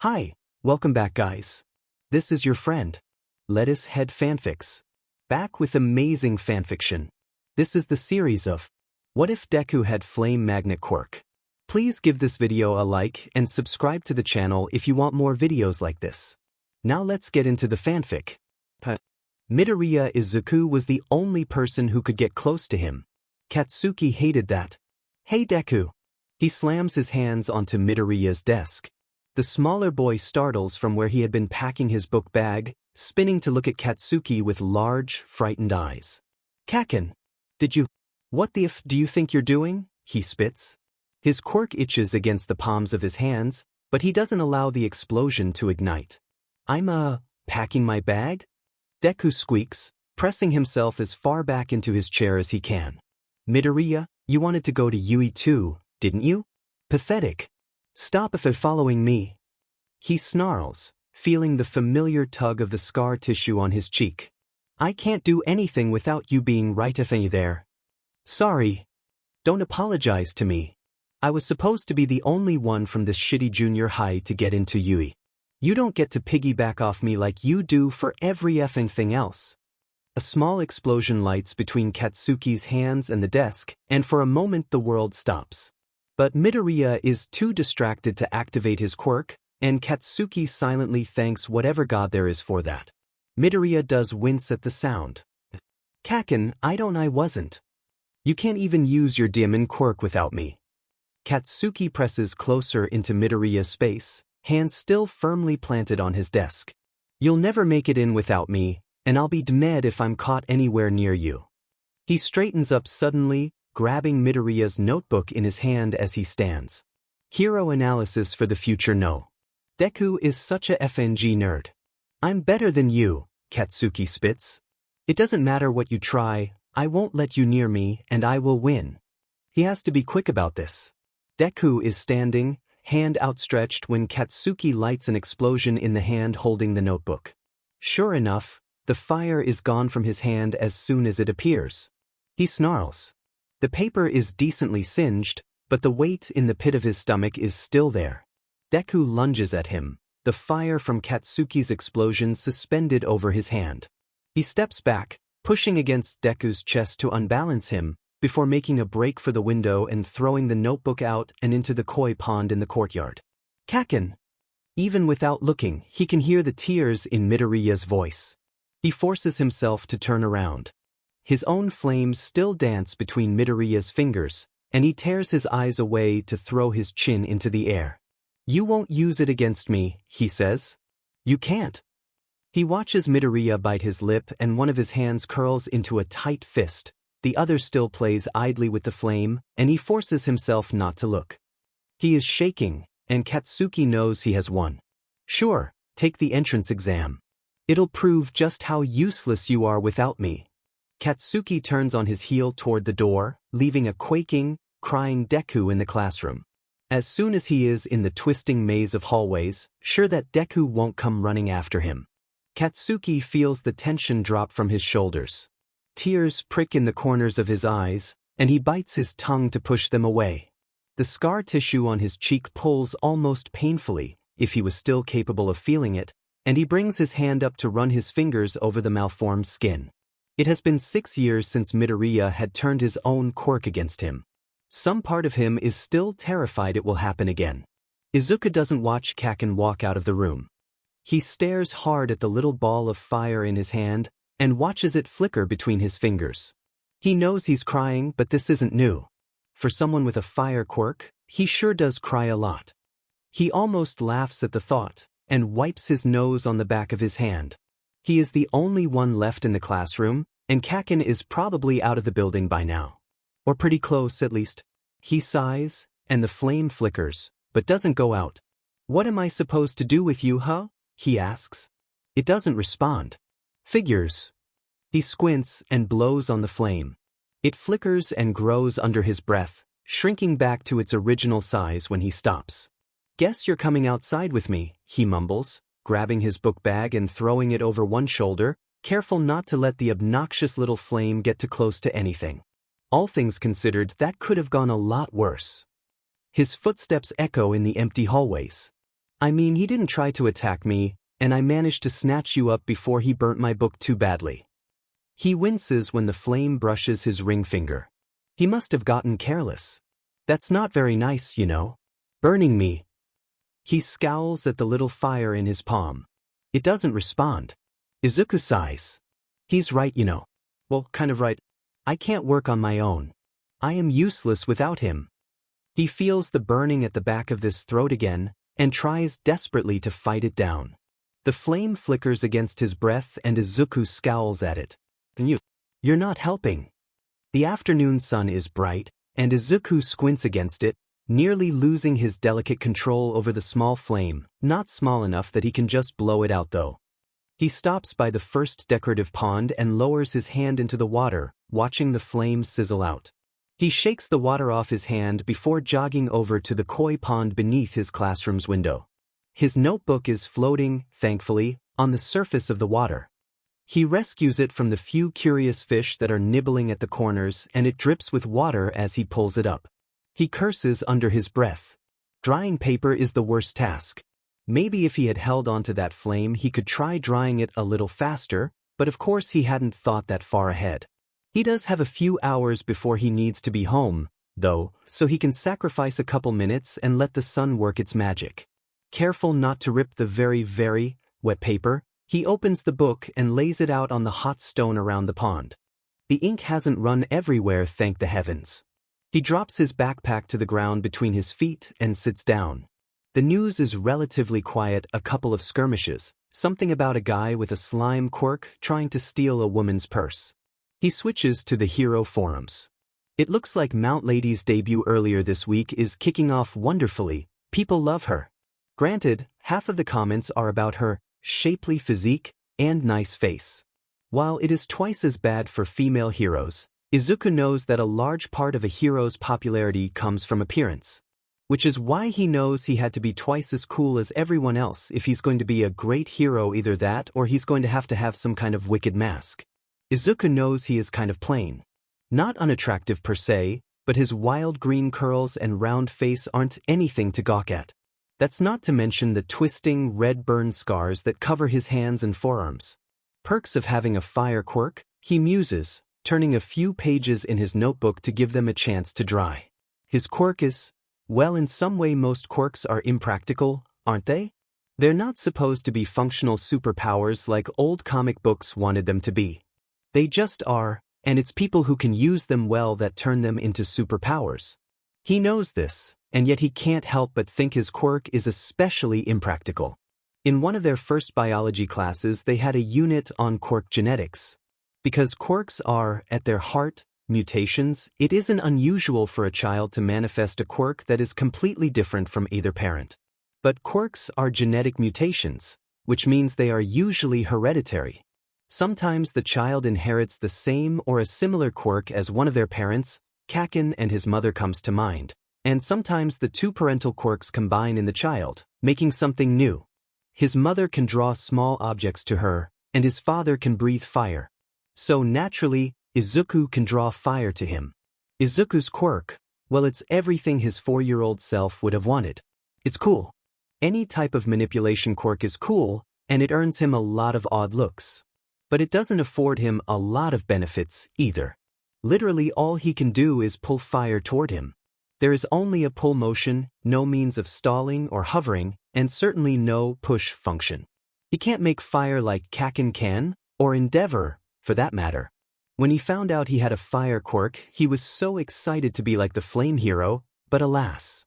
Hi, welcome back guys. This is your friend, Lettuce Head Fanfics. Back with amazing fanfiction. This is the series of What If Deku Had Flame Magnet Quirk? Please give this video a like and subscribe to the channel if you want more videos like this. Now let's get into the fanfic. Midoriya Izuku was the only person who could get close to him. Katsuki hated that. Hey Deku. He slams his hands onto Midoriya's desk. The smaller boy startles from where he had been packing his book bag, spinning to look at Katsuki with large, frightened eyes. Kaken, what the f do you think you're doing? He spits. His quirk itches against the palms of his hands, but he doesn't allow the explosion to ignite. I'm packing my bag? Deku squeaks, pressing himself as far back into his chair as he can. Midoriya, you wanted to go to Yui too, didn't you? Pathetic. Stop if you're following me. He snarls, feeling the familiar tug of the scar tissue on his cheek. I can't do anything without you being right there. Sorry. Don't apologize to me. I was supposed to be the only one from this shitty junior high to get into Yui. You don't get to piggyback off me like you do for every effing thing else. A small explosion lights between Katsuki's hands and the desk, and for a moment the world stops. But Midoriya is too distracted to activate his quirk, and Katsuki silently thanks whatever god there is for that. Midoriya does wince at the sound. Kaken, I wasn't. You can't even use your diamond quirk without me. Katsuki presses closer into Midoriya's space, hands still firmly planted on his desk. You'll never make it in without me, and I'll be dead if I'm caught anywhere near you. He straightens up suddenly, grabbing Midoriya's notebook in his hand as he stands. Hero analysis for the future no. Deku is such a FNG nerd. I'm better than you, Katsuki spits. It doesn't matter what you try, I won't let you near me and I will win. He has to be quick about this. Deku is standing, hand outstretched when Katsuki lights an explosion in the hand holding the notebook. Sure enough, the fire is gone from his hand as soon as it appears. He snarls. The paper is decently singed, but the weight in the pit of his stomach is still there. Deku lunges at him, the fire from Katsuki's explosion suspended over his hand. He steps back, pushing against Deku's chest to unbalance him, before making a break for the window and throwing the notebook out and into the koi pond in the courtyard. Kaken! Even without looking, he can hear the tears in Midoriya's voice. He forces himself to turn around. His own flames still dance between Midoriya's fingers, and he tears his eyes away to throw his chin into the air. You won't use it against me, he says. You can't. He watches Midoriya bite his lip and one of his hands curls into a tight fist, the other still plays idly with the flame, and he forces himself not to look. He is shaking, and Katsuki knows he has won. Sure, take the entrance exam. It'll prove just how useless you are without me. Katsuki turns on his heel toward the door, leaving a quaking, crying Deku in the classroom. As soon as he is in the twisting maze of hallways, sure that Deku won't come running after him. Katsuki feels the tension drop from his shoulders. Tears prick in the corners of his eyes, and he bites his tongue to push them away. The scar tissue on his cheek pulls almost painfully, if he was still capable of feeling it, and he brings his hand up to run his fingers over the malformed skin. It has been 6 years since Midoriya had turned his own quirk against him. Some part of him is still terrified it will happen again. Izuku doesn't watch Kaken walk out of the room. He stares hard at the little ball of fire in his hand and watches it flicker between his fingers. He knows he's crying, but this isn't new. For someone with a fire quirk, he sure does cry a lot. He almost laughs at the thought and wipes his nose on the back of his hand. He is the only one left in the classroom, and Kaken is probably out of the building by now. Or pretty close, at least. He sighs, and the flame flickers, but doesn't go out. What am I supposed to do with you, huh? He asks. It doesn't respond. Figures. He squints and blows on the flame. It flickers and grows under his breath, shrinking back to its original size when he stops. Guess you're coming outside with me, he mumbles, grabbing his book bag and throwing it over one shoulder, careful not to let the obnoxious little flame get too close to anything. All things considered, that could have gone a lot worse. His footsteps echo in the empty hallways. I mean, he didn't try to attack me, and I managed to snatch you up before he burnt my book too badly. He winces when the flame brushes his ring finger. He must have gotten careless. That's not very nice, you know. Burning me. He scowls at the little fire in his palm. It doesn't respond. Izuku sighs. He's right, you know. Well, kind of right. I can't work on my own. I am useless without him. He feels the burning at the back of his throat again, and tries desperately to fight it down. The flame flickers against his breath and Izuku scowls at it. You're not helping. The afternoon sun is bright, and Izuku squints against it, nearly losing his delicate control over the small flame, not small enough that he can just blow it out though. He stops by the first decorative pond and lowers his hand into the water, watching the flame sizzle out. He shakes the water off his hand before jogging over to the koi pond beneath his classroom's window. His notebook is floating, thankfully, on the surface of the water. He rescues it from the few curious fish that are nibbling at the corners, and it drips with water as he pulls it up. He curses under his breath. Drying paper is the worst task. Maybe if he had held onto that flame he could try drying it a little faster, but of course he hadn't thought that far ahead. He does have a few hours before he needs to be home, though, so he can sacrifice a couple minutes and let the sun work its magic. Careful not to rip the very wet paper, he opens the book and lays it out on the hot stone around the pond. The ink hasn't run everywhere, thank the heavens. He drops his backpack to the ground between his feet and sits down. The news is relatively quiet, a couple of skirmishes, something about a guy with a slime quirk trying to steal a woman's purse. He switches to the hero forums. It looks like Mount Lady's debut earlier this week is kicking off wonderfully. People love her. Granted, half of the comments are about her shapely physique and nice face. While it is twice as bad for female heroes, Izuku knows that a large part of a hero's popularity comes from appearance. Which is why he knows he had to be twice as cool as everyone else if he's going to be a great hero, either that or he's going to have some kind of wicked mask. Izuku knows he is kind of plain. Not unattractive per se, but his wild green curls and round face aren't anything to gawk at. That's not to mention the twisting red burn scars that cover his hands and forearms. Perks of having a fire quirk, he muses, turning a few pages in his notebook to give them a chance to dry. His quirk is, well, in some way most quirks are impractical, aren't they? They're not supposed to be functional superpowers like old comic books wanted them to be. They just are, and it's people who can use them well that turn them into superpowers. He knows this, and yet he can't help but think his quirk is especially impractical. In one of their first biology classes they had a unit on quirk genetics. Because quirks are, at their heart, mutations, it isn't unusual for a child to manifest a quirk that is completely different from either parent. But quirks are genetic mutations, which means they are usually hereditary. Sometimes the child inherits the same or a similar quirk as one of their parents, Kaken and his mother comes to mind, and sometimes the two parental quirks combine in the child, making something new. His mother can draw small objects to her, and his father can breathe fire. So naturally, Izuku can draw fire to him. Izuku's quirk, well, it's everything his 4-year-old self would have wanted. It's cool. Any type of manipulation quirk is cool, and it earns him a lot of odd looks. But it doesn't afford him a lot of benefits, either. Literally all he can do is pull fire toward him. There is only a pull motion, no means of stalling or hovering, and certainly no push function. He can't make fire like Kaken can, or Endeavor, for that matter. When he found out he had a fire quirk, he was so excited to be like the flame hero, but alas.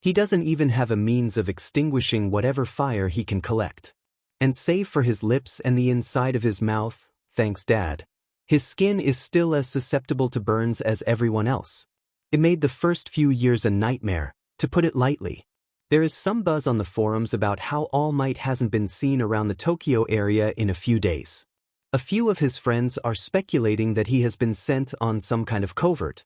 He doesn't even have a means of extinguishing whatever fire he can collect. And save for his lips and the inside of his mouth, thanks Dad, his skin is still as susceptible to burns as everyone else. It made the first few years a nightmare, to put it lightly. There is some buzz on the forums about how All Might hasn't been seen around the Tokyo area in a few days. A few of his friends are speculating that he has been sent on some kind of covert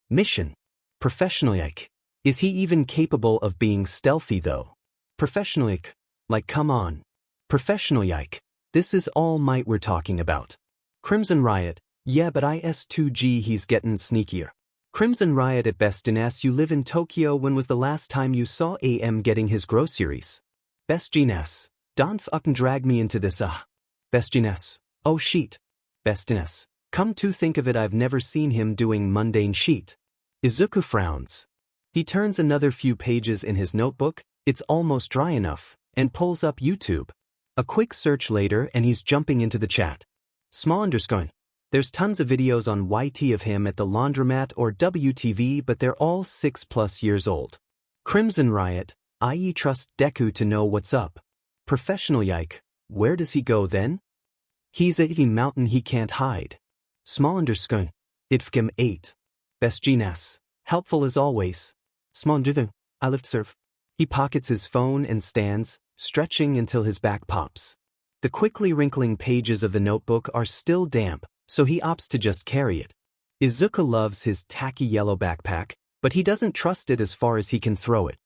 mission. Professional-like. Is he even capable of being stealthy though? Professional-like. Like come on. Professional-like. This is All Might we're talking about. Crimson Riot. Yeah, but IS2G he's getting sneakier. Crimson Riot at best. You live in Tokyo. When was the last time you saw AM getting his groceries? Bestines. Don't fucking drag me into this Bestines. Oh shit. Bestines. Come to think of it, I've never seen him doing mundane shit. Izuku frowns. He turns another few pages in his notebook, it's almost dry enough, and pulls up YouTube. A quick search later and he's jumping into the chat. Small underscore. There's tons of videos on YT of him at the laundromat or WTV, but they're all 6+ years old. Crimson Riot, I.e. trust Deku to know what's up. Professional Yike, where does he go then? He's at the mountain he can't hide. Small underscore. Itfkim 8. Bestines. Helpful as always. Small underscore. I lift serve. He pockets his phone and stands, stretching until his back pops. The quickly wrinkling pages of the notebook are still damp, so he opts to just carry it. Izuku loves his tacky yellow backpack, but he doesn't trust it as far as he can throw it.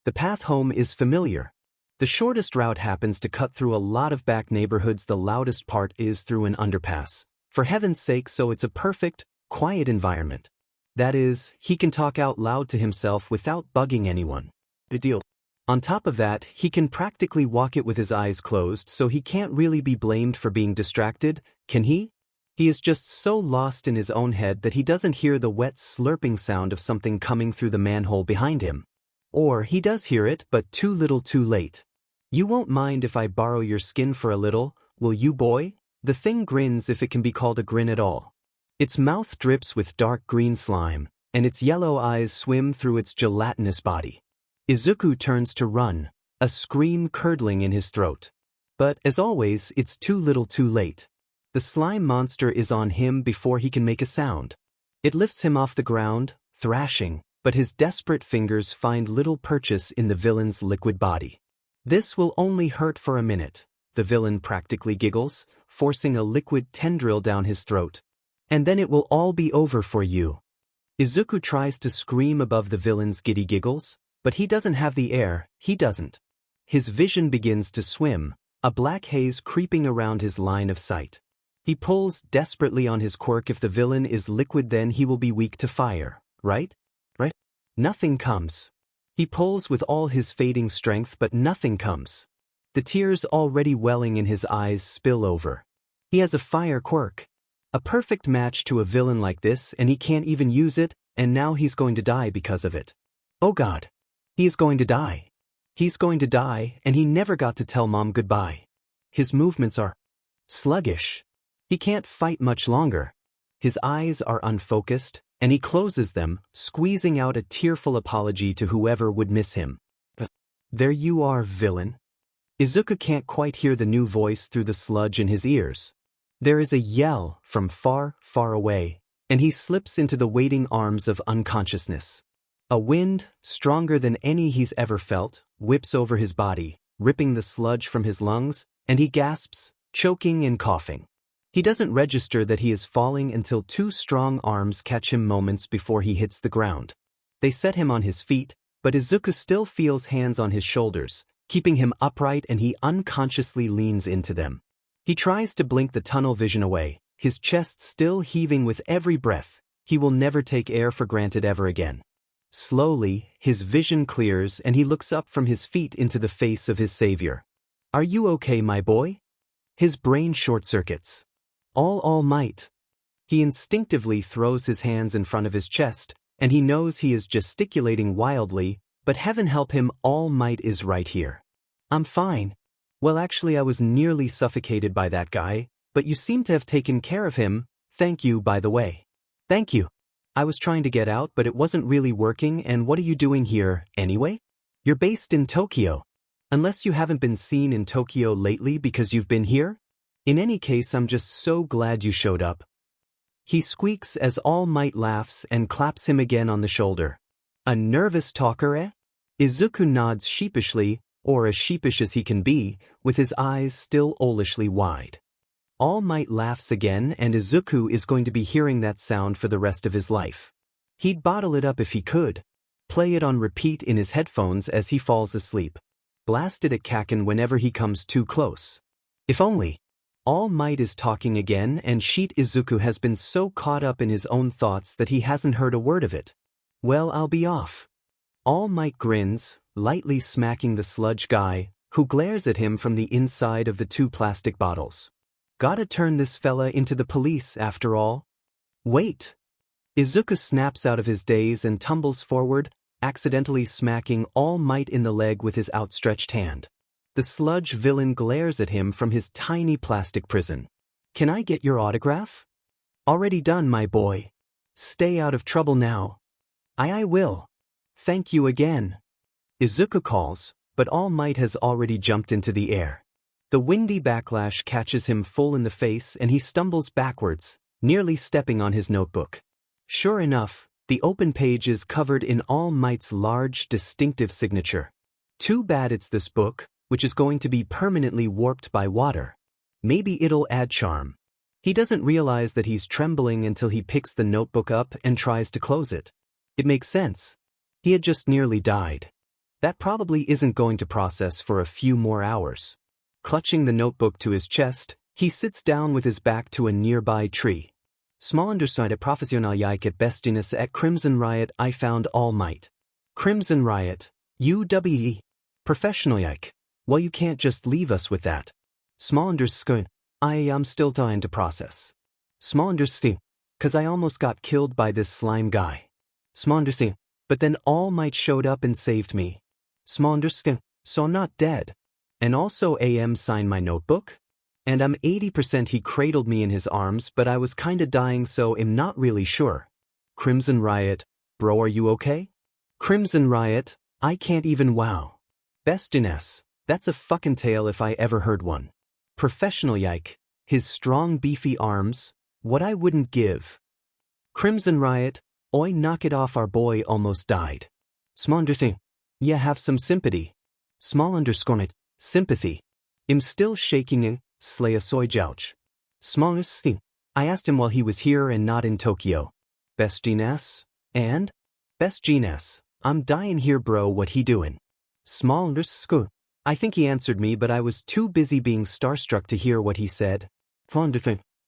The path home is familiar. The shortest route happens to cut through a lot of back neighborhoods. The loudest part is through an underpass. For heaven's sake, so it's a perfect, quiet environment. That is, he can talk out loud to himself without bugging anyone. The deal. On top of that, he can practically walk it with his eyes closed, so he can't really be blamed for being distracted, can he? He is just so lost in his own head that he doesn't hear the wet slurping sound of something coming through the manhole behind him. Or he does hear it, but too little too late. You won't mind if I borrow your skin for a little, will you, boy? The thing grins, if it can be called a grin at all. Its mouth drips with dark green slime, and its yellow eyes swim through its gelatinous body. Izuku turns to run, a scream curdling in his throat. But, as always, it's too little too late. The slime monster is on him before he can make a sound. It lifts him off the ground, thrashing, but his desperate fingers find little purchase in the villain's liquid body. This will only hurt for a minute, the villain practically giggles, forcing a liquid tendril down his throat. And then it will all be over for you. Izuku tries to scream above the villain's giddy giggles, but he doesn't have the air, he doesn't. His vision begins to swim, a black haze creeping around his line of sight. He pulls desperately on his quirk. If the villain is liquid, then he will be weak to fire, right? Right? Nothing comes. He pulls with all his fading strength, but nothing comes. The tears already welling in his eyes spill over. He has a fire quirk. A perfect match to a villain like this, and he can't even use it, and now he's going to die because of it. Oh God. He is going to die. He's going to die, and he never got to tell Mom goodbye. His movements are sluggish. He can't fight much longer. His eyes are unfocused, and he closes them, squeezing out a tearful apology to whoever would miss him. But there you are, villain. Izuku can't quite hear the new voice through the sludge in his ears. There is a yell from far, far away, and he slips into the waiting arms of unconsciousness. A wind, stronger than any he's ever felt, whips over his body, ripping the sludge from his lungs, and he gasps, choking and coughing. He doesn't register that he is falling until two strong arms catch him moments before he hits the ground. They set him on his feet, but Izuku still feels hands on his shoulders, keeping him upright, and he unconsciously leans into them. He tries to blink the tunnel vision away, his chest still heaving with every breath. He will never take air for granted ever again. Slowly, his vision clears and he looks up from his feet into the face of his savior. Are you okay, my boy? His brain short-circuits. All Might. He instinctively throws his hands in front of his chest, and he knows he is gesticulating wildly, but heaven help him, All Might is right here. I'm fine. Well, actually, I was nearly suffocated by that guy, but you seem to have taken care of him. Thank you, by the way. Thank you. I was trying to get out, but it wasn't really working, and what are you doing here, anyway? You're based in Tokyo. Unless you haven't been seen in Tokyo lately because you've been here? In any case, I'm just so glad you showed up. He squeaks as All Might laughs and claps him again on the shoulder. A nervous talker, eh? Izuku nods sheepishly, or as sheepish as he can be, with his eyes still owlishly wide. All Might laughs again, and Izuku is going to be hearing that sound for the rest of his life. He'd bottle it up if he could. Play it on repeat in his headphones as he falls asleep. Blast it at Kaken whenever he comes too close. If only. All Might is talking again, and Sheet Izuku has been so caught up in his own thoughts that he hasn't heard a word of it. Well, I'll be off. All Might grins, lightly smacking the sludge guy, who glares at him from the inside of the 2 plastic bottles. Gotta turn this fella into the police after all. Wait! Izuku snaps out of his daze and tumbles forward, accidentally smacking All Might in the leg with his outstretched hand. The sludge villain glares at him from his tiny plastic prison. Can I get your autograph? Already done, my boy. Stay out of trouble now. I will. Thank you again. Izuku calls, but All Might has already jumped into the air. The windy backlash catches him full in the face and he stumbles backwards, nearly stepping on his notebook. Sure enough, the open page is covered in All Might's large, distinctive signature. Too bad it's this book, which is going to be permanently warped by water. Maybe it'll add charm. He doesn't realize that he's trembling until he picks the notebook up and tries to close it. It makes sense. He had just nearly died. That probably isn't going to process for a few more hours. Clutching the notebook to his chest, he sits down with his back to a nearby tree. Small underside professional yike at bestiness at Crimson Riot I found All Might. Crimson Riot, UWE. Professional yike. Well, you can't just leave us with that. Small underscore. I'm still trying to process. Small underscore. 'Cause I almost got killed by this slime guy. Small underscore. But then All Might showed up and saved me. Small underscore. So I'm not dead. And also AM signed my notebook? And I'm 80% he cradled me in his arms, but I was kinda dying, so I'm not really sure. Crimson Riot, bro, are you okay? Crimson Riot, I can't even wow. Bestiness, that's a fucking tale if I ever heard one. Professional yike, his strong beefy arms, what I wouldn't give. Crimson Riot, oi knock it off, our boy almost died. Small underscore, yeah, have some sympathy. Small underscore it, sympathy. I'm still shaking in, slay a soy jouch. Smallest thing, I asked him while he was here and not in Tokyo. Best Gene-S? And? Best Gene-S, I'm dying here, bro, what he doing? Small underscore, I think he answered me, but I was too busy being starstruck to hear what he said.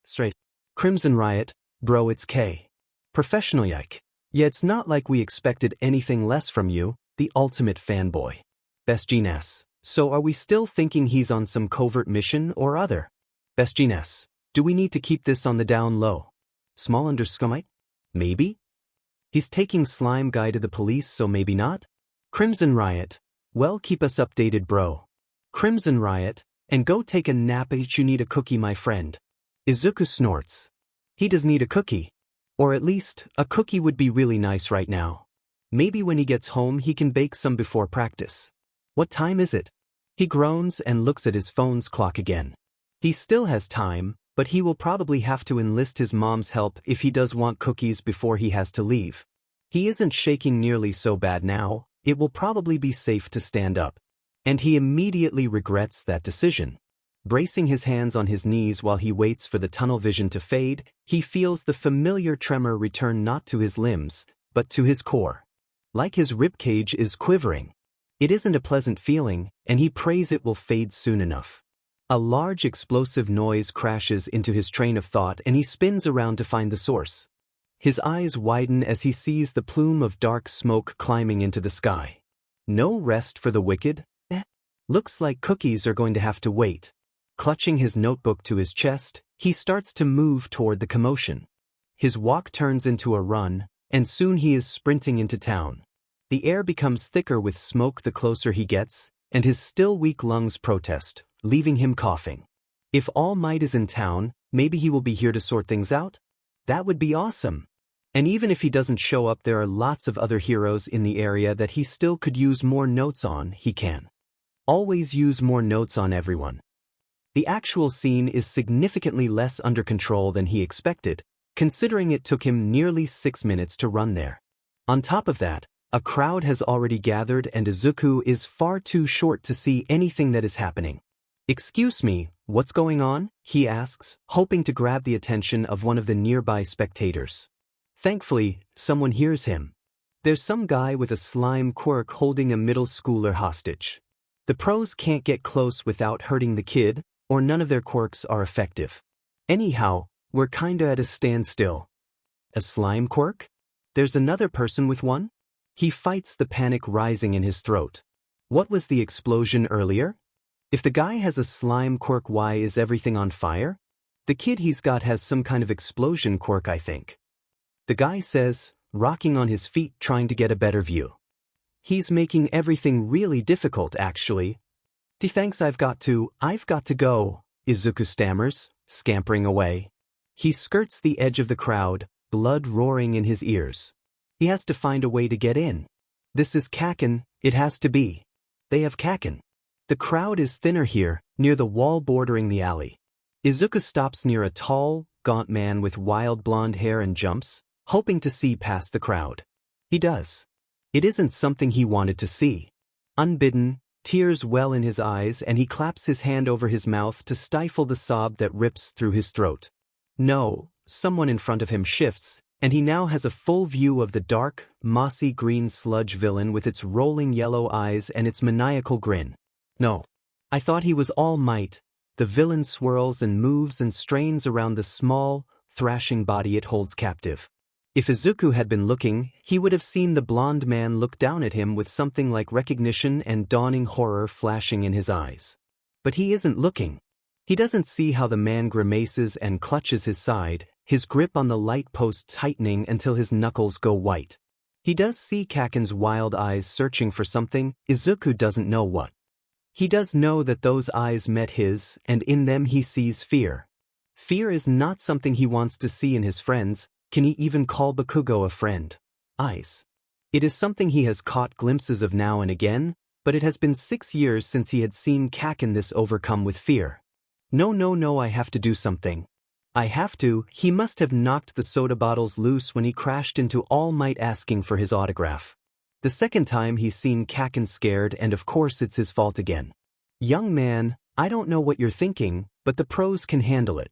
Straight. Crimson Riot, bro, it's K. Professional yike. Yeah, it's not like we expected anything less from you, the ultimate fanboy. Best Gene-S. So are we still thinking he's on some covert mission or other? Best Gene-S. Do we need to keep this on the down low? Small underscore. Maybe? He's taking Slime Guy to the police, so maybe not? Crimson Riot. Well, keep us updated, bro. Crimson Riot. And go take a nap if you need a cookie, my friend. Izuku snorts. He does need a cookie. Or at least, a cookie would be really nice right now. Maybe when he gets home he can bake some before practice. What time is it? He groans and looks at his phone's clock again. He still has time, but he will probably have to enlist his mom's help if he does want cookies before he has to leave. He isn't shaking nearly so bad now, it will probably be safe to stand up. And he immediately regrets that decision. Bracing his hands on his knees while he waits for the tunnel vision to fade, he feels the familiar tremor return not to his limbs, but to his core. Like his ribcage is quivering. It isn't a pleasant feeling, and he prays it will fade soon enough. A large explosive noise crashes into his train of thought and he spins around to find the source. His eyes widen as he sees the plume of dark smoke climbing into the sky. No rest for the wicked? Looks like cookies are going to have to wait. Clutching his notebook to his chest, he starts to move toward the commotion. His walk turns into a run, and soon he is sprinting into town. The air becomes thicker with smoke the closer he gets, and his still weak lungs protest, leaving him coughing. If All Might is in town, maybe he will be here to sort things out? That would be awesome. And even if he doesn't show up, there are lots of other heroes in the area that he still could use more notes on. He can always use more notes on everyone. The actual scene is significantly less under control than he expected, considering it took him nearly 6 minutes to run there. On top of that, a crowd has already gathered and Izuku is far too short to see anything that is happening. Excuse me, what's going on? He asks, hoping to grab the attention of one of the nearby spectators. Thankfully, someone hears him. There's some guy with a slime quirk holding a middle schooler hostage. The pros can't get close without hurting the kid, or none of their quirks are effective. Anyhow, we're kinda at a standstill. A slime quirk? There's another person with one? He fights the panic rising in his throat. What was the explosion earlier? If the guy has a slime quirk, why is everything on fire? The kid he's got has some kind of explosion quirk, I think. The guy says, rocking on his feet trying to get a better view. He's making everything really difficult, actually. Thanks, I've got to go, Izuku stammers, scampering away. He skirts the edge of the crowd, blood roaring in his ears. He has to find a way to get in. This is Kaken, it has to be. They have Kaken. The crowd is thinner here, near the wall bordering the alley. Izuku stops near a tall, gaunt man with wild blonde hair and jumps, hoping to see past the crowd. He does. It isn't something he wanted to see. Unbidden, tears well in his eyes, and he claps his hand over his mouth to stifle the sob that rips through his throat. No, someone in front of him shifts, and he now has a full view of the dark, mossy green sludge villain with its rolling yellow eyes and its maniacal grin. No. I thought he was all might. The villain swirls and moves and strains around the small, thrashing body it holds captive. If Izuku had been looking, he would have seen the blonde man look down at him with something like recognition and dawning horror flashing in his eyes. But he isn't looking. He doesn't see how the man grimaces and clutches his side, his grip on the light post tightening until his knuckles go white. He does see Kaken's wild eyes searching for something, Izuku doesn't know what. He does know that those eyes met his, and in them he sees fear. Fear is not something he wants to see in his friends. Can he even call Bakugo a friend? Eyes. It is something he has caught glimpses of now and again, but it has been 6 years since he had seen Kaken this overcome with fear. No, I have to do something. I have to. He must have knocked the soda bottles loose when he crashed into All Might asking for his autograph. The second time he's seen Kaken scared, and of course it's his fault again. Young man, I don't know what you're thinking, but the pros can handle it.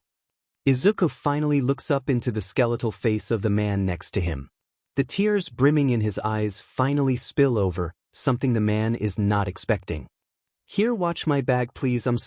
Izuku finally looks up into the skeletal face of the man next to him. The tears brimming in his eyes finally spill over, something the man is not expecting. Here, watch my bag please. I'm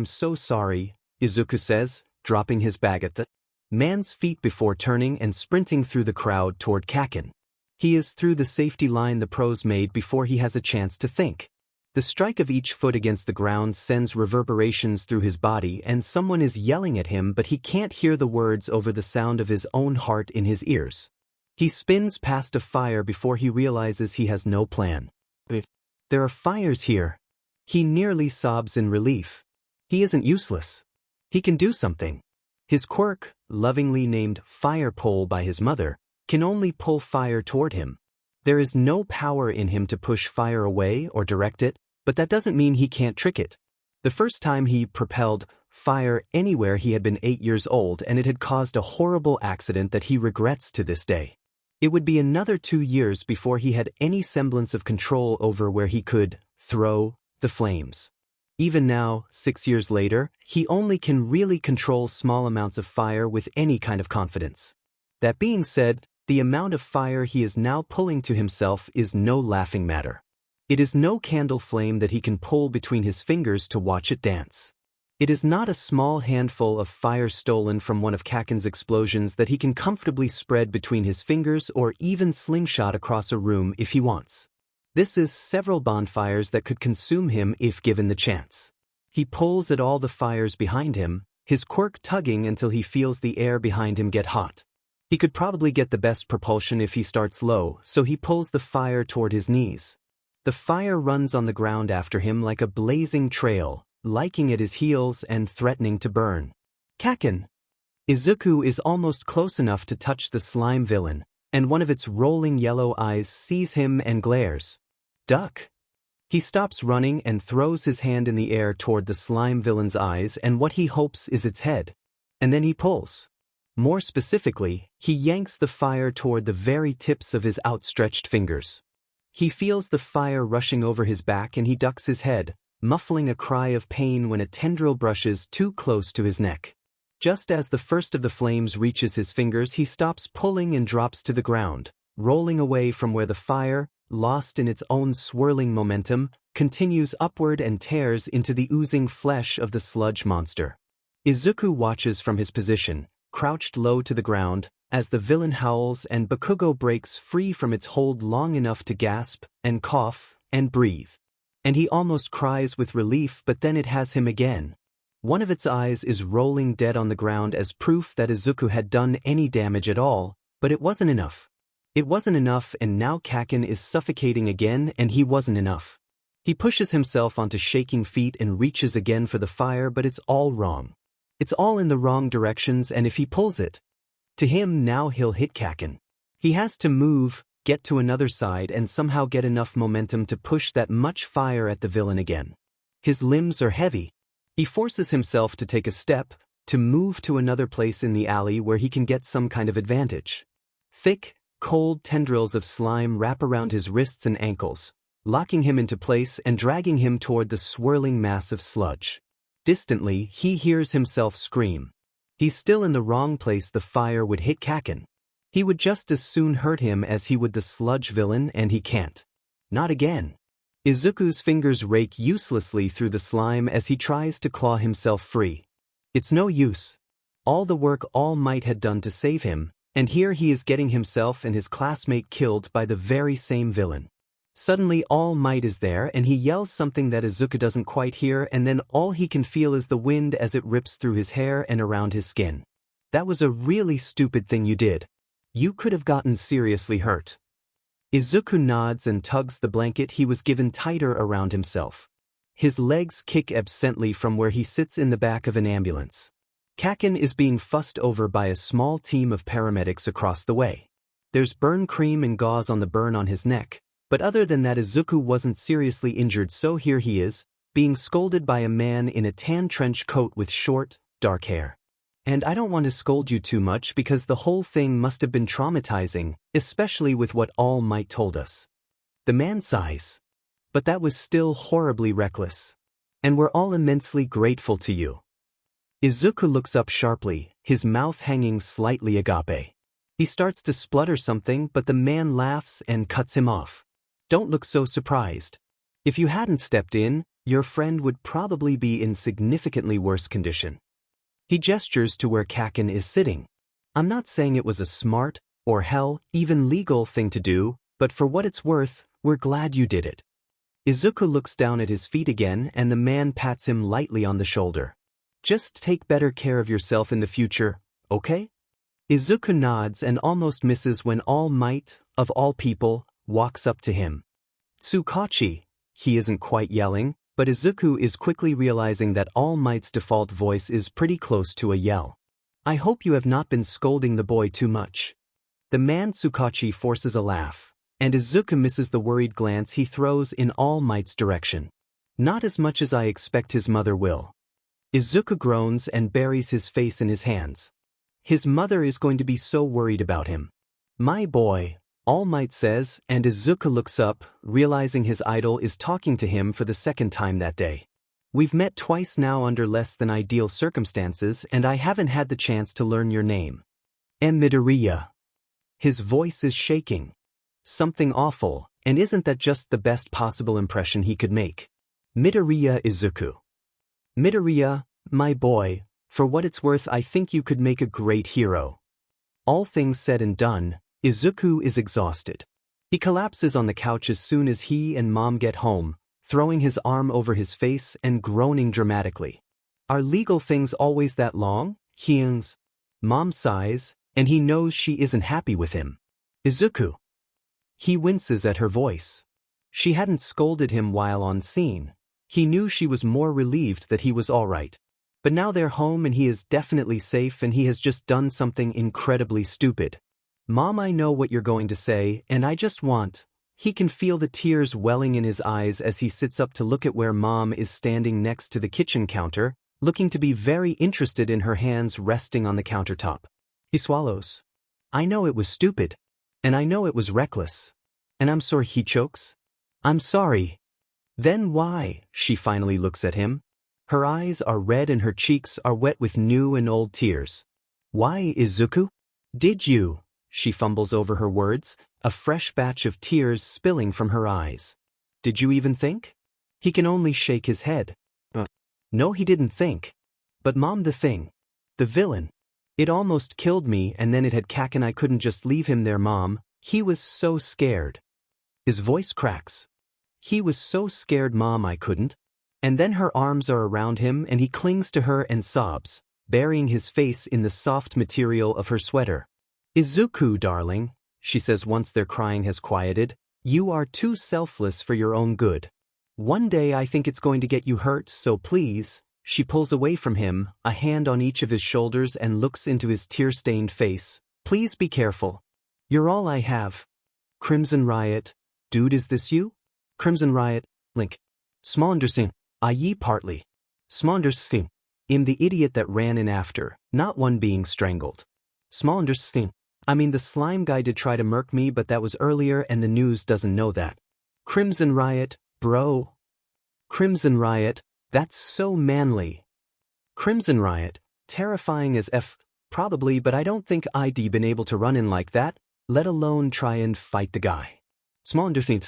so sorry, Izuku says, dropping his bag at the man's feet before turning and sprinting through the crowd toward Kaken. He is through the safety line the pros made before he has a chance to think. The strike of each foot against the ground sends reverberations through his body, and someone is yelling at him, but he can't hear the words over the sound of his own heart in his ears. He spins past a fire before he realizes he has no plan. There are fires here. He nearly sobs in relief. He isn't useless. He can do something. His quirk, lovingly named Fire Pole by his mother, can only pull fire toward him. There is no power in him to push fire away or direct it, but that doesn't mean he can't trick it. The first time he propelled fire anywhere he had been 8 years old, and it had caused a horrible accident that he regrets to this day. It would be another 2 years before he had any semblance of control over where he could throw the flames. Even now, 6 years later, he only can really control small amounts of fire with any kind of confidence. That being said, the amount of fire he is now pulling to himself is no laughing matter. It is no candle flame that he can pull between his fingers to watch it dance. It is not a small handful of fire stolen from one of Kaken's explosions that he can comfortably spread between his fingers or even slingshot across a room if he wants. This is several bonfires that could consume him if given the chance. He pulls at all the fires behind him, his quirk tugging until he feels the air behind him get hot. He could probably get the best propulsion if he starts low, so he pulls the fire toward his knees. The fire runs on the ground after him like a blazing trail, liking at his heels and threatening to burn. Kaken! Izuku is almost close enough to touch the slime villain, and one of its rolling yellow eyes sees him and glares. Duck! He stops running and throws his hand in the air toward the slime villain's eyes and what he hopes is its head. And then he pulls. More specifically, he yanks the fire toward the very tips of his outstretched fingers. He feels the fire rushing over his back and he ducks his head, muffling a cry of pain when a tendril brushes too close to his neck. Just as the first of the flames reaches his fingers, he stops pulling and drops to the ground, rolling away from where the fire, lost in its own swirling momentum, continues upward and tears into the oozing flesh of the sludge monster. Izuku watches from his position, crouched low to the ground, as the villain howls and Bakugo breaks free from its hold long enough to gasp and cough and breathe. And he almost cries with relief, but then it has him again. One of its eyes is rolling dead on the ground as proof that Izuku had done any damage at all, but it wasn't enough. It wasn't enough, and now Kaken is suffocating again, and he wasn't enough. He pushes himself onto shaking feet and reaches again for the fire, but it's all wrong. It's all in the wrong directions, and if he pulls it, to him now he'll hit Kaken. He has to move, get to another side, and somehow get enough momentum to push that much fire at the villain again. His limbs are heavy. He forces himself to take a step, to move to another place in the alley where he can get some kind of advantage. Thick, cold tendrils of slime wrap around his wrists and ankles, locking him into place and dragging him toward the swirling mass of sludge. Distantly, he hears himself scream. He's still in the wrong place. The fire would hit Kaken. He would just as soon hurt him as he would the sludge villain, and he can't. Not again. Izuku's fingers rake uselessly through the slime as he tries to claw himself free. It's no use. All the work All Might had done to save him, and here he is getting himself and his classmate killed by the very same villain. Suddenly All Might is there and he yells something that Izuku doesn't quite hear, and then all he can feel is the wind as it rips through his hair and around his skin. That was a really stupid thing you did. You could have gotten seriously hurt. Izuku nods and tugs the blanket he was given tighter around himself. His legs kick absently from where he sits in the back of an ambulance. Kaken is being fussed over by a small team of paramedics across the way. There's burn cream and gauze on the burn on his neck, but other than that Izuku wasn't seriously injured, so here he is, being scolded by a man in a tan trench coat with short, dark hair. And I don't want to scold you too much because the whole thing must have been traumatizing, especially with what All Might told us. The man sighs. But that was still horribly reckless. And we're all immensely grateful to you. Izuku looks up sharply, his mouth hanging slightly agape. He starts to splutter something, but the man laughs and cuts him off. Don't look so surprised. If you hadn't stepped in, your friend would probably be in significantly worse condition. He gestures to where Kaken is sitting. I'm not saying it was a smart, or hell, even legal thing to do, but for what it's worth, we're glad you did it. Izuku looks down at his feet again and the man pats him lightly on the shoulder. Just take better care of yourself in the future, okay? Izuku nods and almost misses when All Might, of all people, walks up to him. Tsukachi, he isn't quite yelling, but Izuku is quickly realizing that All Might's default voice is pretty close to a yell. I hope you have not been scolding the boy too much. The man Tsukachi forces a laugh, and Izuku misses the worried glance he throws in All Might's direction. Not as much as I expect his mother will. Izuku groans and buries his face in his hands. His mother is going to be so worried about him. My boy, All Might says, and Izuku looks up, realizing his idol is talking to him for the second time that day. We've met twice now under less than ideal circumstances, and I haven't had the chance to learn your name. Midoriya. His voice is shaking. Something awful, and isn't that just the best possible impression he could make? Midoriya Izuku. Midoriya, my boy, for what it's worth I think you could make a great hero. All things said and done, Izuku is exhausted. He collapses on the couch as soon as he and Mom get home, throwing his arm over his face and groaning dramatically. Are legal things always that long? Hyun's. Mom sighs, and he knows she isn't happy with him. Izuku. He winces at her voice. She hadn't scolded him while on scene. He knew she was more relieved that he was all right. But now they're home and he is definitely safe, and he has just done something incredibly stupid. Mom, I know what you're going to say, and I just want... He can feel the tears welling in his eyes as he sits up to look at where Mom is standing next to the kitchen counter, looking to be very interested in her hands resting on the countertop. He swallows. I know it was stupid. And I know it was reckless. And I'm sorry. He chokes. I'm sorry. Then why? She finally looks at him. Her eyes are red and her cheeks are wet with new and old tears. Why, Izuku? Did you? She fumbles over her words, a fresh batch of tears spilling from her eyes. Did you even think? He can only shake his head. No, he didn't think. But Mom, the thing. The villain. It almost killed me, and then it had Kaken. I couldn't just leave him there, Mom. He was so scared. His voice cracks. He was so scared, Mom, I couldn't. And then her arms are around him and he clings to her and sobs, burying his face in the soft material of her sweater. Izuku, darling, she says once their crying has quieted, you are too selfless for your own good. One day I think it's going to get you hurt, so please. She pulls away from him, a hand on each of his shoulders, and looks into his tear-stained face. Please be careful. You're all I have. Crimson Riot. Dude, is this you? Crimson Riot. Link. Smondersing. I.e. partly. Smondersing. I'm the idiot that ran in after, not one being strangled. Smondersing. I mean, the slime guy did try to murk me, but that was earlier and the news doesn't know that. Crimson Riot, bro. Crimson Riot, that's so manly. Crimson Riot, terrifying as F, probably, but I don't think I'd been able to run in like that, let alone try and fight the guy. Smondersing.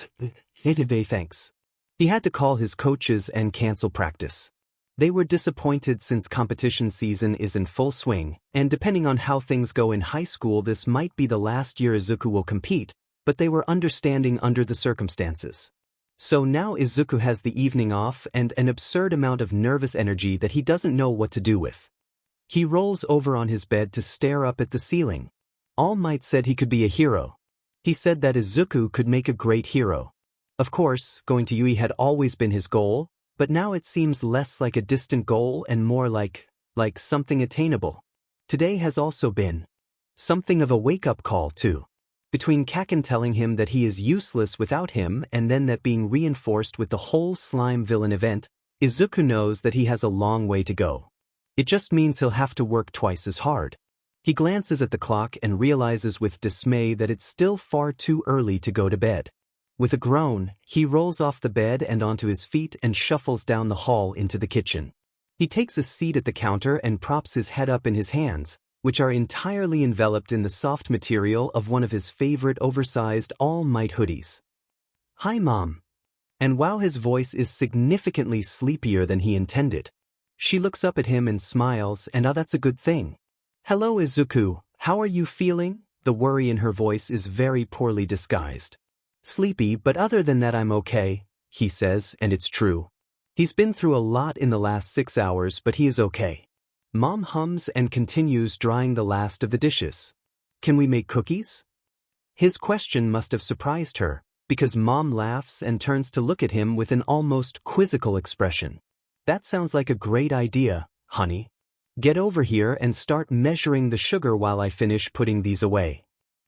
Thanks. He had to call his coaches and cancel practice. They were disappointed since competition season is in full swing, and depending on how things go in high school, this might be the last year Izuku will compete, but they were understanding under the circumstances. So now Izuku has the evening off and an absurd amount of nervous energy that he doesn't know what to do with. He rolls over on his bed to stare up at the ceiling. All Might said he could be a hero. He said that Izuku could make a great hero. Of course, going to Yui had always been his goal, but now it seems less like a distant goal and more like something attainable. Today has also been something of a wake-up call too. Between Kaken telling him that he is useless without him and then that being reinforced with the whole slime villain event, Izuku knows that he has a long way to go. It just means he'll have to work twice as hard. He glances at the clock and realizes with dismay that it's still far too early to go to bed. With a groan, he rolls off the bed and onto his feet and shuffles down the hall into the kitchen. He takes a seat at the counter and props his head up in his hands, which are entirely enveloped in the soft material of one of his favorite oversized All Might hoodies. Hi, Mom. And wow, his voice is significantly sleepier than he intended. She looks up at him and smiles, and that's a good thing. Hello, Izuku, how are you feeling? The worry in her voice is very poorly disguised. Sleepy, but other than that I'm okay, he says, and it's true. He's been through a lot in the last 6 hours, but he is okay. Mom hums and continues drying the last of the dishes. Can we make cookies? His question must have surprised her, because Mom laughs and turns to look at him with an almost quizzical expression. That sounds like a great idea, honey. Get over here and start measuring the sugar while I finish putting these away.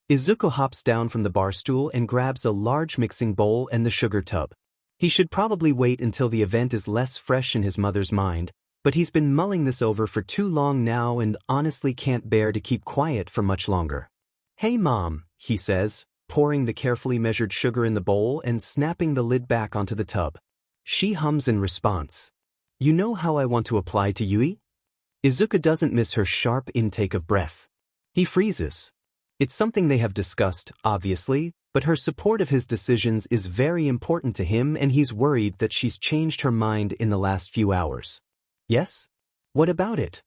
Izuku hops down from the bar stool and grabs a large mixing bowl and the sugar tub. He should probably wait until the event is less fresh in his mother's mind, but he's been mulling this over for too long now and honestly can't bear to keep quiet for much longer. Hey, Mom, he says, pouring the carefully measured sugar in the bowl and snapping the lid back onto the tub. She hums in response. You know how I want to apply to Yui? Izuku doesn't miss her sharp intake of breath. He freezes. It's something they have discussed, obviously, but her support of his decisions is very important to him and he's worried that she's changed her mind in the last few hours. Yes? What about it?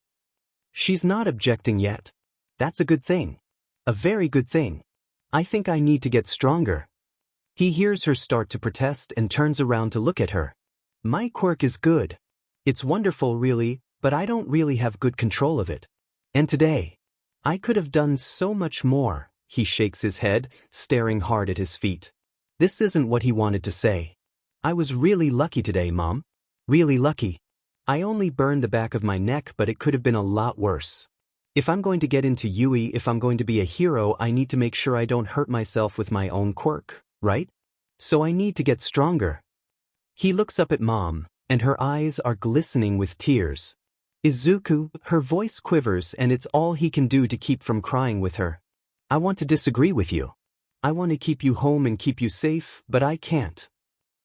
She's not objecting yet. That's a good thing. A very good thing. I think I need to get stronger. He hears her start to protest and turns around to look at her. My quirk is good. It's wonderful, really, but I don't really have good control of it. And today, I could have done so much more. He shakes his head, staring hard at his feet. This isn't what he wanted to say. I was really lucky today, Mom. Really lucky. I only burned the back of my neck, but it could have been a lot worse. If I'm going to get into Yui, if I'm going to be a hero, I need to make sure I don't hurt myself with my own quirk, right? So I need to get stronger. He looks up at Mom, and her eyes are glistening with tears. Izuku, her voice quivers and it's all he can do to keep from crying with her. I want to disagree with you. I want to keep you home and keep you safe, but I can't.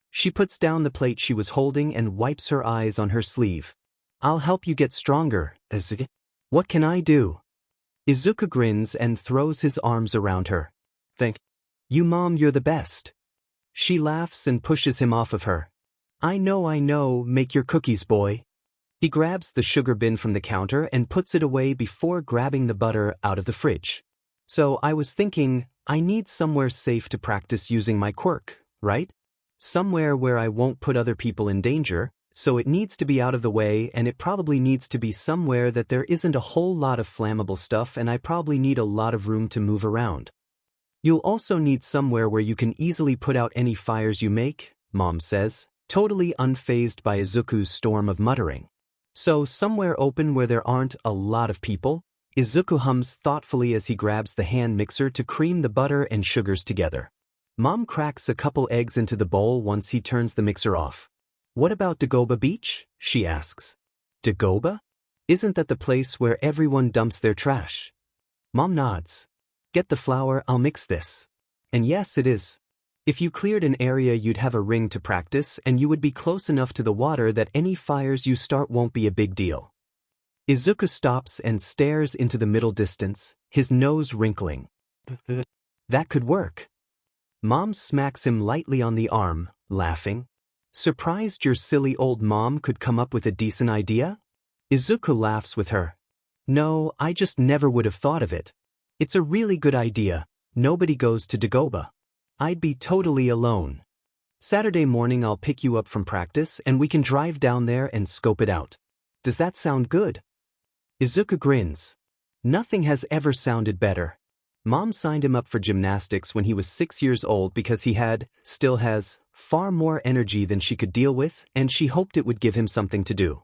She puts down the plate she was holding and wipes her eyes on her sleeve. I'll help you get stronger, Izuku. What can I do? Izuku grins and throws his arms around her. Thank you, Mom, you're the best. She laughs and pushes him off of her. I know, make your cookies, boy. He grabs the sugar bin from the counter and puts it away before grabbing the butter out of the fridge. So I was thinking, I need somewhere safe to practice using my quirk, right? Somewhere where I won't put other people in danger, so it needs to be out of the way, and it probably needs to be somewhere that there isn't a whole lot of flammable stuff, and I probably need a lot of room to move around. You'll also need somewhere where you can easily put out any fires you make, Mom says, totally unfazed by Izuku's storm of muttering. So somewhere open where there aren't a lot of people? Izuku hums thoughtfully as he grabs the hand mixer to cream the butter and sugars together. Mom cracks a couple eggs into the bowl once he turns the mixer off. What about Dagoba Beach? She asks. Dagoba? Isn't that the place where everyone dumps their trash? Mom nods. Get the flour, I'll mix this. And yes, it is. If you cleared an area, you'd have a ring to practice, and you would be close enough to the water that any fires you start won't be a big deal. Izuku stops and stares into the middle distance, his nose wrinkling. That could work. Mom smacks him lightly on the arm, laughing. Surprised your silly old mom could come up with a decent idea? Izuku laughs with her. No, I just never would have thought of it. It's a really good idea. Nobody goes to Dagoba. I'd be totally alone. Saturday morning I'll pick you up from practice and we can drive down there and scope it out. Does that sound good? Izuku grins. Nothing has ever sounded better. Mom signed him up for gymnastics when he was 6 years old because he still has, far more energy than she could deal with, and she hoped it would give him something to do.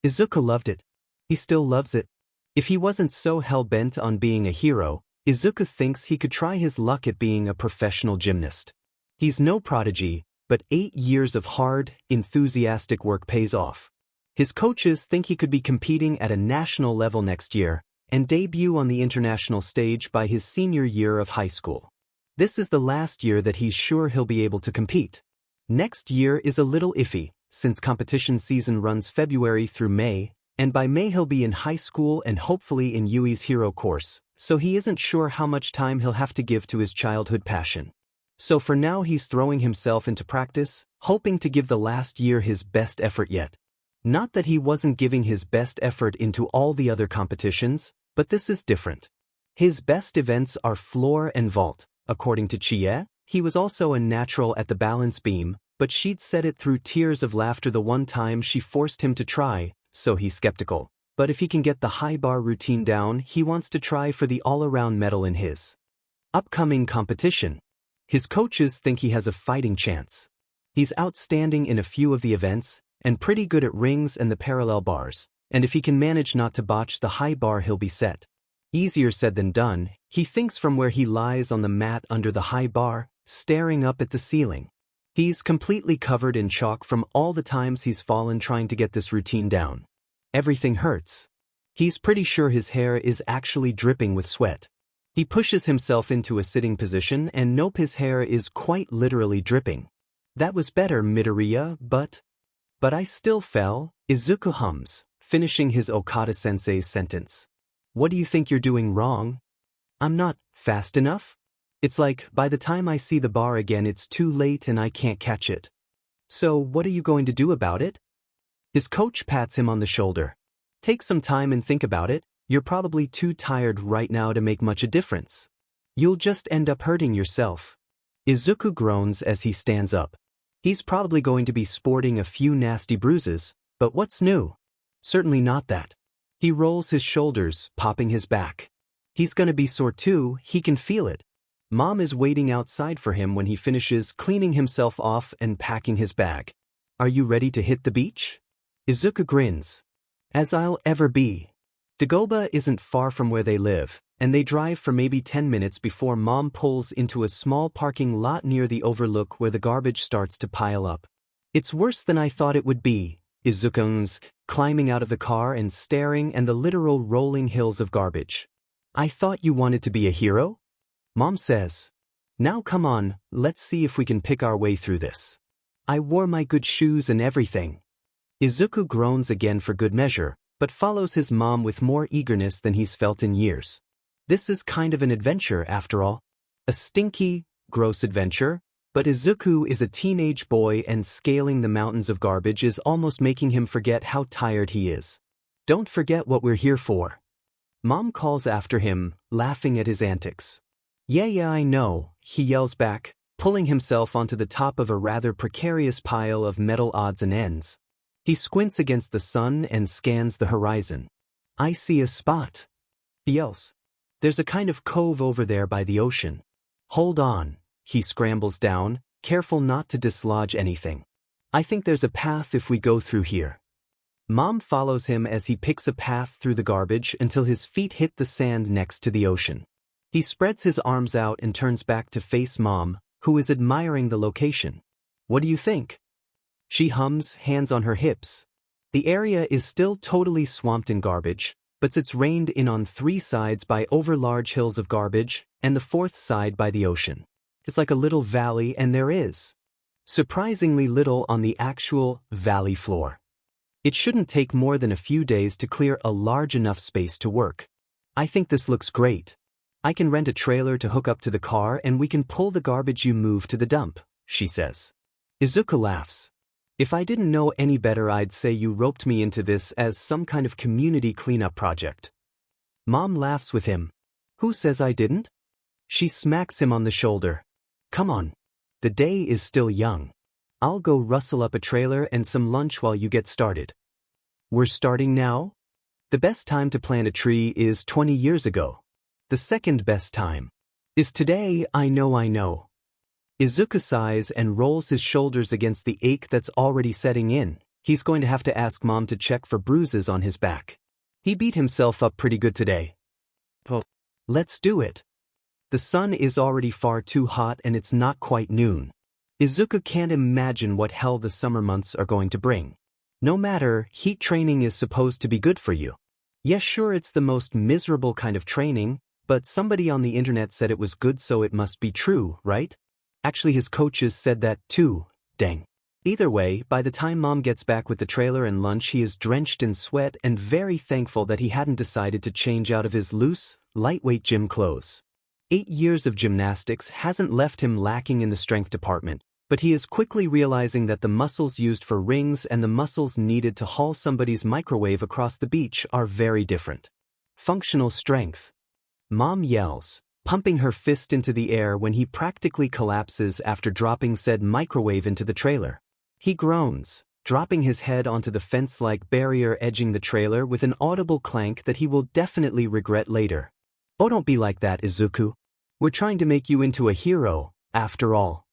Izuku loved it. He still loves it. If he wasn't so hell-bent on being a hero, Izuku thinks he could try his luck at being a professional gymnast. He's no prodigy, but 8 years of hard, enthusiastic work pays off. His coaches think he could be competing at a national level next year, and debut on the international stage by his senior year of high school. This is the last year that he's sure he'll be able to compete. Next year is a little iffy, since competition season runs February through May, and by May he'll be in high school and hopefully in Yui's hero course, so he isn't sure how much time he'll have to give to his childhood passion. So for now he's throwing himself into practice, hoping to give the last year his best effort yet. Not that he wasn't giving his best effort into all the other competitions, but this is different. His best events are floor and vault. According to Chie, he was also a natural at the balance beam, but she'd said it through tears of laughter the one time she forced him to try, so he's skeptical. But if he can get the high bar routine down, he wants to try for the all-around medal in his upcoming competition. His coaches think he has a fighting chance. He's outstanding in a few of the events, and pretty good at rings and the parallel bars, and if he can manage not to botch the high bar he'll be set. Easier said than done, he thinks from where he lies on the mat under the high bar, staring up at the ceiling. He's completely covered in chalk from all the times he's fallen trying to get this routine down. Everything hurts. He's pretty sure his hair is actually dripping with sweat. He pushes himself into a sitting position and nope, his hair is quite literally dripping. That was better, Midoriya, but I still fell, Izuku hums, finishing his Okada-sensei's sentence. What do you think you're doing wrong? I'm not fast enough? It's like, by the time I see the bar again it's too late and I can't catch it. So what are you going to do about it? His coach pats him on the shoulder. Take some time and think about it. You're probably too tired right now to make much a difference. You'll just end up hurting yourself. Izuku groans as he stands up. He's probably going to be sporting a few nasty bruises, but what's new? Certainly not that. He rolls his shoulders, popping his back. He's gonna be sore too, he can feel it. Mom is waiting outside for him when he finishes cleaning himself off and packing his bag. Are you ready to hit the beach? Izuku grins. As I'll ever be. Dagoba isn't far from where they live, and they drive for maybe 10 minutes before Mom pulls into a small parking lot near the overlook where the garbage starts to pile up. It's worse than I thought it would be, Izuku's, climbing out of the car and staring at the literal rolling hills of garbage. I thought you wanted to be a hero? Mom says. Now come on, let's see if we can pick our way through this. I wore my good shoes and everything. Izuku groans again for good measure, but follows his mom with more eagerness than he's felt in years. This is kind of an adventure after all. A stinky, gross adventure, but Izuku is a teenage boy and scaling the mountains of garbage is almost making him forget how tired he is. Don't forget what we're here for. Mom calls after him, laughing at his antics. Yeah, I know, he yells back, pulling himself onto the top of a rather precarious pile of metal odds and ends. He squints against the sun and scans the horizon. I see a spot. He yells. There's a kind of cove over there by the ocean. Hold on. He scrambles down, careful not to dislodge anything. I think there's a path if we go through here. Mom follows him as he picks a path through the garbage until his feet hit the sand next to the ocean. He spreads his arms out and turns back to face Mom, who is admiring the location. What do you think? She hums, hands on her hips. The area is still totally swamped in garbage, but it's reined in on 3 sides by overlarge hills of garbage, and the 4th side by the ocean. It's like a little valley, and there is surprisingly little on the actual valley floor. It shouldn't take more than a few days to clear a large enough space to work. I think this looks great. I can rent a trailer to hook up to the car and we can pull the garbage you move to the dump, she says. Izuku laughs. If I didn't know any better, I'd say you roped me into this as some kind of community cleanup project. Mom laughs with him. Who says I didn't? She smacks him on the shoulder. Come on. The day is still young. I'll go rustle up a trailer and some lunch while you get started. We're starting now? The best time to plant a tree is 20 years ago. The second best time is today. I know. Izuku sighs and rolls his shoulders against the ache that's already setting in. He's going to have to ask Mom to check for bruises on his back. He beat himself up pretty good today. Oh, let's do it. The sun is already far too hot and it's not quite noon. Izuku can't imagine what hell the summer months are going to bring. No matter, heat training is supposed to be good for you. Yes, sure, it's the most miserable kind of training, but somebody on the internet said it was good, so it must be true, right? Actually, his coaches said that too, dang. Either way, by the time Mom gets back with the trailer and lunch, he is drenched in sweat and very thankful that he hadn't decided to change out of his loose, lightweight gym clothes. 8 years of gymnastics hasn't left him lacking in the strength department, but he is quickly realizing that the muscles used for rings and the muscles needed to haul somebody's microwave across the beach are very different. Functional strength. Mom yells, pumping her fist into the air when he practically collapses after dropping said microwave into the trailer. He groans, dropping his head onto the fence-like barrier edging the trailer with an audible clank that he will definitely regret later. Oh, don't be like that, Izuku. We're trying to make you into a hero, after all.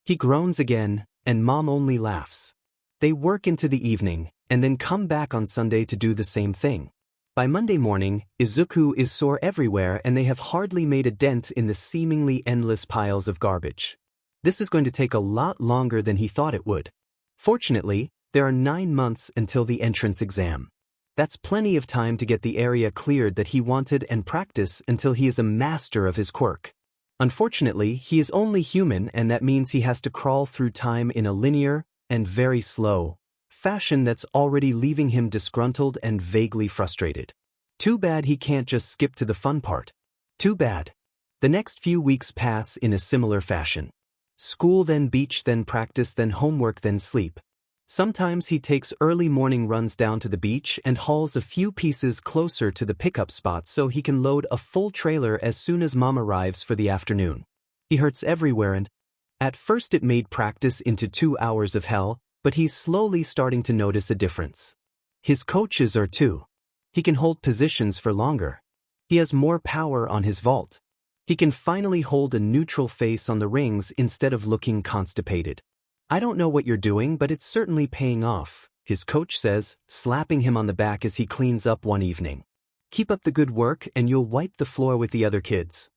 He groans again, and Mom only laughs. They work into the evening, and then come back on Sunday to do the same thing. By Monday morning, Izuku is sore everywhere and they have hardly made a dent in the seemingly endless piles of garbage. This is going to take a lot longer than he thought it would. Fortunately, there are 9 months until the entrance exam. That's plenty of time to get the area cleared that he wanted and practice until he is a master of his quirk. Unfortunately, he is only human, and that means he has to crawl through time in a linear, and very slow, fashion that's already leaving him disgruntled and vaguely frustrated. Too bad he can't just skip to the fun part. Too bad. The next few weeks pass in a similar fashion. School, then beach, then practice, then homework, then sleep. Sometimes he takes early morning runs down to the beach and hauls a few pieces closer to the pickup spots so he can load a full trailer as soon as Mom arrives for the afternoon. He hurts everywhere, and at first it made practice into 2 hours of hell, but he's slowly starting to notice a difference. His coaches are too. He can hold positions for longer. He has more power on his vault. He can finally hold a neutral face on the rings instead of looking constipated. I don't know what you're doing, but it's certainly paying off, his coach says, slapping him on the back as he cleans up one evening. Keep up the good work and you'll wipe the floor with the other kids.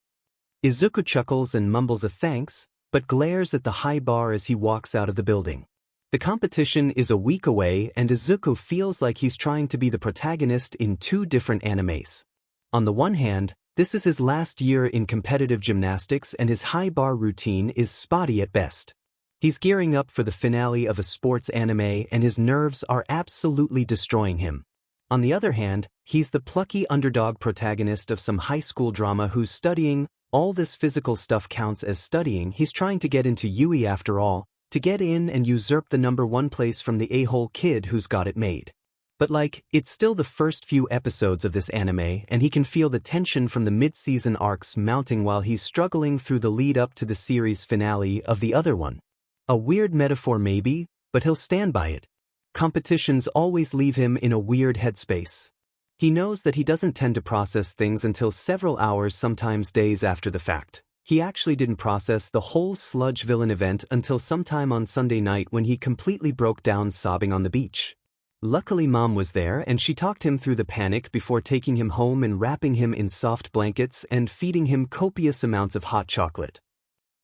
Izuku chuckles and mumbles a thanks, but glares at the high bar as he walks out of the building. The competition is a week away and Izuku feels like he's trying to be the protagonist in 2 different animes. On the one hand, this is his last year in competitive gymnastics and his high bar routine is spotty at best. He's gearing up for the finale of a sports anime and his nerves are absolutely destroying him. On the other hand, he's the plucky underdog protagonist of some high school drama who's studying. All this physical stuff counts as studying. He's trying to get into UE after all, to get in and usurp the #1 place from the a-hole kid who's got it made. But it's still the first few episodes of this anime and he can feel the tension from the mid-season arcs mounting while he's struggling through the lead-up to the series finale of the other one. A weird metaphor maybe, but he'll stand by it. Competitions always leave him in a weird headspace. He knows that he doesn't tend to process things until several hours, sometimes days after the fact. He actually didn't process the whole sludge villain event until sometime on Sunday night when he completely broke down sobbing on the beach. Luckily Mom was there and she talked him through the panic before taking him home and wrapping him in soft blankets and feeding him copious amounts of hot chocolate.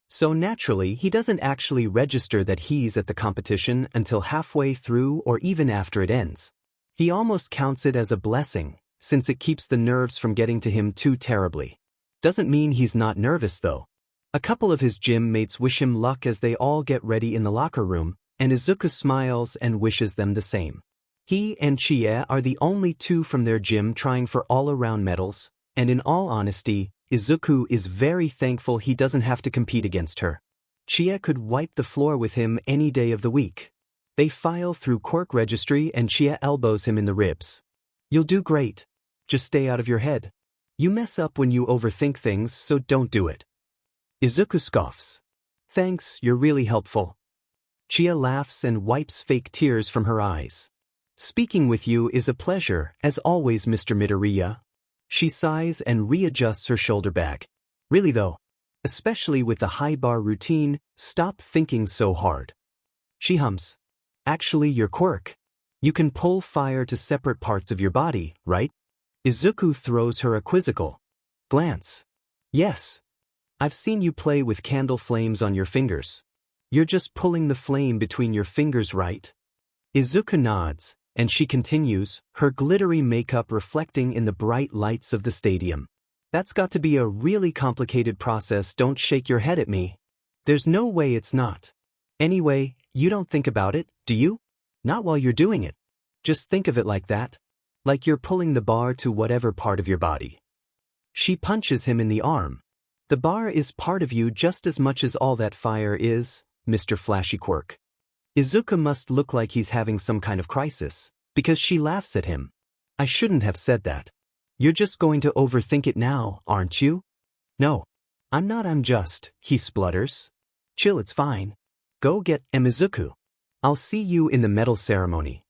So naturally, he doesn't actually register that he's at the competition until halfway through or even after it ends. He almost counts it as a blessing, since it keeps the nerves from getting to him too terribly. Doesn't mean he's not nervous though. A couple of his gym mates wish him luck as they all get ready in the locker room, and Izuku smiles and wishes them the same. He and Chie are the only two from their gym trying for all-around medals, and in all honesty, Izuku is very thankful he doesn't have to compete against her. Chie could wipe the floor with him any day of the week. They file through Quirk registry and Chie elbows him in the ribs. You'll do great. Just stay out of your head. You mess up when you overthink things, so don't do it. Izuku scoffs. Thanks, you're really helpful. Chie laughs and wipes fake tears from her eyes. Speaking with you is a pleasure, as always, Mr. Midoriya. She sighs and readjusts her shoulder bag. Really though, especially with the high bar routine, stop thinking so hard. She hums. Actually, you're Quirk. You can pull fire to separate parts of your body, right? Izuku throws her a quizzical glance. Yes. I've seen you play with candle flames on your fingers. You're just pulling the flame between your fingers, right? Izuku nods, and she continues, her glittery makeup reflecting in the bright lights of the stadium. That's got to be a really complicated process. Don't shake your head at me. There's no way it's not. Anyway, you don't think about it, do you? Not while you're doing it. Just think of it like that. Like you're pulling the bar to whatever part of your body. She punches him in the arm. The bar is part of you just as much as all that fire is, Mr. Flashy Quirk. Izuku must look like he's having some kind of crisis, because she laughs at him. I shouldn't have said that. You're just going to overthink it now, aren't you? No. I'm not, I'm just, he splutters. Chill, it's fine. Go get Izuku. I'll see you in the medal ceremony.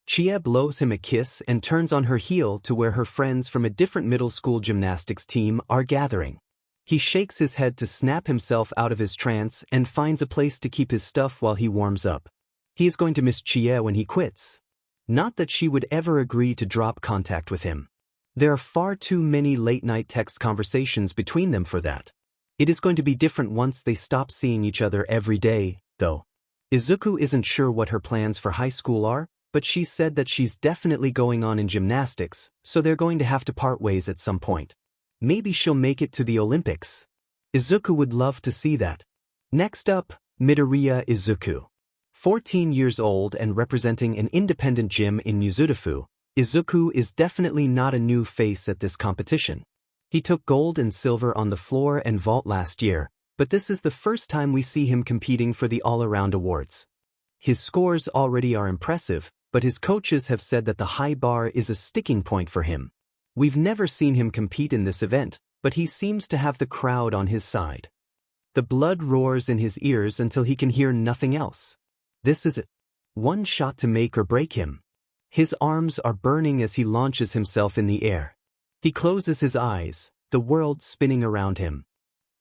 Chie blows him a kiss and turns on her heel to where her friends from a different middle school gymnastics team are gathering. He shakes his head to snap himself out of his trance and finds a place to keep his stuff while he warms up. He is going to miss Chie when he quits. Not that she would ever agree to drop contact with him. There are far too many late-night text conversations between them for that. It is going to be different once they stop seeing each other every day, though. Izuku isn't sure what her plans for high school are, but she said that she's definitely going on in gymnastics, so they're going to have to part ways at some point. Maybe she'll make it to the Olympics. Izuku would love to see that. Next up, Midoriya Izuku. 14 years old and representing an independent gym in Mizudafu, Izuku is definitely not a new face at this competition. He took gold and silver on the floor and vault last year, but this is the first time we see him competing for the all-around awards. His scores already are impressive, but his coaches have said that the high bar is a sticking point for him. We've never seen him compete in this event, but he seems to have the crowd on his side. The blood roars in his ears until he can hear nothing else. This is it. One shot to make or break him. His arms are burning as he launches himself in the air. He closes his eyes, the world spinning around him.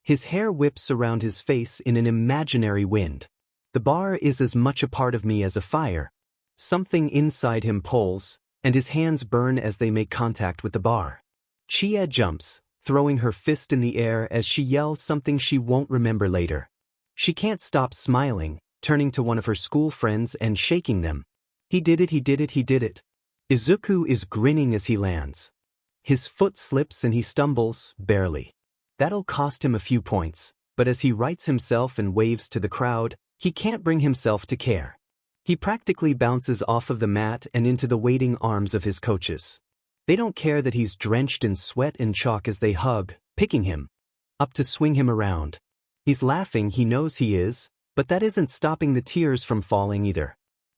His hair whips around his face in an imaginary wind. The bar is as much a part of me as a fire. Something inside him pulls, and his hands burn as they make contact with the bar. Chie jumps, throwing her fist in the air as she yells something she won't remember later. She can't stop smiling, turning to one of her school friends and shaking them. He did it, he did it, he did it. Izuku is grinning as he lands. His foot slips and he stumbles, barely. That'll cost him a few points, but as he rights himself and waves to the crowd, he can't bring himself to care. He practically bounces off of the mat and into the waiting arms of his coaches. They don't care that he's drenched in sweat and chalk as they hug, picking him up to swing him around. He's laughing, he knows he is, but that isn't stopping the tears from falling either.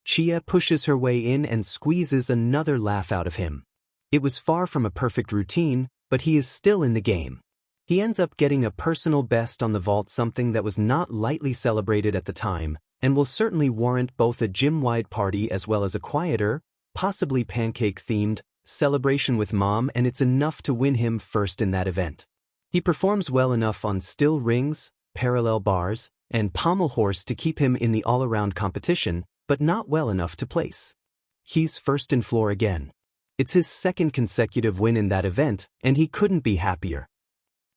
Chia pushes her way in and squeezes another laugh out of him. It was far from a perfect routine, but he is still in the game. He ends up getting a personal best on the vault, something that was not lightly celebrated at the time, and will certainly warrant both a gym-wide party as well as a quieter, possibly pancake-themed, celebration with Mom, and it's enough to win him first in that event. He performs well enough on still rings, parallel bars, and pommel horse to keep him in the all-around competition, but not well enough to place. He's first in floor again. It's his second consecutive win in that event, and he couldn't be happier.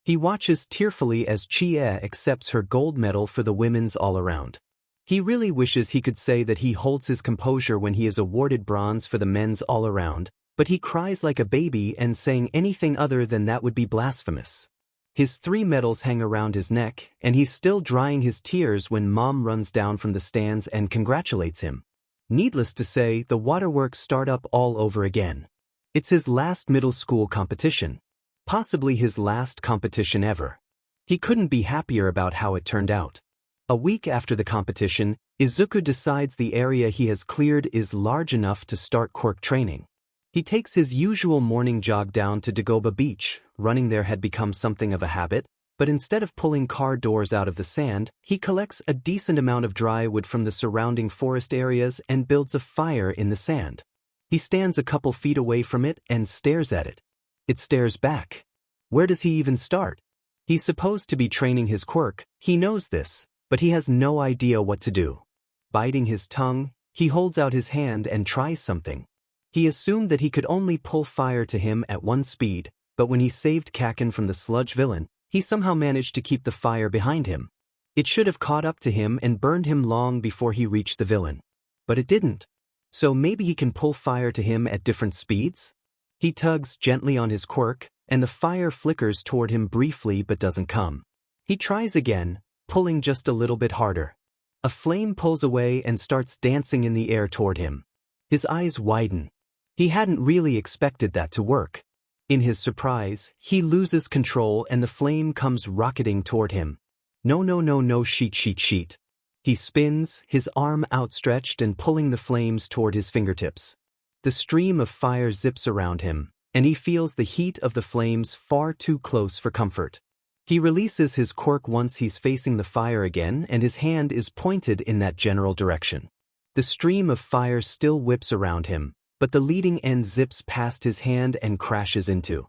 He watches tearfully as Chia accepts her gold medal for the women's all-around. He really wishes he could say that he holds his composure when he is awarded bronze for the men's all-around, but he cries like a baby, and saying anything other than that would be blasphemous. His 3 medals hang around his neck, and he's still drying his tears when Mom runs down from the stands and congratulates him. Needless to say, the waterworks start up all over again. It's his last middle school competition. Possibly his last competition ever. He couldn't be happier about how it turned out. A week after the competition, Izuku decides the area he has cleared is large enough to start quirk training. He takes his usual morning jog down to Dagoba Beach. Running there had become something of a habit, but instead of pulling car doors out of the sand, he collects a decent amount of dry wood from the surrounding forest areas and builds a fire in the sand. He stands a couple feet away from it and stares at it. It stares back. Where does he even start? He's supposed to be training his quirk, he knows this, but he has no idea what to do. Biting his tongue, he holds out his hand and tries something. He assumed that he could only pull fire to him at 1 speed, but when he saved Kaken from the sludge villain, he somehow managed to keep the fire behind him. It should have caught up to him and burned him long before he reached the villain. But it didn't. So maybe he can pull fire to him at different speeds? He tugs gently on his quirk, and the fire flickers toward him briefly but doesn't come. He tries again, pulling just a little bit harder. A flame pulls away and starts dancing in the air toward him. His eyes widen. He hadn't really expected that to work. In his surprise, he loses control and the flame comes rocketing toward him. No, sheet. He spins, his arm outstretched and pulling the flames toward his fingertips. The stream of fire zips around him, and he feels the heat of the flames far too close for comfort. He releases his quirk once he's facing the fire again, and his hand is pointed in that general direction. The stream of fire still whips around him, but the leading end zips past his hand and crashes into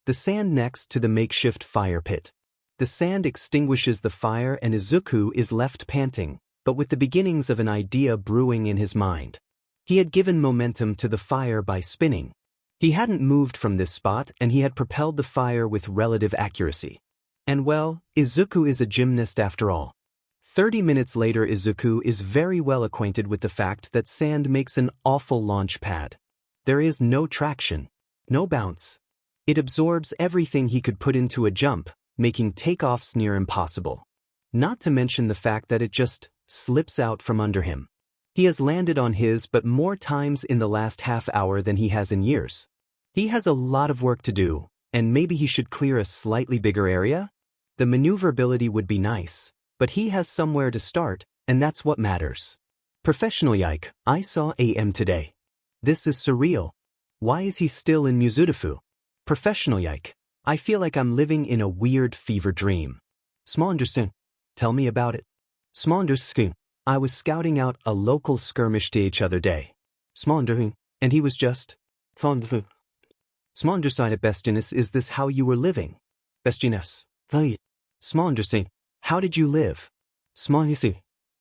the sand next to the makeshift fire pit. The sand extinguishes the fire and Izuku is left panting, but with the beginnings of an idea brewing in his mind. He had given momentum to the fire by spinning. He hadn't moved from this spot and he had propelled the fire with relative accuracy. And well, Izuku is a gymnast after all. 30 minutes later, Izuku is very well acquainted with the fact that sand makes an awful launch pad. There is no traction, no bounce. It absorbs everything he could put into a jump, making takeoffs near impossible. Not to mention the fact that it just slips out from under him. He has landed on his but more times in the last half hour than he has in years. He has a lot of work to do, and maybe he should clear a slightly bigger area? The maneuverability would be nice, but he has somewhere to start, and that's what matters. Professional Yike, I saw AM today. This is surreal. Why is he still in Mizudafu? Professional Yike, I feel like I'm living in a weird fever dream. Smonderson, tell me about it. Smonderson, I was scouting out a local skirmish the other day. Smonderson, and he was just Smonderson. Smonderson at Bestinus, is this how you were living? Bestinus, Smonderson, how did you live? Smonderson.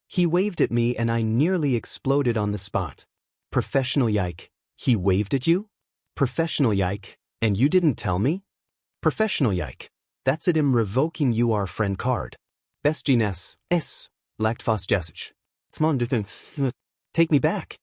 He waved at me and I nearly exploded on the spot. Professional Yike, he waved at you? Professional Yike, and you didn't tell me? Professional Yike, that's it, him revoking your friend card. Bestines, Lactfos Jesic. Smonderson, take me back.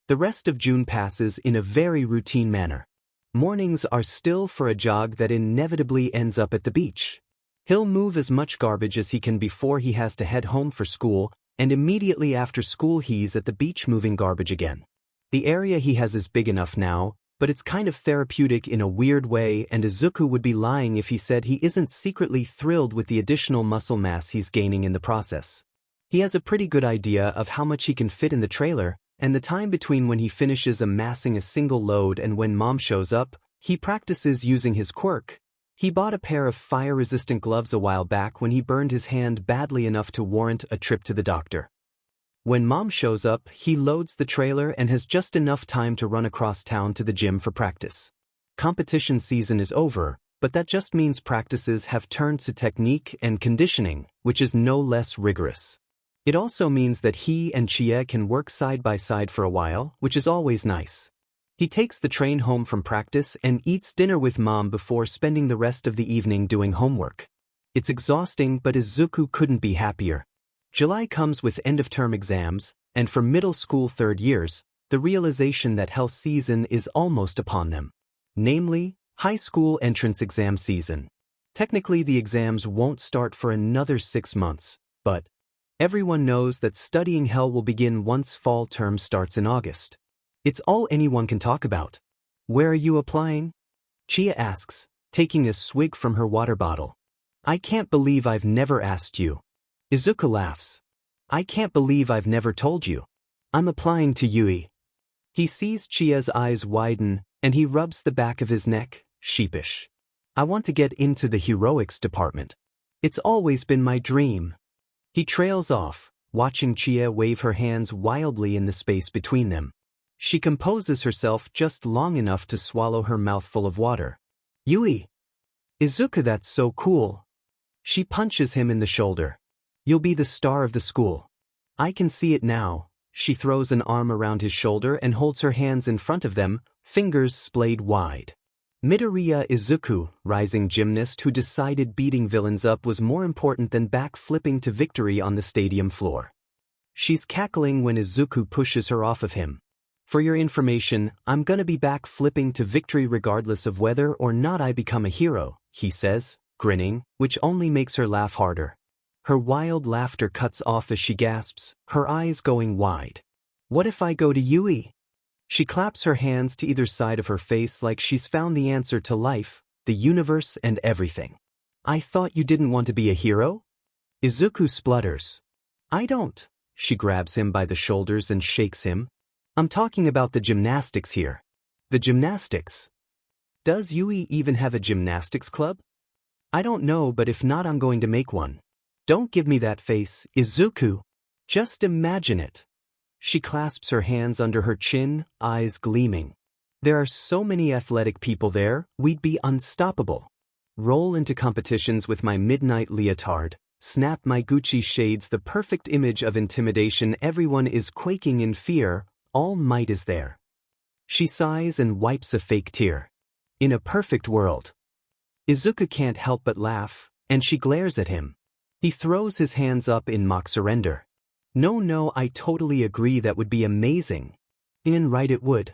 The rest of June passes in a very routine manner. Mornings are still for a jog that inevitably ends up at the beach. He'll move as much garbage as he can before he has to head home for school, and immediately after school he's at the beach moving garbage again. The area he has is big enough now, but it's kind of therapeutic in a weird way, and Izuku would be lying if he said he isn't secretly thrilled with the additional muscle mass he's gaining in the process. He has a pretty good idea of how much he can fit in the trailer, and the time between when he finishes amassing a single load and when mom shows up, he practices using his quirk. He bought a pair of fire-resistant gloves a while back when he burned his hand badly enough to warrant a trip to the doctor. When mom shows up, he loads the trailer and has just enough time to run across town to the gym for practice. Competition season is over, but that just means practices have turned to technique and conditioning, which is no less rigorous. It also means that he and Chie can work side by side for a while, which is always nice. He takes the train home from practice and eats dinner with mom before spending the rest of the evening doing homework. It's exhausting, but Izuku couldn't be happier. July comes with end-of-term exams, and for middle school third years, the realization that hell season is almost upon them. Namely, high school entrance exam season. Technically, the exams won't start for another 6 months, but everyone knows that studying hell will begin once fall term starts in August. It's all anyone can talk about. Where are you applying? Chie asks, taking a swig from her water bottle. I can't believe I've never asked you. Izuku laughs. I can't believe I've never told you. I'm applying to UE. He sees Chie's eyes widen, and he rubs the back of his neck, sheepish. I want to get into the heroics department. It's always been my dream. He trails off, watching Chie wave her hands wildly in the space between them. She composes herself just long enough to swallow her mouthful of water. Yui! Izuku, that's so cool. She punches him in the shoulder. You'll be the star of the school. I can see it now. She throws an arm around his shoulder and holds her hands in front of them, fingers splayed wide. Midoriya Izuku, rising gymnast who decided beating villains up was more important than back-flipping to victory on the stadium floor. She's cackling when Izuku pushes her off of him. For your information, I'm gonna be back-flipping to victory regardless of whether or not I become a hero, he says, grinning, which only makes her laugh harder. Her wild laughter cuts off as she gasps, her eyes going wide. What if I go to UE? She claps her hands to either side of her face like she's found the answer to life, the universe, and everything. I thought you didn't want to be a hero? Izuku splutters. I don't. She grabs him by the shoulders and shakes him. I'm talking about the gymnastics here. The gymnastics? Does UE even have a gymnastics club? I don't know, but if not, I'm going to make one. Don't give me that face, Izuku. Just imagine it. She clasps her hands under her chin, eyes gleaming. There are so many athletic people there, we'd be unstoppable. Roll into competitions with my midnight leotard, snap my Gucci shades, the perfect image of intimidation. Everyone is quaking in fear, all might is there. She sighs and wipes a fake tear. In a perfect world. Izuku can't help but laugh, and she glares at him. He throws his hands up in mock surrender. No, I totally agree, that would be amazing. Right, it would.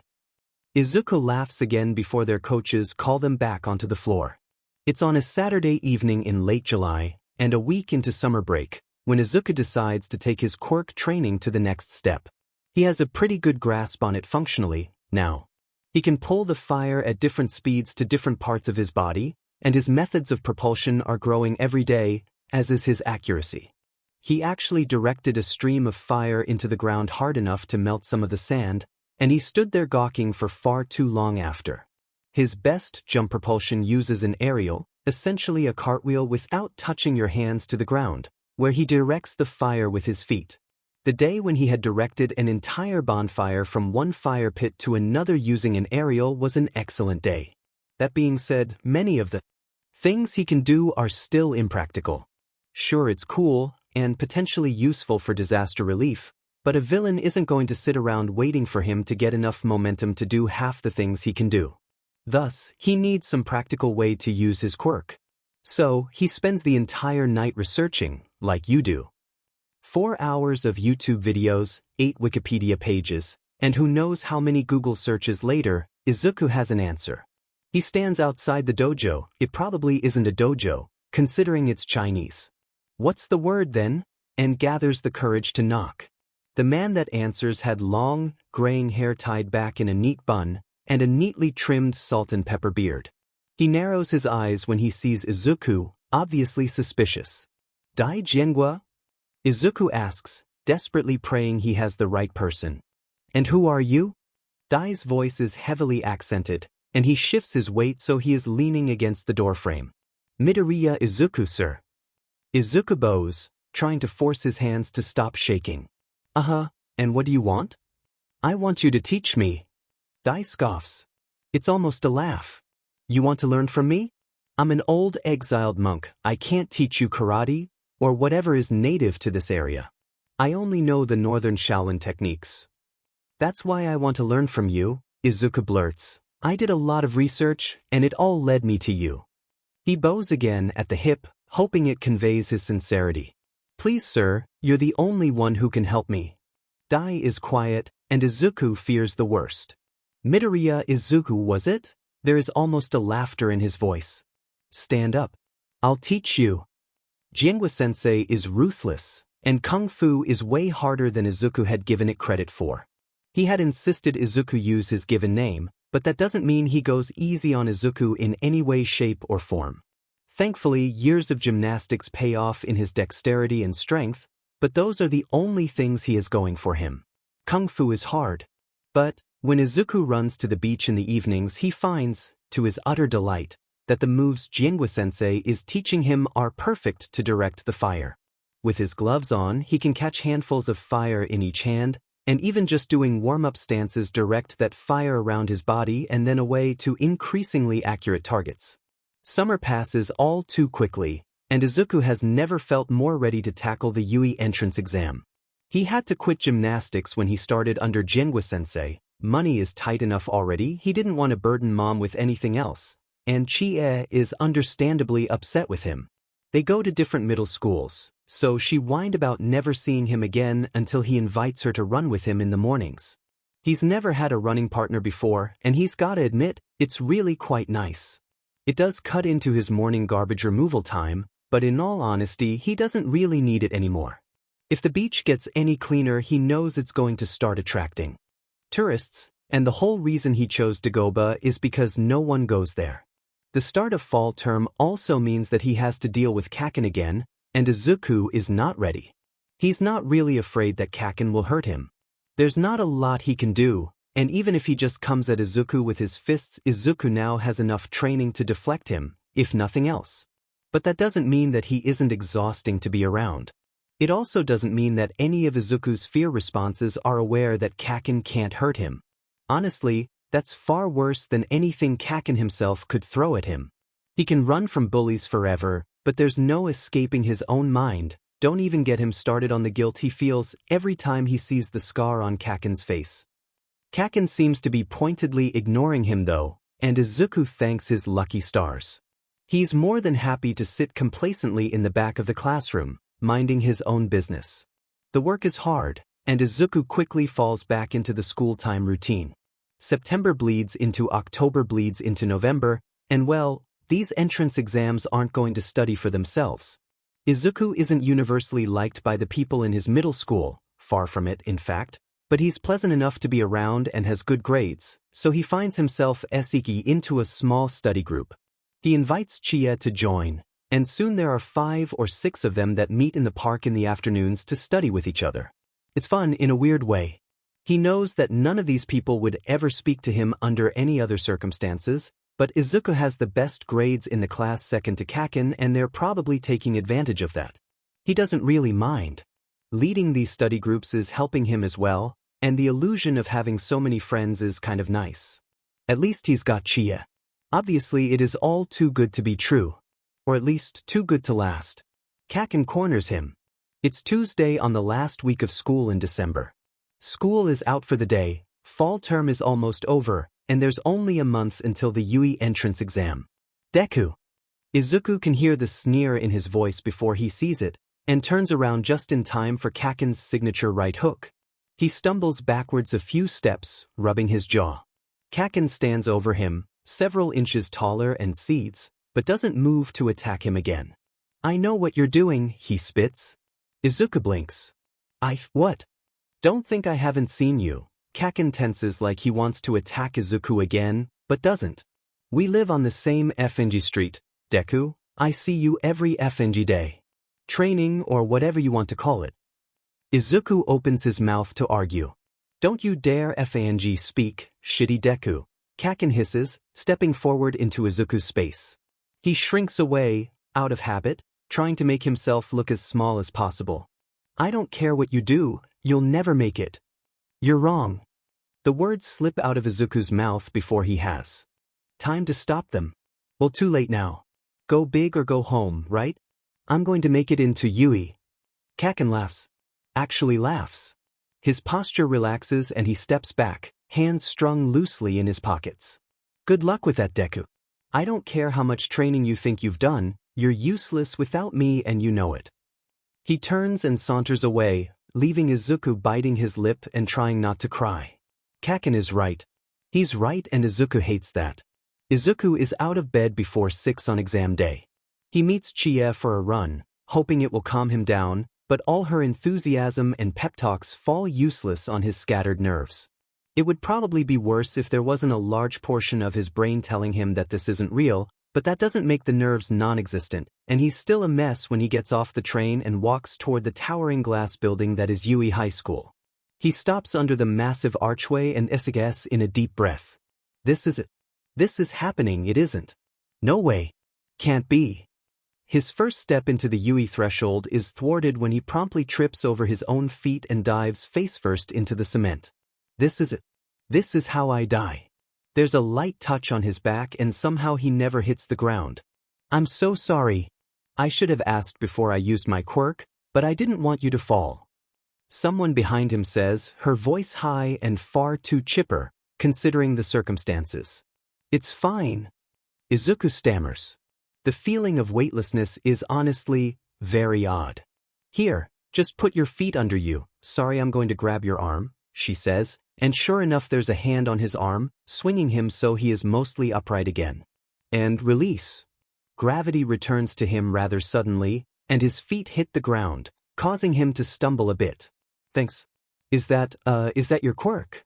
Izuku laughs again before their coaches call them back onto the floor. It's on a Saturday evening in late July, and a week into summer break, when Izuku decides to take his quirk training to the next step. He has a pretty good grasp on it functionally, now. He can pull the fire at different speeds to different parts of his body, and his methods of propulsion are growing every day, as is his accuracy. He actually directed a stream of fire into the ground hard enough to melt some of the sand, and he stood there gawking for far too long after. His best jump propulsion uses an aerial, essentially a cartwheel without touching your hands to the ground, where he directs the fire with his feet. The day when he had directed an entire bonfire from one fire pit to another using an aerial was an excellent day. That being said, many of the things he can do are still impractical. Sure, it's cool and potentially useful for disaster relief, but a villain isn't going to sit around waiting for him to get enough momentum to do half the things he can do. Thus, he needs some practical way to use his quirk. So, he spends the entire night researching, like you do. 4 hours of YouTube videos, 8 Wikipedia pages, and who knows how many Google searches later, Izuku has an answer. He stands outside the dojo. It probably isn't a dojo, considering it's Chinese. What's the word then? And gathers the courage to knock. The man that answers had long, graying hair tied back in a neat bun, and a neatly trimmed salt and pepper beard. He narrows his eyes when he sees Izuku, obviously suspicious. Dai Jiangua? Izuku asks, desperately praying he has the right person. And who are you? Dai's voice is heavily accented, and he shifts his weight so he is leaning against the doorframe. Midoriya Izuku, sir. Izuku bows, trying to force his hands to stop shaking. And what do you want? I want you to teach me. Dai scoffs. It's almost a laugh. You want to learn from me? I'm an old exiled monk. I can't teach you karate, or whatever is native to this area. I only know the northern Shaolin techniques. That's why I want to learn from you, Izuku blurts. I did a lot of research, and it all led me to you. He bows again at the hip, hoping it conveys his sincerity. Please, sir, you're the only one who can help me. Dai is quiet, and Izuku fears the worst. Midoriya Izuku, was it? There is almost a laughter in his voice. Stand up. I'll teach you. Jiangua-sensei is ruthless, and Kung Fu is way harder than Izuku had given it credit for. He had insisted Izuku use his given name, but that doesn't mean he goes easy on Izuku in any way, shape, or form. Thankfully, years of gymnastics pay off in his dexterity and strength, but those are the only things he has going for him. Kung Fu is hard. But when Izuku runs to the beach in the evenings, he finds, to his utter delight, that the moves Jiangua-sensei is teaching him are perfect to direct the fire. With his gloves on, he can catch handfuls of fire in each hand, and even just doing warm-up stances direct that fire around his body and then away to increasingly accurate targets. Summer passes all too quickly, and Izuku has never felt more ready to tackle the UE entrance exam. He had to quit gymnastics when he started under Jiangua-sensei. Money is tight enough already, he didn't want to burden mom with anything else, and Chie is understandably upset with him. They go to different middle schools, so she whined about never seeing him again until he invites her to run with him in the mornings. He's never had a running partner before, and he's gotta admit, it's really quite nice. It does cut into his morning garbage removal time, but in all honesty, he doesn't really need it anymore. If the beach gets any cleaner, he knows it's going to start attracting tourists, and the whole reason he chose Dagoba is because no one goes there. The start of fall term also means that he has to deal with Kaken again, and Izuku is not ready. He's not really afraid that Kaken will hurt him. There's not a lot he can do, and even if he just comes at Izuku with his fists, Izuku now has enough training to deflect him, if nothing else. But that doesn't mean that he isn't exhausting to be around. It also doesn't mean that any of Izuku's fear responses are aware that Kaken can't hurt him. Honestly, that's far worse than anything Kaken himself could throw at him. He can run from bullies forever, but there's no escaping his own mind. Don't even get him started on the guilt he feels every time he sees the scar on Kaken's face. Kaken seems to be pointedly ignoring him though, and Izuku thanks his lucky stars. He's more than happy to sit complacently in the back of the classroom, minding his own business. The work is hard, and Izuku quickly falls back into the school time routine. September bleeds into October, bleeds into November, and well, these entrance exams aren't going to study for themselves. Izuku isn't universally liked by the people in his middle school, far from it in fact, but he's pleasant enough to be around and has good grades, so he finds himself seeking into a small study group. He invites Chie to join, and soon there are 5 or 6 of them that meet in the park in the afternoons to study with each other. It's fun in a weird way. He knows that none of these people would ever speak to him under any other circumstances, but Izuku has the best grades in the class second to Kaken, and they're probably taking advantage of that. He doesn't really mind. Leading these study groups is helping him as well, and the illusion of having so many friends is kind of nice. At least he's got Chie. Obviously it is all too good to be true. Or at least too good to last. Kaken corners him. It's Tuesday on the last week of school in December. School is out for the day, fall term is almost over, and there's only a month until the UE entrance exam. Deku. Izuku can hear the sneer in his voice before he sees it, and turns around just in time for Kaken's signature right hook. He stumbles backwards a few steps, rubbing his jaw. Kaken stands over him, several inches taller, and cedes, but doesn't move to attack him again. I know what you're doing, he spits. Izuku blinks. What? Don't think I haven't seen you. Kaken tenses like he wants to attack Izuku again, but doesn't. We live on the same FNG street, Deku. I see you every FNG day. Training or whatever you want to call it. Izuku opens his mouth to argue. Don't you dare fang speak, shitty Deku, Kaken hisses, stepping forward into Izuku's space. He shrinks away, out of habit, trying to make himself look as small as possible. I don't care what you do, you'll never make it. You're wrong. The words slip out of Izuku's mouth before he has time to stop them. Well, too late now. Go big or go home, right? I'm going to make it into Yui. Kaken laughs. Actually laughs. His posture relaxes and he steps back, hands strung loosely in his pockets. Good luck with that, Deku. I don't care how much training you think you've done, you're useless without me and you know it. He turns and saunters away, leaving Izuku biting his lip and trying not to cry. Kaken is right. He's right and Izuku hates that. Izuku is out of bed before 6 on exam day. He meets Chie for a run, hoping it will calm him down, but all her enthusiasm and pep talks fall useless on his scattered nerves. It would probably be worse if there wasn't a large portion of his brain telling him that this isn't real, but that doesn't make the nerves non-existent, and he's still a mess when he gets off the train and walks toward the towering glass building that is Yui High School. He stops under the massive archway and issages in a deep breath. This is it. This is happening, it isn't. No way. Can't be. His first step into the Yui threshold is thwarted when he promptly trips over his own feet and dives face-first into the cement. This is it. This is how I die. There's a light touch on his back and somehow he never hits the ground. I'm so sorry. I should have asked before I used my quirk, but I didn't want you to fall. Someone behind him says, her voice high and far too chipper, considering the circumstances. It's fine. Izuku stammers. The feeling of weightlessness is honestly very odd. Here, just put your feet under you. Sorry, I'm going to grab your arm, she says, and sure enough there's a hand on his arm, swinging him so he is mostly upright again. And release. Gravity returns to him rather suddenly, and his feet hit the ground, causing him to stumble a bit. Thanks. Is that your quirk?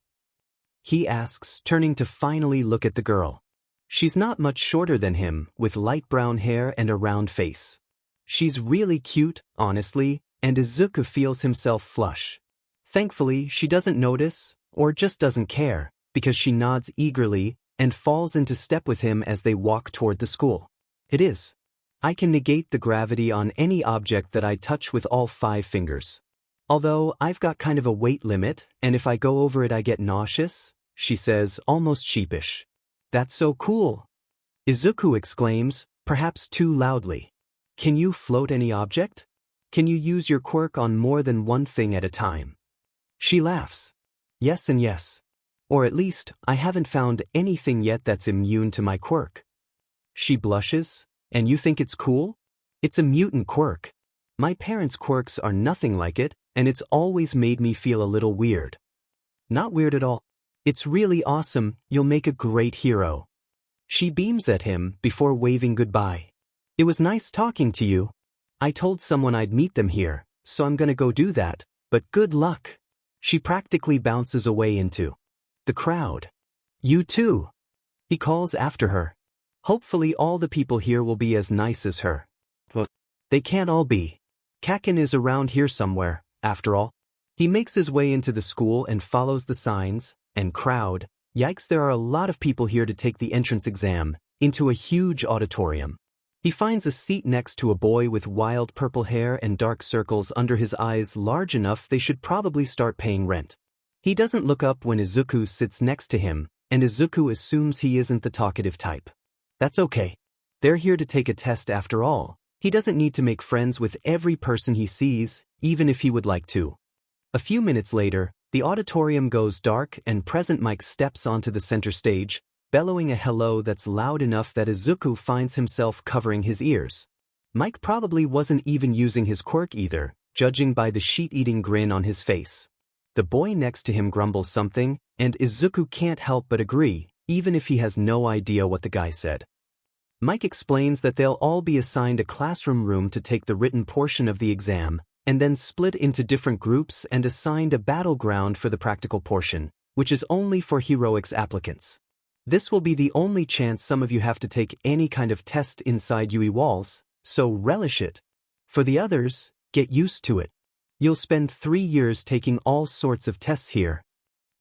He asks, turning to finally look at the girl. She's not much shorter than him, with light brown hair and a round face. She's really cute, honestly, and Izuku feels himself flush. Thankfully, she doesn't notice, or just doesn't care, because she nods eagerly and falls into step with him as they walk toward the school. It is. I can negate the gravity on any object that I touch with all 5 fingers. Although, I've got kind of a weight limit, and if I go over it I get nauseous, she says, almost sheepish. That's so cool. Izuku exclaims, perhaps too loudly. Can you float any object? Can you use your quirk on more than one thing at a time? She laughs. Yes and yes. Or at least, I haven't found anything yet that's immune to my quirk. She blushes, and you think it's cool? It's a mutant quirk. My parents' quirks are nothing like it, and it's always made me feel a little weird. Not weird at all. It's really awesome, you'll make a great hero. She beams at him before waving goodbye. It was nice talking to you. I told someone I'd meet them here, so I'm gonna go do that, but good luck. She practically bounces away into the crowd. You too. He calls after her. Hopefully all the people here will be as nice as her. But they can't all be. Kaken is around here somewhere, after all. He makes his way into the school and follows the signs, and crowd, yikes, there are a lot of people here to take the entrance exam, into a huge auditorium. He finds a seat next to a boy with wild purple hair and dark circles under his eyes large enough they should probably start paying rent. He doesn't look up when Izuku sits next to him, and Izuku assumes he isn't the talkative type. That's okay. They're here to take a test after all. He doesn't need to make friends with every person he sees, even if he would like to. A few minutes later, the auditorium goes dark and Present Mike steps onto the center stage, bellowing a hello that's loud enough that Izuku finds himself covering his ears. Mike probably wasn't even using his quirk either, judging by the sheet-eating grin on his face. The boy next to him grumbles something, and Izuku can't help but agree, even if he has no idea what the guy said. Mike explains that they'll all be assigned a classroom room to take the written portion of the exam, and then split into different groups and assigned a battleground for the practical portion, which is only for heroics applicants. This will be the only chance some of you have to take any kind of test inside UE walls, so relish it. For the others, get used to it. You'll spend 3 years taking all sorts of tests here.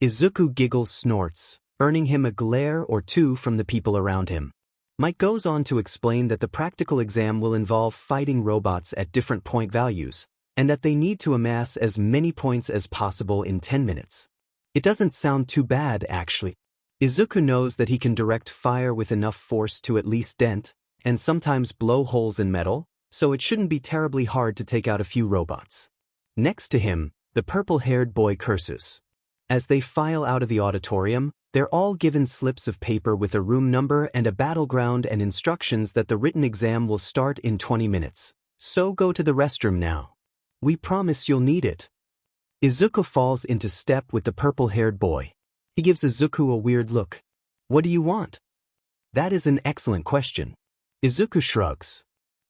Izuku giggles snorts, earning him a glare or two from the people around him. Mike goes on to explain that the practical exam will involve fighting robots at different point values, and that they need to amass as many points as possible in 10 minutes. It doesn't sound too bad, actually. Izuku knows that he can direct fire with enough force to at least dent, and sometimes blow holes in metal, so it shouldn't be terribly hard to take out a few robots. Next to him, the purple-haired boy curses. As they file out of the auditorium, they're all given slips of paper with a room number and a battleground and instructions that the written exam will start in 20 minutes. So go to the restroom now. We promise you'll need it. Izuku falls into step with the purple-haired boy. He gives Izuku a weird look. What do you want? That is an excellent question. Izuku shrugs.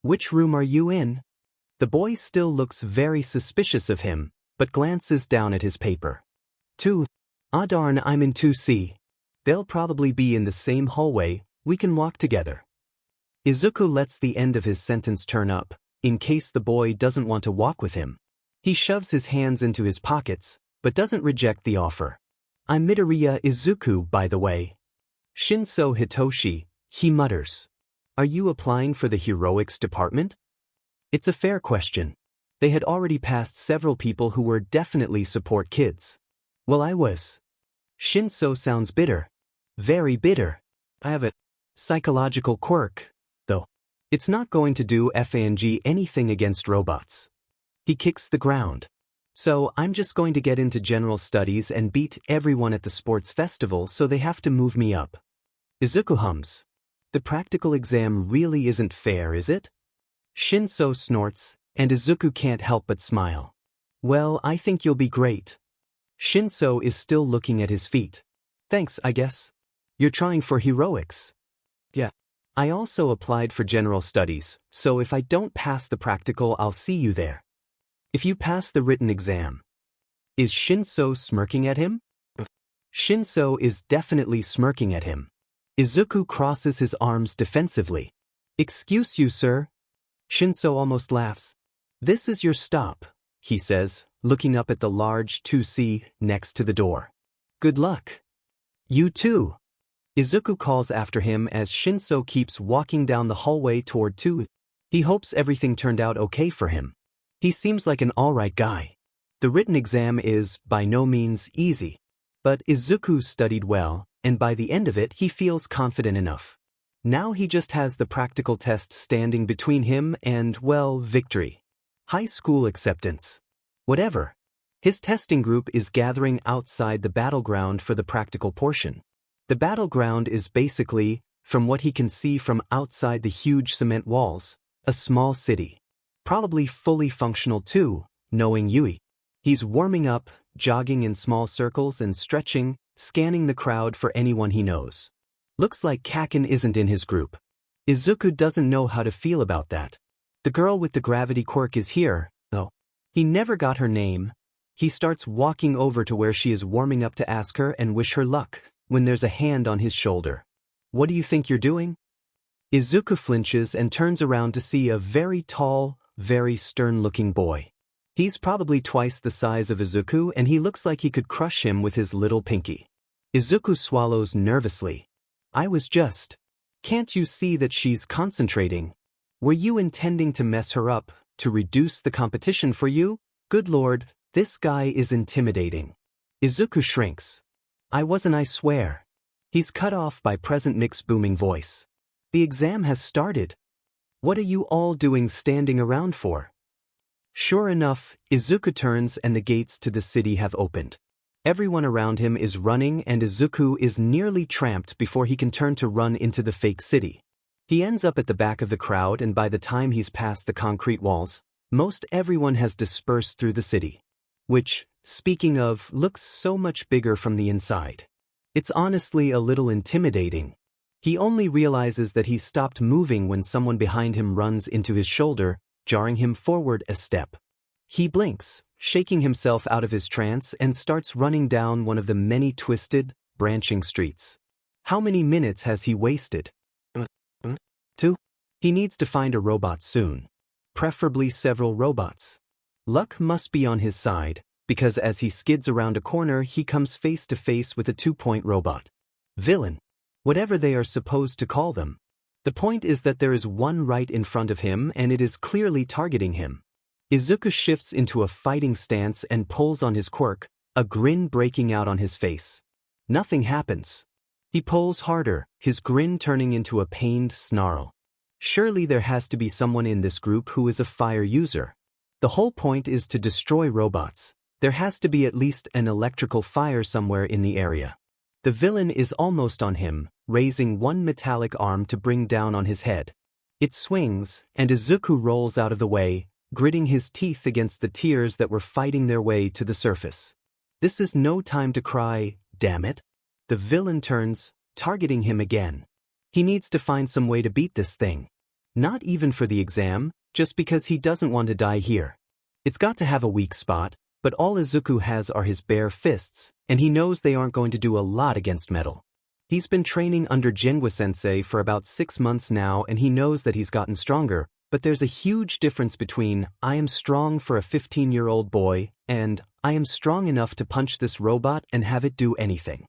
Which room are you in? The boy still looks very suspicious of him, but glances down at his paper. 2. Ah darn, I'm in 2C. They'll probably be in the same hallway, we can walk together. Izuku lets the end of his sentence turn up, in case the boy doesn't want to walk with him. He shoves his hands into his pockets, but doesn't reject the offer. I'm Midoriya Izuku, by the way. Shinso Hitoshi, he mutters. Are you applying for the heroics department? It's a fair question. They had already passed several people who were definitely support kids. Well, I was. Shinso sounds bitter. Very bitter. I have a psychological quirk, though. It's not going to do FANG anything against robots. He kicks the ground. So I'm just going to get into general studies and beat everyone at the sports festival, so they have to move me up. Izuku hums. The practical exam really isn't fair, is it? Shinso snorts, and Izuku can't help but smile. Well, I think you'll be great. Shinso is still looking at his feet. Thanks, I guess. You're trying for heroics. Yeah. I also applied for general studies, so if I don't pass the practical, I'll see you there. If you pass the written exam. Is Shinso smirking at him? Shinso is definitely smirking at him. Izuku crosses his arms defensively. Excuse you, sir. Shinso almost laughs. This is your stop, he says, looking up at the large 2C next to the door. Good luck. You too. Izuku calls after him as Shinso keeps walking down the hallway toward 2. He hopes everything turned out okay for him. He seems like an alright guy. The written exam is, by no means, easy. But Izuku studied well, and by the end of it he feels confident enough. Now he just has the practical test standing between him and, well, victory. High school acceptance. Whatever. His testing group is gathering outside the battleground for the practical portion. The battleground is basically, from what he can see from outside the huge cement walls, a small city. Probably fully functional too, knowing Yui. He's warming up, jogging in small circles and stretching, scanning the crowd for anyone he knows. Looks like Kaken isn't in his group. Izuku doesn't know how to feel about that. The girl with the gravity quirk is here, though. He never got her name. He starts walking over to where she is warming up to ask her and wish her luck, when there's a hand on his shoulder. What do you think you're doing? Izuku flinches and turns around to see a very tall, very stern-looking boy. He's probably twice the size of Izuku, and he looks like he could crush him with his little pinky. Izuku swallows nervously. I was just. Can't you see that she's concentrating? Were you intending to mess her up, to reduce the competition for you? Good lord, this guy is intimidating. Izuku shrinks. I wasn't, I swear. He's cut off by Present Nick's booming voice. The exam has started. What are you all doing standing around for? Sure enough, Izuku turns and the gates to the city have opened. Everyone around him is running and Izuku is nearly tramped before he can turn to run into the fake city. He ends up at the back of the crowd, and by the time he's past the concrete walls, most everyone has dispersed through the city. Which, speaking of, looks so much bigger from the inside. It's honestly a little intimidating. He only realizes that he's stopped moving when someone behind him runs into his shoulder, jarring him forward a step. He blinks, shaking himself out of his trance, and starts running down one of the many twisted, branching streets. How many minutes has he wasted? 2. He needs to find a robot soon. Preferably several robots. Luck must be on his side, because as he skids around a corner he comes face to face with a 2-point robot. Villain. Whatever they are supposed to call them. The point is that there is one right in front of him and it is clearly targeting him. Izuku shifts into a fighting stance and pulls on his quirk, a grin breaking out on his face. Nothing happens. He pulls harder, his grin turning into a pained snarl. Surely there has to be someone in this group who is a fire user. The whole point is to destroy robots. There has to be at least an electrical fire somewhere in the area. The villain is almost on him, raising one metallic arm to bring down on his head. It swings, and Izuku rolls out of the way, gritting his teeth against the tears that were fighting their way to the surface. This is no time to cry, damn it. The villain turns, targeting him again. He needs to find some way to beat this thing. Not even for the exam, just because he doesn't want to die here. It's got to have a weak spot, but all Izuku has are his bare fists, and he knows they aren't going to do a lot against metal. He's been training under Jinwa-sensei for about 6 months now and he knows that he's gotten stronger, but there's a huge difference between I am strong for a 15-year-old boy and I am strong enough to punch this robot and have it do anything.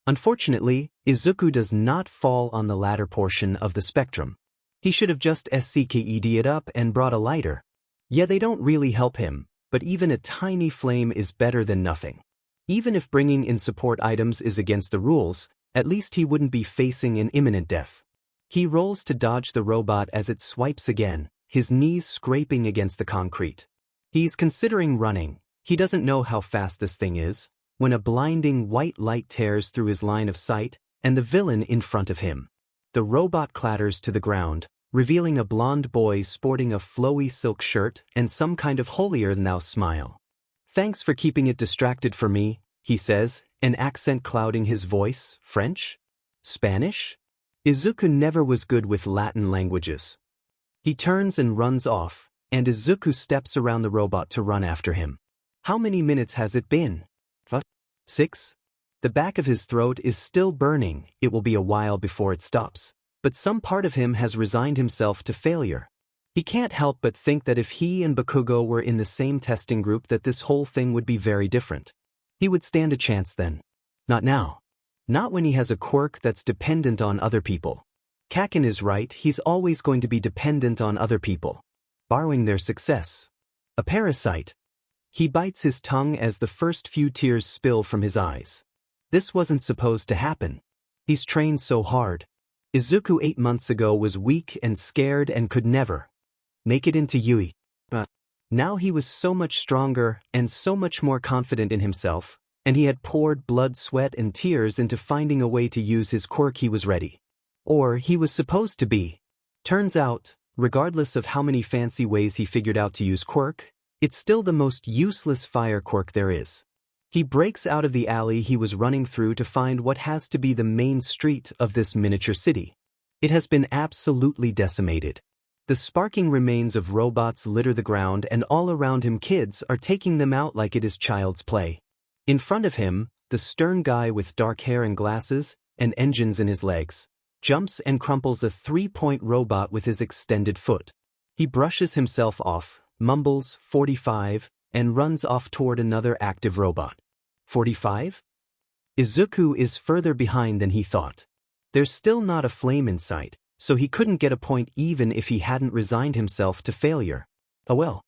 Unfortunately, Izuku does not fall on the latter portion of the spectrum. He should have just SCKED it up and brought a lighter. Yeah, they don't really help him, but even a tiny flame is better than nothing. Even if bringing in support items is against the rules, at least he wouldn't be facing an imminent death. He rolls to dodge the robot as it swipes again, his knees scraping against the concrete. He's considering running. He doesn't know how fast this thing is, when a blinding white light tears through his line of sight, and the villain in front of him. The robot clatters to the ground, revealing a blonde boy sporting a flowy silk shirt and some kind of holier-than-thou smile. Thanks for keeping it distracted for me, he says, an accent clouding his voice. French? Spanish? Izuku never was good with Latin languages. He turns and runs off, and Izuku steps around the robot to run after him. How many minutes has it been? 6? The back of his throat is still burning, it will be a while before it stops. But some part of him has resigned himself to failure. He can't help but think that if he and Bakugo were in the same testing group that this whole thing would be very different. He would stand a chance then. Not now. Not when he has a quirk that's dependent on other people. Kaken is right, he's always going to be dependent on other people. Borrowing their success. A parasite. He bites his tongue as the first few tears spill from his eyes. This wasn't supposed to happen. He's trained so hard. Izuku 8 months ago was weak and scared and could never make it into Yui. But now he was so much stronger and so much more confident in himself, and he had poured blood, sweat, and tears into finding a way to use his quirk. He was ready. Or he was supposed to be. Turns out, regardless of how many fancy ways he figured out to use quirk, it's still the most useless fire quirk there is. He breaks out of the alley he was running through to find what has to be the main street of this miniature city. It has been absolutely decimated. The sparking remains of robots litter the ground and all around him kids are taking them out like it is child's play. In front of him, the stern guy with dark hair and glasses, and engines in his legs, jumps and crumples a 3-point robot with his extended foot. He brushes himself off, mumbles 45, and runs off toward another active robot. 45? Izuku is further behind than he thought. There's still not a flame in sight, so he couldn't get a point even if he hadn't resigned himself to failure. Oh well.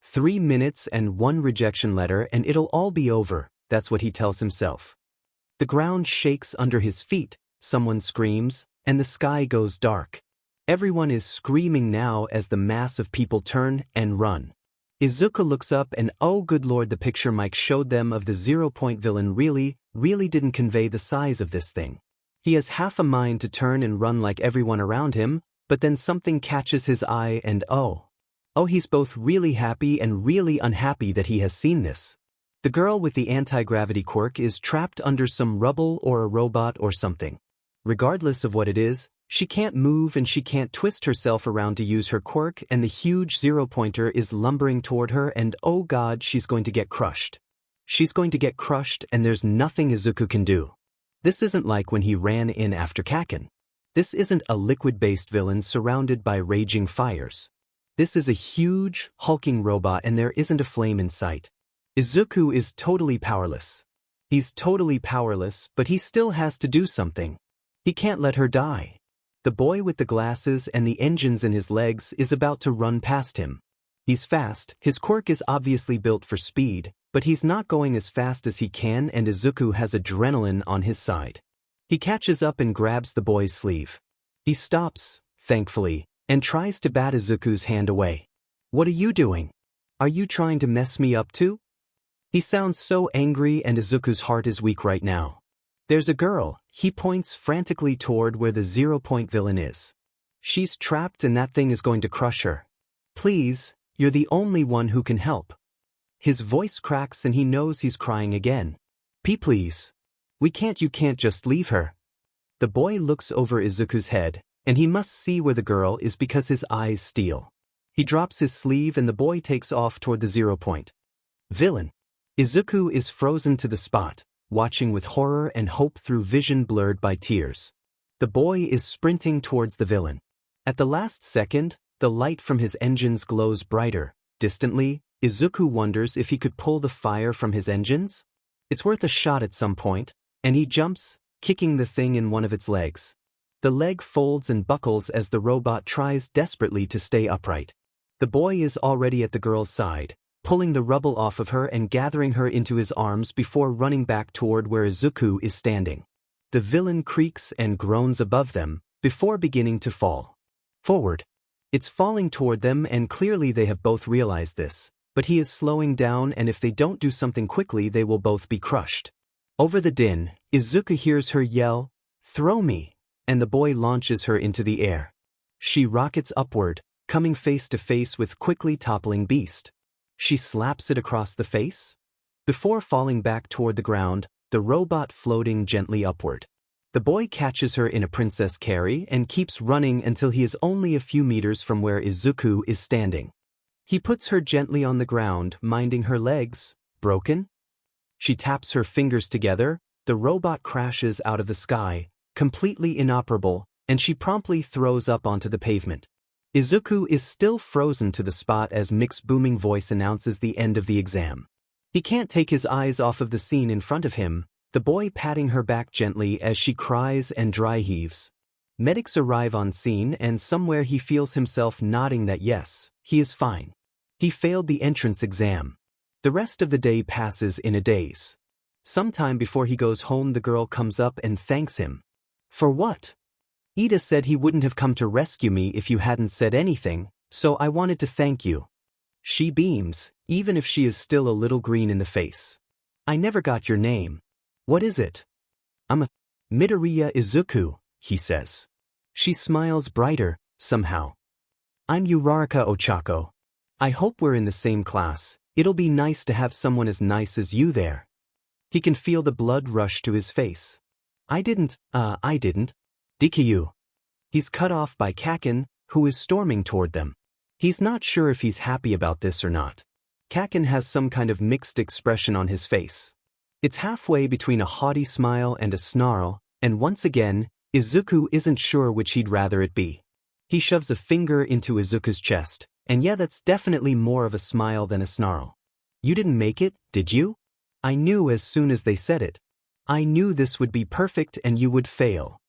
3 minutes and 1 rejection letter and it'll all be over, that's what he tells himself. The ground shakes under his feet, someone screams, and the sky goes dark. Everyone is screaming now as the mass of people turn and run. Izuku looks up and oh good lord, the picture Mike showed them of the 0-point villain really didn't convey the size of this thing. He has half a mind to turn and run like everyone around him, but then something catches his eye and oh, he's both really happy and really unhappy that he has seen this. The girl with the anti-gravity quirk is trapped under some rubble or a robot or something. Regardless of what it is, she can't move and she can't twist herself around to use her quirk and the huge 0-pointer is lumbering toward her and oh god, she's going to get crushed. She's going to get crushed and there's nothing Izuku can do. This isn't like when he ran in after Kaken. This isn't a liquid-based villain surrounded by raging fires. This is a huge, hulking robot and there isn't a flame in sight. Izuku is totally powerless. He's totally powerless, but he still has to do something. He can't let her die. The boy with the glasses and the engines in his legs is about to run past him. He's fast, his quirk is obviously built for speed, but he's not going as fast as he can, and Izuku has adrenaline on his side. He catches up and grabs the boy's sleeve. He stops, thankfully, and tries to bat Izuku's hand away. "What are you doing? Are you trying to mess me up too?" He sounds so angry, and Izuku's heart is weak right now. "There's a girl," he points frantically toward where the 0-point villain is. "She's trapped and that thing is going to crush her. Please, you're the only one who can help." His voice cracks and he knows he's crying again. Please. You can't just leave her." The boy looks over Izuku's head, and he must see where the girl is because his eyes steel. He drops his sleeve and the boy takes off toward the 0-point villain. Izuku is frozen to the spot, watching with horror and hope through vision blurred by tears. The boy is sprinting towards the villain. At the last second, the light from his engines glows brighter. Distantly, Izuku wonders if he could pull the fire from his engines. It's worth a shot at some point, and he jumps, kicking the thing in one of its legs. The leg folds and buckles as the robot tries desperately to stay upright. The boy is already at the girl's side, pulling the rubble off of her and gathering her into his arms before running back toward where Izuku is standing. The villain creaks and groans above them, before beginning to fall forward. It's falling toward them, and clearly they have both realized this, but he is slowing down, and if they don't do something quickly they will both be crushed. Over the din, Izuku hears her yell, "Throw me," and the boy launches her into the air. She rockets upward, coming face to face with quickly toppling beast. She slaps it across the face, before falling back toward the ground, the robot floating gently upward. The boy catches her in a princess carry and keeps running until he is only a few meters from where Izuku is standing. He puts her gently on the ground, minding her legs. Broken? She taps her fingers together, the robot crashes out of the sky, completely inoperable, and she promptly throws up onto the pavement. Izuku is still frozen to the spot as Mick's booming voice announces the end of the exam. He can't take his eyes off of the scene in front of him, the boy patting her back gently as she cries and dry heaves. Medics arrive on scene, and somewhere he feels himself nodding that yes, he is fine. He failed the entrance exam. The rest of the day passes in a daze. Sometime before he goes home, the girl comes up and thanks him. "For what?" "Ida said he wouldn't have come to rescue me if you hadn't said anything, so I wanted to thank you." She beams, even if she is still a little green in the face. "I never got your name. What is it?" "I'm a Midoriya Izuku," he says. She smiles brighter, somehow. "I'm Uraraka Ochako. I hope we're in the same class. It'll be nice to have someone as nice as you there." He can feel the blood rush to his face. I didn't. Dikyu. He's cut off by Kaken, who is storming toward them. He's not sure if he's happy about this or not. Kaken has some kind of mixed expression on his face. It's halfway between a haughty smile and a snarl, and once again, Izuku isn't sure which he'd rather it be. He shoves a finger into Izuku's chest, and yeah, that's definitely more of a smile than a snarl. "You didn't make it, did you? I knew as soon as they said it. I knew this would be perfect and you would fail."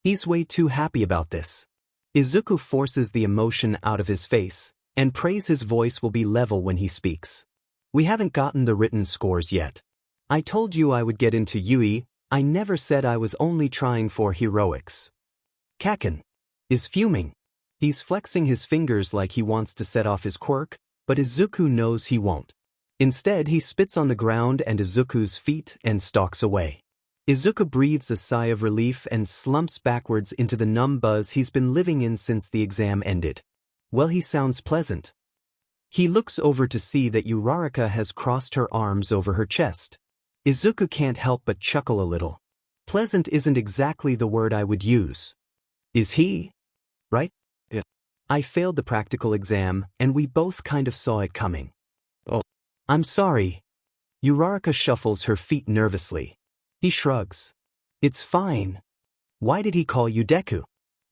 He's way too happy about this. Izuku forces the emotion out of his face, and prays his voice will be level when he speaks. "We haven't gotten the written scores yet. I told you I would get into Yui, I never said I was only trying for heroics." Kaken is fuming. He's flexing his fingers like he wants to set off his quirk, but Izuku knows he won't. Instead, he spits on the ground and Izuku's feet and stalks away. Izuku breathes a sigh of relief and slumps backwards into the numb buzz he's been living in since the exam ended. Well, he sounds pleasant. He looks over to see that Uraraka has crossed her arms over her chest. Izuku can't help but chuckle a little. Pleasant isn't exactly the word I would use. Is he? Right? Yeah. I failed the practical exam, and we both kind of saw it coming. Oh. I'm sorry. Uraraka shuffles her feet nervously. He shrugs. It's fine. Why did he call you Deku?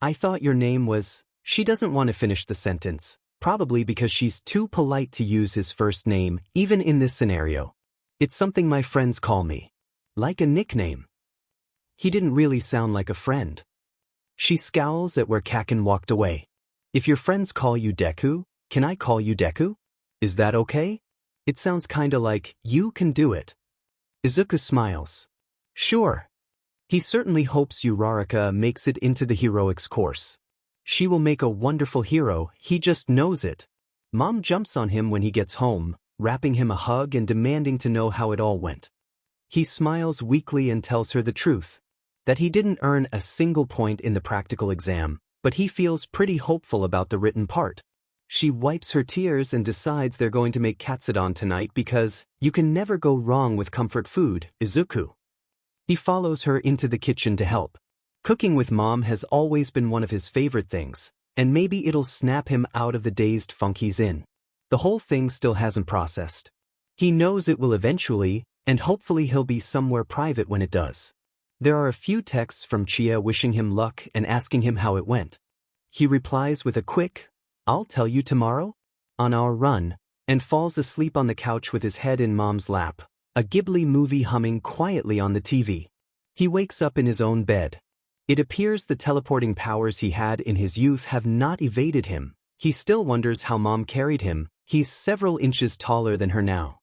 I thought your name was... She doesn't want to finish the sentence, Probably because she's too polite to use his first name, even in this scenario. It's something my friends call me. Like a nickname. He didn't really sound like a friend. She scowls at where Kaken walked away. If your friends call you Deku, can I call you Deku? Is that okay? It sounds kinda like, you can do it. Izuku smiles. Sure. He certainly hopes Uraraka makes it into the heroics course. She will make a wonderful hero, he just knows it. Mom jumps on him when he gets home, wrapping him a hug and demanding to know how it all went. He smiles weakly and tells her the truth. That he didn't earn a single point in the practical exam, but he feels pretty hopeful about the written part. She wipes her tears and decides they're going to make katsudon tonight because you can never go wrong with comfort food, Izuku. He follows her into the kitchen to help. Cooking with Mom has always been one of his favorite things, and maybe it'll snap him out of the dazed funk he's in. The whole thing still hasn't processed. He knows it will eventually, and hopefully he'll be somewhere private when it does. There are a few texts from Chia wishing him luck and asking him how it went. He replies with a quick, "I'll tell you tomorrow," on our run, and falls asleep on the couch with his head in Mom's lap, a Ghibli movie humming quietly on the TV. He wakes up in his own bed. It appears the teleporting powers he had in his youth have not evaded him. He still wonders how Mom carried him. He's several inches taller than her now.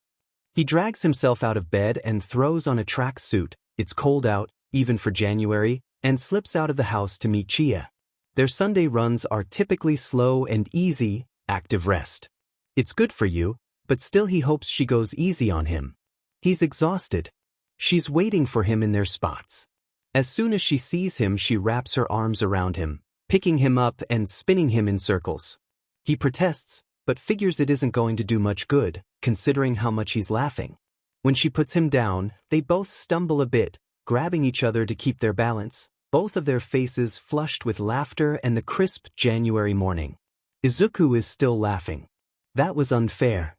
He drags himself out of bed and throws on a track suit. It's cold out, even for January, and slips out of the house to meet Chia. Their Sunday runs are typically slow and easy, active rest. It's good for you, but still he hopes she goes easy on him. He's exhausted. She's waiting for him in their spots. As soon as she sees him, she wraps her arms around him, picking him up and spinning him in circles. He protests, but figures it isn't going to do much good, considering how much he's laughing. When she puts him down, they both stumble a bit, grabbing each other to keep their balance, both of their faces flushed with laughter and the crisp January morning. Izuku is still laughing. That was unfair.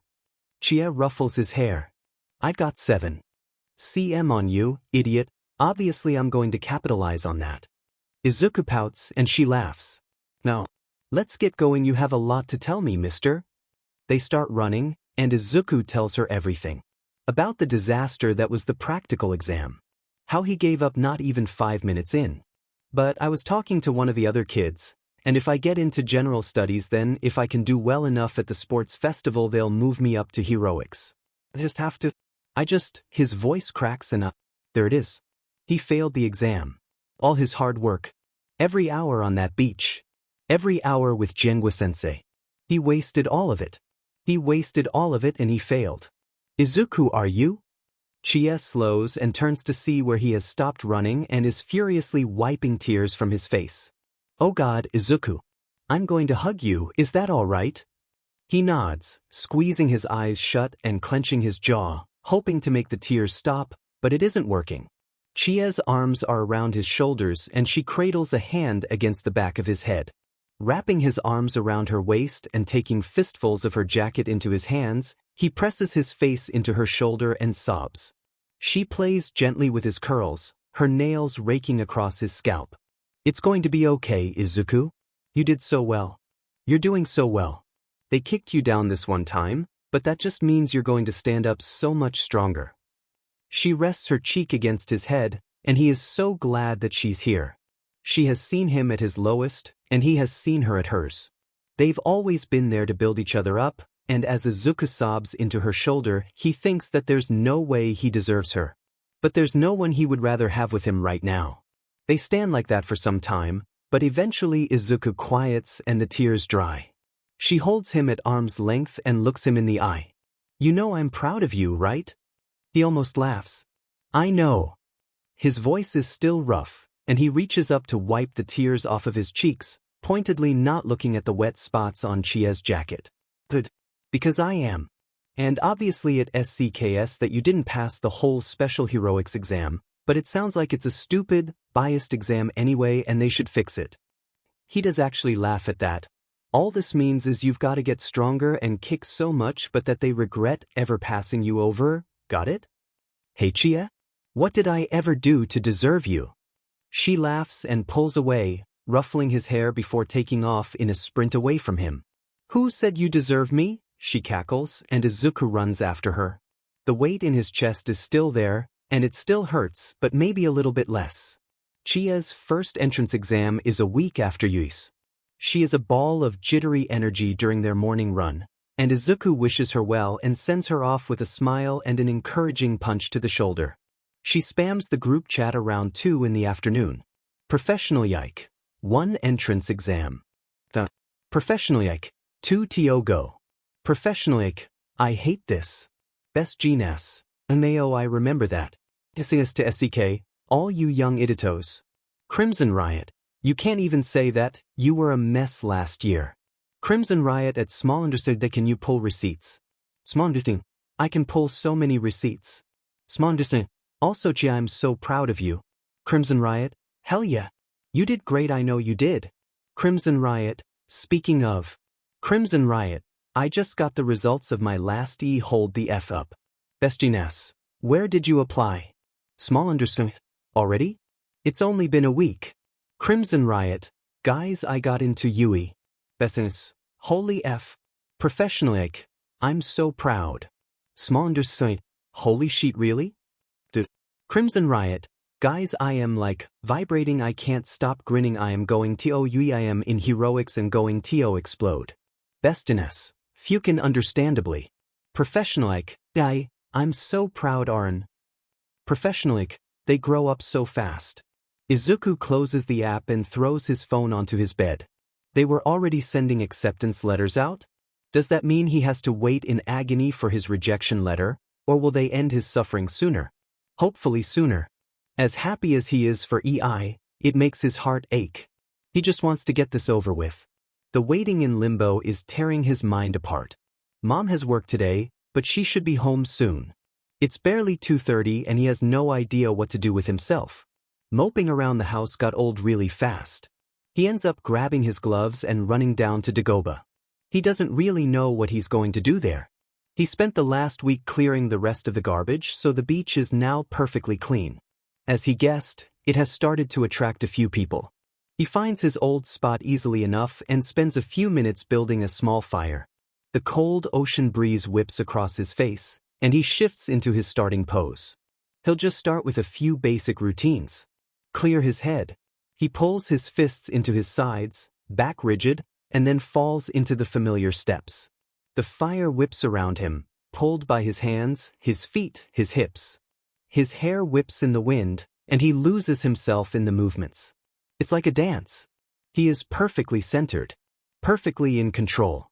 Chia ruffles his hair. I got 7 cm on you, idiot. Obviously I'm going to capitalize on that. Izuku pouts and she laughs. No. Let's get going, you have a lot to tell me, mister. They start running, and Izuku tells her everything. About the disaster that was the practical exam. How he gave up not even 5 minutes in. But I was talking to one of the other kids, and if I get into general studies, then if I can do well enough at the sports festival, they'll move me up to heroics. His voice cracks and there it is. He failed the exam. All his hard work. Every hour on that beach. Every hour with Jengwa-sensei. He wasted all of it. He wasted all of it and he failed. Izuku, are you? Chia slows and turns to see where he has stopped running and is furiously wiping tears from his face. Oh God, Izuku. I'm going to hug you, is that all right? He nods, squeezing his eyes shut and clenching his jaw, hoping to make the tears stop, but it isn't working. Chia's arms are around his shoulders and she cradles a hand against the back of his head. Wrapping his arms around her waist and taking fistfuls of her jacket into his hands, he presses his face into her shoulder and sobs. She plays gently with his curls, her nails raking across his scalp. It's going to be okay, Izuku. You did so well. You're doing so well. They kicked you down this one time, but that just means you're going to stand up so much stronger. She rests her cheek against his head, and he is so glad that she's here. She has seen him at his lowest, and he has seen her at hers. They've always been there to build each other up, and as Izuku sobs into her shoulder, he thinks that there's no way he deserves her. But there's no one he would rather have with him right now. They stand like that for some time, but eventually Izuku quiets and the tears dry. She holds him at arm's length and looks him in the eye. You know I'm proud of you, right? He almost laughs. I know. His voice is still rough, and he reaches up to wipe the tears off of his cheeks, pointedly not looking at the wet spots on Chia's jacket. Good. Because I am. And obviously at SCKS that you didn't pass the whole special heroics exam, but it sounds like it's a stupid, biased exam anyway and they should fix it. He does actually laugh at that. All this means is you've got to get stronger and kick so much but that they regret ever passing you over. Got it? Hey Chia? What did I ever do to deserve you? She laughs and pulls away, ruffling his hair before taking off in a sprint away from him. Who said you deserve me? She cackles, and Izuku runs after her. The weight in his chest is still there, and it still hurts, but maybe a little bit less. Chia's first entrance exam is a week after Yui's. She is a ball of jittery energy during their morning run, and Izuku wishes her well and sends her off with a smile and an encouraging punch to the shoulder. She spams the group chat around 2 in the afternoon. Professional yike. 1 entrance exam. The professional yike. 2 to go. Professional yike. I hate this. Best GNAS. Aneo I remember that. Disias to SEK, all you young iditos. Crimson Riot. You can't even say that, you were a mess last year. Crimson Riot at small understood that can you pull receipts? Small understood. I can pull so many receipts. Small understood. Also Chia, I'm so proud of you. Crimson Riot, hell yeah. You did great, I know you did. Crimson Riot, speaking of. Crimson Riot, I just got the results of my last hold the F up. Best GNAS, where did you apply? Small understood. Already? It's only been a week. Crimson Riot, guys I got into Yui. Bestness, holy F. Professional egg, I'm so proud. Small understood, holy shit really? Dude. Crimson Riot, guys I am like, vibrating I can't stop grinning I am going to Yui I am in heroics and going to explode. Bestness, fucking understandably. Professional egg, I'm so proud Arin. Professional egg, they grow up so fast. Izuku closes the app and throws his phone onto his bed. They were already sending acceptance letters out? Does that mean he has to wait in agony for his rejection letter, or will they end his suffering sooner? Hopefully sooner. As happy as he is for EI, it makes his heart ache. He just wants to get this over with. The waiting in limbo is tearing his mind apart. Mom has work today, but she should be home soon. It's barely 2:30 and he has no idea what to do with himself. Moping around the house got old really fast. He ends up grabbing his gloves and running down to Dagoba. He doesn't really know what he's going to do there. He spent the last week clearing the rest of the garbage, so the beach is now perfectly clean. As he guessed, it has started to attract a few people. He finds his old spot easily enough and spends a few minutes building a small fire. The cold ocean breeze whips across his face, and he shifts into his starting pose. He'll just start with a few basic routines. Clear his head. He pulls his fists into his sides, back rigid, and then falls into the familiar steps. The fire whips around him, pulled by his hands, his feet, his hips. His hair whips in the wind, and he loses himself in the movements. It's like a dance. He is perfectly centered, perfectly in control.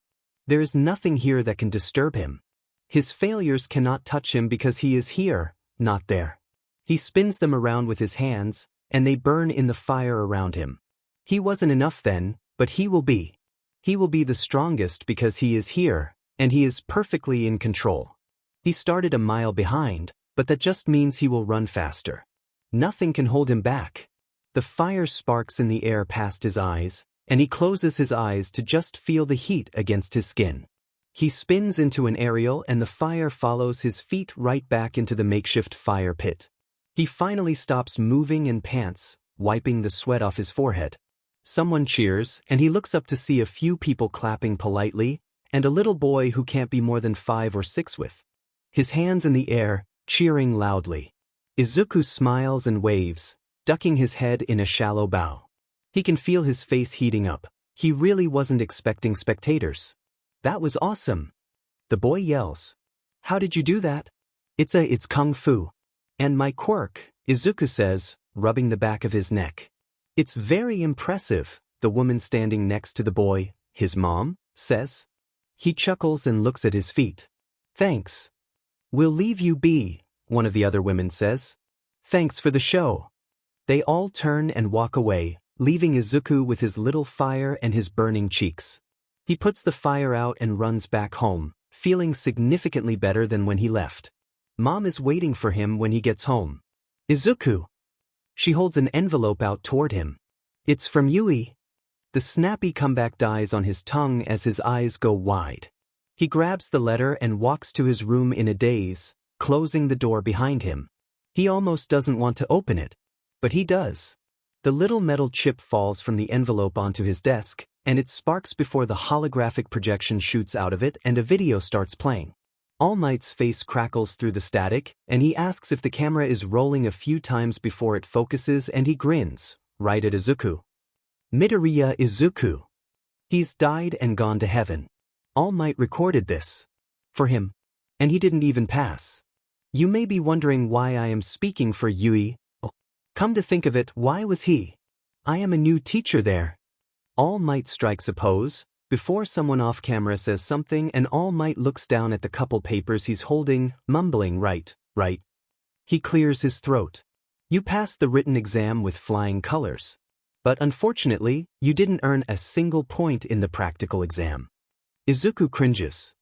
There is nothing here that can disturb him. His failures cannot touch him because he is here, not there. He spins them around with his hands, and they burn in the fire around him. He wasn't enough then, but he will be. He will be the strongest because he is here, and he is perfectly in control. He started a mile behind, but that just means he will run faster. Nothing can hold him back. The fire sparks in the air past his eyes, and he closes his eyes to just feel the heat against his skin. He spins into an aerial and the fire follows his feet right back into the makeshift fire pit. He finally stops moving and pants, wiping the sweat off his forehead. Someone cheers, and he looks up to see a few people clapping politely, and a little boy who can't be more than 5 or 6 with his hands in the air, cheering loudly. Izuku smiles and waves, ducking his head in a shallow bow. He can feel his face heating up. He really wasn't expecting spectators. That was awesome. The boy yells. How did you do that? It's kung fu. And my quirk, Izuku says, rubbing the back of his neck. It's very impressive, the woman standing next to the boy, his mom, says. He chuckles and looks at his feet. Thanks. We'll leave you be, one of the other women says. Thanks for the show. They all turn and walk away, leaving Izuku with his little fire and his burning cheeks. He puts the fire out and runs back home, feeling significantly better than when he left. Mom is waiting for him when he gets home. Izuku. She holds an envelope out toward him. It's from Yui. The snappy comeback dies on his tongue as his eyes go wide. He grabs the letter and walks to his room in a daze, closing the door behind him. He almost doesn't want to open it, but he does. The little metal chip falls from the envelope onto his desk, and it sparks before the holographic projection shoots out of it and a video starts playing. All Might's face crackles through the static, and he asks if the camera is rolling a few times before it focuses, and he grins, right at Izuku. Midoriya Izuku. He's died and gone to heaven. All Might recorded this. For him. And he didn't even pass. You may be wondering why I am speaking for Yui. Oh, come to think of it, why was he? I am a new teacher there. All Might strikes a pose, before someone off camera says something, and All Might looks down at the couple papers he's holding, mumbling right. He clears his throat. You passed the written exam with flying colors. But unfortunately, you didn't earn a single point in the practical exam. Izuku cringes.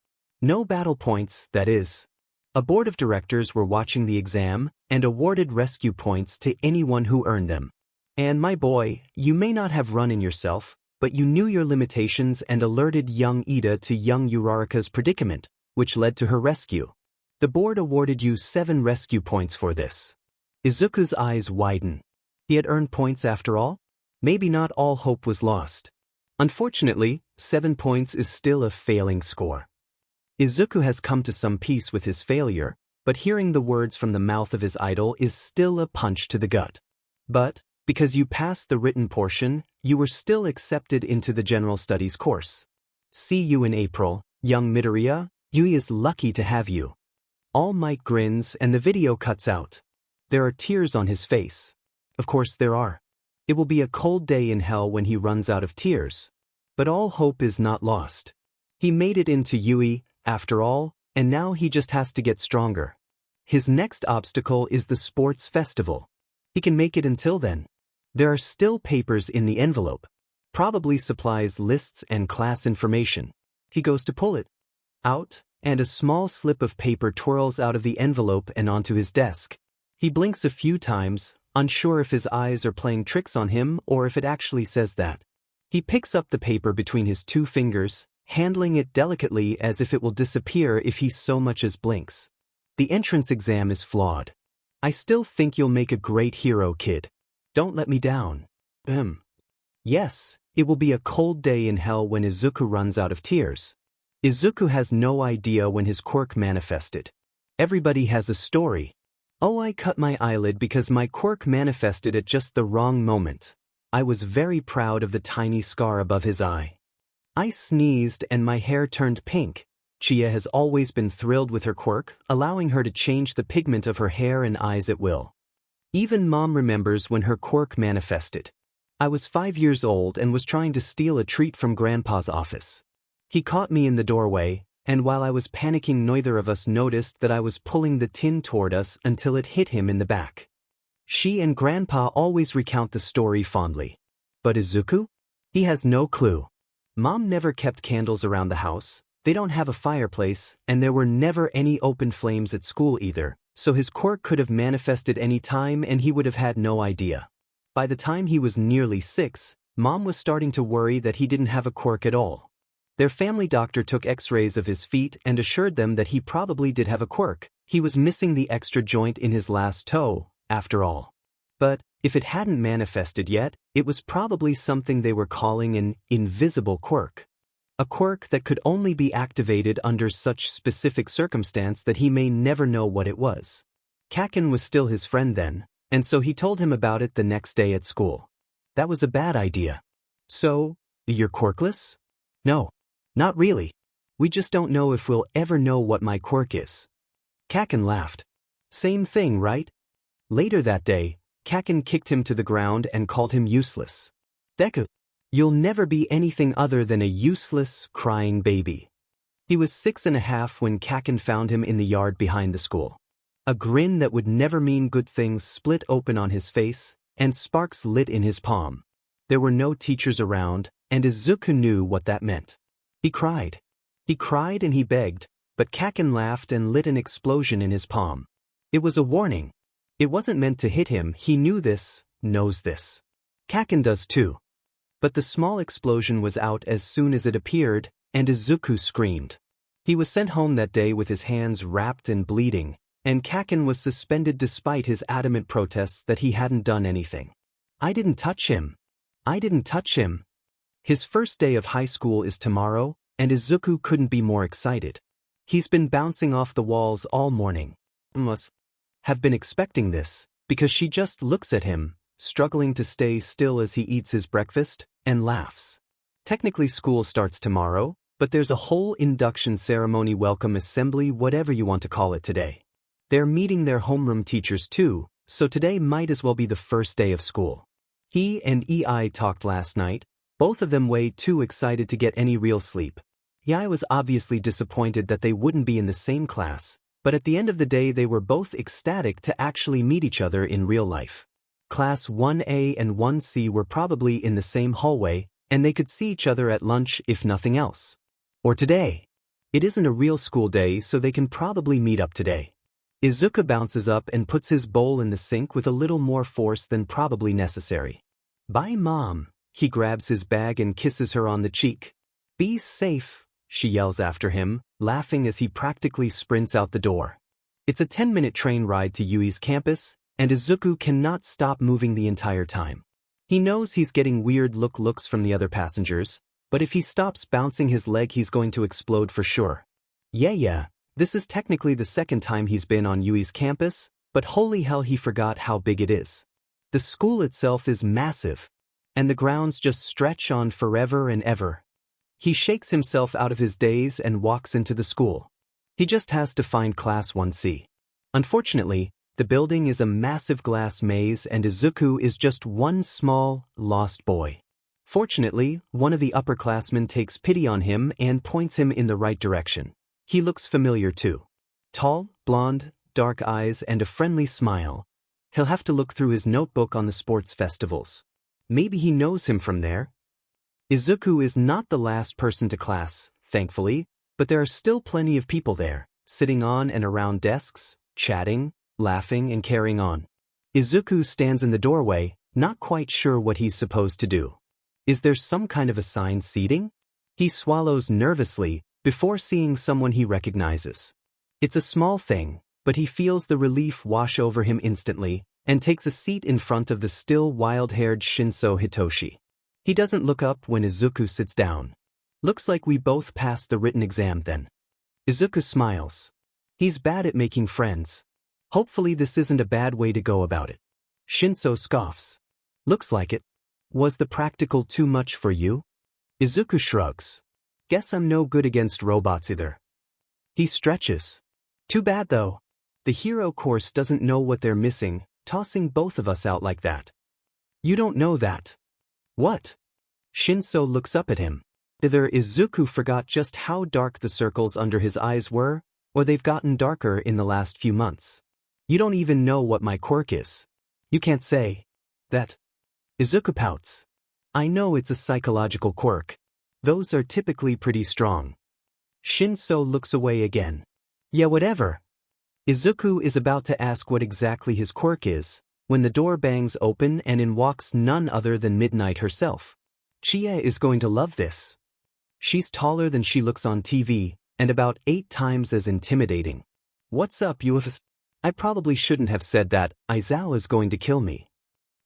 No battle points, that is. A board of directors were watching the exam and awarded rescue points to anyone who earned them. And my boy, you may not have run in yourself, but you knew your limitations and alerted young Ida to young Uraraka's predicament, which led to her rescue. The board awarded you 7 rescue points for this. Izuku's eyes widen. He had earned points after all? Maybe not all hope was lost. Unfortunately, 7 points is still a failing score. Izuku has come to some peace with his failure, but hearing the words from the mouth of his idol is still a punch to the gut. But, because you passed the written portion, you were still accepted into the general studies course. See you in April, young Midoriya. Yui is lucky to have you. All Might grins and the video cuts out. There are tears on his face. Of course there are. It will be a cold day in hell when he runs out of tears. But all hope is not lost. He made it into Yui, after all, and now he just has to get stronger. His next obstacle is the sports festival. He can make it until then. There are still papers in the envelope. Probably supplies, lists, and class information. He goes to pull it out, and a small slip of paper twirls out of the envelope and onto his desk. He blinks a few times, unsure if his eyes are playing tricks on him or if it actually says that. He picks up the paper between his 2 fingers, handling it delicately as if it will disappear if he so much as blinks. The entrance exam is flawed. I still think you'll make a great hero, kid. Don't let me down. Yes, it will be a cold day in hell when Izuku runs out of tears. Izuku has no idea when his quirk manifested. Everybody has a story. Oh, I cut my eyelid because my quirk manifested at just the wrong moment. I was very proud of the tiny scar above his eye. I sneezed and my hair turned pink. Chia has always been thrilled with her quirk, allowing her to change the pigment of her hair and eyes at will. Even Mom remembers when her quirk manifested. I was 5 years old and was trying to steal a treat from Grandpa's office. He caught me in the doorway, and while I was panicking, neither of us noticed that I was pulling the tin toward us until it hit him in the back. She and Grandpa always recount the story fondly. But Izuku? He has no clue. Mom never kept candles around the house, they don't have a fireplace, and there were never any open flames at school either, so his quirk could have manifested any time and he would have had no idea. By the time he was nearly 6, Mom was starting to worry that he didn't have a quirk at all. Their family doctor took x-rays of his feet and assured them that he probably did have a quirk. He was missing the extra joint in his last toe, after all. But, if it hadn't manifested yet, it was probably something they were calling an invisible quirk. A quirk that could only be activated under such specific circumstance that he may never know what it was. Kaken was still his friend then, and so he told him about it the next day at school. That was a bad idea. So, you're quirkless? No. Not really. We just don't know if we'll ever know what my quirk is. Kaken laughed. Same thing, right? Later that day, Kaken kicked him to the ground and called him useless. Deku, you'll never be anything other than a useless, crying baby. He was 6.5 when Kaken found him in the yard behind the school. A grin that would never mean good things split open on his face, and sparks lit in his palm. There were no teachers around, and Izuku knew what that meant. He cried. He cried and he begged, but Kaken laughed and lit an explosion in his palm. It was a warning. It wasn't meant to hit him, he knew this, knows this. Kaken does too. But the small explosion was out as soon as it appeared, and Izuku screamed. He was sent home that day with his hands wrapped and bleeding, and Kaken was suspended despite his adamant protests that he hadn't done anything. I didn't touch him. I didn't touch him. His first day of high school is tomorrow, and Izuku couldn't be more excited. He's been bouncing off the walls all morning. Must have been expecting this, because she just looks at him, struggling to stay still as he eats his breakfast, and laughs. Technically school starts tomorrow, but there's a whole induction ceremony, welcome assembly, whatever you want to call it today. They're meeting their homeroom teachers too, so today might as well be the first day of school. He and EI talked last night, both of them way too excited to get any real sleep. EI was obviously disappointed that they wouldn't be in the same class, but at the end of the day they were both ecstatic to actually meet each other in real life. Class 1A and 1C were probably in the same hallway, and they could see each other at lunch if nothing else. Or today. It isn't a real school day, so they can probably meet up today. Izuku bounces up and puts his bowl in the sink with a little more force than probably necessary. Bye, Mom. He grabs his bag and kisses her on the cheek. Be safe, she yells after him, laughing as he practically sprints out the door. It's a 10-minute train ride to Yui's campus, and Izuku cannot stop moving the entire time. He knows he's getting weird looks from the other passengers, but if he stops bouncing his leg he's going to explode for sure. Yeah, this is technically the second time he's been on Yui's campus, but holy hell, he forgot how big it is. The school itself is massive, and the grounds just stretch on forever and ever. He shakes himself out of his daze and walks into the school. He just has to find Class 1C. Unfortunately, the building is a massive glass maze and Izuku is just one small, lost boy. Fortunately, one of the upperclassmen takes pity on him and points him in the right direction. He looks familiar too. Tall, blonde, dark eyes and a friendly smile. He'll have to look through his notebook on the sports festivals. Maybe he knows him from there. Izuku is not the last person to class, thankfully, but there are still plenty of people there, sitting on and around desks, chatting, laughing and carrying on. Izuku stands in the doorway, not quite sure what he's supposed to do. Is there some kind of assigned seating? He swallows nervously before seeing someone he recognizes. It's a small thing, but he feels the relief wash over him instantly and takes a seat in front of the still wild-haired Shinso Hitoshi. He doesn't look up when Izuku sits down. Looks like we both passed the written exam then. Izuku smiles. He's bad at making friends. Hopefully this isn't a bad way to go about it. Shinso scoffs. Looks like it. Was the practical too much for you? Izuku shrugs. Guess I'm no good against robots either. He stretches. Too bad though. The hero course doesn't know what they're missing, tossing both of us out like that. You don't know that. What? Shinso looks up at him. Either Izuku forgot just how dark the circles under his eyes were, or they've gotten darker in the last few months. You don't even know what my quirk is. You can't say that. Izuku pouts. I know it's a psychological quirk. Those are typically pretty strong. Shinso looks away again. Yeah, whatever. Izuku is about to ask what exactly his quirk is, when the door bangs open and in walks none other than Midnight herself. Chie is going to love this. She's taller than she looks on TV, and about 8 times as intimidating. What's up, UFS? I probably shouldn't have said that. Aizawa is going to kill me.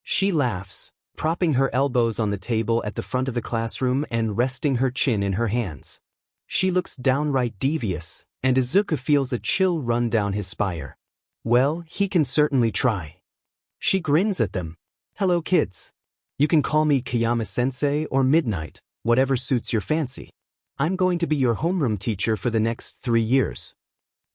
She laughs, propping her elbows on the table at the front of the classroom and resting her chin in her hands. She looks downright devious, and Izuku feels a chill run down his spine. Well, he can certainly try. She grins at them. Hello kids. You can call me Kayama-sensei or Midnight, whatever suits your fancy. I'm going to be your homeroom teacher for the next 3 years.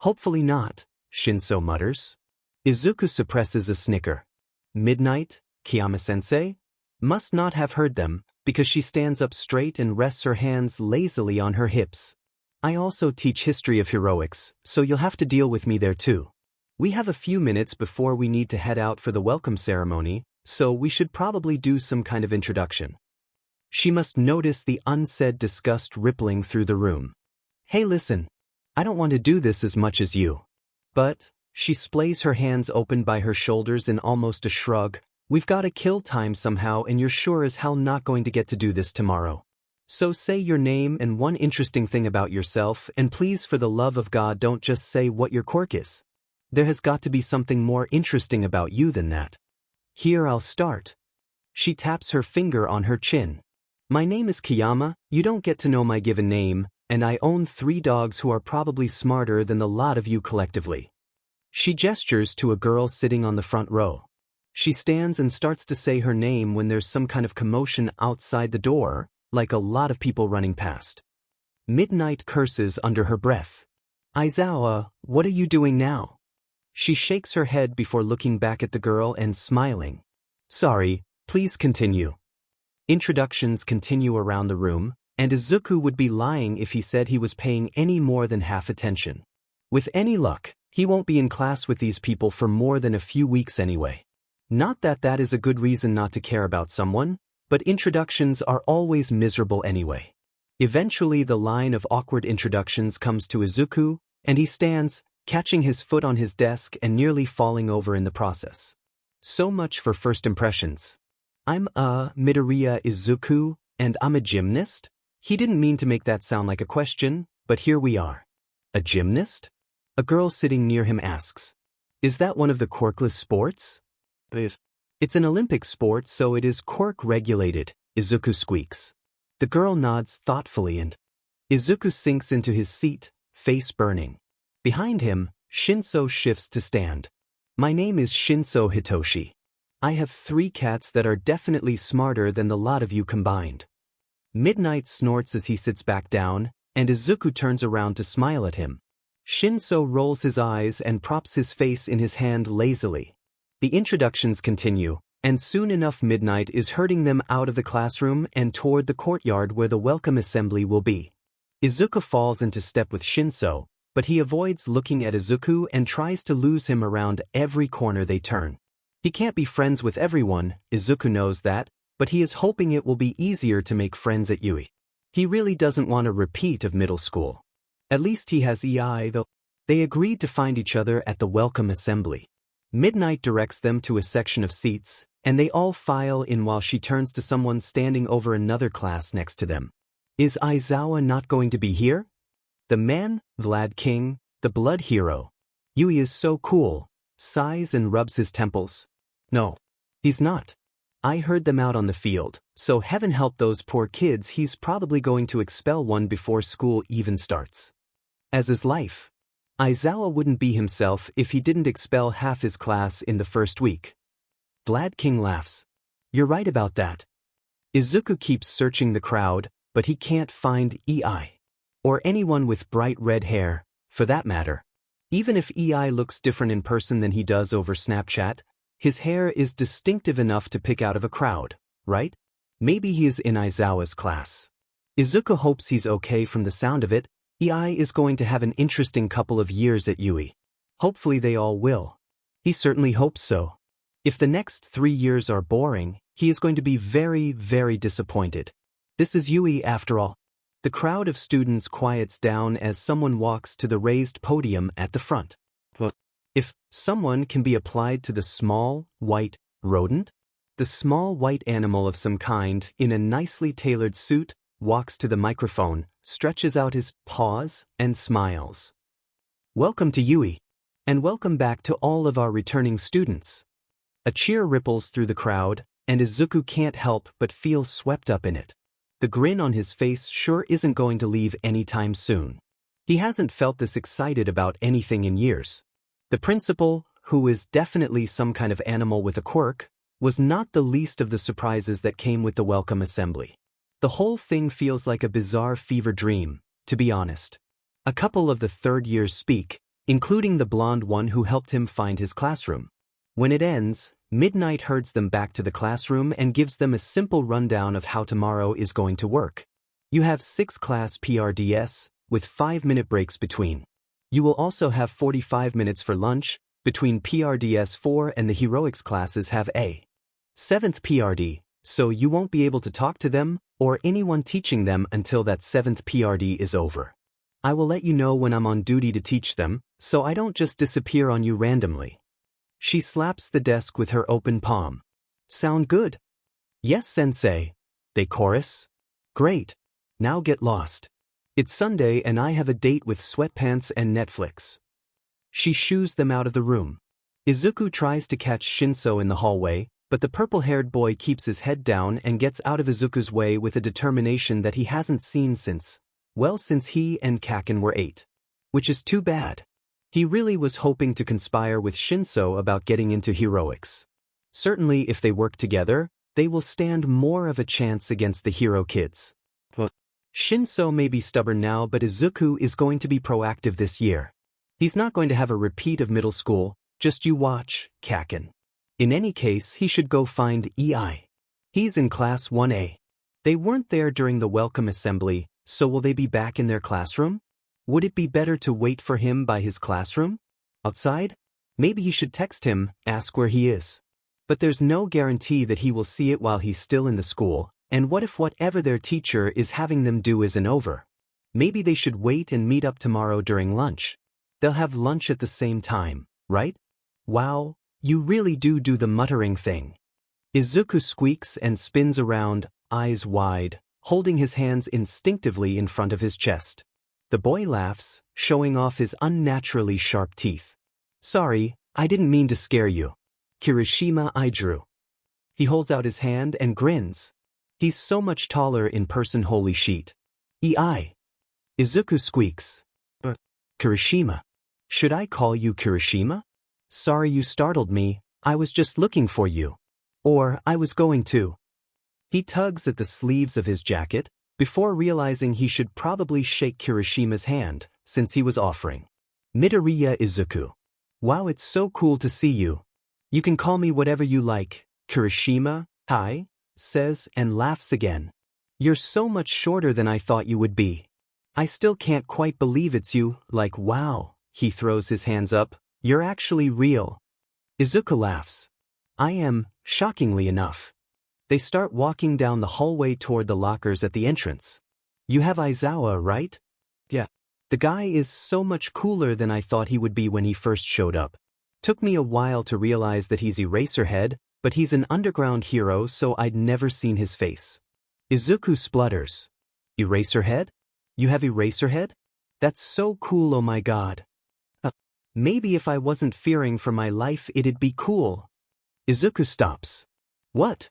Hopefully not, Shinso mutters. Izuku suppresses a snicker. Midnight, Kayama-sensei? Must not have heard them, because she stands up straight and rests her hands lazily on her hips. I also teach history of heroics, so you'll have to deal with me there too. We have a few minutes before we need to head out for the welcome ceremony, so we should probably do some kind of introduction. She must notice the unsaid disgust rippling through the room. Hey listen, I don't want to do this as much as you. But, she splays her hands open by her shoulders in almost a shrug, we've got to kill time somehow and you're sure as hell not going to get to do this tomorrow. So say your name and one interesting thing about yourself, and please for the love of God don't just say what your quirk is. There has got to be something more interesting about you than that. Here I'll start. She taps her finger on her chin. My name is Kiyama, you don't get to know my given name, and I own 3 dogs who are probably smarter than the lot of you collectively. She gestures to a girl sitting on the front row. She stands and starts to say her name when there's some kind of commotion outside the door, like a lot of people running past. Midnight curses under her breath. Aizawa, what are you doing now? She shakes her head before looking back at the girl and smiling. Sorry, please continue. Introductions continue around the room, and Izuku would be lying if he said he was paying any more than half attention. With any luck, he won't be in class with these people for more than a few weeks anyway. Not that that is a good reason not to care about someone, but introductions are always miserable anyway. Eventually the line of awkward introductions comes to Izuku, and he stands, catching his foot on his desk and nearly falling over in the process. So much for first impressions. I'm Midoriya Izuku, and I'm a gymnast? He didn't mean to make that sound like a question, but here we are. A gymnast? A girl sitting near him asks. Is that one of the quirkless sports? It's an Olympic sport, so it is quirk regulated, Izuku squeaks. The girl nods thoughtfully and Izuku sinks into his seat, face burning. Behind him, Shinso shifts to stand. My name is Shinso Hitoshi. I have 3 cats that are definitely smarter than the lot of you combined. Midnight snorts as he sits back down, and Izuku turns around to smile at him. Shinso rolls his eyes and props his face in his hand lazily. The introductions continue, and soon enough Midnight is herding them out of the classroom and toward the courtyard where the welcome assembly will be. Izuku falls into step with Shinso, but he avoids looking at Izuku and tries to lose him around every corner they turn. He can't be friends with everyone, Izuku knows that, but he is hoping it will be easier to make friends at Yui. He really doesn't want a repeat of middle school. At least he has EI though. They agreed to find each other at the welcome assembly. Midnight directs them to a section of seats, and they all file in while she turns to someone standing over another class next to them. Is Aizawa not going to be here? The man, Vlad King, the blood hero. Yui is so cool, sighs and rubs his temples. No, he's not. I heard them out on the field, so heaven help those poor kids, he's probably going to expel one before school even starts. As is life. Aizawa wouldn't be himself if he didn't expel half his class in the first week. Vlad King laughs. You're right about that. Izuku keeps searching the crowd, but he can't find EI. Or anyone with bright red hair, for that matter. Even if EI looks different in person than he does over Snapchat, his hair is distinctive enough to pick out of a crowd, right? Maybe he is in Aizawa's class. Izuku hopes he's okay from the sound of it. EI is going to have an interesting couple of years at Yui. Hopefully they all will. He certainly hopes so. If the next 3 years are boring, he is going to be very, very disappointed. This is Yui after all. The crowd of students quiets down as someone walks to the raised podium at the front. If someone can be applied to the small, white rodent, the small white animal of some kind in a nicely tailored suit walks to the microphone, stretches out his paws, and smiles. Welcome to Yui, and welcome back to all of our returning students. A cheer ripples through the crowd, and Izuku can't help but feel swept up in it. The grin on his face sure isn't going to leave anytime soon. He hasn't felt this excited about anything in years. The principal, who is definitely some kind of animal with a quirk, was not the least of the surprises that came with the welcome assembly. The whole thing feels like a bizarre fever dream, to be honest. A couple of the third years speak, including the blonde one who helped him find his classroom. When it ends, Midnight herds them back to the classroom and gives them a simple rundown of how tomorrow is going to work. You have 6 class PRDS, with 5-minute breaks between. You will also have 45 minutes for lunch, between PRDS 4 and the heroics classes have a 7th PRD, so you won't be able to talk to them or anyone teaching them until that 7th PRD is over. I will let you know when I'm on duty to teach them, so I don't just disappear on you randomly. She slaps the desk with her open palm. Sound good? Yes, sensei. They chorus. Great. Now get lost. It's Sunday and I have a date with sweatpants and Netflix. She shoos them out of the room. Izuku tries to catch Shinso in the hallway, But the purple-haired boy keeps his head down and gets out of Izuku's way with a determination that he hasn't seen since he and Kaken were 8. Which is too bad. He really was hoping to conspire with Shinso about getting into heroics. Certainly if they work together, they will stand more of a chance against the hero kids. Shinso may be stubborn now, but Izuku is going to be proactive this year. He's not going to have a repeat of middle school, just you watch, Kaken. In any case, he should go find EI. He's in class 1A. They weren't there during the welcome assembly, so will they be back in their classroom? Would it be better to wait for him by his classroom? Outside? Maybe he should text him, ask where he is. But there's no guarantee that he will see it while he's still in the school, and what if whatever their teacher is having them do isn't over? Maybe they should wait and meet up tomorrow during lunch. They'll have lunch at the same time, right? Wow, you really do the muttering thing. Izuku squeaks and spins around, eyes wide, holding his hands instinctively in front of his chest. The boy laughs, showing off his unnaturally sharp teeth. Sorry, I didn't mean to scare you. Kirishima Ijuku. He holds out his hand and grins. He's so much taller in person, holy shit. EI. Izuku squeaks. Kirishima. Should I call you Kirishima? Sorry you startled me, I was just looking for you. Or I was going to. He tugs at the sleeves of his jacket, before realizing he should probably shake Kirishima's hand, since he was offering. Midoriya Izuku. Wow, it's so cool to see you. You can call me whatever you like, Kirishima, hi, says and laughs again. You're so much shorter than I thought you would be. I still can't quite believe it's you, like wow, he throws his hands up, you're actually real. Izuku laughs. I am, shockingly enough. They start walking down the hallway toward the lockers at the entrance. You have Aizawa, right? Yeah. The guy is so much cooler than I thought he would be when he first showed up. Took me a while to realize that he's Eraserhead, but he's an underground hero, so I'd never seen his face. Izuku splutters. Eraserhead? You have Eraserhead? That's so cool, oh my god. Maybe if I wasn't fearing for my life it'd be cool. Izuku stops. What?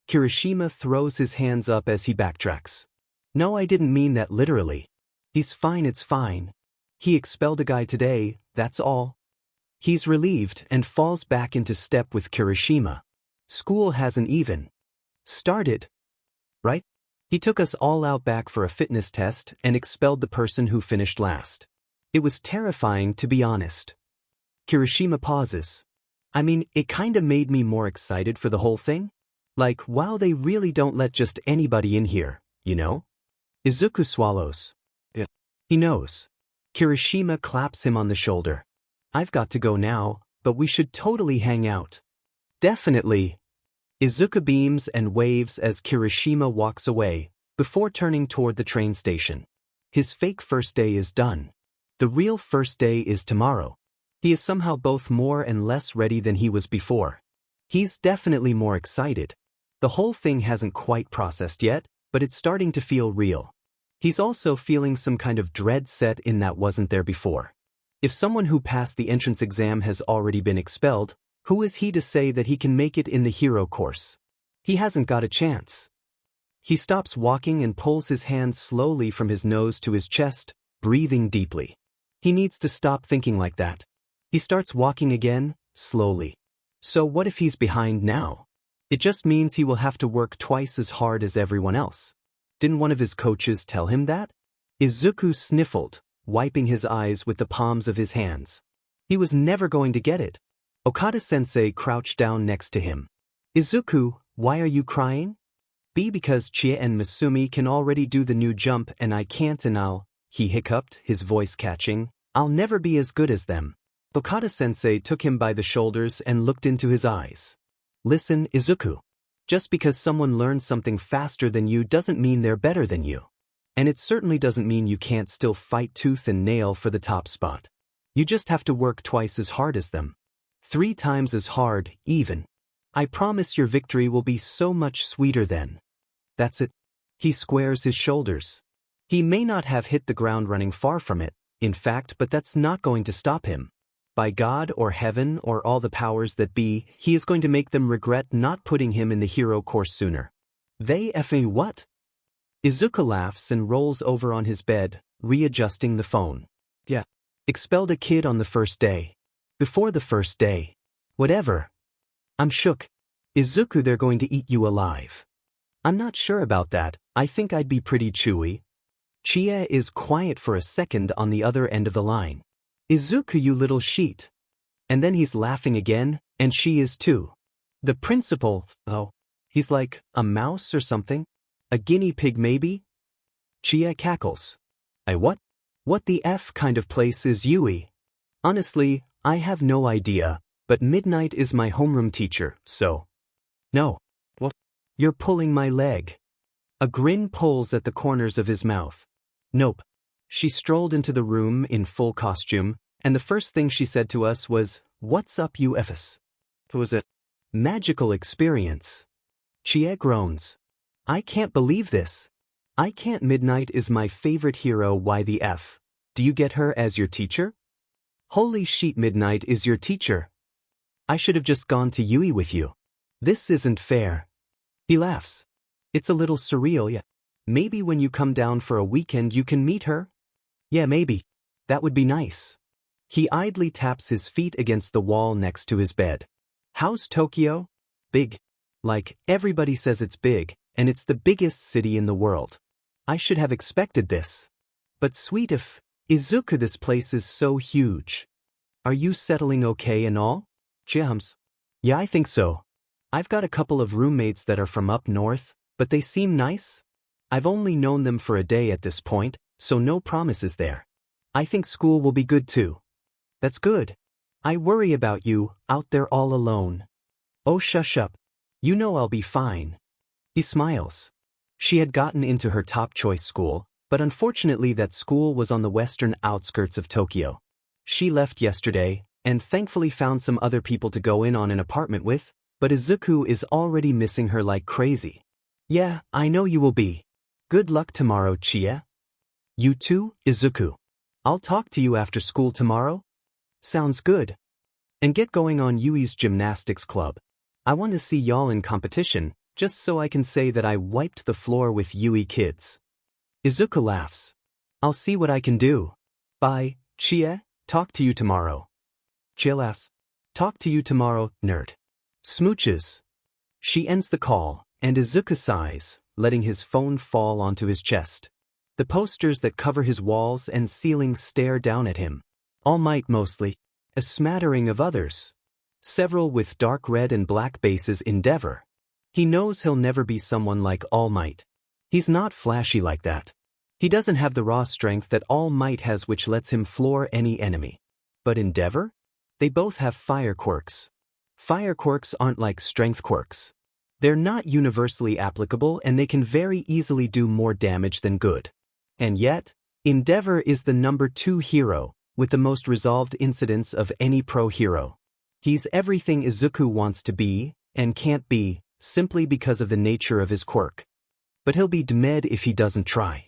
Kirishima throws his hands up as he backtracks. No, I didn't mean that literally. He's fine, it's fine. He expelled a guy today, that's all. He's relieved and falls back into step with Kirishima. School hasn't even started. Right? He took us all out back for a fitness test and expelled the person who finished last. It was terrifying, to be honest. Kirishima pauses. I mean, it kinda made me more excited for the whole thing. Like, wow, they really don't let just anybody in here, you know? Izuku swallows. Yeah. He knows. Kirishima claps him on the shoulder. I've got to go now, but we should totally hang out. Definitely. Izuku beams and waves as Kirishima walks away, before turning toward the train station. His fake first day is done. The real first day is tomorrow. He is somehow both more and less ready than he was before. He's definitely more excited. The whole thing hasn't quite processed yet, but it's starting to feel real. He's also feeling some kind of dread set in that wasn't there before. If someone who passed the entrance exam has already been expelled, who is he to say that he can make it in the hero course? He hasn't got a chance. He stops walking and pulls his hand slowly from his nose to his chest, breathing deeply. He needs to stop thinking like that. He starts walking again, slowly. So what if he's behind now? It just means he will have to work twice as hard as everyone else. Didn't one of his coaches tell him that? Izuku sniffled, wiping his eyes with the palms of his hands. He was never going to get it. Okada-sensei crouched down next to him. Izuku, why are you crying? Because Chie and Masumi can already do the new jump and I can't, and he hiccuped, his voice catching, I'll never be as good as them. Okada-sensei took him by the shoulders and looked into his eyes. Listen, Izuku. Just because someone learns something faster than you doesn't mean they're better than you. And it certainly doesn't mean you can't still fight tooth and nail for the top spot. You just have to work twice as hard as them. 3 times as hard, even. I promise your victory will be so much sweeter then. That's it. He squares his shoulders. He may not have hit the ground running far from it, in fact, but that's not going to stop him. by God or heaven or all the powers that be, he is going to make them regret not putting him in the hero course sooner. They effing what? Izuku laughs and rolls over on his bed, readjusting the phone. Yeah. Expelled a kid on the first day. Before the first day. Whatever. I'm shook. Izuku, they're going to eat you alive. I'm not sure about that. I think I'd be pretty chewy. Chie is quiet for a second on the other end of the line. Izuku, you little sheet. And then he's laughing again, and she is too. The principal, oh, he's like a mouse or something? A guinea pig maybe? Chie cackles. What? What the F kind of place is Yui? Honestly, I have no idea, but Midnight is my homeroom teacher, so. No. What? You're pulling my leg. A grin pulls at the corners of his mouth. Nope. She strolled into the room in full costume, and the first thing she said to us was, "What's up, you F's?" It was a magical experience. Chie groans. I can't believe this. I can't. Midnight is my favorite hero. Why the F? Do you get her as your teacher? Holy shit, Midnight is your teacher. I should have just gone to Yui with you. This isn't fair. He laughs. It's a little surreal, yeah. Maybe when you come down for a weekend you can meet her? Yeah, maybe. That would be nice. He idly taps his feet against the wall next to his bed. How's Tokyo? Big. Like, everybody says it's big, and it's the biggest city in the world. I should have expected this. But sweet if, Izuku, this place is so huge. Are you settling okay and all? Jams. Yeah, I think so. I've got a couple of roommates that are from up north, but they seem nice. I've only known them for a day at this point, so no promises there. I think school will be good too. That's good. I worry about you, out there all alone. Oh, shush up. You know I'll be fine. He smiles. She had gotten into her top choice school, but unfortunately that school was on the western outskirts of Tokyo. She left yesterday, and thankfully found some other people to go in on an apartment with, but Izuku is already missing her like crazy. Yeah, I know you will be. Good luck tomorrow, Chie. You too, Izuku. I'll talk to you after school tomorrow. Sounds good. And get going on Yui's gymnastics club. I want to see y'all in competition, just so I can say that I wiped the floor with Yui kids. Izuku laughs. I'll see what I can do. Bye, Chie, talk to you tomorrow. Chie laughs. Talk to you tomorrow, nerd. Smooches. She ends the call, and Izuku sighs, letting his phone fall onto his chest. The posters that cover his walls and ceiling stare down at him. All Might mostly. A smattering of others. Several with dark red and black bases. Endeavor. He knows he'll never be someone like All Might. He's not flashy like that. He doesn't have the raw strength that All Might has, which lets him floor any enemy. But Endeavor? They both have fire quirks. Fire quirks aren't like strength quirks. They're not universally applicable and they can very easily do more damage than good. And yet, Endeavor is the number 2 hero, with the most resolved incidents of any pro hero. He's everything Izuku wants to be, and can't be, simply because of the nature of his quirk. But he'll be dead if he doesn't try.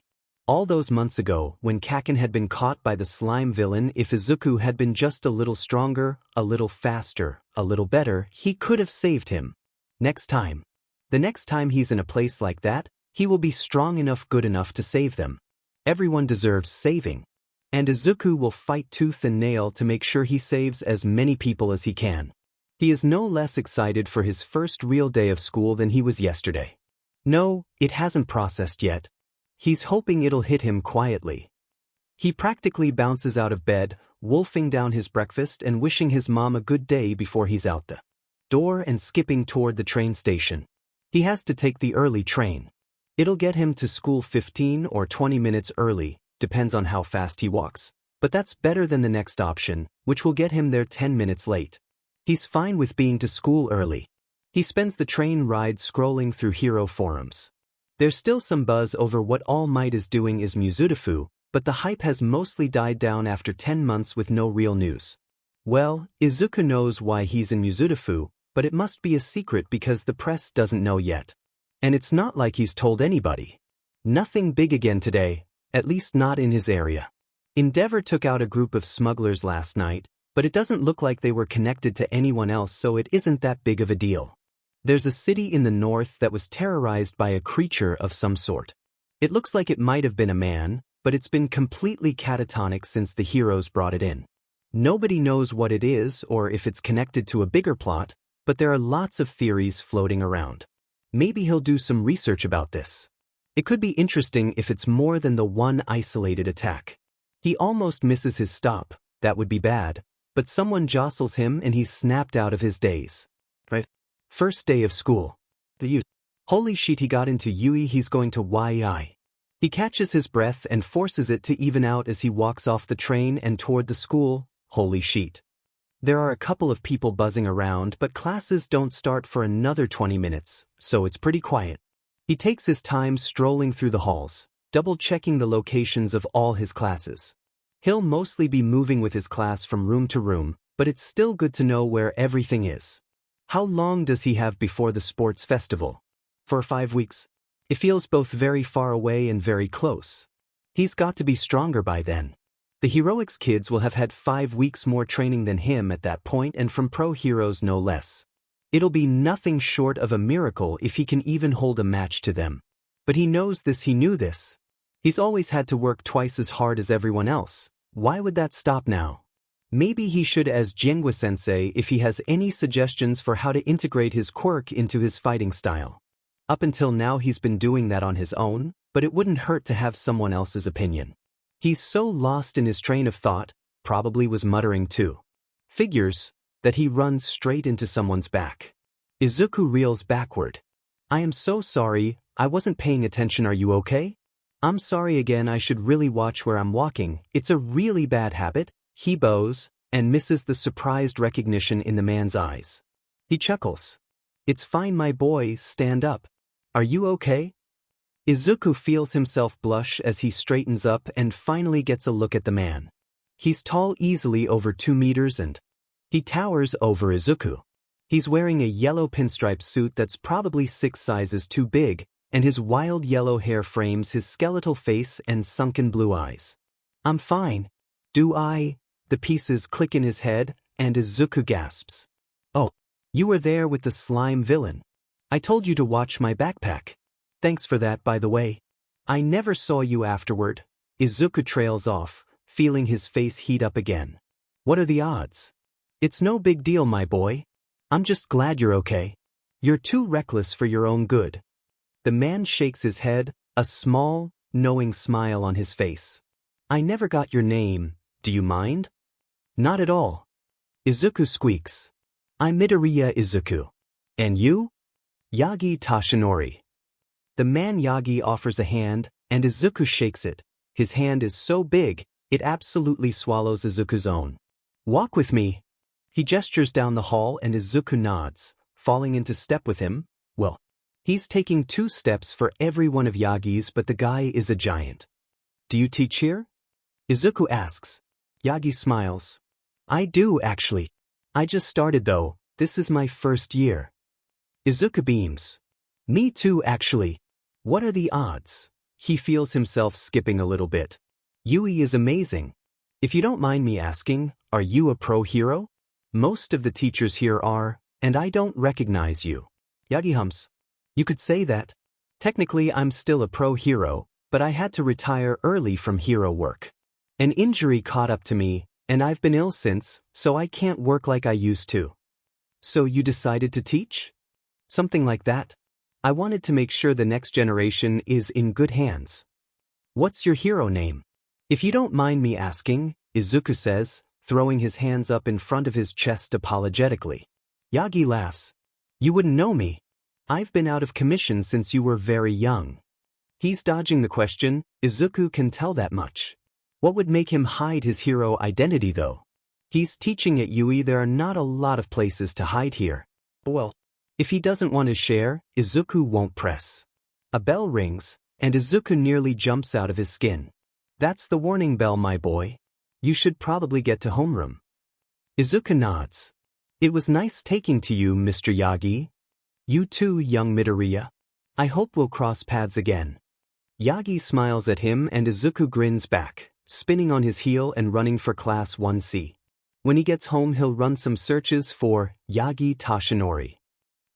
All those months ago, when Kaken had been caught by the slime villain, if Izuku had been just a little stronger, a little faster, a little better, he could have saved him. Next time. The next time he's in a place like that, he will be strong enough, good enough to save them. Everyone deserves saving. And Izuku will fight tooth and nail to make sure he saves as many people as he can. He is no less excited for his first real day of school than he was yesterday. No, it hasn't processed yet. He's hoping it'll hit him quietly. He practically bounces out of bed, wolfing down his breakfast and wishing his mom a good day before he's out the door and skipping toward the train station. He has to take the early train. It'll get him to school 15 or 20 minutes early, depends on how fast he walks. But that's better than the next option, which will get him there 10 minutes late. He's fine with being to school early. He spends the train ride scrolling through hero forums. There's still some buzz over what All Might is doing is Muzutafu, but the hype has mostly died down after 10 months with no real news. Well, Izuku knows why he's in Muzutafu, but it must be a secret because the press doesn't know yet. And it's not like he's told anybody. Nothing big again today, at least not in his area. Endeavor took out a group of smugglers last night, but it doesn't look like they were connected to anyone else, so it isn't that big of a deal. There's a city in the north that was terrorized by a creature of some sort. It looks like it might have been a man, but it's been completely catatonic since the heroes brought it in. Nobody knows what it is or if it's connected to a bigger plot, but there are lots of theories floating around. Maybe he'll do some research about this. It could be interesting if it's more than the one isolated attack. He almost misses his stop, that would be bad, but someone jostles him and he's snapped out of his daze. Right? First day of school. Holy shit, he got into UE, he's going to YI. He catches his breath and forces it to even out as he walks off the train and toward the school. Holy shit. There are a couple of people buzzing around, but classes don't start for another 20 minutes, so it's pretty quiet. He takes his time strolling through the halls, double-checking the locations of all his classes. He'll mostly be moving with his class from room to room, but it's still good to know where everything is. How long does he have before the sports festival? For 5 weeks. It feels both very far away and very close. He's got to be stronger by then. The Heroics kids will have had 5 weeks more training than him at that point, and from pro heroes no less. It'll be nothing short of a miracle if he can even hold a match to them. But he knows this, he knew this. He's always had to work twice as hard as everyone else. Why would that stop now? Maybe he should ask Jengwa-sensei if he has any suggestions for how to integrate his quirk into his fighting style. Up until now he's been doing that on his own, but it wouldn't hurt to have someone else's opinion. He's so lost in his train of thought, probably was muttering too. Figures that he runs straight into someone's back. Izuku reels backward. I am so sorry, I wasn't paying attention, are you okay? I'm sorry again, I should really watch where I'm walking, it's a really bad habit. He bows, and misses the surprised recognition in the man's eyes. He chuckles. It's fine my boy, stand up. Are you okay? Izuku feels himself blush as he straightens up and finally gets a look at the man. He's tall, easily over 2 meters, and he towers over Izuku. He's wearing a yellow pinstripe suit that's probably 6 sizes too big, and his wild yellow hair frames his skeletal face and sunken blue eyes. I'm fine. Do I? The pieces click in his head, and Izuku gasps. Oh, you were there with the slime villain. I told you to watch my backpack. Thanks for that, by the way. I never saw you afterward. Izuku trails off, feeling his face heat up again. What are the odds? It's no big deal, my boy. I'm just glad you're okay. You're too reckless for your own good. The man shakes his head, a small, knowing smile on his face. I never got your name, do you mind? Not at all. Izuku squeaks. I'm Midoriya Izuku. And you? Yagi Tashinori. The man Yagi offers a hand, and Izuku shakes it. His hand is so big, it absolutely swallows Izuku's own. Walk with me. He gestures down the hall and Izuku nods, falling into step with him. Well, he's taking 2 steps for every one of Yagi's, but the guy is a giant. Do you teach here? Izuku asks. Yagi smiles. I do, actually. I just started though, this is my first year. Izuku beams. Me too, actually. What are the odds? He feels himself skipping a little bit. Yui is amazing. If you don't mind me asking, are you a pro hero? Most of the teachers here are, and I don't recognize you. Yagi hums. You could say that. Technically I'm still a pro hero, but I had to retire early from hero work. An injury caught up to me, and I've been ill since, so I can't work like I used to. So you decided to teach? Something like that. I wanted to make sure the next generation is in good hands. What's your hero name? If you don't mind me asking, Izuku says, throwing his hands up in front of his chest apologetically. Yagi laughs. You wouldn't know me. I've been out of commission since you were very young. He's dodging the question, Izuku can tell that much. What would make him hide his hero identity though? He's teaching at UE, there are not a lot of places to hide here. Well, if he doesn't want to share, Izuku won't press. A bell rings, and Izuku nearly jumps out of his skin. That's the warning bell, my boy. You should probably get to homeroom. Izuku nods. It was nice taking to you, Mr. Yagi. You too, young Midoriya. I hope we'll cross paths again. Yagi smiles at him and Izuku grins back, spinning on his heel and running for Class 1C. When he gets home he'll run some searches for Yagi Tashinori.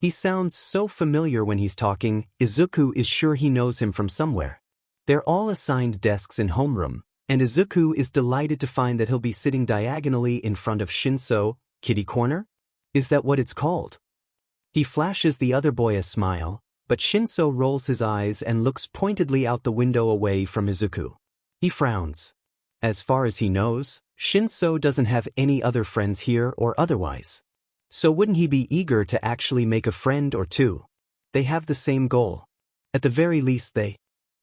He sounds so familiar when he's talking. Izuku is sure he knows him from somewhere. They're all assigned desks in homeroom, and Izuku is delighted to find that he'll be sitting diagonally in front of Shinso. Kitty corner? Is that what it's called? He flashes the other boy a smile, but Shinso rolls his eyes and looks pointedly out the window away from Izuku. He frowns. As far as he knows, Shinso doesn't have any other friends here or otherwise. So wouldn't he be eager to actually make a friend or two? They have the same goal. At the very least they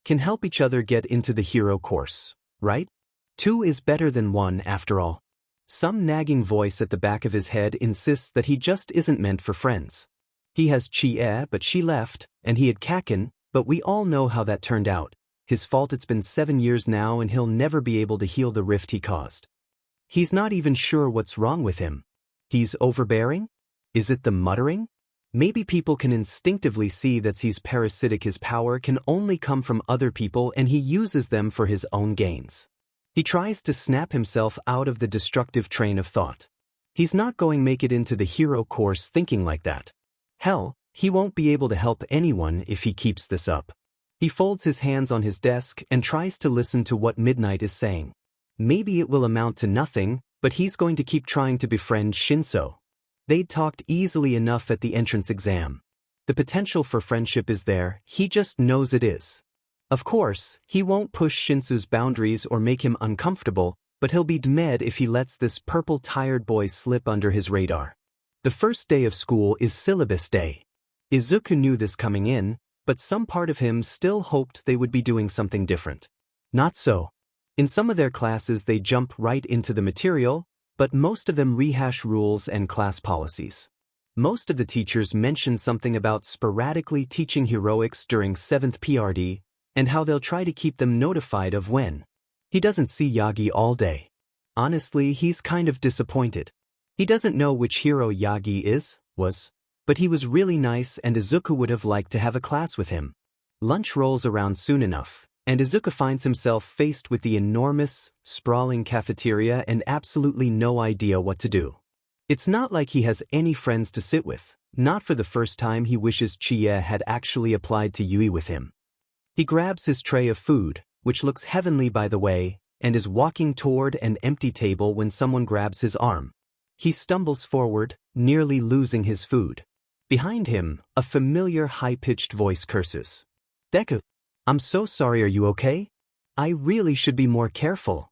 can help each other get into the hero course, right? Two is better than one after all. Some nagging voice at the back of his head insists that he just isn't meant for friends. He has Chie but she left, and he had Kaken, but we all know how that turned out. His fault. It's been 7 years now and he'll never be able to heal the rift he caused. He's not even sure what's wrong with him. He's overbearing? Is it the muttering? Maybe people can instinctively see that he's parasitic. His power can only come from other people and he uses them for his own gains. He tries to snap himself out of the destructive train of thought. He's not going to make it into the hero course thinking like that. Hell, he won't be able to help anyone if he keeps this up. He folds his hands on his desk and tries to listen to what Midnight is saying. Maybe it will amount to nothing, but he's going to keep trying to befriend Shinso. They'd talked easily enough at the entrance exam. The potential for friendship is there, he just knows it is. Of course, he won't push Shinsu's boundaries or make him uncomfortable, but he'll be dead if he lets this purple tired boy slip under his radar. The first day of school is syllabus day. Izuku knew this coming in, but some part of him still hoped they would be doing something different. Not so. In some of their classes they jump right into the material, but most of them rehash rules and class policies. Most of the teachers mention something about sporadically teaching heroics during 7th PRD, and how they'll try to keep them notified of when. He doesn't see Yagi all day. Honestly, he's kind of disappointed. He doesn't know which hero Yagi was, but he was really nice and Izuku would have liked to have a class with him. Lunch rolls around soon enough, and Izuku finds himself faced with the enormous, sprawling cafeteria and absolutely no idea what to do. It's not like he has any friends to sit with. Not for the first time he wishes Chie had actually applied to Yui with him. He grabs his tray of food, which looks heavenly by the way, and is walking toward an empty table when someone grabs his arm. He stumbles forward, nearly losing his food. Behind him, a familiar high-pitched voice curses. Deku, I'm so sorry, are you okay? I really should be more careful.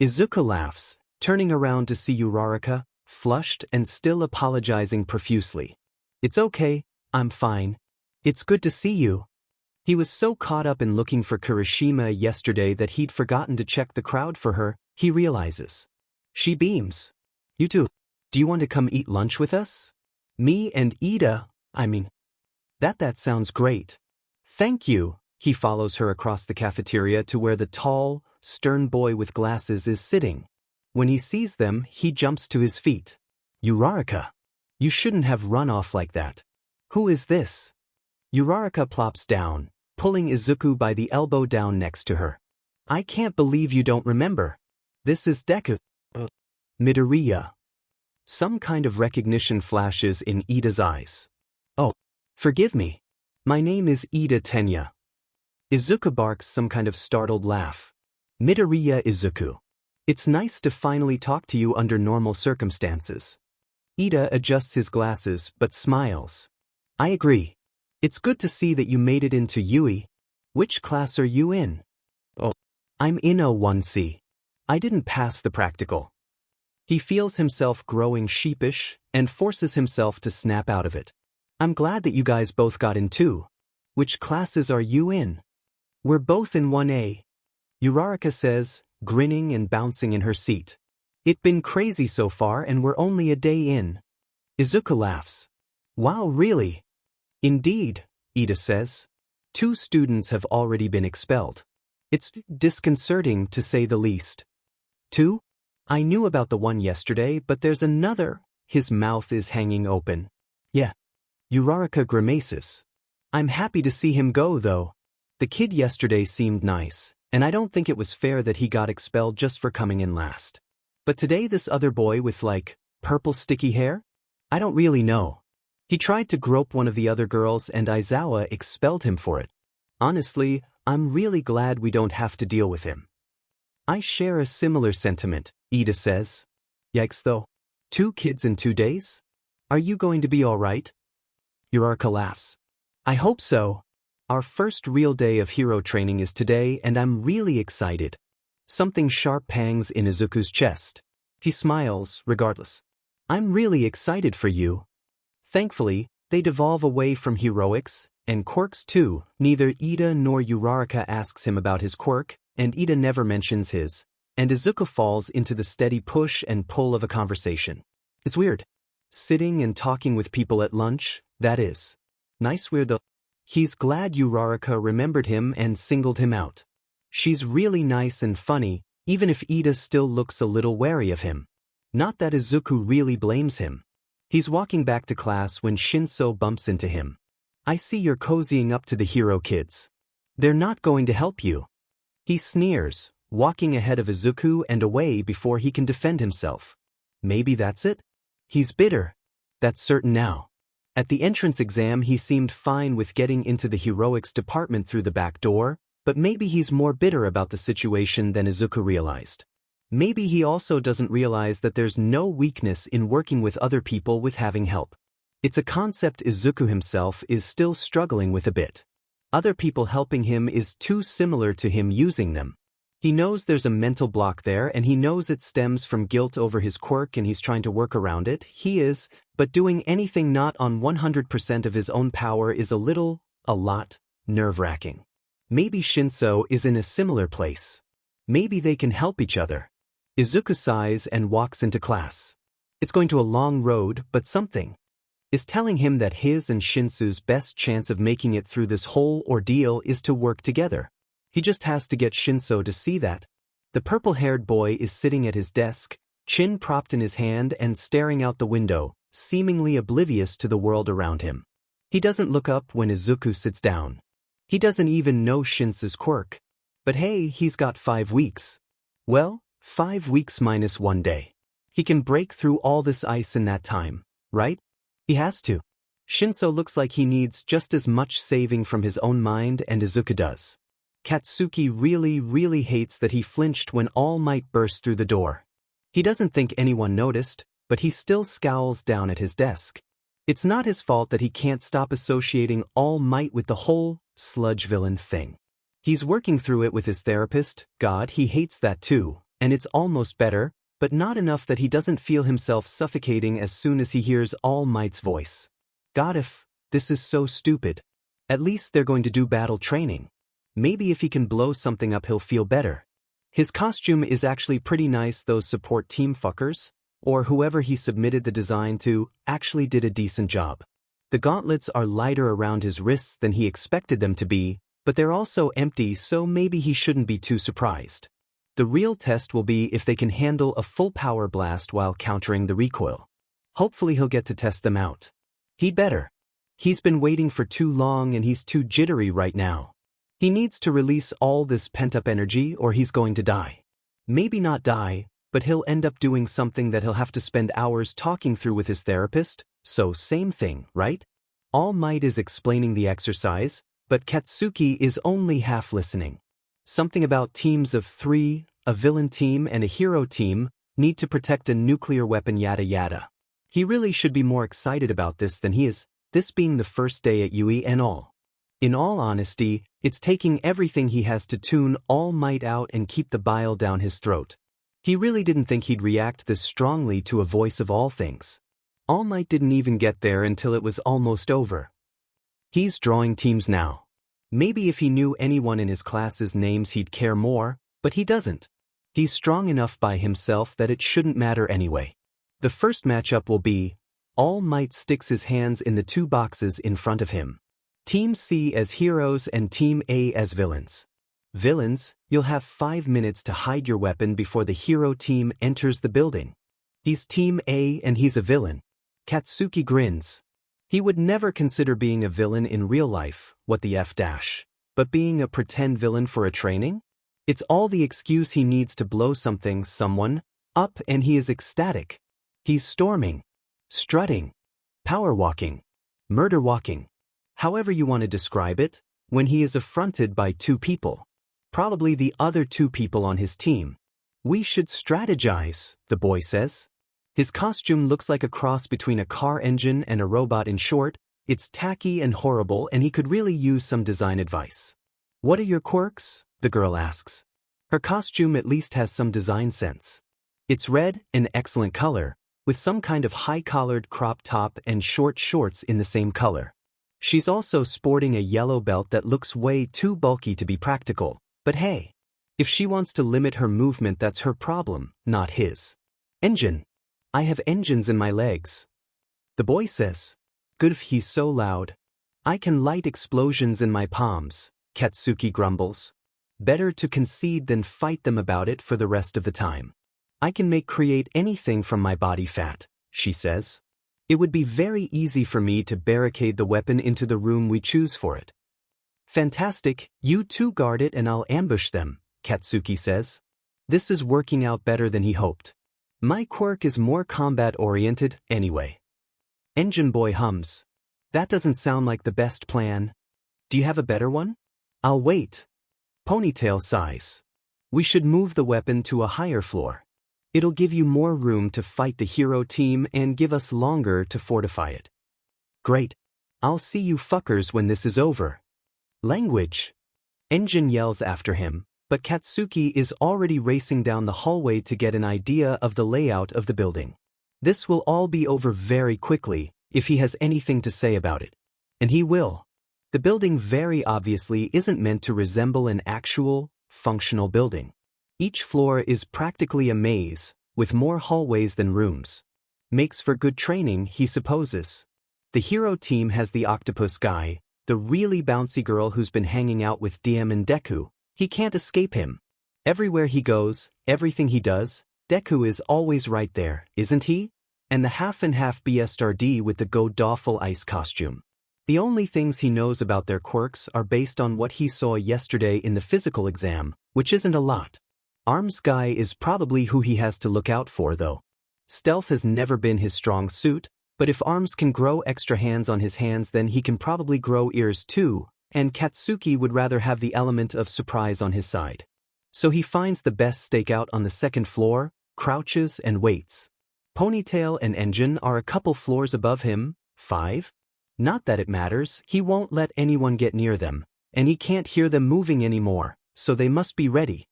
Izuku laughs, turning around to see Uraraka, flushed and still apologizing profusely. It's okay, I'm fine. It's good to see you. He was so caught up in looking for Kirishima yesterday that he'd forgotten to check the crowd for her, he realizes. She beams. You too. Do you want to come eat lunch with us? Me and Ida, That sounds great. Thank you. He follows her across the cafeteria to where the tall, stern boy with glasses is sitting. When he sees them, he jumps to his feet. Uraraka. You shouldn't have run off like that. Who is this? Uraraka plops down, pulling Izuku by the elbow down next to her. I can't believe you don't remember. This is Deku. Midoriya. Some kind of recognition flashes in Ida's eyes. Oh, forgive me. My name is Ida Tenya. Izuku barks some kind of startled laugh. Midoriya Izuku. It's nice to finally talk to you under normal circumstances. Ida adjusts his glasses but smiles. I agree. It's good to see that you made it into Yui. Which class are you in? Oh, I'm in O1C. I didn't pass the practical. He feels himself growing sheepish and forces himself to snap out of it. I'm glad that you guys both got in too. Which classes are you in? We're both in 1A. Uraraka says, grinning and bouncing in her seat. It's been crazy so far and we're only a day in. Izuku laughs. Wow, really? Indeed, Ida says. 2 students have already been expelled. It's disconcerting to say the least. 2? I knew about the one yesterday, but there's another. His mouth is hanging open. Yeah. Uraraka grimaces. I'm happy to see him go, though. The kid yesterday seemed nice, and I don't think it was fair that he got expelled just for coming in last. But today this other boy with like, purple sticky hair? I don't really know. He tried to grope one of the other girls and Aizawa expelled him for it. Honestly, I'm really glad we don't have to deal with him. I share a similar sentiment, Ida says. Yikes though. 2 kids in 2 days? Are you going to be alright? Uraraka laughs. I hope so. Our first real day of hero training is today and I'm really excited. Something sharp pangs in Izuku's chest. He smiles, regardless. I'm really excited for you. Thankfully, they devolve away from heroics, and quirks too. Neither Ida nor Uraraka asks him about his quirk, and Ida never mentions his, and Izuku falls into the steady push and pull of a conversation. It's weird. Sitting and talking with people at lunch, that is. Nice weird though. He's glad Uraraka remembered him and singled him out. She's really nice and funny, even if Ida still looks a little wary of him. Not that Izuku really blames him. He's walking back to class when Shinso bumps into him. I see you're cozying up to the hero kids. They're not going to help you. He sneers, walking ahead of Izuku and away before he can defend himself. Maybe that's it? He's bitter. That's certain now. At the entrance exam he seemed fine with getting into the heroics department through the back door, but maybe he's more bitter about the situation than Izuku realized. Maybe he also doesn't realize that there's no weakness in working with other people with having help. It's a concept Izuku himself is still struggling with a bit. Other people helping him is too similar to him using them. He knows there's a mental block there and he knows it stems from guilt over his quirk and he's trying to work around it. He is, but doing anything not on 100% of his own power is a lot, nerve-wracking. Maybe Shinso is in a similar place. Maybe they can help each other. Izuku sighs and walks into class. It's going to a long road, but something is telling him that his and Shinsu's best chance of making it through this whole ordeal is to work together. He just has to get Shinso to see that. The purple-haired boy is sitting at his desk, chin propped in his hand and staring out the window, seemingly oblivious to the world around him. He doesn't look up when Izuku sits down. He doesn't even know Shinsu's quirk. But hey, he's got 5 weeks. Well, 5 weeks minus 1 day. He can break through all this ice in that time, right? He has to. Shinso looks like he needs just as much saving from his own mind and Izuku does. Katsuki really hates that he flinched when All Might burst through the door. He doesn't think anyone noticed, but he still scowls down at his desk. It's not his fault that he can't stop associating All Might with the whole sludge villain thing. He's working through it with his therapist. God, he hates that too. And it's almost better, but not enough that he doesn't feel himself suffocating as soon as he hears All Might's voice. God, if this is so stupid. At least they're going to do battle training. Maybe if he can blow something up he'll feel better. His costume is actually pretty nice. Those support team fuckers, or whoever he submitted the design to, actually did a decent job. The gauntlets are lighter around his wrists than he expected them to be, but they're also empty, so maybe he shouldn't be too surprised. The real test will be if they can handle a full power blast while countering the recoil. Hopefully he'll get to test them out. He'd better. He's been waiting for too long and he's too jittery right now. He needs to release all this pent-up energy or he's going to die. Maybe not die, but he'll end up doing something that he'll have to spend hours talking through with his therapist, so same thing, right? All Might is explaining the exercise, but Katsuki is only half listening. Something about teams of 3, a villain team and a hero team, need to protect a nuclear weapon yada yada. He really should be more excited about this than he is, this being the first day at UE and all. In all honesty, it's taking everything he has to tune All Might out and keep the bile down his throat. He really didn't think he'd react this strongly to a voice of all things. All Might didn't even get there until it was almost over. He's drawing teams now. Maybe if he knew anyone in his class's names he'd care more, but he doesn't. He's strong enough by himself that it shouldn't matter anyway. The first matchup will be, All Might sticks his hands in the 2 boxes in front of him. Team C as heroes and Team A as villains. Villains, you'll have 5 minutes to hide your weapon before the hero team enters the building. He's Team A and he's a villain. Katsuki grins. He would never consider being a villain in real life, what the F dash. But being a pretend villain for a training? It's all the excuse he needs to blow someone Up and he is ecstatic. He's storming, strutting, power walking, murder walking. However you want to describe it, when he is affronted by two people. Probably the other two people on his team. We should strategize, the boy says. His costume looks like a cross between a car engine and a robot. In short, it's tacky and horrible and he could really use some design advice. What are your quirks? The girl asks. Her costume at least has some design sense. It's red, an excellent color, with some kind of high-collared crop top and short shorts in the same color. She's also sporting a yellow belt that looks way too bulky to be practical, but hey, if she wants to limit her movement, that's her problem, not his. Engine. I have engines in my legs. The boy says. Good if he's so loud. I can light explosions in my palms, Katsuki grumbles. Better to concede than fight them about it for the rest of the time. I can create anything from my body fat, she says. It would be very easy for me to barricade the weapon into the room we choose for it. Fantastic, you two guard it and I'll ambush them, Katsuki says. This is working out better than he hoped. My quirk is more combat-oriented, anyway. Engine boy hums. That doesn't sound like the best plan. Do you have a better one? I'll wait. Ponytail sighs. We should move the weapon to a higher floor. It'll give you more room to fight the hero team and give us longer to fortify it. Great. I'll see you fuckers when this is over. Language. Engine yells after him, but Katsuki is already racing down the hallway to get an idea of the layout of the building. This will all be over very quickly, if he has anything to say about it. And he will. The building very obviously isn't meant to resemble an actual, functional building. Each floor is practically a maze, with more hallways than rooms. Makes for good training, he supposes. The hero team has the octopus guy, the really bouncy girl who's been hanging out with DM and Deku. He can't escape him. Everywhere he goes, everything he does, Deku is always right there, isn't he? And the half-and-half BSRD with the god-awful ice costume. The only things he knows about their quirks are based on what he saw yesterday in the physical exam, which isn't a lot. Arms guy is probably who he has to look out for though. Stealth has never been his strong suit, but if Arms can grow extra hands on his hands then he can probably grow ears too, and Katsuki would rather have the element of surprise on his side. So he finds the best stakeout on the second floor, crouches and waits. Ponytail and Engine are a couple floors above him, 5. Not that it matters, he won't let anyone get near them, and he can't hear them moving anymore, so they must be ready.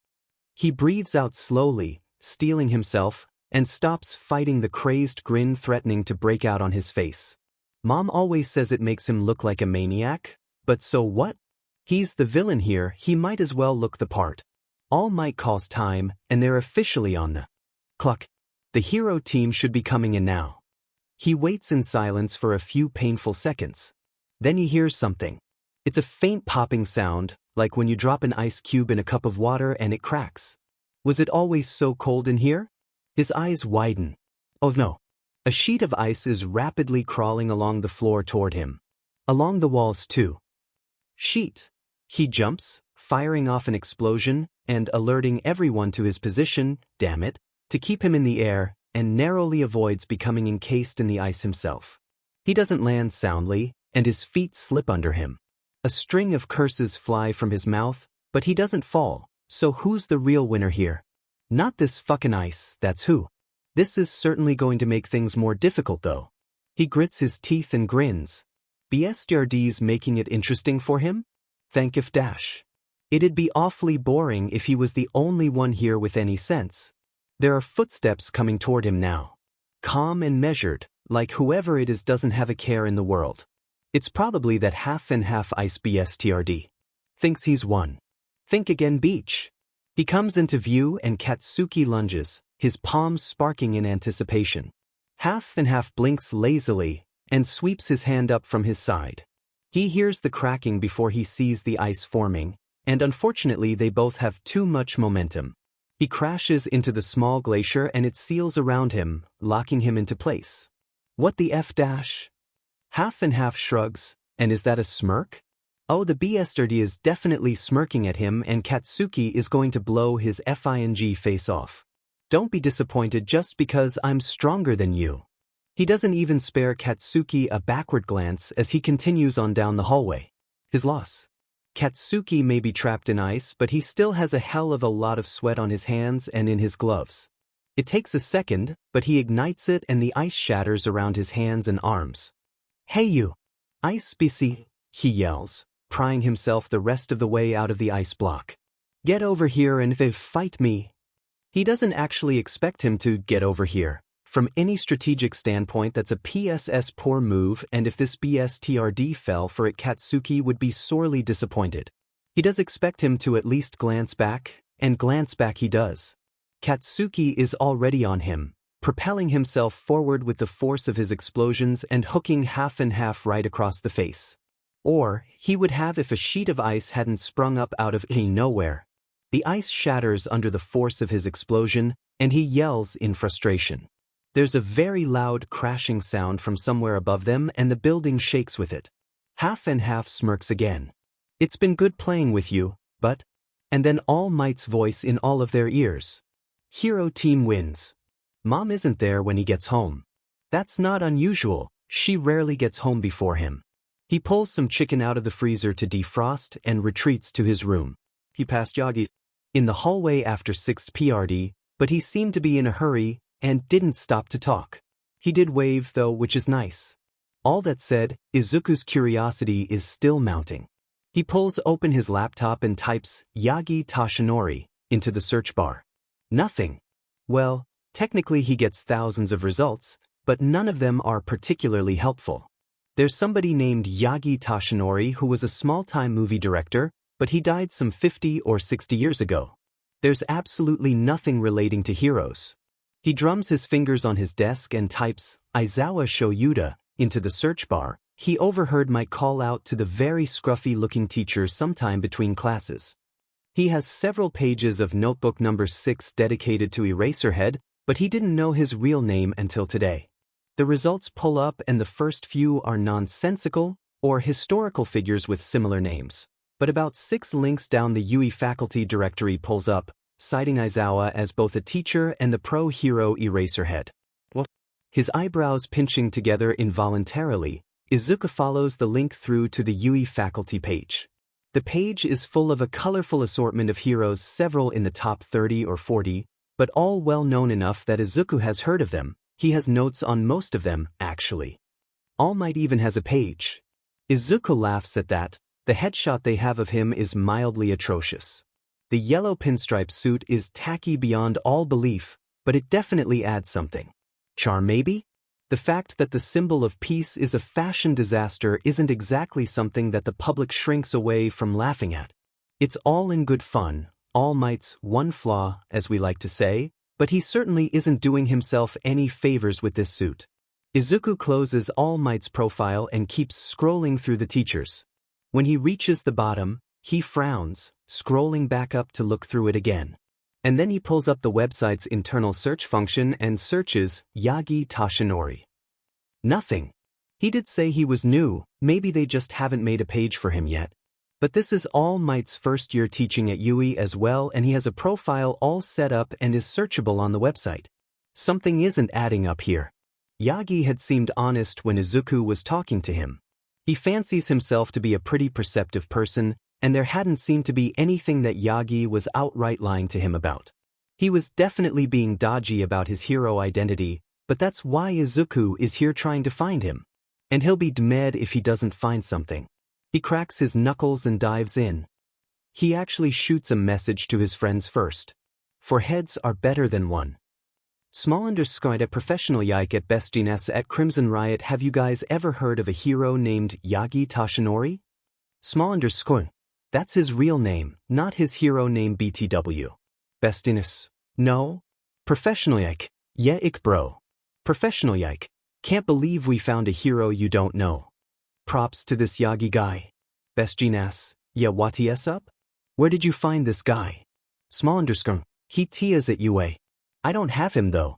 He breathes out slowly, steeling himself, and stops fighting the crazed grin threatening to break out on his face. Mom always says it makes him look like a maniac, but so what? He's the villain here, he might as well look the part. All Might calls time, and they're officially on the clock. The hero team should be coming in now. He waits in silence for a few painful seconds. Then he hears something. It's a faint popping sound, like when you drop an ice cube in a cup of water and it cracks. Was it always so cold in here? His eyes widen. Oh no. A sheet of ice is rapidly crawling along the floor toward him. Along the walls too. Sheet. He jumps, firing off an explosion, and alerting everyone to his position, damn it, to keep him in the air, and narrowly avoids becoming encased in the ice himself. He doesn't land soundly, and his feet slip under him. A string of curses fly from his mouth, but he doesn't fall, so who's the real winner here? Not this fucking ice, that's who. This is certainly going to make things more difficult though. He grits his teeth and grins. BSDRD's making it interesting for him? Thank if dash. It'd be awfully boring if he was the only one here with any sense. There are footsteps coming toward him now. Calm and measured, like whoever it is doesn't have a care in the world. It's probably that half-and-half ice BSTRD. Thinks he's won. Think again beach. He comes into view and Katsuki lunges, his palms sparking in anticipation. Half-and-half blinks lazily and sweeps his hand up from his side. He hears the cracking before he sees the ice forming, and unfortunately they both have too much momentum. He crashes into the small glacier and it seals around him, locking him into place. What the F dash? Half-and-half shrugs, and is that a smirk? Oh, the BSRD is definitely smirking at him and Katsuki is going to blow his FING face off. Don't be disappointed just because I'm stronger than you. He doesn't even spare Katsuki a backward glance as he continues on down the hallway. His loss. Katsuki may be trapped in ice, but he still has a hell of a lot of sweat on his hands and in his gloves. It takes a second, but he ignites it and the ice shatters around his hands and arms. Hey you! Ice BC, he yells, prying himself the rest of the way out of the ice block. Get over here and fight me. He doesn't actually expect him to get over here. From any strategic standpoint, that's a PSS poor move, and if this BSTRD fell for it, Katsuki would be sorely disappointed. He does expect him to at least glance back, and glance back he does. Katsuki is already on him, propelling himself forward with the force of his explosions and hooking half and half right across the face. Or, he would have if a sheet of ice hadn't sprung up out of nowhere. The ice shatters under the force of his explosion, and he yells in frustration. There's a very loud crashing sound from somewhere above them and the building shakes with it. Half and half smirks again. It's been good playing with you, but... And then All Might's voice in all of their ears. Hero team wins. Mom isn't there when he gets home. That's not unusual, she rarely gets home before him. He pulls some chicken out of the freezer to defrost and retreats to his room. He passed Yagi in the hallway after 6th PRD, but he seemed to be in a hurry and didn't stop to talk. He did wave though, which is nice. All that said, Izuku's curiosity is still mounting. He pulls open his laptop and types Yagi Tashinori into the search bar. Nothing. Well, technically he gets thousands of results, but none of them are particularly helpful. There's somebody named Yagi Tashinori who was a small-time movie director, but he died some 50 or 60 years ago. There's absolutely nothing relating to heroes. He drums his fingers on his desk and types Aizawa Shoyuda into the search bar. He overheard my call out to the very scruffy-looking teacher sometime between classes. He has several pages of notebook number 6 dedicated to Eraserhead, but he didn't know his real name until today. The results pull up and the first few are nonsensical or historical figures with similar names. But about 6 links down the UE faculty directory pulls up, citing Aizawa as both a teacher and the pro-hero Eraserhead. What? His eyebrows pinching together involuntarily, Izuku follows the link through to the UE faculty page. The page is full of a colorful assortment of heroes, several in the top 30 or 40, but all well known enough that Izuku has heard of them. He has notes on most of them, actually. All Might even has a page. Izuku laughs at that. The headshot they have of him is mildly atrocious. The yellow pinstripe suit is tacky beyond all belief, but it definitely adds something. Charm maybe? The fact that the symbol of peace is a fashion disaster isn't exactly something that the public shrinks away from laughing at. It's all in good fun, All Might's one flaw, as we like to say, but he certainly isn't doing himself any favors with this suit. Izuku closes All Might's profile and keeps scrolling through the teachers. When he reaches the bottom, he frowns, scrolling back up to look through it again. And then he pulls up the website's internal search function and searches Yagi Tashinori. Nothing. He did say he was new, maybe they just haven't made a page for him yet. But this is All Might's first year teaching at UE as well, and he has a profile all set up and is searchable on the website. Something isn't adding up here. Yagi had seemed honest when Izuku was talking to him. He fancies himself to be a pretty perceptive person, and there hadn't seemed to be anything that Yagi was outright lying to him about. He was definitely being dodgy about his hero identity, but that's why Izuku is here trying to find him. And he'll be dead if he doesn't find something. He cracks his knuckles and dives in. He actually shoots a message to his friends first. For heads are better than one. Small underscore at professional yike at bestiness at Crimson Riot. Have you guys ever heard of a hero named Yagi Tashinori? Small underscore. That's his real name, not his hero name BTW. Bestiness. No? Professional yike. Yeah ik bro. Professional yike. Can't believe we found a hero you don't know. Props to this Yagi guy. Bestiness. Yeah what is up? Where did you find this guy? Small underscore. He tias at UA. I don't have him though.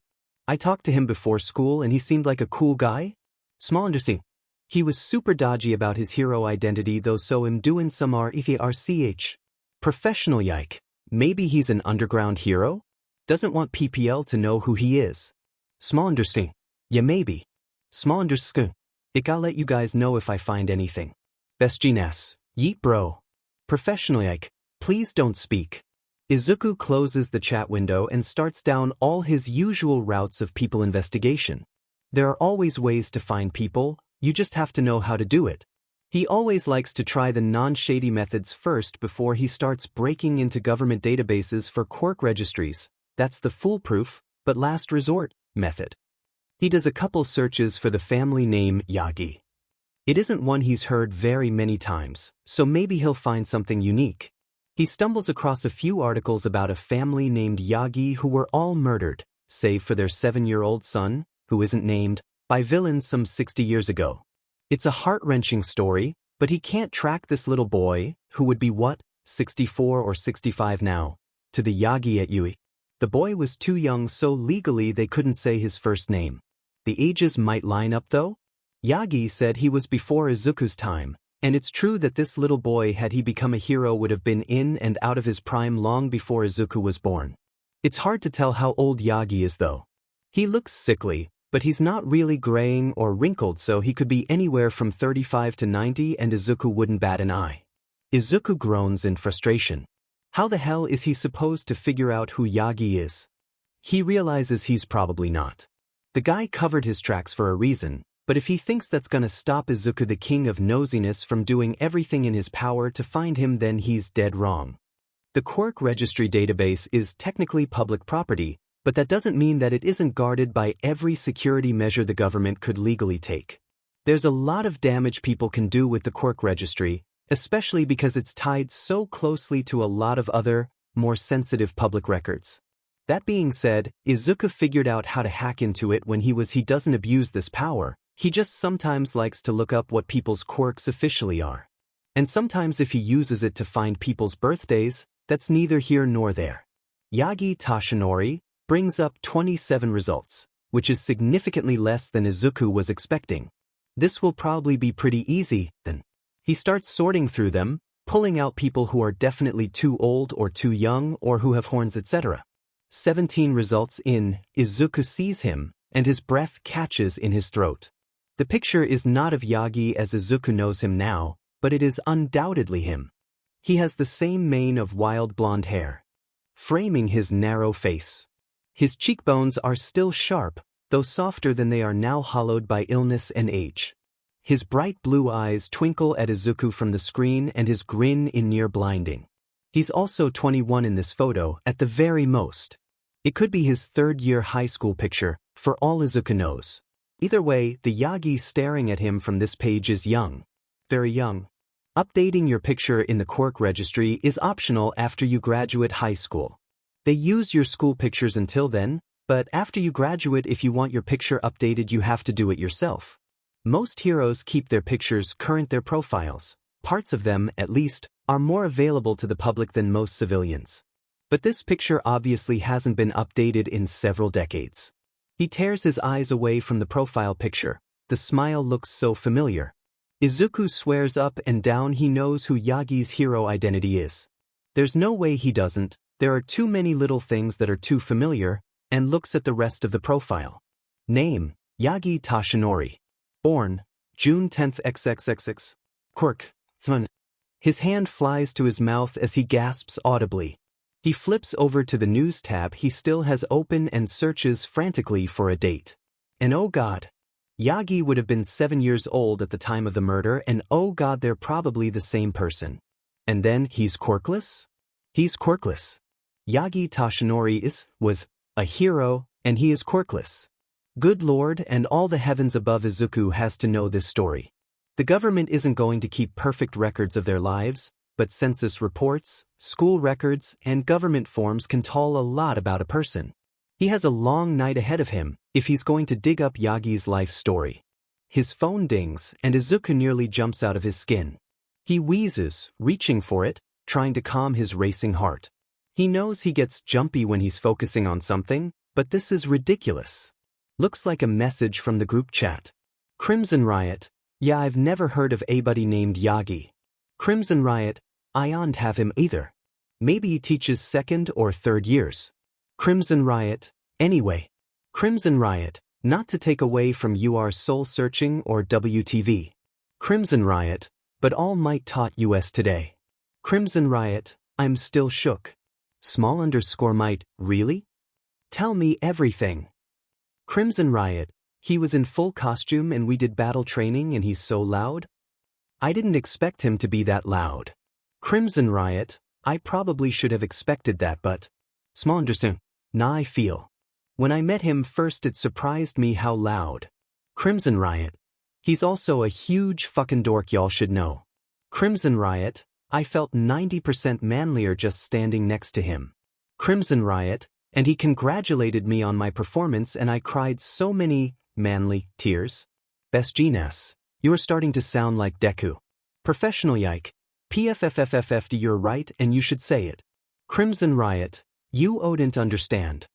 I talked to him before school and he seemed like a cool guy. Small underscore. He was super dodgy about his hero identity though, so I'm doing some RERCH. Professional yike. Maybe he's an underground hero? Doesn't want PPL to know who he is. Small understand. Yeah, maybe. Small understand. I'll let you guys know if I find anything. Best Gnas. Yeet bro. Professionally Ike. Please don't speak. Izuku closes the chat window and starts down all his usual routes of people investigation. There are always ways to find people, you just have to know how to do it. He always likes to try the non-shady methods first before he starts breaking into government databases for quirk registries. That's the foolproof, but last resort, method. He does a couple searches for the family name Yagi. It isn't one he's heard very many times, so maybe he'll find something unique. He stumbles across a few articles about a family named Yagi who were all murdered, save for their 7-year-old son, who isn't named, by villains some 60 years ago. It's a heart-wrenching story, but he can't track this little boy, who would be what, 64 or 65 now, to the Yagi at Yui. The boy was too young, so legally they couldn't say his first name. The ages might line up though? Yagi said he was before Izuku's time, and it's true that this little boy, had he become a hero, would have been in and out of his prime long before Izuku was born. It's hard to tell how old Yagi is though. He looks sickly, but he's not really graying or wrinkled, so he could be anywhere from 35 to 90 and Izuku wouldn't bat an eye. Izuku groans in frustration. How the hell is he supposed to figure out who Yagi is? He realizes he's probably not. The guy covered his tracks for a reason, but if he thinks that's gonna stop Izuku, the king of nosiness, from doing everything in his power to find him, then he's dead wrong. The Quirk registry database is technically public property, but that doesn't mean that it isn't guarded by every security measure the government could legally take. There's a lot of damage people can do with the Quirk registry, especially because it's tied so closely to a lot of other, more sensitive public records. That being said, Izuku figured out how to hack into it when he doesn't abuse this power, he just sometimes likes to look up what people's quirks officially are. And sometimes if he uses it to find people's birthdays, that's neither here nor there. Yagi Tashinori brings up 27 results, which is significantly less than Izuku was expecting. This will probably be pretty easy, then. He starts sorting through them, pulling out people who are definitely too old or too young or who have horns, etc. 17 results in, Izuku sees him, and his breath catches in his throat. The picture is not of Yagi as Izuku knows him now, but it is undoubtedly him. He has the same mane of wild blonde hair, framing his narrow face. His cheekbones are still sharp, though softer than they are now, hollowed by illness and age. His bright blue eyes twinkle at Izuku from the screen, and his grin is near blinding. He's also 21 in this photo, at the very most. It could be his third-year high school picture, for all Izuku knows. Either way, the Yagi staring at him from this page is young. Very young. Updating your picture in the Quirk registry is optional after you graduate high school. They use your school pictures until then, but after you graduate, if you want your picture updated, you have to do it yourself. Most heroes keep their pictures current, their profiles. Parts of them, at least, are more available to the public than most civilians. But this picture obviously hasn't been updated in several decades. He tears his eyes away from the profile picture. The smile looks so familiar. Izuku swears up and down he knows who Yagi's hero identity is. There's no way he doesn't. There are too many little things that are too familiar, and looks at the rest of the profile. Name, Yagi Tashinori. Born, June 10th XXXX. Quirk, Thun. His hand flies to his mouth as he gasps audibly. He flips over to the news tab he still has open and searches frantically for a date. And oh god. Yagi would have been 7 years old at the time of the murder, and oh god, they're probably the same person. And then he's quirkless? He's quirkless. Yagi Tashinori was a hero, and he is quirkless. Good lord, and all the heavens above, Izuku has to know this story. The government isn't going to keep perfect records of their lives, but census reports, school records, and government forms can tell a lot about a person. He has a long night ahead of him if he's going to dig up Yagi's life story. His phone dings, and Izuku nearly jumps out of his skin. He wheezes, reaching for it, trying to calm his racing heart. He knows he gets jumpy when he's focusing on something, but this is ridiculous. Looks like a message from the group chat. Crimson Riot. Yeah, I've never heard of anybody named Yagi. Crimson Riot. I don't have him either. Maybe he teaches second or third years. Crimson Riot, anyway. Crimson Riot, not to take away from your soul searching or WTV. Crimson Riot, but All Might taught us today. Crimson Riot, I'm still shook. Small_might, really? Tell me everything. Crimson Riot, he was in full costume and we did battle training and he's so loud? I didn't expect him to be that loud. Crimson Riot, I probably should have expected that, but nah, I feel. When I met him first it surprised me how loud. Crimson Riot, he's also a huge fucking dork, y'all should know. Crimson Riot, I felt 90% manlier just standing next to him. Crimson Riot, and he congratulated me on my performance and I cried so many manly tears. Best Genius, you're starting to sound like Deku. Professional yike. PFFFFFD, you're right and you should say it. Crimson Riot, you didn't understand.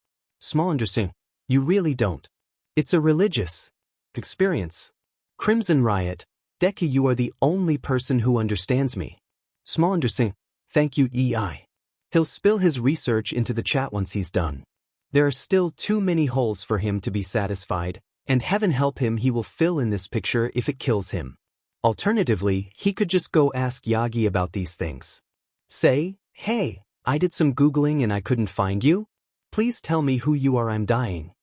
You really don't. It's a religious experience. Crimson Riot, Deku, you are the only person who understands me. Thank you, EI. He'll spill his research into the chat once he's done. There are still too many holes for him to be satisfied, and heaven help him, he will fill in this picture if it kills him. Alternatively, he could just go ask Yagi about these things. Say, hey, I did some Googling and I couldn't find you. Please tell me who you are, I'm dying.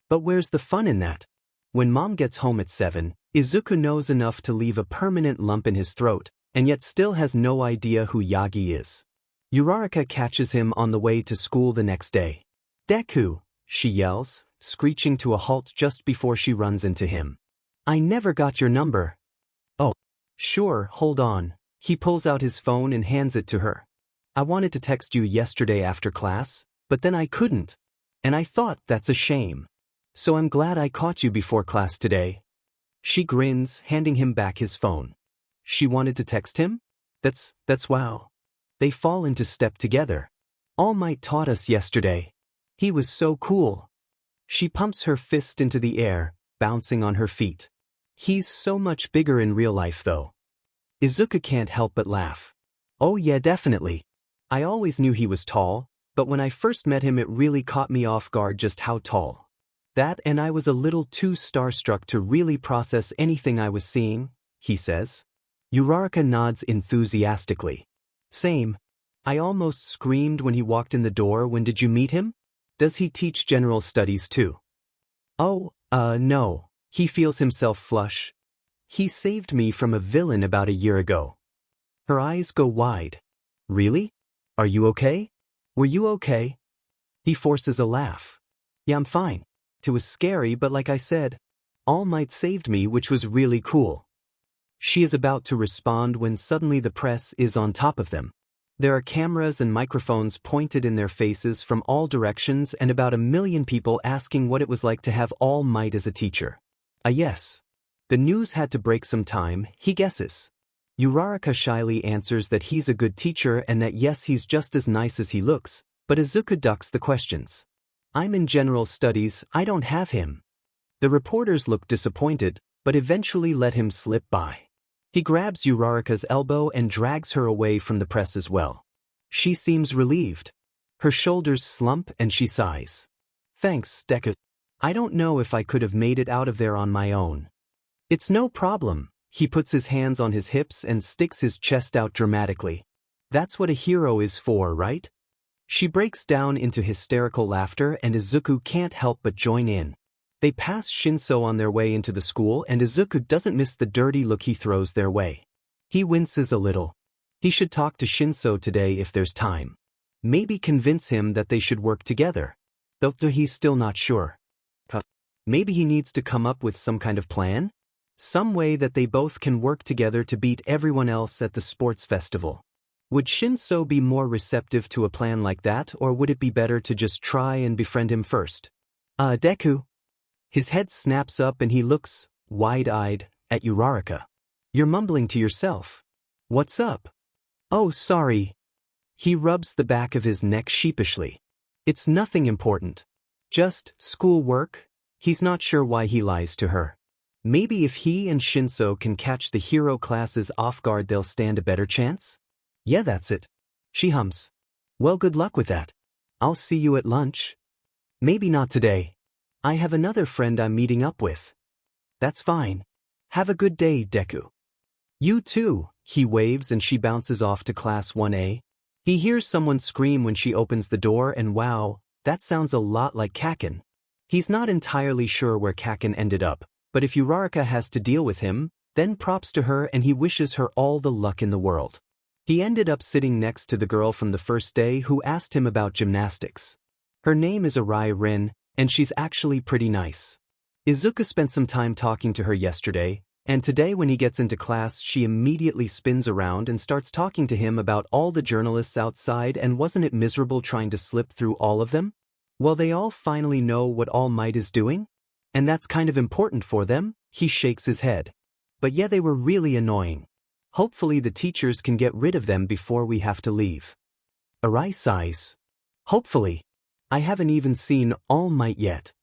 But where's the fun in that? When mom gets home at 7, Izuku knows enough to leave a permanent lump in his throat, and yet still has no idea who Yagi is. Uraraka catches him on the way to school the next day. Deku, she yells, screeching to a halt just before she runs into him. I never got your number. Oh, sure, hold on. He pulls out his phone and hands it to her. I wanted to text you yesterday after class, but then I couldn't. And I thought that's a shame. So I'm glad I caught you before class today. She grins, handing him back his phone. She wanted to text him? That's wow. They fall into step together. All Might taught us yesterday. He was so cool. She pumps her fist into the air, bouncing on her feet. He's so much bigger in real life though. Izuku can't help but laugh. Oh yeah, definitely. I always knew he was tall, but when I first met him it really caught me off guard just how tall. That and I was a little too starstruck to really process anything I was seeing, he says. Uraraka nods enthusiastically. Same. I almost screamed when he walked in the door. When did you meet him? Does he teach general studies too? Oh, no. He feels himself flush. He saved me from a villain about a year ago. Her eyes go wide. Really? Are you okay? Were you okay? He forces a laugh. Yeah, I'm fine. It was scary, but like I said, All Might saved me, which was really cool. She is about to respond when suddenly the press is on top of them. There are cameras and microphones pointed in their faces from all directions and about 1 million people asking what it was like to have All Might as a teacher. Yes. The news had to break some time, he guesses. Uraraka shyly answers that he's a good teacher and that yes, he's just as nice as he looks, but Izuku ducks the questions. I'm in general studies, I don't have him. The reporters look disappointed, but eventually let him slip by. He grabs Uraraka's elbow and drags her away from the press as well. She seems relieved. Her shoulders slump and she sighs. Thanks, Deku. I don't know if I could have made it out of there on my own. It's no problem. He puts his hands on his hips and sticks his chest out dramatically. That's what a hero is for, right? She breaks down into hysterical laughter and Izuku can't help but join in. They pass Shinso on their way into the school and Izuku doesn't miss the dirty look he throws their way. He winces a little. He should talk to Shinso today if there's time. Maybe convince him that they should work together. Though he's still not sure. Maybe he needs to come up with some kind of plan? Some way that they both can work together to beat everyone else at the sports festival. Would Shinso be more receptive to a plan like that, or would it be better to just try and befriend him first? Deku. His head snaps up and he looks, wide-eyed, at Uraraka. You're mumbling to yourself. What's up? Oh, sorry. He rubs the back of his neck sheepishly. It's nothing important. Just school work. He's not sure why he lies to her. Maybe if he and Shinso can catch the hero classes off guard they'll stand a better chance? Yeah, that's it. She hums. Well, good luck with that. I'll see you at lunch. Maybe not today. I have another friend I'm meeting up with. That's fine. Have a good day, Deku. You too, he waves and she bounces off to class 1A. He hears someone scream when she opens the door and wow, that sounds a lot like Kakin. He's not entirely sure where Kakin ended up, but if Uraraka has to deal with him, then props to her and he wishes her all the luck in the world. He ended up sitting next to the girl from the first day who asked him about gymnastics. Her name is Arai Rin, and she's actually pretty nice. Izuku spent some time talking to her yesterday, and today when he gets into class she immediately spins around and starts talking to him about all the journalists outside and wasn't it miserable trying to slip through all of them? Well, they all finally know what All Might is doing? And that's kind of important for them, he shakes his head. But yeah, they were really annoying. Hopefully the teachers can get rid of them before we have to leave. Arai sighs. Hopefully. I haven't even seen All Might yet.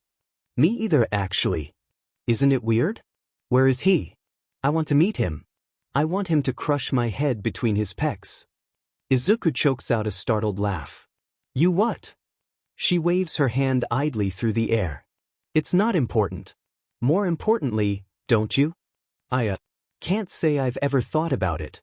Me either actually. Isn't it weird? Where is he? I want to meet him. I want him to crush my head between his pecs. Izuku chokes out a startled laugh. You what? She waves her hand idly through the air. It's not important. More importantly, don't you? I can't say I've ever thought about it.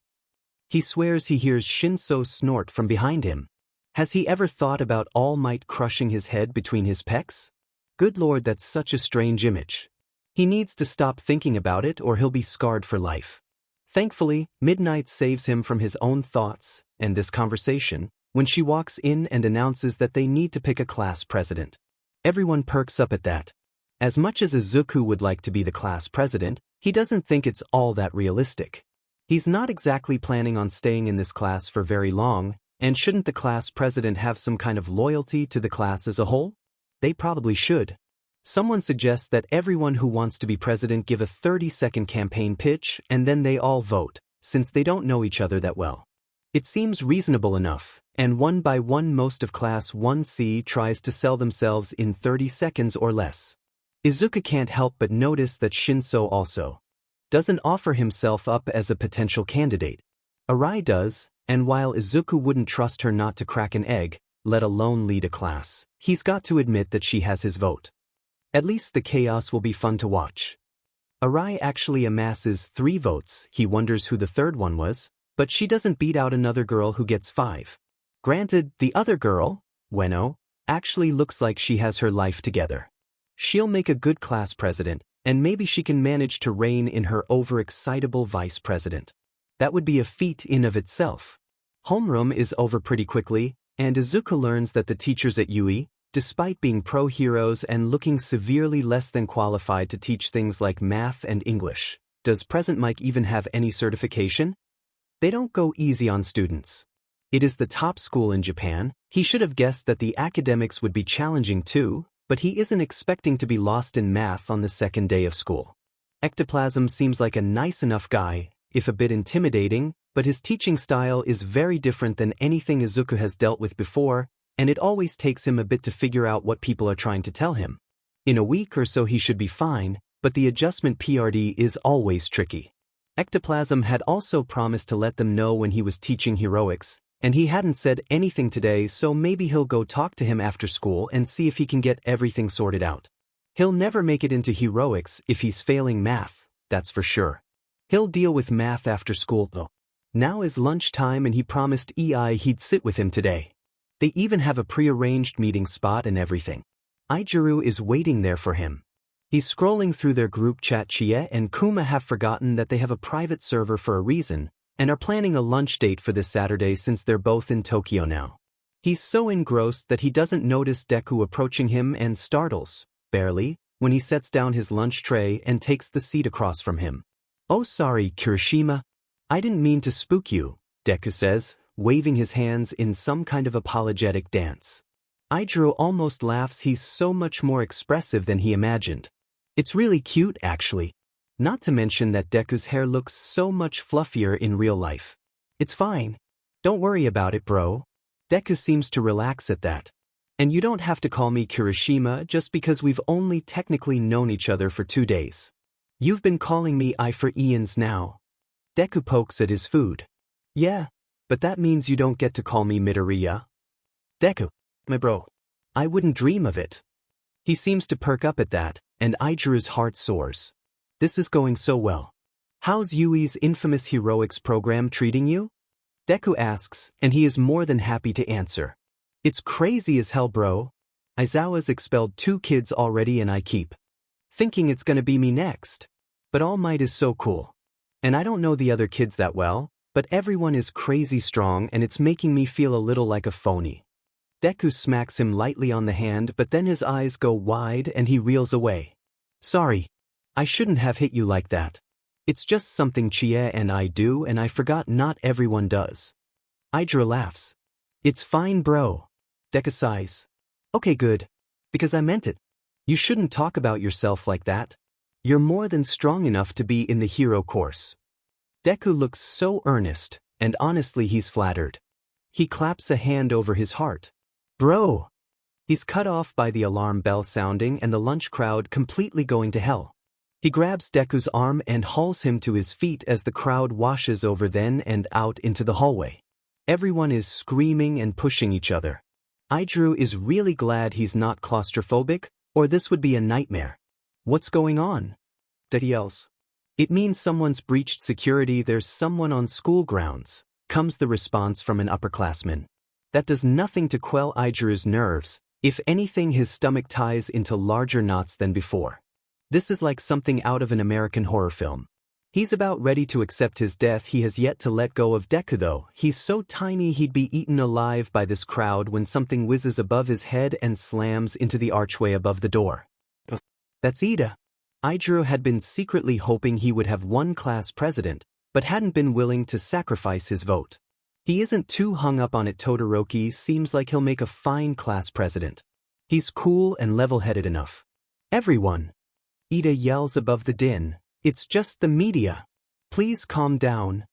He swears he hears Shinso snort from behind him. Has he ever thought about All Might crushing his head between his pecs? Good lord, that's such a strange image. He needs to stop thinking about it or he'll be scarred for life. Thankfully, Midnight saves him from his own thoughts and this conversation when she walks in and announces that they need to pick a class president. Everyone perks up at that. As much as Izuku would like to be the class president, he doesn't think it's all that realistic. He's not exactly planning on staying in this class for very long, and shouldn't the class president have some kind of loyalty to the class as a whole? They probably should. Someone suggests that everyone who wants to be president give a 30-second campaign pitch and then they all vote, since they don't know each other that well. It seems reasonable enough, and one by one most of Class 1C tries to sell themselves in 30 seconds or less. Izuku can't help but notice that Shinso also doesn't offer himself up as a potential candidate. Arai does, and while Izuku wouldn't trust her not to crack an egg, let alone lead a class, he's got to admit that she has his vote. At least the chaos will be fun to watch. Arai actually amasses 3 votes, he wonders who the third one was, but she doesn't beat out another girl who gets 5. Granted, the other girl, Ueno, actually looks like she has her life together. She'll make a good class president, and maybe she can manage to rein in her overexcitable vice president. That would be a feat in of itself. Homeroom is over pretty quickly, and Izuku learns that the teachers at Yui, despite being pro-heroes and looking severely less than qualified to teach things like math and English, does Present Mike even have any certification? They don't go easy on students. It is the top school in Japan. He should have guessed that the academics would be challenging too, but he isn't expecting to be lost in math on the second day of school. Ectoplasm seems like a nice enough guy, if a bit intimidating, but his teaching style is very different than anything Izuku has dealt with before, and it always takes him a bit to figure out what people are trying to tell him. In a week or so he should be fine, but the adjustment PRD is always tricky. Ectoplasm had also promised to let them know when he was teaching heroics, and he hadn't said anything today, so maybe he'll go talk to him after school and see if he can get everything sorted out. He'll never make it into heroics if he's failing math, that's for sure. He'll deal with math after school though. Now is lunchtime and he promised EI he'd sit with him today. They even have a pre-arranged meeting spot and everything. Aijuru is waiting there for him. He's scrolling through their group chat. Chie and Kuma have forgotten that they have a private server for a reason, and are planning a lunch date for this Saturday since they're both in Tokyo now. He's so engrossed that he doesn't notice Deku approaching him and startles, barely, when he sets down his lunch tray and takes the seat across from him. "Oh sorry, Kirishima. I didn't mean to spook you," Deku says, waving his hands in some kind of apologetic dance. Aijuru almost laughs. He's so much more expressive than he imagined. It's really cute actually. Not to mention that Deku's hair looks so much fluffier in real life. "It's fine. Don't worry about it, bro." Deku seems to relax at that. "And you don't have to call me Kirishima just because we've only technically known each other for 2 days. You've been calling me I for eons now." Deku pokes at his food. "Yeah, but that means you don't get to call me Midoriya." "Deku, my bro. I wouldn't dream of it." He seems to perk up at that, and Ijiru's heart soars. This is going so well. How's Yui's infamous heroics program treating you? Deku asks, and he is more than happy to answer. It's crazy as hell, bro. Aizawa's expelled 2 kids already and I keep thinking it's gonna be me next. But All Might is so cool. And I don't know the other kids that well, but everyone is crazy strong and it's making me feel a little like a phony. Deku smacks him lightly on the hand, but then his eyes go wide and he reels away. Sorry. I shouldn't have hit you like that. It's just something Chie and I do and I forgot not everyone does. Ijiru laughs. It's fine, bro. Deku sighs. Okay, good. Because I meant it. You shouldn't talk about yourself like that. You're more than strong enough to be in the hero course. Deku looks so earnest, and honestly he's flattered. He claps a hand over his heart. Bro! He's cut off by the alarm bell sounding and the lunch crowd completely going to hell. He grabs Deku's arm and hauls him to his feet as the crowd washes over then and out into the hallway. Everyone is screaming and pushing each other. Ijiru is really glad he's not claustrophobic, or this would be a nightmare. What's going on? Deku yells. It means someone's breached security. There's someone on school grounds, comes the response from an upperclassman. That does nothing to quell Ijiru's nerves. If anything, his stomach ties into larger knots than before. This is like something out of an American horror film. He's about ready to accept his death. He has yet to let go of Deku though. He's so tiny he'd be eaten alive by this crowd when something whizzes above his head and slams into the archway above the door. That's Ida. Ijiru had been secretly hoping he would have won class president, but hadn't been willing to sacrifice his vote. He isn't too hung up on it. Todoroki seems like he'll make a fine class president. He's cool and level-headed enough. Everyone! Ida yells above the din. It's just the media. Please calm down.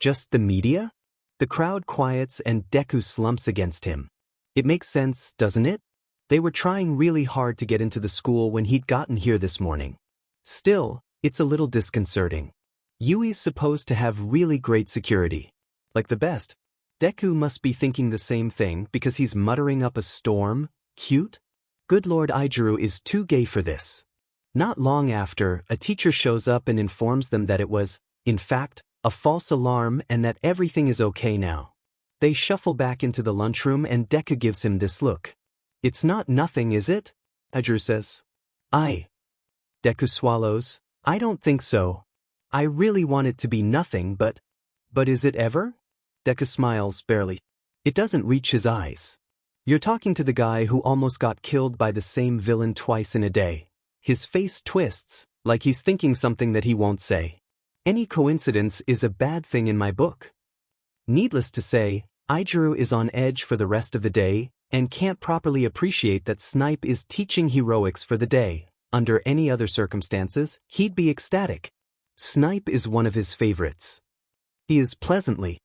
Just the media? The crowd quiets and Deku slumps against him. It makes sense, doesn't it? They were trying really hard to get into the school when he'd gotten here this morning. Still, it's a little disconcerting. Yui's supposed to have really great security. Like the best. Deku must be thinking the same thing because he's muttering up a storm. Cute? Good lord, Ijiru is too gay for this. Not long after, a teacher shows up and informs them that it was, in fact, a false alarm and that everything is okay now. They shuffle back into the lunchroom and Deku gives him this look. It's not nothing, is it? Ijiru says. Deku swallows. I don't think so. I really want it to be nothing, but is it ever? Deku smiles barely. It doesn't reach his eyes. You're talking to the guy who almost got killed by the same villain twice in a day. His face twists, like he's thinking something that he won't say. Any coincidence is a bad thing in my book. Needless to say, Ijiru is on edge for the rest of the day, and can't properly appreciate that Snipe is teaching heroics for the day. Under any other circumstances, he'd be ecstatic. Snipe is one of his favorites. He is pleasantly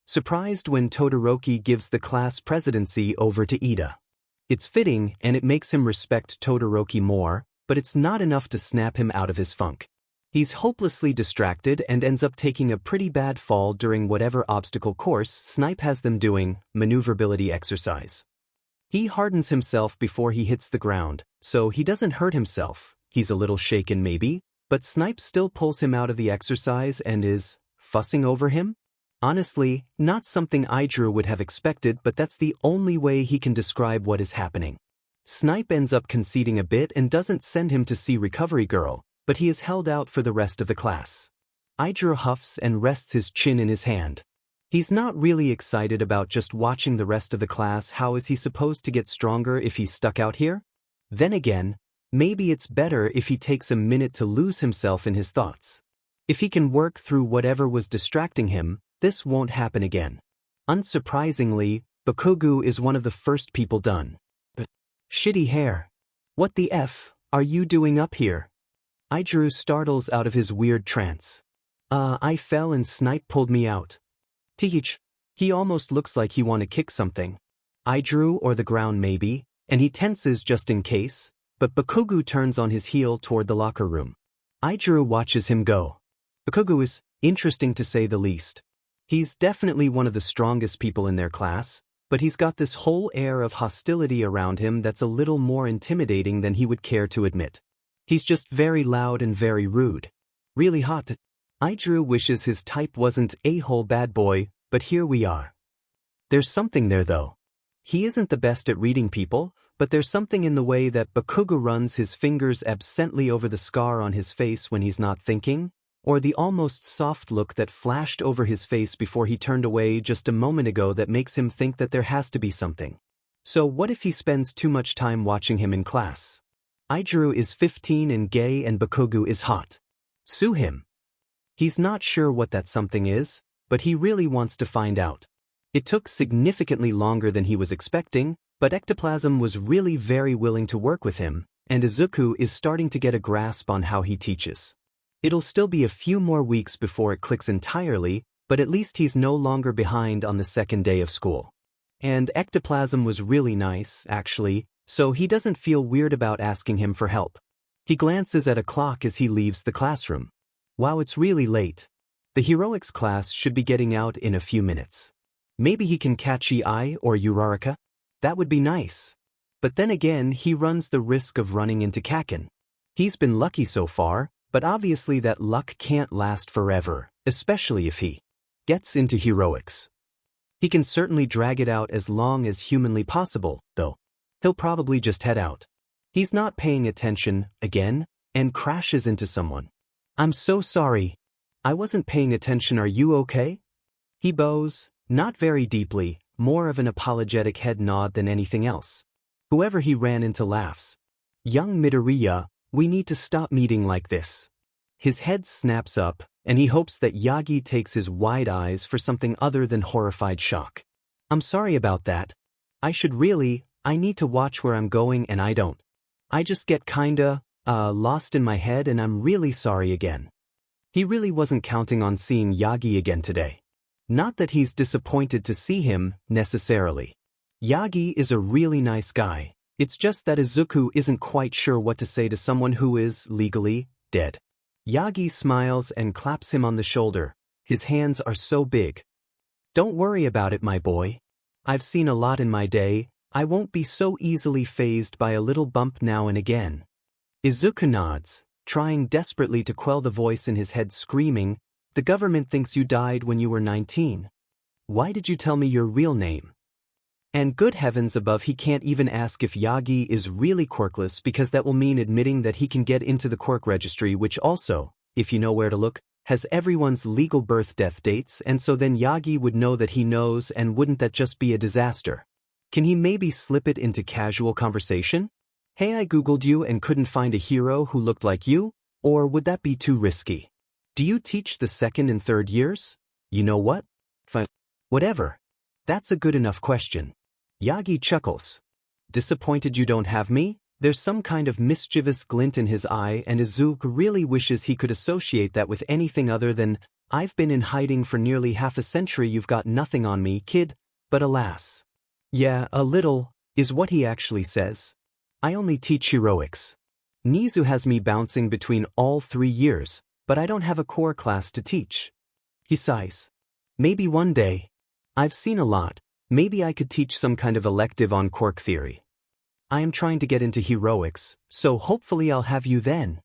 surprised when Todoroki gives the class presidency over to Ida. It's fitting and it makes him respect Todoroki more, but it's not enough to snap him out of his funk. He's hopelessly distracted and ends up taking a pretty bad fall during whatever obstacle course Snipe has them doing, maneuverability exercise. He hardens himself before he hits the ground, so he doesn't hurt himself. He's a little shaken maybe, but Snipe still pulls him out of the exercise and is fussing over him? Honestly, not something Ijiru would have expected, but that's the only way he can describe what is happening. Snipe ends up conceding a bit and doesn't send him to see Recovery Girl, but he is held out for the rest of the class. Ijiru huffs and rests his chin in his hand. He's not really excited about just watching the rest of the class. How is he supposed to get stronger if he's stuck out here? Then again, maybe it's better if he takes a minute to lose himself in his thoughts. If he can work through whatever was distracting him, this won't happen again. Unsurprisingly, Bakugo is one of the first people done. But shitty hair. What the F are you doing up here? Ijiru startles out of his weird trance. I fell and Snipe pulled me out. Teach. He almost looks like he want to kick something. Ijiru or the ground maybe, and he tenses just in case, but Bakugo turns on his heel toward the locker room. Ijiru watches him go. Bakugo is interesting to say the least. He's definitely one of the strongest people in their class, but he's got this whole air of hostility around him that's a little more intimidating than he would care to admit. He's just very loud and very rude. Really hot. Idru wishes his type wasn't a-hole bad boy, but here we are. There's something there though. He isn't the best at reading people, but there's something in the way that Bakugo runs his fingers absently over the scar on his face when he's not thinking, or the almost soft look that flashed over his face before he turned away just a moment ago that makes him think that there has to be something. So what if he spends too much time watching him in class? Idru is 15 and gay and Bakugo is hot. Sue him. He's not sure what that something is, but he really wants to find out. It took significantly longer than he was expecting, but Ectoplasm was really very willing to work with him, and Izuku is starting to get a grasp on how he teaches. It'll still be a few more weeks before it clicks entirely, but at least he's no longer behind on the second day of school. And Ectoplasm was really nice, actually, so he doesn't feel weird about asking him for help. He glances at a clock as he leaves the classroom. Wow, it's really late. The heroics class should be getting out in a few minutes. Maybe he can catch Ei or Uraraka? That would be nice. But then again, he runs the risk of running into Kaken. He's been lucky so far, but obviously that luck can't last forever, especially if he gets into heroics. He can certainly drag it out as long as humanly possible, though. He'll probably just head out. He's not paying attention, again, and crashes into someone. I'm so sorry. I wasn't paying attention, are you okay? He bows, not very deeply, more of an apologetic head nod than anything else. Whoever he ran into laughs. Young Midoriya, we need to stop meeting like this. His head snaps up, and he hopes that Yagi takes his wide eyes for something other than horrified shock. I'm sorry about that. I need to watch where I'm going and I don't. I just get kinda, lost in my head and I'm really sorry again. He really wasn't counting on seeing Yagi again today. Not that he's disappointed to see him, necessarily. Yagi is a really nice guy. It's just that Izuku isn't quite sure what to say to someone who is, legally, dead. Yagi smiles and claps him on the shoulder. His hands are so big. Don't worry about it, my boy. I've seen a lot in my day. I won't be so easily fazed by a little bump now and again. Izuku nods, trying desperately to quell the voice in his head screaming, the government thinks you died when you were 19. Why did you tell me your real name? And good heavens above, he can't even ask if Yagi is really quirkless because that will mean admitting that he can get into the quirk registry, which also, if you know where to look, has everyone's legal birth-death dates, and so then Yagi would know that he knows, and wouldn't that just be a disaster? Can he maybe slip it into casual conversation? Hey, I googled you and couldn't find a hero who looked like you, or would that be too risky? Do you teach the second and third years? You know what? Fine. Whatever. That's a good enough question. Yagi chuckles. Disappointed you don't have me? There's some kind of mischievous glint in his eye, and Izuku really wishes he could associate that with anything other than, I've been in hiding for nearly half a century, you've got nothing on me, kid, but alas. Yeah, a little, is what he actually says. I only teach heroics. Nizu has me bouncing between all 3 years, but I don't have a core class to teach. He sighs. Maybe one day. I've seen a lot. Maybe I could teach some kind of elective on quirk theory. I am trying to get into heroics, so hopefully I'll have you then.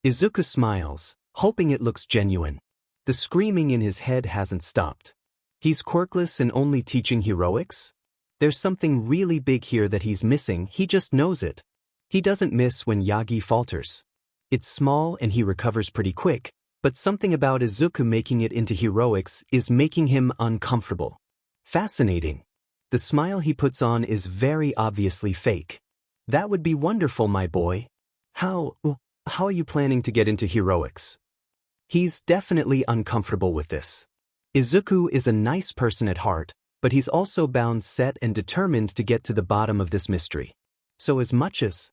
Izuku smiles, hoping it looks genuine. The screaming in his head hasn't stopped. He's quirkless and only teaching heroics? There's something really big here that he's missing, he just knows it. He doesn't miss when Yagi falters. It's small and he recovers pretty quick, but something about Izuku making it into heroics is making him uncomfortable. Fascinating. The smile he puts on is very obviously fake. That would be wonderful, my boy. How are you planning to get into heroics? He's definitely uncomfortable with this. Izuku is a nice person at heart, but he's also bound, set, and determined to get to the bottom of this mystery. So as much as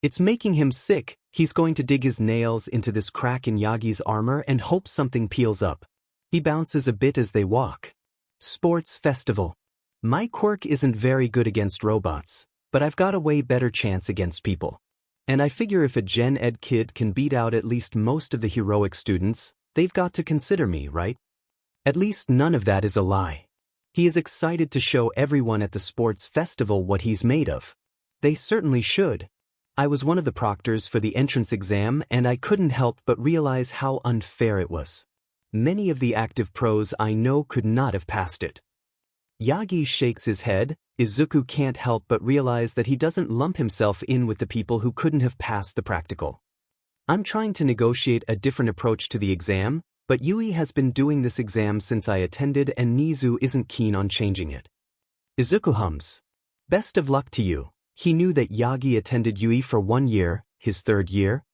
it's making him sick, he's going to dig his nails into this crack in Yagi's armor and hope something peels up. He bounces a bit as they walk. Sports festival. My quirk isn't very good against robots, but I've got a way better chance against people. And I figure if a Gen Ed kid can beat out at least most of the heroic students, they've got to consider me, right? At least none of that is a lie. He is excited to show everyone at the sports festival what he's made of. They certainly should. I was one of the proctors for the entrance exam and I couldn't help but realize how unfair it was. Many of the active pros I know could not have passed it. Yagi shakes his head. Izuku can't help but realize that he doesn't lump himself in with the people who couldn't have passed the practical. I'm trying to negotiate a different approach to the exam, but Yui has been doing this exam since I attended and Nizu isn't keen on changing it. Izuku hums. Best of luck to you. He knew that Yagi attended Yui for 1 year, his 3rd year.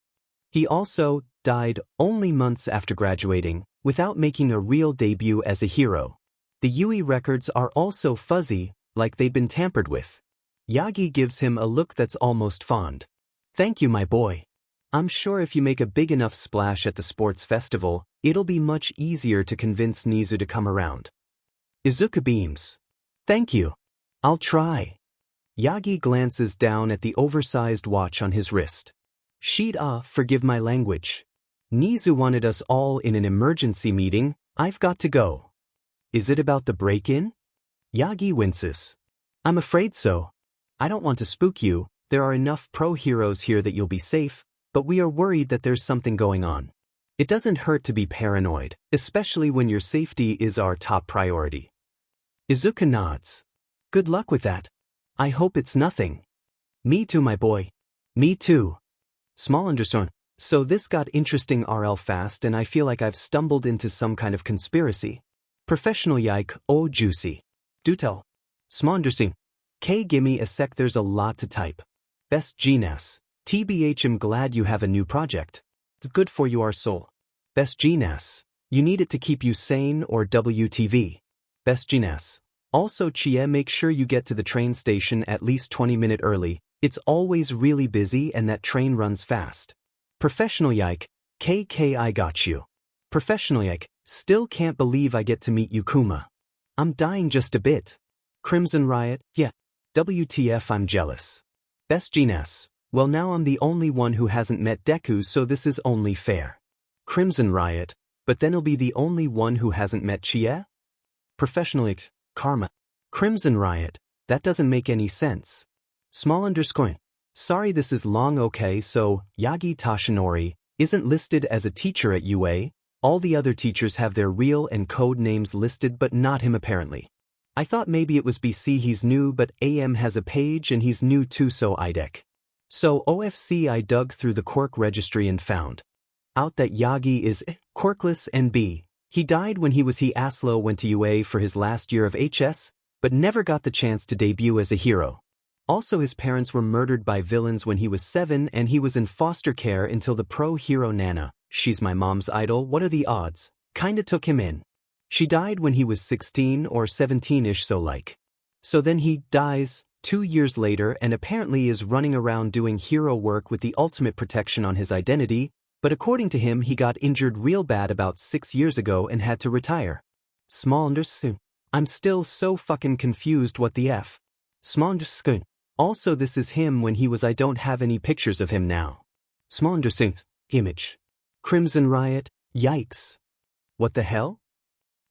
He also died only months after graduating, without making a real debut as a hero. The Yui records are also fuzzy, like they've been tampered with. Yagi gives him a look that's almost fond. Thank you, my boy. I'm sure if you make a big enough splash at the sports festival, it'll be much easier to convince Nizu to come around. Izuku beams. Thank you. I'll try. Yagi glances down at the oversized watch on his wrist. Forgive my language. Nizu wanted us all in an emergency meeting. I've got to go. Is it about the break-in? Yagi winces. I'm afraid so. I don't want to spook you. There are enough pro heroes here that you'll be safe, but we are worried that there's something going on. It doesn't hurt to be paranoid, especially when your safety is our top priority. Izuku nods. Good luck with that. I hope it's nothing. Me too, my boy. Me too. Small understone. So this got interesting RL fast and I feel like I've stumbled into some kind of conspiracy. Professional yike, oh juicy. Do tell. Small understanding. Gimme a sec, there's a lot to type. Best GNAS. TBH, I'm glad you have a new project. It's good for you, our soul. Best GNAS. You need it to keep you sane, or WTV. Best GNAS. Also Chie, make sure you get to the train station at least 20 minutes early. It's always really busy and that train runs fast. Professional yike. I got you. Professional yike. Still can't believe I get to meet Yukuma. I'm dying just a bit. Crimson Riot. Yeah. WTF, I'm jealous. Best GNAS. Well, now I'm the only one who hasn't met Deku, so this is only fair. Crimson Riot. But then I'll be the only one who hasn't met Chie? Professional karma. Crimson Riot. That doesn't make any sense. Small underscore. Sorry, this is long. Okay, so Yagi Tashinori isn't listed as a teacher at UA. All the other teachers have their real and code names listed, but not him apparently. I thought maybe it was BC he's new, but AM has a page and he's new too, so IDEC. So OFC, I dug through the Quirk registry and found out that Yagi is quirkless and B. He died when he Aslo went to UA for his last year of HS, but never got the chance to debut as a hero. Also, his parents were murdered by villains when he was 7 and he was in foster care until the pro hero Nana, she's my mom's idol, what are the odds, kinda took him in. She died when he was 16 or 17-ish, so like. So then he dies 2 years later and apparently is running around doing hero work with the ultimate protection on his identity, but according to him he got injured real bad about 6 years ago and had to retire. Small underscore. I'm still so fucking confused, what the F. Small underscore. Also, this is him when he was. I don't have any pictures of him now. Small underscore. Image. Crimson Riot. Yikes. What the hell?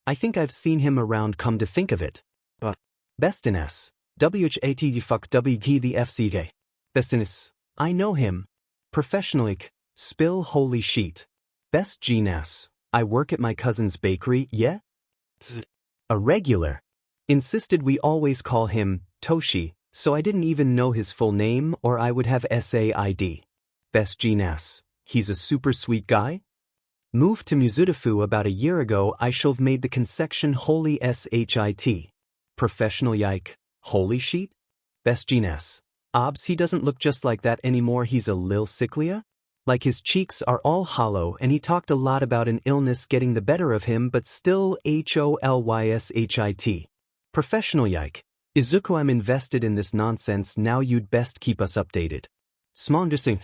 I think I've seen him around, come to think of it. But best in S. WHAT fuck WG the FCK. Best in S. I know him. Professional. Spill holy sheet. Best GNAS. I work at my cousin's bakery, yeah? A regular. Insisted we always call him Toshi, so I didn't even know his full name or I would have SAID. Best GNAS. He's a super sweet guy? Moved to Muzutafu about a year ago. I should've made the consection holy SHIT. Professional yike. Holy sheet? Best GNAS. Obs, he doesn't look just like that anymore, he's a lil sicklia? Like his cheeks are all hollow and he talked a lot about an illness getting the better of him, but still HOLYSHIT. Professional yike. Izuku, I'm invested in this nonsense now, you'd best keep us updated. Small understanding.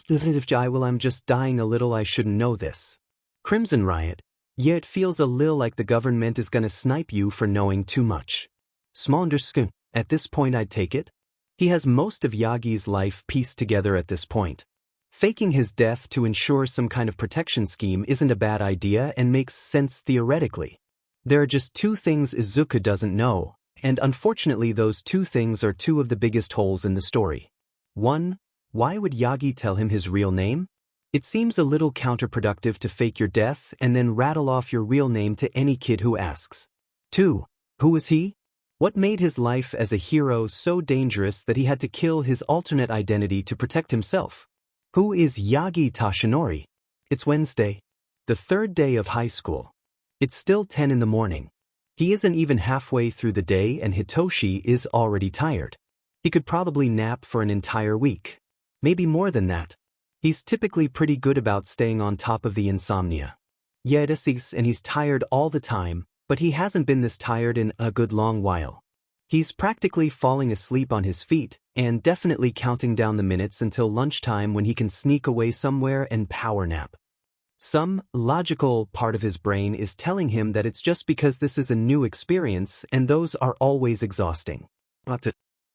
Well, I'm just dying a little, I shouldn't know this. Crimson Riot. Yeah, it feels a lil like the government is gonna snipe you for knowing too much. Small underscore. At this point I'd take it. He has most of Yagi's life pieced together at this point. Faking his death to ensure some kind of protection scheme isn't a bad idea and makes sense theoretically. There are just two things Izuku doesn't know, and unfortunately those two things are two of the biggest holes in the story. 1. Why would Yagi tell him his real name? It seems a little counterproductive to fake your death and then rattle off your real name to any kid who asks. 2. Who was he? What made his life as a hero so dangerous that he had to kill his alternate identity to protect himself? Who is Yagi Tashinori? It's Wednesday, the third day of high school. It's still 10 in the morning. He isn't even halfway through the day and Hitoshi is already tired. He could probably nap for an entire week. Maybe more than that. He's typically pretty good about staying on top of the insomnia. Yeah, it is, and he's tired all the time, but he hasn't been this tired in a good long while. He's practically falling asleep on his feet, and definitely counting down the minutes until lunchtime when he can sneak away somewhere and power nap. Some logical part of his brain is telling him that it's just because this is a new experience and those are always exhausting. Not to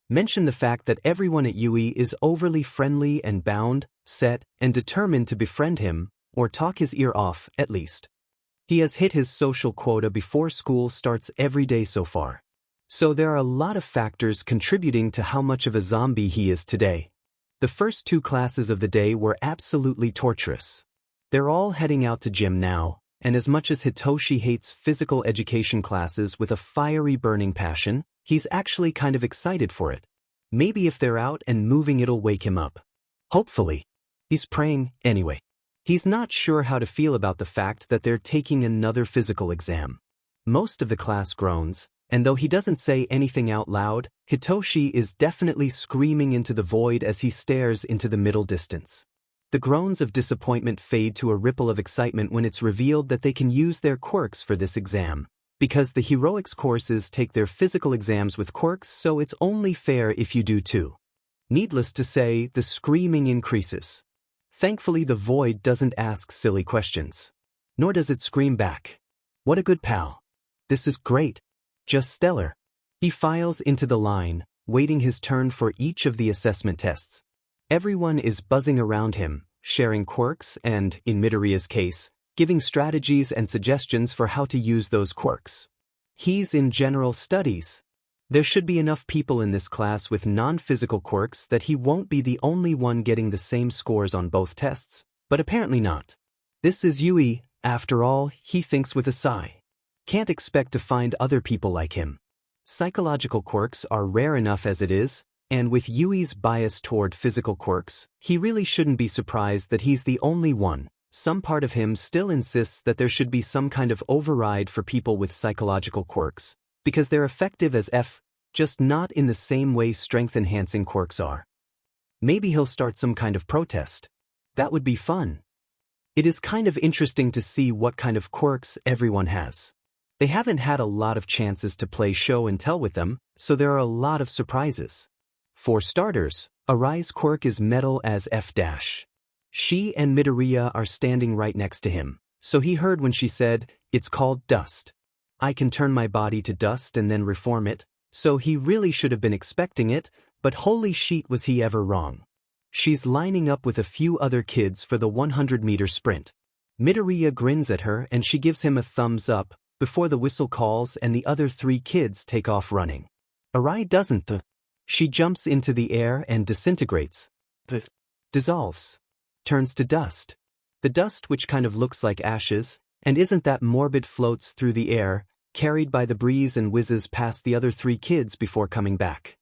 mention the fact that everyone at UE is overly friendly and bound, set, and determined to befriend him, or talk his ear off, at least. He has hit his social quota before school starts every day so far. So there are a lot of factors contributing to how much of a zombie he is today. The first two classes of the day were absolutely torturous. They're all heading out to gym now, and as much as Hitoshi hates physical education classes with a fiery burning passion, he's actually kind of excited for it. Maybe if they're out and moving it'll wake him up. Hopefully. He's praying, anyway. He's not sure how to feel about the fact that they're taking another physical exam. Most of the class groans, and though he doesn't say anything out loud, Hitoshi is definitely screaming into the void as he stares into the middle distance. The groans of disappointment fade to a ripple of excitement when it's revealed that they can use their quirks for this exam. Because the heroics courses take their physical exams with quirks, so it's only fair if you do too. Needless to say, the screaming increases. Thankfully, the void doesn't ask silly questions. Nor does it scream back. What a good pal. This is great. Just stellar. He files into the line, waiting his turn for each of the assessment tests. Everyone is buzzing around him, sharing quirks and, in Midoriya's case, giving strategies and suggestions for how to use those quirks. He's in general studies. There should be enough people in this class with non-physical quirks that he won't be the only one getting the same scores on both tests, but apparently not. This is Yui, after all, he thinks with a sigh. Can't expect to find other people like him. Psychological quirks are rare enough as it is, and with Yui's bias toward physical quirks, he really shouldn't be surprised that he's the only one. Some part of him still insists that there should be some kind of override for people with psychological quirks, because they're effective as just not in the same way strength-enhancing quirks are. Maybe he'll start some kind of protest. That would be fun. It is kind of interesting to see what kind of quirks everyone has. They haven't had a lot of chances to play show and tell with them, so there are a lot of surprises. For starters, Arai's quirk is metal as F-. She and Midoriya are standing right next to him, so he heard when she said, "It's called dust. I can turn my body to dust and then reform it," so he really should have been expecting it, but holy shit was he ever wrong. She's lining up with a few other kids for the 100-meter sprint. Midoriya grins at her and she gives him a thumbs up before the whistle calls and the other 3 kids take off running. Arai doesn't. She jumps into the air and disintegrates. Dissolves. Turns to dust. The dust, which kind of looks like ashes, and isn't that morbid, floats through the air, carried by the breeze and whizzes past the other 3 kids before coming back.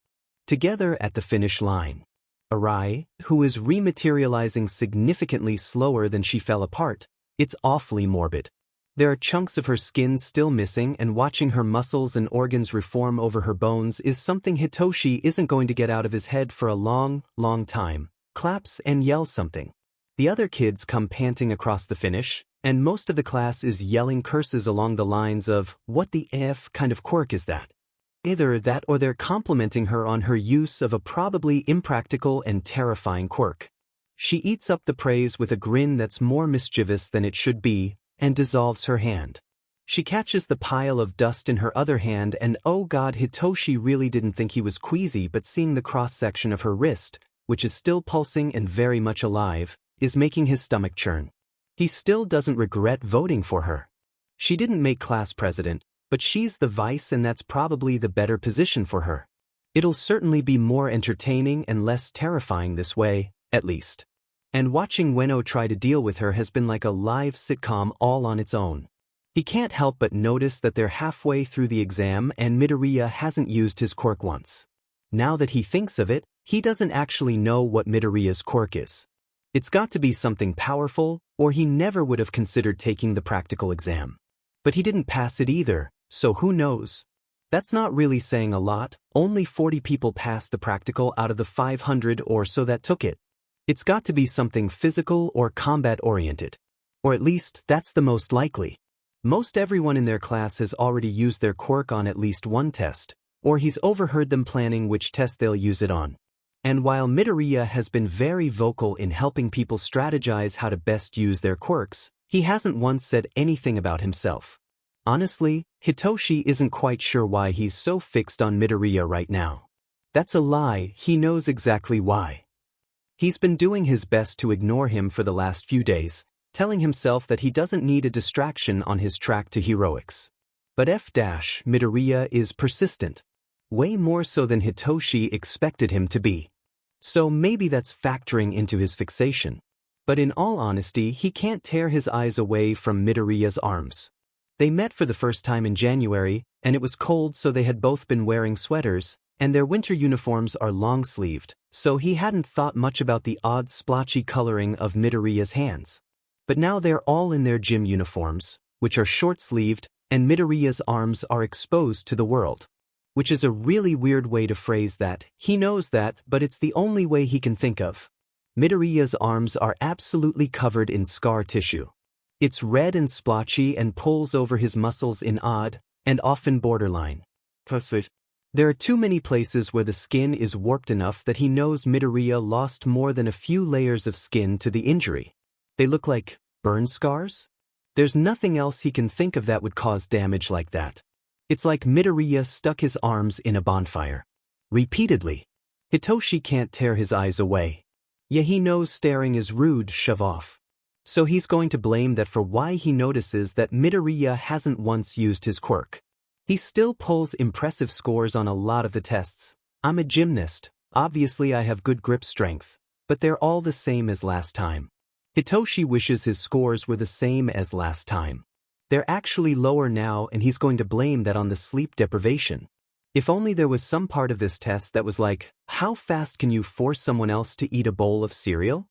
Together at the finish line. Arai, who is rematerializing significantly slower than she fell apart, it's awfully morbid. There are chunks of her skin still missing, and watching her muscles and organs reform over her bones is something Hitoshi isn't going to get out of his head for a long, long time. Claps and yells something. The other kids come panting across the finish, and most of the class is yelling curses along the lines of, "What the F kind of quirk is that?" Either that or they're complimenting her on her use of a probably impractical and terrifying quirk. She eats up the praise with a grin that's more mischievous than it should be, and dissolves her hand. She catches the pile of dust in her other hand, and oh god, Hitoshi really didn't think he was queasy, but seeing the cross-section of her wrist, which is still pulsing and very much alive, is making his stomach churn. He still doesn't regret voting for her. She didn't make class president, But she's the vice and that's probably the better position for her. It'll certainly be more entertaining and less terrifying this way, at least. And watching Ueno try to deal with her has been like a live sitcom all on its own. He can't help but notice that they're halfway through the exam and Midoriya hasn't used his quirk once. Now that he thinks of it, he doesn't actually know what Midoriya's quirk is. It's got to be something powerful, or he never would have considered taking the practical exam. But he didn't pass it either, so who knows? That's not really saying a lot, only 40 people passed the practical out of the 500 or so that took it. It's got to be something physical or combat-oriented. Or at least, that's the most likely. Most everyone in their class has already used their quirk on at least one test, or he's overheard them planning which test they'll use it on. And while Midoriya has been very vocal in helping people strategize how to best use their quirks, he hasn't once said anything about himself. Honestly, Hitoshi isn't quite sure why he's so fixed on Midoriya right now. That's a lie, he knows exactly why. He's been doing his best to ignore him for the last few days, telling himself that he doesn't need a distraction on his track to heroics. But Midoriya is persistent. Way more so than Hitoshi expected him to be. So maybe that's factoring into his fixation. But in all honesty, he can't tear his eyes away from Midoriya's arms. They met for the first time in January, and it was cold so they had both been wearing sweaters, and their winter uniforms are long-sleeved, so he hadn't thought much about the odd splotchy coloring of Midoriya's hands. But now they're all in their gym uniforms, which are short-sleeved, and Midoriya's arms are exposed to the world. Which is a really weird way to phrase that. He knows that, but it's the only way he can think of. Midoriya's arms are absolutely covered in scar tissue. It's red and splotchy and pulls over his muscles in odd, and often borderline. There are too many places where the skin is warped enough that he knows Midoriya lost more than a few layers of skin to the injury. They look like burn scars? There's nothing else he can think of that would cause damage like that. It's like Midoriya stuck his arms in a bonfire. Repeatedly. Hitoshi can't tear his eyes away. Yeah, he knows staring is rude, shove off. So he's going to blame that for why he notices that Midoriya hasn't once used his quirk. He still pulls impressive scores on a lot of the tests. I'm a gymnast, obviously I have good grip strength, but they're all the same as last time. Hitoshi wishes his scores were the same as last time. They're actually lower now and he's going to blame that on the sleep deprivation. If only there was some part of this test that was like, how fast can you force someone else to eat a bowl of cereal?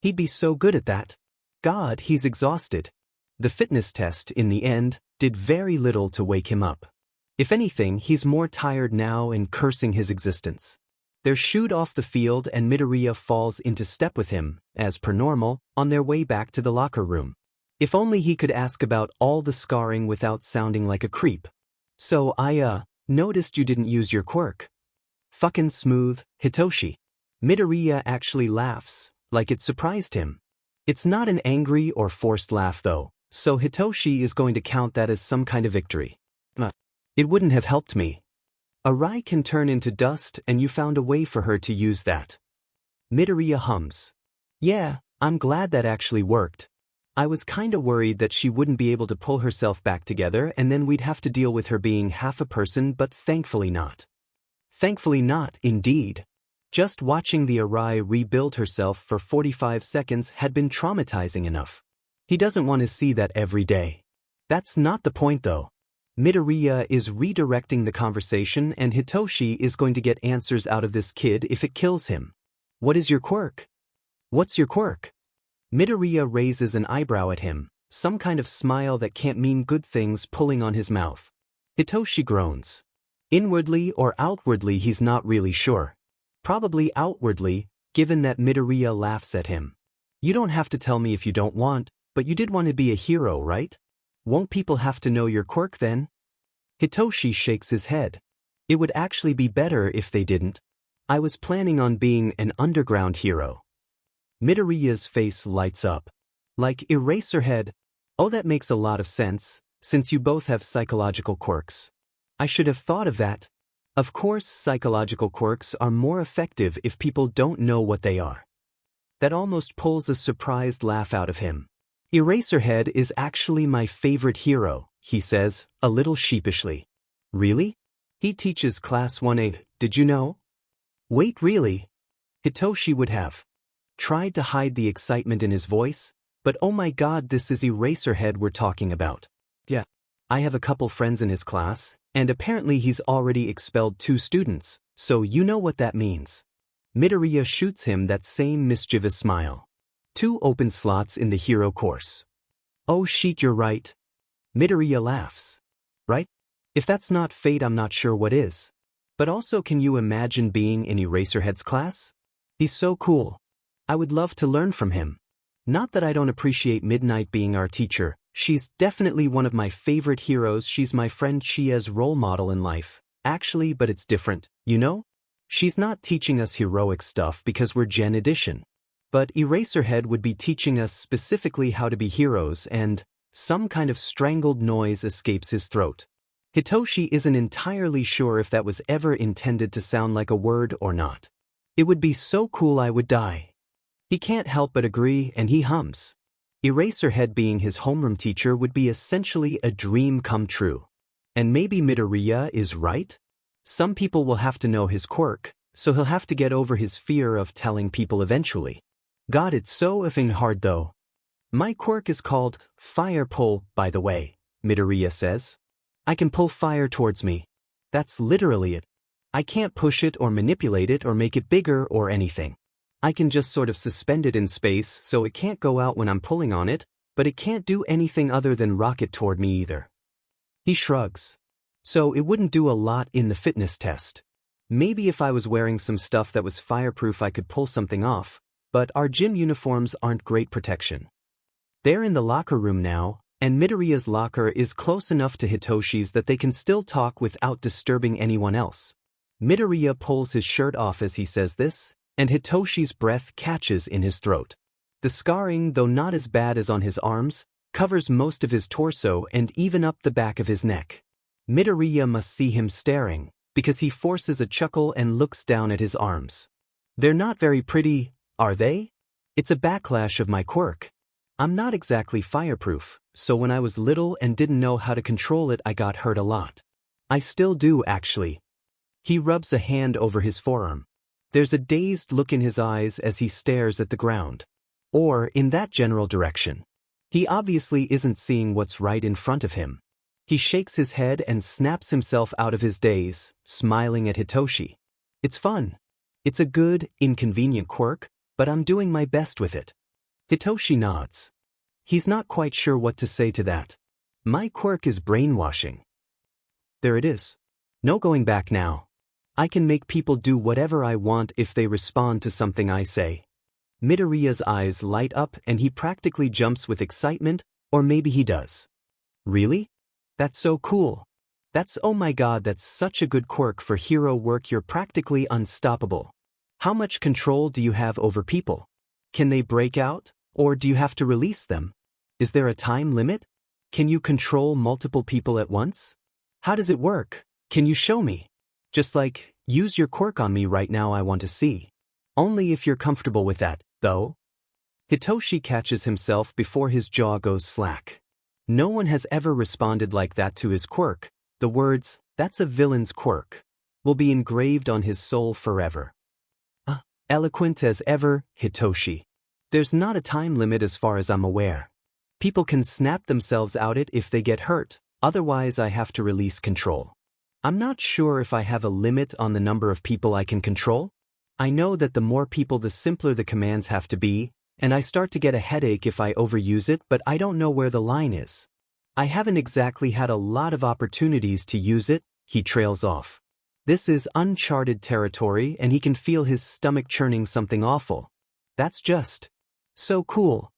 He'd be so good at that. God, he's exhausted. The fitness test, in the end, did very little to wake him up. If anything, he's more tired now and cursing his existence. They're shooed off the field and Midoriya falls into step with him, as per normal, on their way back to the locker room. If only he could ask about all the scarring without sounding like a creep. So I noticed you didn't use your quirk. Fucking smooth, Hitoshi. Midoriya actually laughs, like it surprised him. It's not an angry or forced laugh though, so Hitoshi is going to count that as some kind of victory. It wouldn't have helped me. Arai can turn into dust and you found a way for her to use that. Midoriya hums. Yeah, I'm glad that actually worked. I was kinda worried that she wouldn't be able to pull herself back together and then we'd have to deal with her being half a person, but thankfully not. Thankfully not, indeed. Just watching the Arai rebuild herself for 45 seconds had been traumatizing enough. He doesn't want to see that every day. That's not the point though. Midoriya is redirecting the conversation and Hitoshi is going to get answers out of this kid if it kills him. What is your quirk? What's your quirk? Midoriya raises an eyebrow at him, some kind of smile that can't mean good things pulling on his mouth. Hitoshi groans. Inwardly or outwardly he's not really sure. Probably outwardly, given that Midoriya laughs at him. You don't have to tell me if you don't want, but you did want to be a hero, right? Won't people have to know your quirk then? Hitoshi shakes his head. It would actually be better if they didn't. I was planning on being an underground hero. Midoriya's face lights up. Like Eraserhead. Oh, that makes a lot of sense, since you both have psychological quirks. I should have thought of that. Of course, psychological quirks are more effective if people don't know what they are. That almost pulls a surprised laugh out of him. Eraserhead is actually my favorite hero, he says, a little sheepishly. Really? He teaches Class 1A, did you know? Wait, really? Hitoshi would have tried to hide the excitement in his voice, but oh my god, this is Eraserhead we're talking about. Yeah. I have a couple friends in his class, and apparently he's already expelled 2 students, so you know what that means. Midoriya shoots him that same mischievous smile. 2 open slots in the hero course. Oh shit, you're right. Midoriya laughs. Right? If that's not fate, I'm not sure what is. But also, can you imagine being in Eraserhead's class? He's so cool. I would love to learn from him. Not that I don't appreciate Midnight being our teacher, she's definitely one of my favorite heroes. She's my friend Chia's role model in life. Actually, but it's different, you know? She's not teaching us heroic stuff because we're Gen Edition. But Eraserhead would be teaching us specifically how to be heroes, and some kind of strangled noise escapes his throat. Hitoshi isn't entirely sure if that was ever intended to sound like a word or not. It would be so cool I would die. He can't help but agree, and he hums. Eraserhead being his homeroom teacher would be essentially a dream come true. And maybe Midoriya is right? Some people will have to know his quirk, so he'll have to get over his fear of telling people eventually. God, it's so effing hard though. My quirk is called Fire Pull, by the way, Midoriya says. I can pull fire towards me. That's literally it. I can't push it or manipulate it or make it bigger or anything. I can just sort of suspend it in space so it can't go out when I'm pulling on it, but it can't do anything other than rocket toward me either. He shrugs. So it wouldn't do a lot in the fitness test. Maybe if I was wearing some stuff that was fireproof I could pull something off, but our gym uniforms aren't great protection. They're in the locker room now, and Midoriya's locker is close enough to Hitoshi's that they can still talk without disturbing anyone else. Midoriya pulls his shirt off as he says this, and Hitoshi's breath catches in his throat. The scarring, though not as bad as on his arms, covers most of his torso and even up the back of his neck. Midoriya must see him staring, because he forces a chuckle and looks down at his arms. They're not very pretty, are they? It's a backlash of my quirk. I'm not exactly fireproof, so when I was little and didn't know how to control it I got hurt a lot. I still do actually. He rubs a hand over his forearm. There's a dazed look in his eyes as he stares at the ground. Or in that general direction. He obviously isn't seeing what's right in front of him. He shakes his head and snaps himself out of his daze, smiling at Hitoshi. It's fun. It's a good, inconvenient quirk, but I'm doing my best with it. Hitoshi nods. He's not quite sure what to say to that. My quirk is brainwashing. There it is. No going back now. I can make people do whatever I want if they respond to something I say. Midoriya's eyes light up and he practically jumps with excitement, or maybe he does. Really? That's so cool. Oh my god, that's such a good quirk for hero work. You're practically unstoppable. How much control do you have over people? Can they break out, or do you have to release them? Is there a time limit? Can you control multiple people at once? How does it work? Can you show me? Just like, use your quirk on me right now, I want to see. Only if you're comfortable with that, though. Hitoshi catches himself before his jaw goes slack. No one has ever responded like that to his quirk. The words, "That's a villain's quirk," will be engraved on his soul forever. Eloquent as ever, Hitoshi. There's not a time limit as far as I'm aware. People can snap themselves out it if they get hurt, otherwise I have to release control. I'm not sure if I have a limit on the number of people I can control. I know that the more people the simpler the commands have to be, and I start to get a headache if I overuse it, but I don't know where the line is. I haven't exactly had a lot of opportunities to use it, he trails off. This is uncharted territory and he can feel his stomach churning something awful. That's just so cool.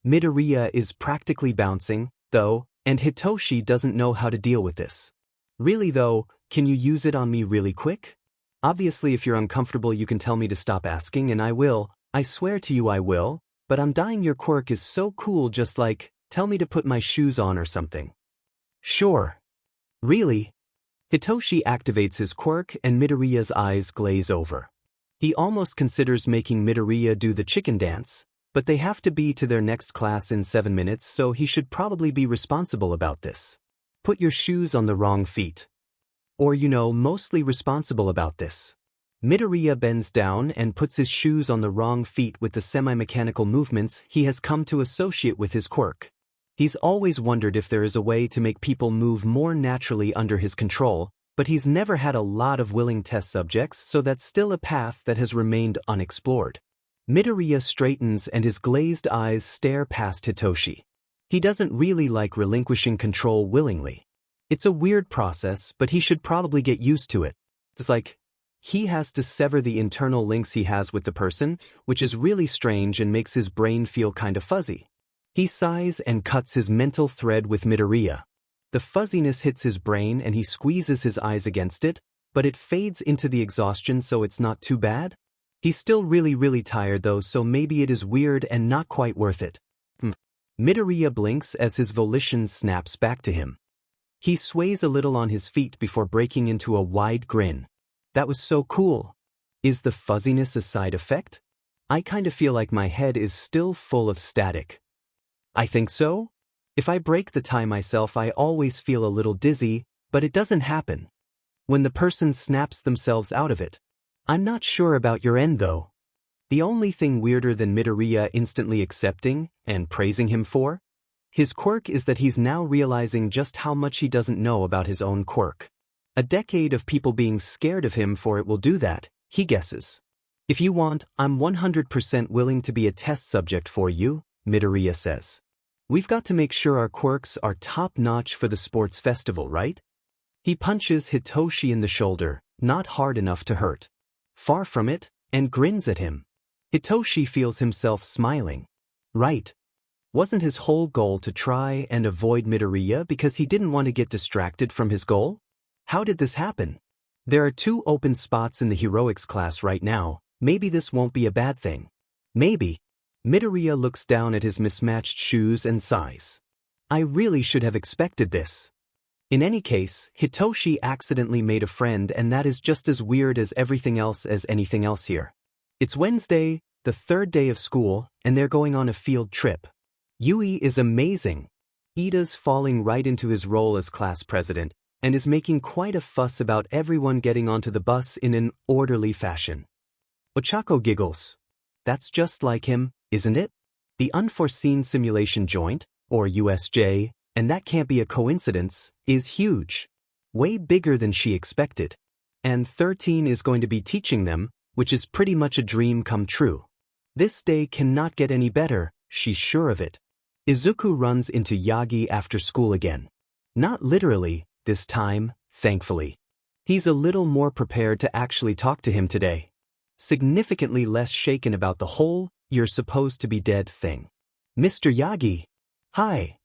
Midoriya is practically bouncing, though, and Hitoshi doesn't know how to deal with this. Really though, can you use it on me really quick? Obviously if you're uncomfortable you can tell me to stop asking and I will, I swear to you I will, but I'm dying. Your quirk is so cool, just like, tell me to put my shoes on or something. Sure. Really? Hitoshi activates his quirk and Midoriya's eyes glaze over. He almost considers making Midoriya do the chicken dance, But they have to be to their next class in 7 minutes, so he should probably be responsible about this. Put your shoes on the wrong feet. Or mostly responsible about this. Midoriya bends down and puts his shoes on the wrong feet with the semi-mechanical movements he has come to associate with his quirk. He's always wondered if there is a way to make people move more naturally under his control, but he's never had a lot of willing test subjects, so that's still a path that has remained unexplored. Midoriya straightens and his glazed eyes stare past Hitoshi. He doesn't really like relinquishing control willingly. It's a weird process, but he should probably get used to it. It's like he has to sever the internal links he has with the person, which is really strange and makes his brain feel kind of fuzzy. He sighs and cuts his mental thread with Midoriya. The fuzziness hits his brain and he squeezes his eyes against it, but it fades into the exhaustion, so it's not too bad. He's still really tired though, so maybe it is weird and not quite worth it. Midoriya blinks as his volition snaps back to him. He sways a little on his feet before breaking into a wide grin. That was so cool. Is the fuzziness a side effect? I kinda feel like my head is still full of static. I think so? If I break the tie myself, I always feel a little dizzy, but it doesn't happen when the person snaps themselves out of it. I'm not sure about your end though. The only thing weirder than Midoriya instantly accepting and praising him for his quirk is that he's now realizing just how much he doesn't know about his own quirk. A decade of people being scared of him for it will do that, he guesses. If you want, I'm 100% willing to be a test subject for you, Midoriya says. We've got to make sure our quirks are top-notch for the sports festival, right? He punches Hitoshi in the shoulder, not hard enough to hurt. Far from it, and grins at him. Hitoshi feels himself smiling. Right. Wasn't his whole goal to try and avoid Midoriya because he didn't want to get distracted from his goal? How did this happen? There are 2 open spots in the heroics class right now, maybe this won't be a bad thing. Maybe. Midoriya looks down at his mismatched shoes and sighs. I really should have expected this. In any case, Hitoshi accidentally made a friend, and that is just as weird as everything else as anything else here. It's Wednesday, the 3rd day of school, and they're going on a field trip. Yui is amazing. Ida's falling right into his role as class president, and is making quite a fuss about everyone getting onto the bus in an orderly fashion. Ochako giggles. That's just like him, isn't it? The unforeseen simulation joint, or USJ, and that can't be a coincidence, is huge. Way bigger than she expected. And 13 is going to be teaching them, which is pretty much a dream come true. This day cannot get any better, she's sure of it. Izuku runs into Yagi after school again. Not literally, this time, thankfully. He's a little more prepared to actually talk to him today. Significantly less shaken about the whole, you're supposed to be dead thing. Mr. Yagi. Hi.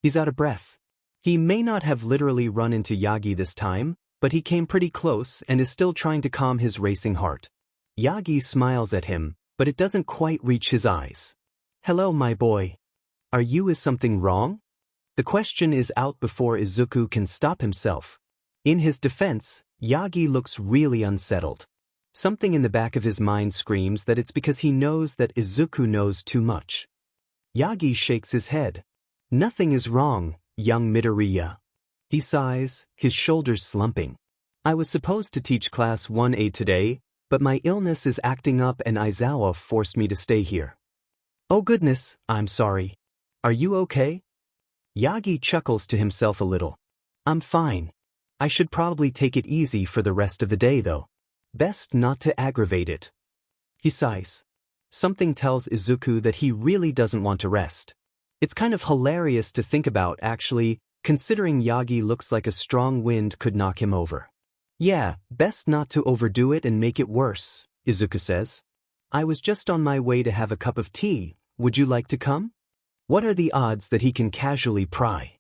He's out of breath. He may not have literally run into Yagi this time, but he came pretty close and is still trying to calm his racing heart. Yagi smiles at him, but it doesn't quite reach his eyes. Hello, my boy. Is something wrong? The question is out before Izuku can stop himself. In his defense, Yagi looks really unsettled. Something in the back of his mind screams that it's because he knows that Izuku knows too much. Yagi shakes his head. Nothing is wrong, young Midoriya. He sighs, his shoulders slumping. I was supposed to teach class 1A today, but my illness is acting up and Aizawa forced me to stay here. Oh goodness, I'm sorry. Are you okay? Yagi chuckles to himself a little. I'm fine. I should probably take it easy for the rest of the day though. Best not to aggravate it. He sighs. Something tells Izuku that he really doesn't want to rest. It's kind of hilarious to think about actually, considering Yagi looks like a strong wind could knock him over. Yeah, best not to overdo it and make it worse, Izuku says. I was just on my way to have a cup of tea, would you like to come? What are the odds that he can casually pry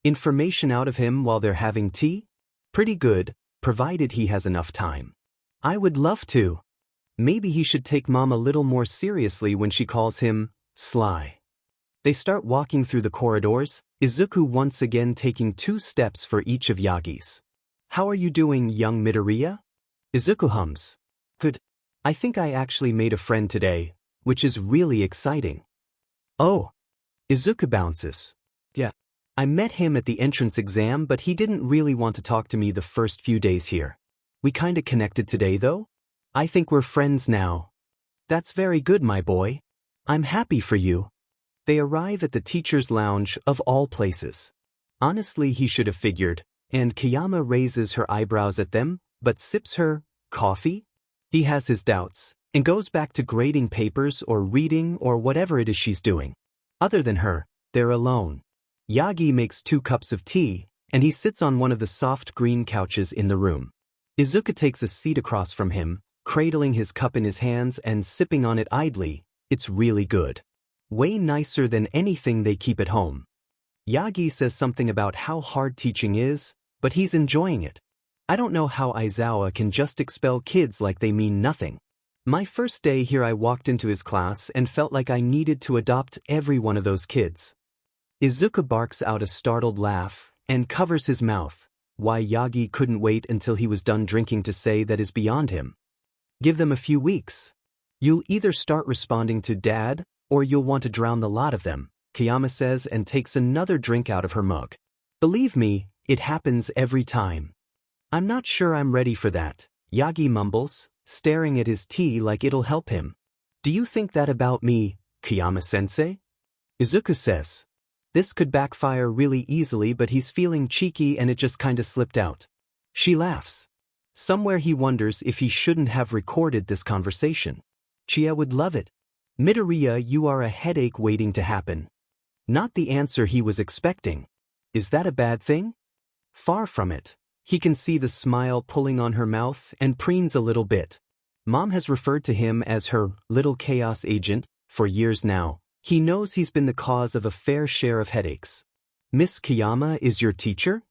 information out of him while they're having tea? Pretty good, provided he has enough time. I would love to. Maybe he should take Mom a little more seriously when she calls him sly. They start walking through the corridors, Izuku once again taking 2 steps for each of Yagi's. How are you doing, young Midoriya? Izuku hums. Good. I think I actually made a friend today, which is really exciting. Oh, Izuku bounces. Yeah. I met him at the entrance exam, but he didn't really want to talk to me the first few days here. We kinda connected today though? I think we're friends now. That's very good, my boy. I'm happy for you. They arrive at the teacher's lounge of all places. Honestly, he should have figured, and Kayama raises her eyebrows at them, but sips her coffee. He has his doubts, and goes back to grading papers or reading or whatever it is she's doing. Other than her, they're alone. Yagi makes 2 cups of tea, and he sits on one of the soft green couches in the room. Izuku takes a seat across from him, cradling his cup in his hands and sipping on it idly. It's really good. Way nicer than anything they keep at home. Yagi says something about how hard teaching is, but he's enjoying it. I don't know how Aizawa can just expel kids like they mean nothing. My first day here I walked into his class and felt like I needed to adopt every one of those kids. Izuku barks out a startled laugh and covers his mouth. Why Yagi couldn't wait until he was done drinking to say that is beyond him. Give them a few weeks. You'll either start responding to Dad, or you'll want to drown the lot of them, Kayama says and takes another drink out of her mug. Believe me, it happens every time. I'm not sure I'm ready for that, Yagi mumbles, staring at his tea like it'll help him. Do you think that about me, Kayama-sensei? Izuku says. This could backfire really easily, but he's feeling cheeky and it just kinda slipped out. She laughs. Somewhere he wonders if he shouldn't have recorded this conversation. Chia would love it. Midoriya, you are a headache waiting to happen. Not the answer he was expecting. Is that a bad thing? Far from it. He can see the smile pulling on her mouth and preens a little bit. Mom has referred to him as her little chaos agent for years now. He knows he's been the cause of a fair share of headaches. Miss Kayama is your teacher?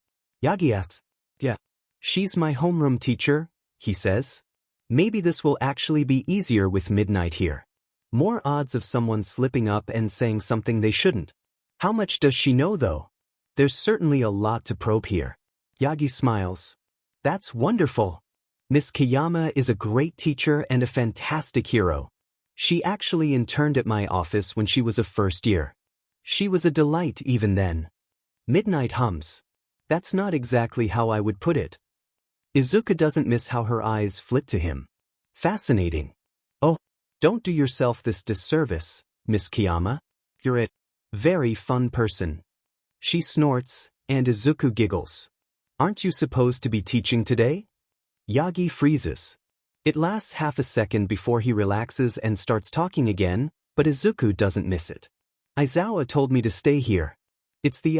Yagi asks. Yeah. She's my homeroom teacher, he says. Maybe this will actually be easier with midnight here. More odds of someone slipping up and saying something they shouldn't. How much does she know though? There's certainly a lot to probe here. Yagi smiles. That's wonderful. Miss Kayama is a great teacher and a fantastic hero. She actually interned at my office when she was a first year. She was a delight even then. Midnight hums. That's not exactly how I would put it. Izuku doesn't miss how her eyes flit to him. Fascinating. Oh, don't do yourself this disservice, Miss Kayama. You're a very fun person. She snorts, and Izuku giggles. Aren't you supposed to be teaching today? Yagi freezes. It lasts half a second before he relaxes and starts talking again, but Izuku doesn't miss it. Aizawa told me to stay here. It's the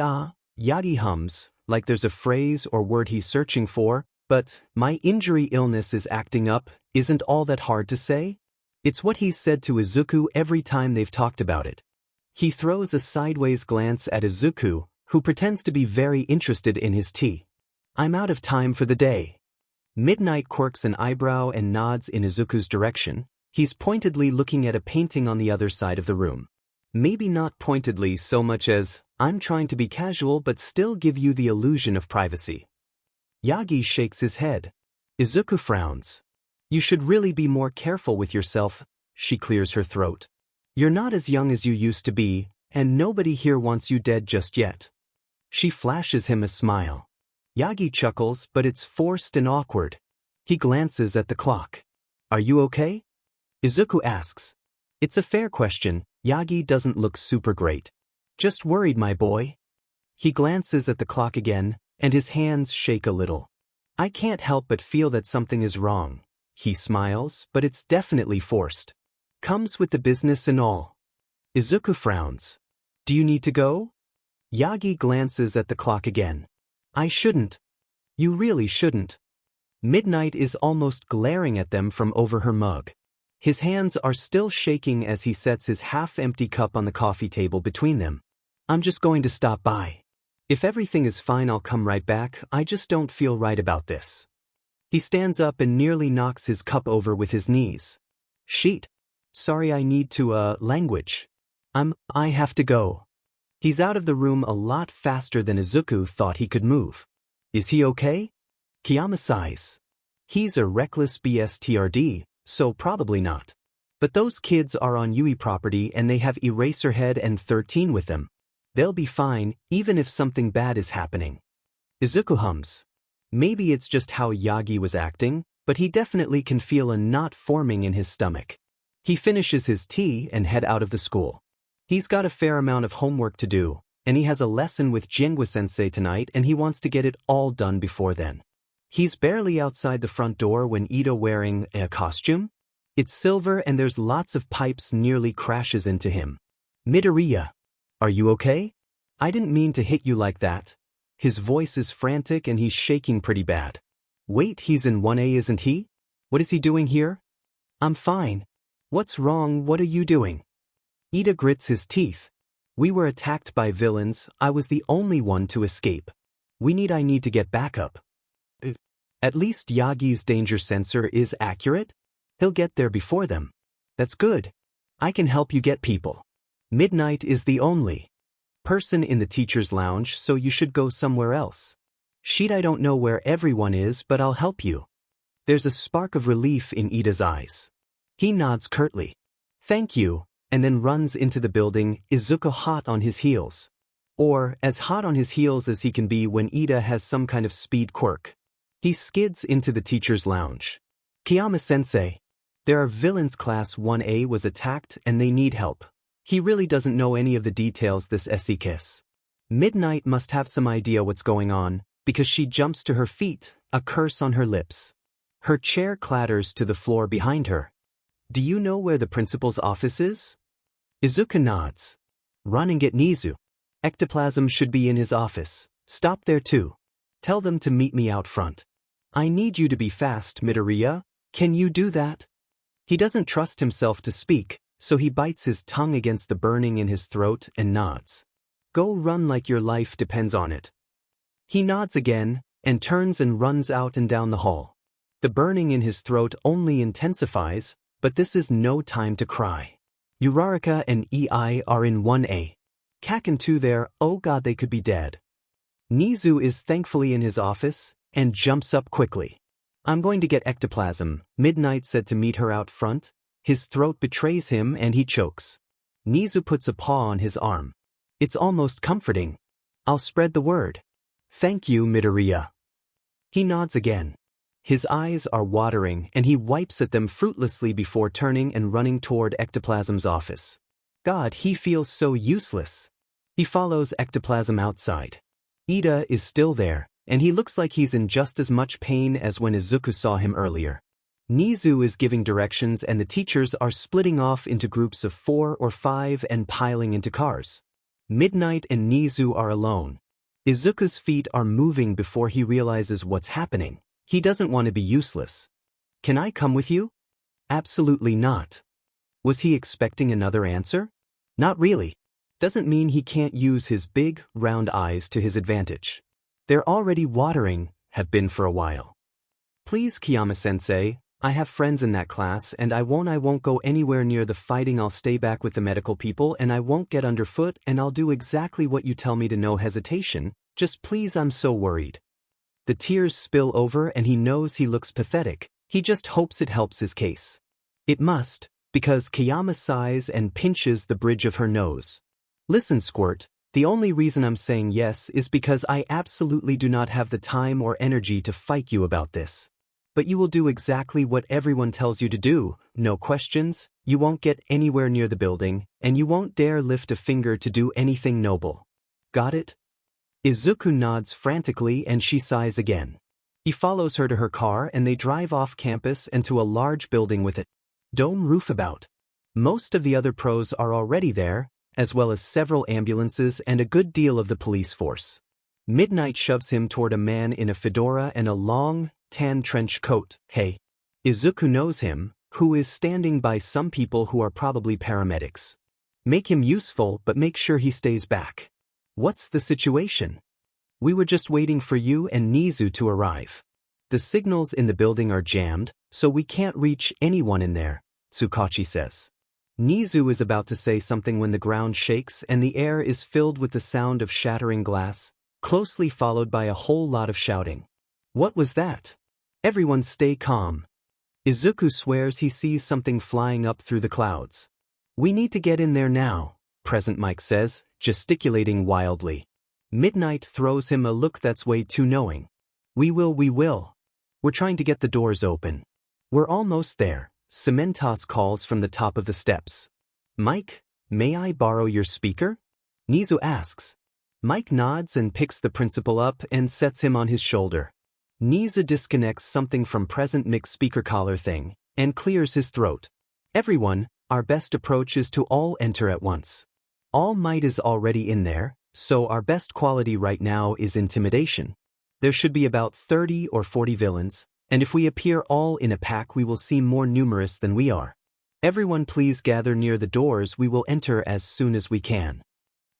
Yagi hums, like there's a phrase or word he's searching for, but my injury illness is acting up, isn't all that hard to say? It's what he's said to Izuku every time they've talked about it. He throws a sideways glance at Izuku, who pretends to be very interested in his tea. I'm out of time for the day. Midnight quirks an eyebrow and nods in Izuku's direction. He's pointedly looking at a painting on the other side of the room. Maybe not pointedly so much as, I'm trying to be casual but still give you the illusion of privacy. Yagi shakes his head. Izuku frowns. You should really be more careful with yourself, she clears her throat. You're not as young as you used to be, and nobody here wants you dead just yet. She flashes him a smile. Yagi chuckles, but it's forced and awkward. He glances at the clock. Are you okay? Izuku asks. It's a fair question. Yagi doesn't look super great. Just worried, my boy. He glances at the clock again, and his hands shake a little. I can't help but feel that something is wrong. He smiles, but it's definitely forced. Comes with the business and all. Izuku frowns. Do you need to go? Yagi glances at the clock again. I shouldn't. You really shouldn't. Midnight is almost glaring at them from over her mug. His hands are still shaking as he sets his half-empty cup on the coffee table between them. I'm just going to stop by. If everything is fine, I'll come right back. I just don't feel right about this. He stands up and nearly knocks his cup over with his knees. Sheet. Sorry, I need to, language. I have to go. He's out of the room a lot faster than Izuku thought he could move. Is he okay? Kayama sighs. He's a reckless BSTRD, so probably not. But those kids are on Yui property and they have Eraserhead and 13 with them. They'll be fine, even if something bad is happening. Izuku hums. Maybe it's just how Yagi was acting, but he definitely can feel a knot forming in his stomach. He finishes his tea and head out of the school. He's got a fair amount of homework to do, and he has a lesson with Jingwa-sensei tonight and he wants to get it all done before then. He's barely outside the front door when Ida, wearing a costume? It's silver and there's lots of pipes, nearly crashes into him. Midoriya, are you okay? I didn't mean to hit you like that. His voice is frantic and he's shaking pretty bad. Wait, he's in 1A, isn't he? What is he doing here? I'm fine. What's wrong? What are you doing? Ida grits his teeth. We were attacked by villains. I was the only one to escape. I need to get backup. At least Yagi's danger sensor is accurate. He'll get there before them. That's good. I can help you get people. Midnight is the only person in the teacher's lounge, so you should go somewhere else. Sheet, I don't know where everyone is, but I'll help you. There's a spark of relief in Ida's eyes. He nods curtly. Thank you, and then runs into the building, Izuku hot on his heels. Or, as hot on his heels as he can be when Ida has some kind of speed quirk. He skids into the teacher's lounge. Kiyama-sensei. There are villains. Class 1A was attacked and they need help. He really doesn't know any of the details, this SCKiss. Midnight must have some idea what's going on, because she jumps to her feet, a curse on her lips. Her chair clatters to the floor behind her. Do you know where the principal's office is? Izuku nods. Run and get Nizu. Ectoplasm should be in his office. Stop there too. Tell them to meet me out front. I need you to be fast, Midoriya. Can you do that? He doesn't trust himself to speak, so he bites his tongue against the burning in his throat and nods. Go run like your life depends on it. He nods again, and turns and runs out and down the hall. The burning in his throat only intensifies, but this is no time to cry. Uraraka and EI are in 1A. Kak and 2 there, oh god, they could be dead. Nizu is thankfully in his office, and jumps up quickly. I'm going to get ectoplasm, Midnight said to meet her out front. His throat betrays him and he chokes. Nizu puts a paw on his arm. It's almost comforting. I'll spread the word. Thank you, Midoriya. He nods again. His eyes are watering and he wipes at them fruitlessly before turning and running toward Ectoplasm's office. God, he feels so useless. He follows Ectoplasm outside. Ida is still there, and he looks like he's in just as much pain as when Izuku saw him earlier. Nizu is giving directions and the teachers are splitting off into groups of 4 or 5 and piling into cars. Midnight and Nizu are alone. Izuku's feet are moving before he realizes what's happening. He doesn't want to be useless. Can I come with you? Absolutely not. Was he expecting another answer? Not really. Doesn't mean he can't use his big, round eyes to his advantage. They're already watering, have been for a while. Please, Kiyama-sensei, I have friends in that class and I won't go anywhere near the fighting. I'll stay back with the medical people and I won't get underfoot and I'll do exactly what you tell me to, no hesitation. Just please, I'm so worried. The tears spill over and he knows he looks pathetic. He just hopes it helps his case. It must, because Kiyama sighs and pinches the bridge of her nose. Listen, Squirt, the only reason I'm saying yes is because I absolutely do not have the time or energy to fight you about this. But you will do exactly what everyone tells you to do, no questions, you won't get anywhere near the building, and you won't dare lift a finger to do anything noble. Got it? Izuku nods frantically and she sighs again. He follows her to her car and they drive off campus and to a large building with a dome roof about. Most of the other pros are already there, as well as several ambulances and a good deal of the police force. Midnight shoves him toward a man in a fedora and a long, tan trench coat. Hey. Izuku knows him, who is standing by some people who are probably paramedics. Make him useful, but make sure he stays back. What's the situation? We were just waiting for you and Nizu to arrive. The signals in the building are jammed, so we can't reach anyone in there, Tsukachi says. Nizu is about to say something when the ground shakes and the air is filled with the sound of shattering glass, closely followed by a whole lot of shouting. What was that? Everyone stay calm. Izuku swears he sees something flying up through the clouds. We need to get in there now, Present Mike says, gesticulating wildly. Midnight throws him a look that's way too knowing. We will. We're trying to get the doors open. We're almost there, Cementos calls from the top of the steps. Mike, may I borrow your speaker? Nizu asks. Mike nods and picks the principal up and sets him on his shoulder. Nizu disconnects something from Present Mick's speaker collar thing and clears his throat. Everyone, our best approach is to all enter at once. All Might is already in there, so our best quality right now is intimidation. There should be about 30 or 40 villains, and if we appear all in a pack we will seem more numerous than we are. Everyone please gather near the doors, we will enter as soon as we can.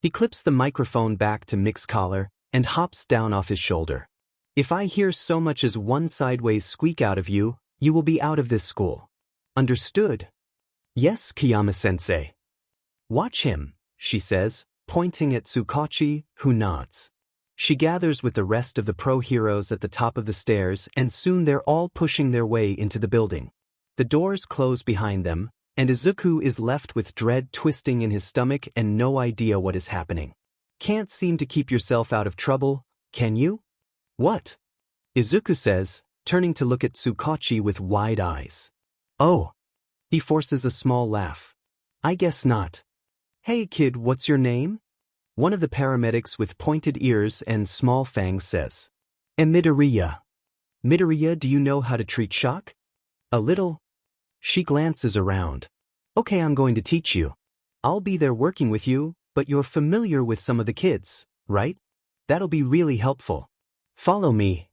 He clips the microphone back to Mick's collar and hops down off his shoulder. If I hear so much as one sideways squeak out of you, you will be out of this school. Understood? Yes, Kiyama-sensei. Watch him, she says, pointing at Tsukachi, who nods. She gathers with the rest of the pro heroes at the top of the stairs and soon they're all pushing their way into the building. The doors close behind them, and Izuku is left with dread twisting in his stomach and no idea what is happening. Can't seem to keep yourself out of trouble, can you? What? Izuku says, turning to look at Tsukachi with wide eyes. Oh. He forces a small laugh. I guess not. Hey kid, what's your name? One of the paramedics with pointed ears and small fangs says. Midoriya. Midoriya, do you know how to treat shock? A little. She glances around. Okay, I'm going to teach you. I'll be there working with you, but you're familiar with some of the kids, right? That'll be really helpful. Follow me.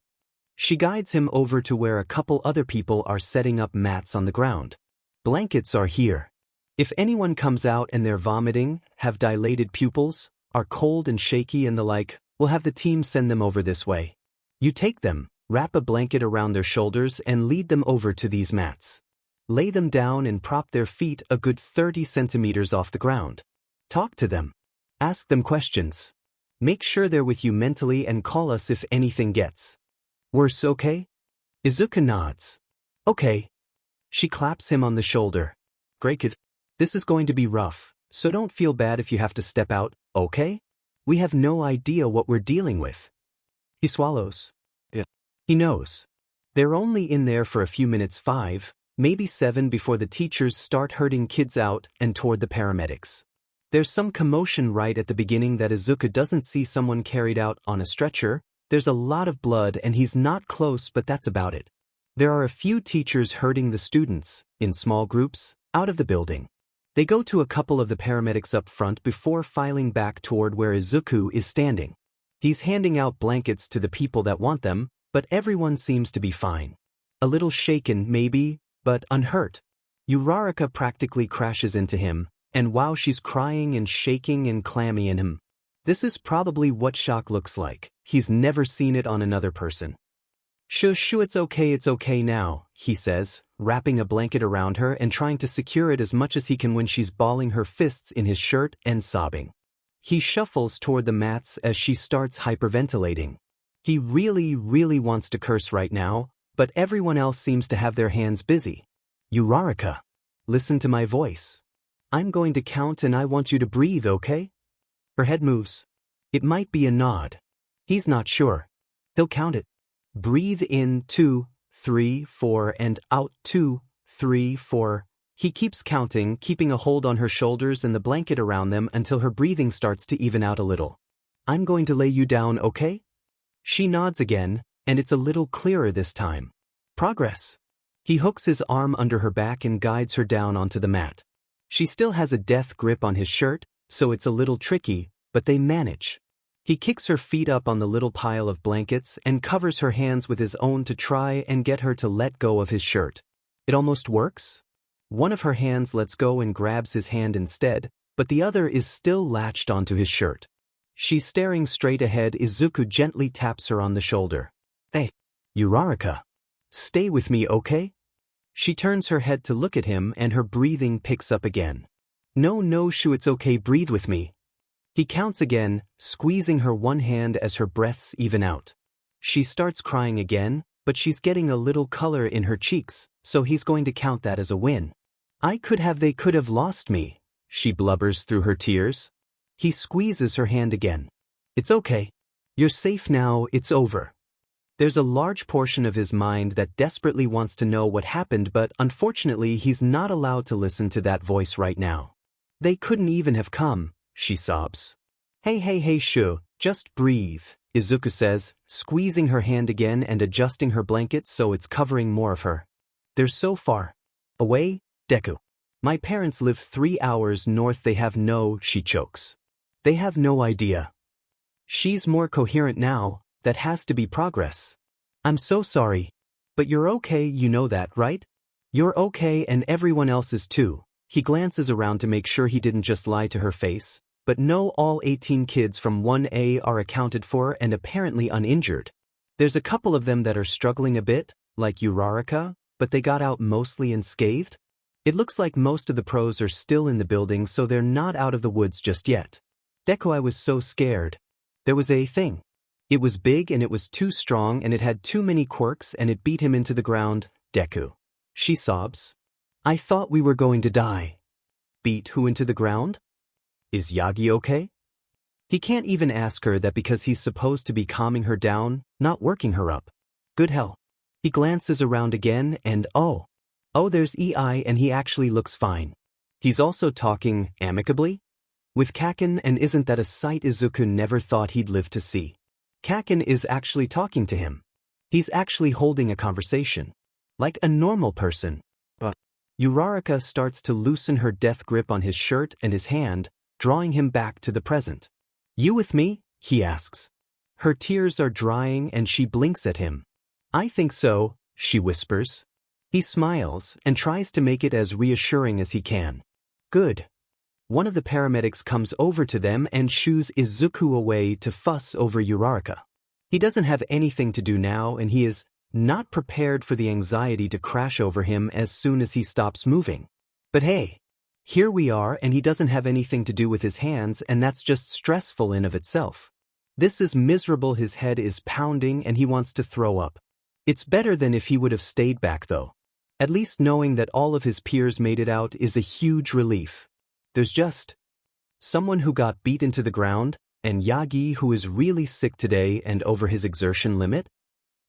She guides him over to where a couple other people are setting up mats on the ground. Blankets are here. If anyone comes out and they're vomiting, have dilated pupils, are cold and shaky and the like, we'll have the team send them over this way. You take them, wrap a blanket around their shoulders and lead them over to these mats. Lay them down and prop their feet a good 30 centimeters off the ground. Talk to them. Ask them questions. Make sure they're with you mentally and call us if anything gets worse, okay? Izuku nods. Okay. She claps him on the shoulder. Great kid. This is going to be rough, so don't feel bad if you have to step out, okay? We have no idea what we're dealing with. He swallows. Yeah. He knows. They're only in there for a few minutes, 5, maybe 7 before the teachers start herding kids out and toward the paramedics. There's some commotion right at the beginning that Izuku doesn't see someone carried out on a stretcher. There's a lot of blood and he's not close, but that's about it. There are a few teachers herding the students, in small groups, out of the building. They go to a couple of the paramedics up front before filing back toward where Izuku is standing. He's handing out blankets to the people that want them, but everyone seems to be fine. A little shaken, maybe, but unhurt. Uraraka practically crashes into him, and wow, she's crying and shaking and clammy in him. This is probably what shock looks like. He's never seen it on another person. Shoo, it's okay now, he says, wrapping a blanket around her and trying to secure it as much as he can when she's balling her fists in his shirt and sobbing. He shuffles toward the mats as she starts hyperventilating. He really wants to curse right now, but everyone else seems to have their hands busy. Uraraka, listen to my voice. I'm going to count and I want you to breathe, okay? Her head moves. It might be a nod. He's not sure. He'll count it. Breathe in 2, 3, 4 and out 2, 3, 4. He keeps counting, keeping a hold on her shoulders and the blanket around them until her breathing starts to even out a little. I'm going to lay you down, okay? She nods again, and it's a little clearer this time. Progress. He hooks his arm under her back and guides her down onto the mat. She still has a death grip on his shirt, so it's a little tricky, but they manage. He kicks her feet up on the little pile of blankets and covers her hands with his own to try and get her to let go of his shirt. It almost works. One of her hands lets go and grabs his hand instead, but the other is still latched onto his shirt. She's staring straight ahead. Izuku gently taps her on the shoulder. Hey, Uraraka. Stay with me, okay? She turns her head to look at him and her breathing picks up again. No, Shu, it's okay, breathe with me. He counts again, squeezing her one hand as her breaths even out. She starts crying again, but she's getting a little color in her cheeks, so he's going to count that as a win. They could have lost me, she blubbers through her tears. He squeezes her hand again. It's okay. You're safe now, it's over. There's a large portion of his mind that desperately wants to know what happened, but unfortunately he's not allowed to listen to that voice right now. They couldn't even have come, she sobs. Hey, shoo, just breathe, Izuku says, squeezing her hand again and adjusting her blanket so it's covering more of her. They're so far away, Deku. My parents live 3 hours north. She chokes. They have no idea. She's more coherent now. That has to be progress. I'm so sorry. But you're okay, you know that, right? You're okay and everyone else is too. He glances around to make sure he didn't just lie to her face, but no, all 18 kids from 1A are accounted for and apparently uninjured. There's a couple of them that are struggling a bit, like Uraraka, but they got out mostly unscathed. It looks like most of the pros are still in the building, so they're not out of the woods just yet. Deku, I was so scared. There was a thing. It was big and it was too strong and it had too many quirks and it beat him into the ground, Deku. She sobs. I thought we were going to die. Beat who into the ground? Is Yagi okay? He can't even ask her that because he's supposed to be calming her down, not working her up. Good hell. He glances around again and oh, there's EI and he actually looks fine. He's also talking amicably with Kaken, and isn't that a sight Izuku never thought he'd live to see? Kaken is actually talking to him. He's actually holding a conversation. Like a normal person. But Uraraka starts to loosen her death grip on his shirt and his hand, drawing him back to the present. You with me? He asks. Her tears are drying and she blinks at him. I think so, she whispers. He smiles and tries to make it as reassuring as he can. Good. One of the paramedics comes over to them and shoos Izuku away to fuss over Uraraka. He doesn't have anything to do now and he is not prepared for the anxiety to crash over him as soon as he stops moving. But hey, here we are and he doesn't have anything to do with his hands, and that's just stressful in of itself. This is miserable. His head is pounding and he wants to throw up. It's better than if he would have stayed back though. At least knowing that all of his peers made it out is a huge relief. There's just someone who got beat into the ground, and Yagi who is really sick today and over his exertion limit,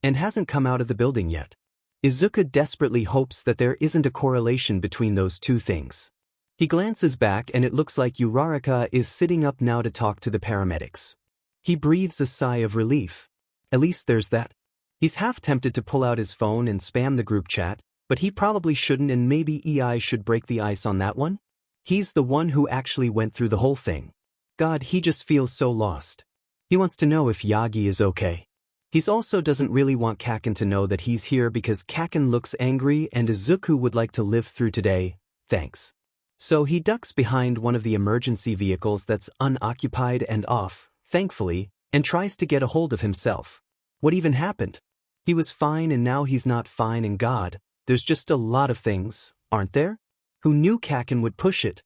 and hasn't come out of the building yet. Izuku desperately hopes that there isn't a correlation between those two things. He glances back and it looks like Uraraka is sitting up now to talk to the paramedics. He breathes a sigh of relief. At least there's that. He's half tempted to pull out his phone and spam the group chat, but he probably shouldn't, and maybe EI should break the ice on that one. He's the one who actually went through the whole thing. God, he just feels so lost. He wants to know if Yagi is okay. He also doesn't really want Kaken to know that he's here because Kaken looks angry and Izuku would like to live through today, thanks. So he ducks behind one of the emergency vehicles that's unoccupied and off, thankfully, and tries to get a hold of himself. What even happened? He was fine and now he's not fine, and God, there's just a lot of things, aren't there? Who knew Kaken would push it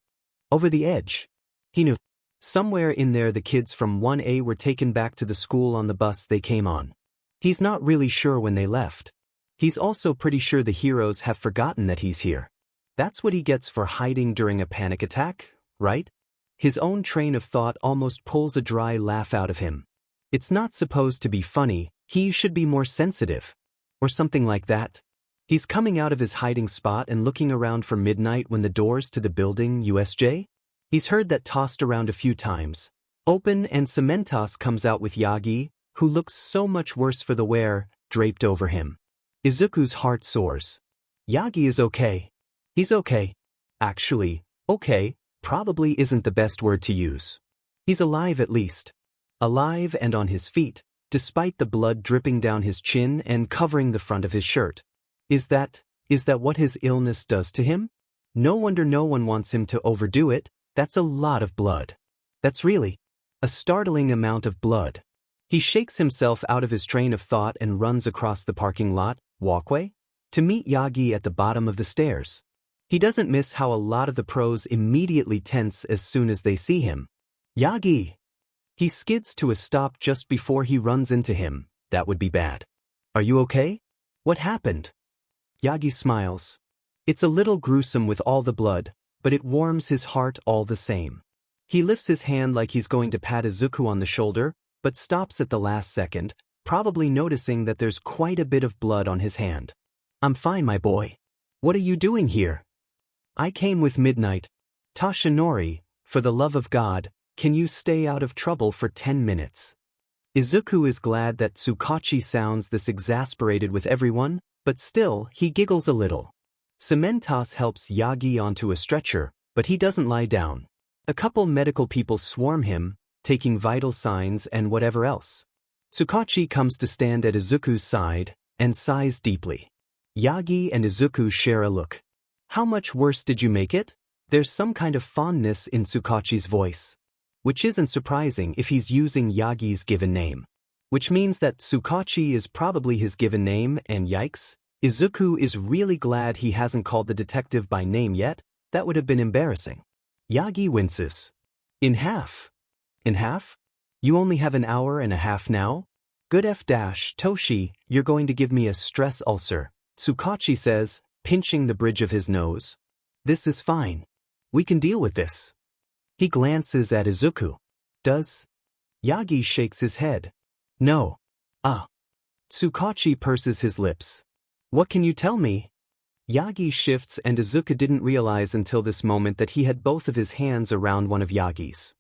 over the edge? He knew. Somewhere in there the kids from 1A were taken back to the school on the bus they came on. He's not really sure when they left. He's also pretty sure the heroes have forgotten that he's here. That's what he gets for hiding during a panic attack, right? His own train of thought almost pulls a dry laugh out of him. It's not supposed to be funny, he should be more sensitive. Or something like that. He's coming out of his hiding spot and looking around for midnight when the doors to the building USJ? He's heard that tossed around a few times. Open, and Cementos comes out with Yagi, who looks so much worse for the wear, draped over him. Izuku's heart soars. Yagi is okay. He's okay. Actually, okay, probably isn't the best word to use. He's alive at least. Alive and on his feet, despite the blood dripping down his chin and covering the front of his shirt. Is that what his illness does to him? No wonder no one wants him to overdo it. That's a lot of blood. That's really a startling amount of blood. He shakes himself out of his train of thought and runs across the parking lot, walkway, to meet Yagi at the bottom of the stairs. He doesn't miss how a lot of the pros immediately tense as soon as they see him. Yagi! He skids to a stop just before he runs into him. That would be bad. Are you okay? What happened? Yagi smiles. It's a little gruesome with all the blood, but it warms his heart all the same. He lifts his hand like he's going to pat Izuku on the shoulder, but stops at the last second, probably noticing that there's quite a bit of blood on his hand. I'm fine, my boy. What are you doing here? I came with Midnight. Tashinori, for the love of God, can you stay out of trouble for 10 minutes? Izuku is glad that Tsukachi sounds this exasperated with everyone, but still, he giggles a little. Cementas helps Yagi onto a stretcher, but he doesn't lie down. A couple medical people swarm him, taking vital signs and whatever else. Tsukachi comes to stand at Izuku's side, and sighs deeply. Yagi and Izuku share a look. How much worse did you make it? There's some kind of fondness in Tsukachi's voice. Which isn't surprising if he's using Yagi's given name. Which means that Tsukachi is probably his given name, and yikes, Izuku is really glad he hasn't called the detective by name yet. That would have been embarrassing. Yagi winces. In half? In half? You only have an hour and a half now? Good Toshi, you're going to give me a stress ulcer, Tsukachi says, pinching the bridge of his nose. This is fine. We can deal with this. He glances at Izuku. Does? Yagi shakes his head. No. Tsukachi purses his lips. What can you tell me? Yagi shifts and Izuku didn't realize until this moment that he had both of his hands around one of Yagi's.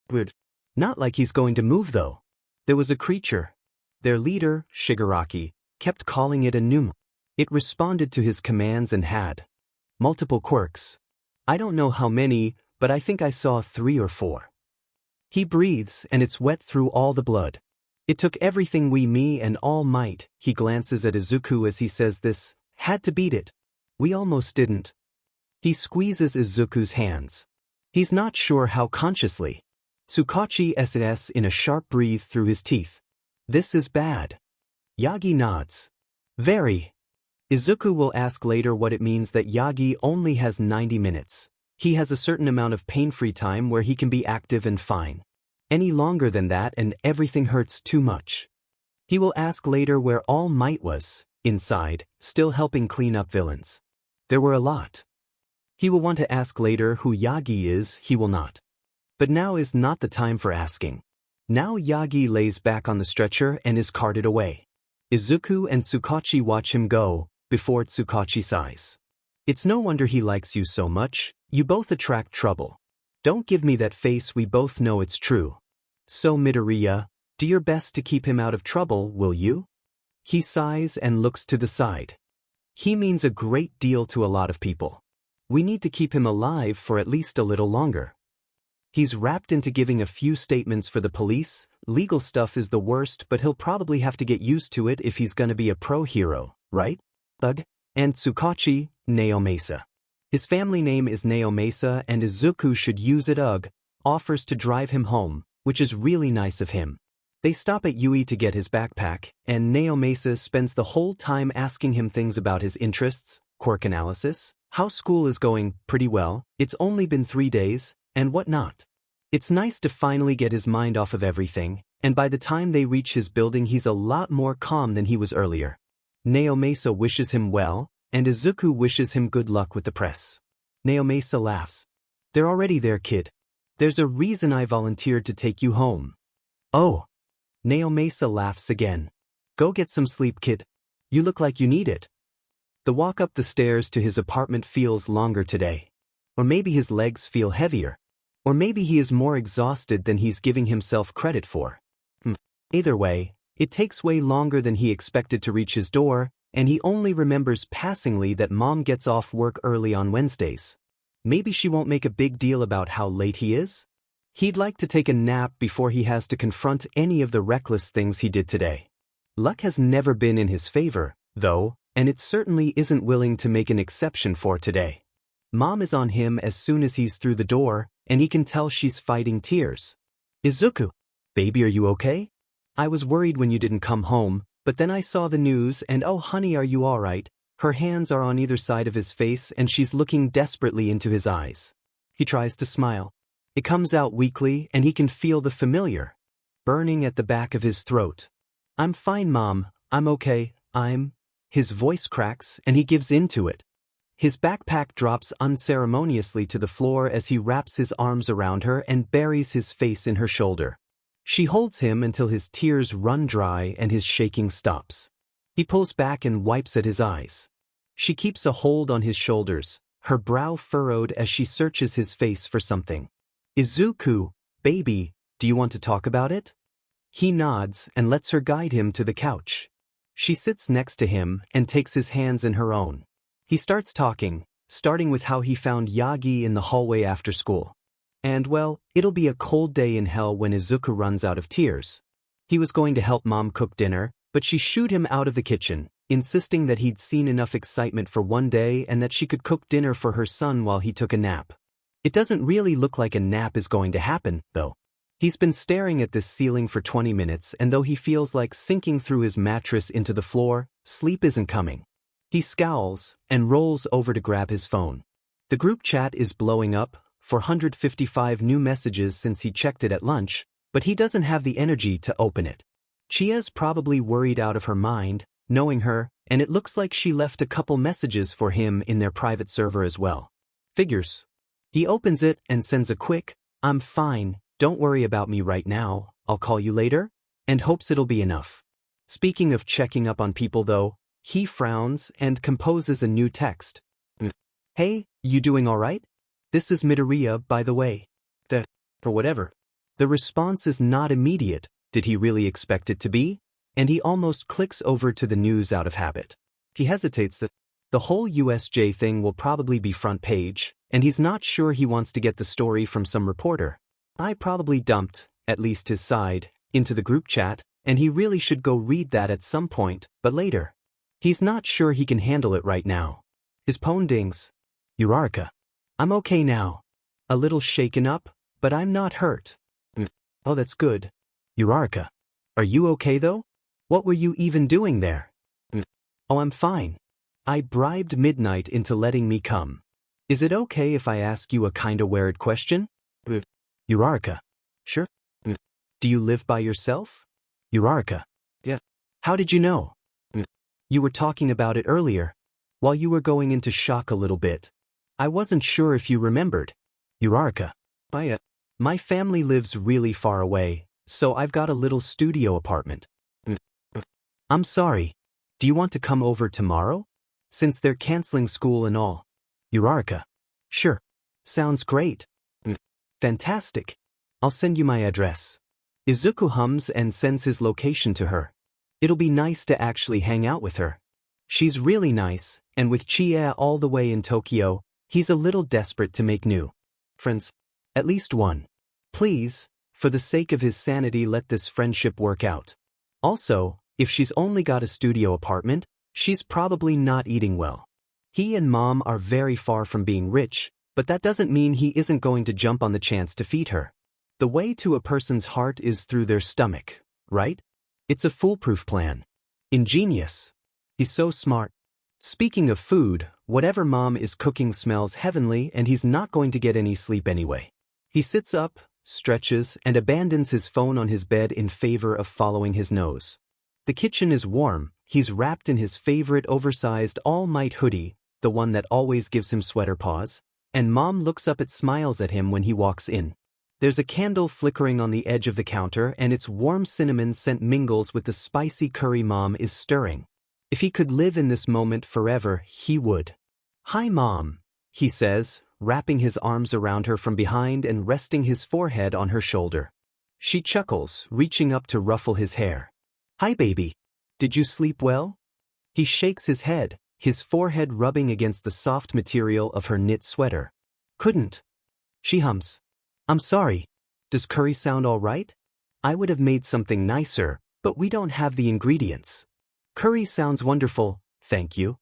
Weird. Not like he's going to move though. There was a creature. Their leader, Shigaraki, kept calling it a pneuma. It responded to his commands and had multiple quirks. I don't know how many, but I think I saw 3 or 4. He breathes and it's wet through all the blood. It took everything me and all might, he glances at Izuku as he says this, had to beat it. We almost didn't. He squeezes Izuku's hands. He's not sure how consciously. Tsukachi says in a sharp breathe through his teeth. This is bad. Yagi nods. Very. Izuku will ask later what it means that Yagi only has 90 minutes. He has a certain amount of pain-free time where he can be active and fine. Any longer than that and everything hurts too much. He will ask later where All Might was, inside, still helping clean up villains. There were a lot. He will want to ask later who Yagi is, he will not. But now is not the time for asking. Now Yagi lays back on the stretcher and is carted away. Izuku and Tsukachi watch him go, before Tsukachi sighs. It's no wonder he likes you so much, you both attract trouble. Don't give me that face, we both know it's true. So Midoriya, do your best to keep him out of trouble, will you? He sighs and looks to the side. He means a great deal to a lot of people. We need to keep him alive for at least a little longer. He's wrapped into giving a few statements for the police. Legal stuff is the worst, but he'll probably have to get used to it if he's gonna be a pro-hero, right? Ugh. And Tsukachi, Naomasa. His family name is Naomasa and Izuku should use it. Offers to drive him home, which is really nice of him. They stop at Yui to get his backpack, and Naomasa spends the whole time asking him things about his interests, quirk analysis, how school is going, pretty well, it's only been 3 days, and whatnot. It's nice to finally get his mind off of everything, and by the time they reach his building he's a lot more calm than he was earlier. Naomasa wishes him well, and Izuku wishes him good luck with the press. Naomasa laughs. They're already there, kid. There's a reason I volunteered to take you home. Oh. Naomasa laughs again. Go get some sleep, kid. You look like you need it. The walk up the stairs to his apartment feels longer today. Or maybe his legs feel heavier. Or maybe he is more exhausted than he's giving himself credit for. Either way, it takes way longer than he expected to reach his door, and he only remembers passingly that Mom gets off work early on Wednesdays. Maybe she won't make a big deal about how late he is? He'd like to take a nap before he has to confront any of the reckless things he did today. Luck has never been in his favor, though, and it certainly isn't willing to make an exception for today. Mom is on him as soon as he's through the door, and he can tell she's fighting tears. Izuku, baby, are you okay? I was worried when you didn't come home, but then I saw the news and oh honey, are you alright? Her hands are on either side of his face and she's looking desperately into his eyes. He tries to smile. It comes out weakly and he can feel the familiar burning at the back of his throat. I'm fine, Mom, I'm okay, I'm his voice cracks and he gives in to it. His backpack drops unceremoniously to the floor as he wraps his arms around her and buries his face in her shoulder. She holds him until his tears run dry and his shaking stops. He pulls back and wipes at his eyes. She keeps a hold on his shoulders, her brow furrowed as she searches his face for something. Izuku, baby, do you want to talk about it? He nods and lets her guide him to the couch. She sits next to him and takes his hands in her own. He starts talking, starting with how he found Yagi in the hallway after school. And well, it'll be a cold day in hell when Izuku runs out of tears. He was going to help Mom cook dinner, but she shooed him out of the kitchen, insisting that he'd seen enough excitement for one day and that she could cook dinner for her son while he took a nap. It doesn't really look like a nap is going to happen, though. He's been staring at this ceiling for 20 minutes and though he feels like sinking through his mattress into the floor, sleep isn't coming. He scowls and rolls over to grab his phone. The group chat is blowing up, 455 new messages since he checked it at lunch, but he doesn't have the energy to open it. Chia's probably worried out of her mind, knowing her, and it looks like she left a couple messages for him in their private server as well. Figures. He opens it and sends a quick, "I'm fine, don't worry about me right now, I'll call you later," and hopes it'll be enough. Speaking of checking up on people though, he frowns and composes a new text. "Hey, you doing alright? This is Midoriya, by the way. For whatever." The response is not immediate. Did he really expect it to be? And he almost clicks over to the news out of habit. He hesitates that the whole USJ thing will probably be front page, and he's not sure he wants to get the story from some reporter. I probably dumped, at least his side, into the group chat, and he really should go read that at some point, but later. He's not sure he can handle it right now. His phone dings. "Uraraka. I'm okay now. A little shaken up, but I'm not hurt." "Oh, that's good. Uraraka. Are you okay though? What were you even doing there?" "Oh, I'm fine. I bribed Midnight into letting me come. Is it okay if I ask you a kinda weird question?" "Uraraka. Sure." "Do you live by yourself?" "Uraraka. Yeah." "How did you know?" "You were talking about it earlier, while you were going into shock a little bit. I wasn't sure if you remembered." "Uraraka. My family lives really far away, so I've got a little studio apartment." "I'm sorry. Do you want to come over tomorrow? Since they're canceling school and all." "Uraraka. Sure. Sounds great." "Fantastic. I'll send you my address." Izuku hums and sends his location to her. It'll be nice to actually hang out with her. She's really nice, and with Chie all the way in Tokyo, he's a little desperate to make new friends. At least one. Please, for the sake of his sanity, let this friendship work out. Also, if she's only got a studio apartment, she's probably not eating well. He and Mom are very far from being rich, but that doesn't mean he isn't going to jump on the chance to feed her. The way to a person's heart is through their stomach, right? It's a foolproof plan. Ingenious. He's so smart. Speaking of food, whatever Mom is cooking smells heavenly and he's not going to get any sleep anyway. He sits up, stretches, and abandons his phone on his bed in favor of following his nose. The kitchen is warm, he's wrapped in his favorite oversized All Might hoodie, the one that always gives him sweater paws, and Mom looks up and smiles at him when he walks in. There's a candle flickering on the edge of the counter and its warm cinnamon scent mingles with the spicy curry Mom is stirring. If he could live in this moment forever, he would. "Hi, Mom," he says, wrapping his arms around her from behind and resting his forehead on her shoulder. She chuckles, reaching up to ruffle his hair. "Hi, baby. Did you sleep well?" He shakes his head, his forehead rubbing against the soft material of her knit sweater. "Couldn't." She hums. "I'm sorry. Does curry sound all right? I would have made something nicer, but we don't have the ingredients." "Curry sounds wonderful, thank you."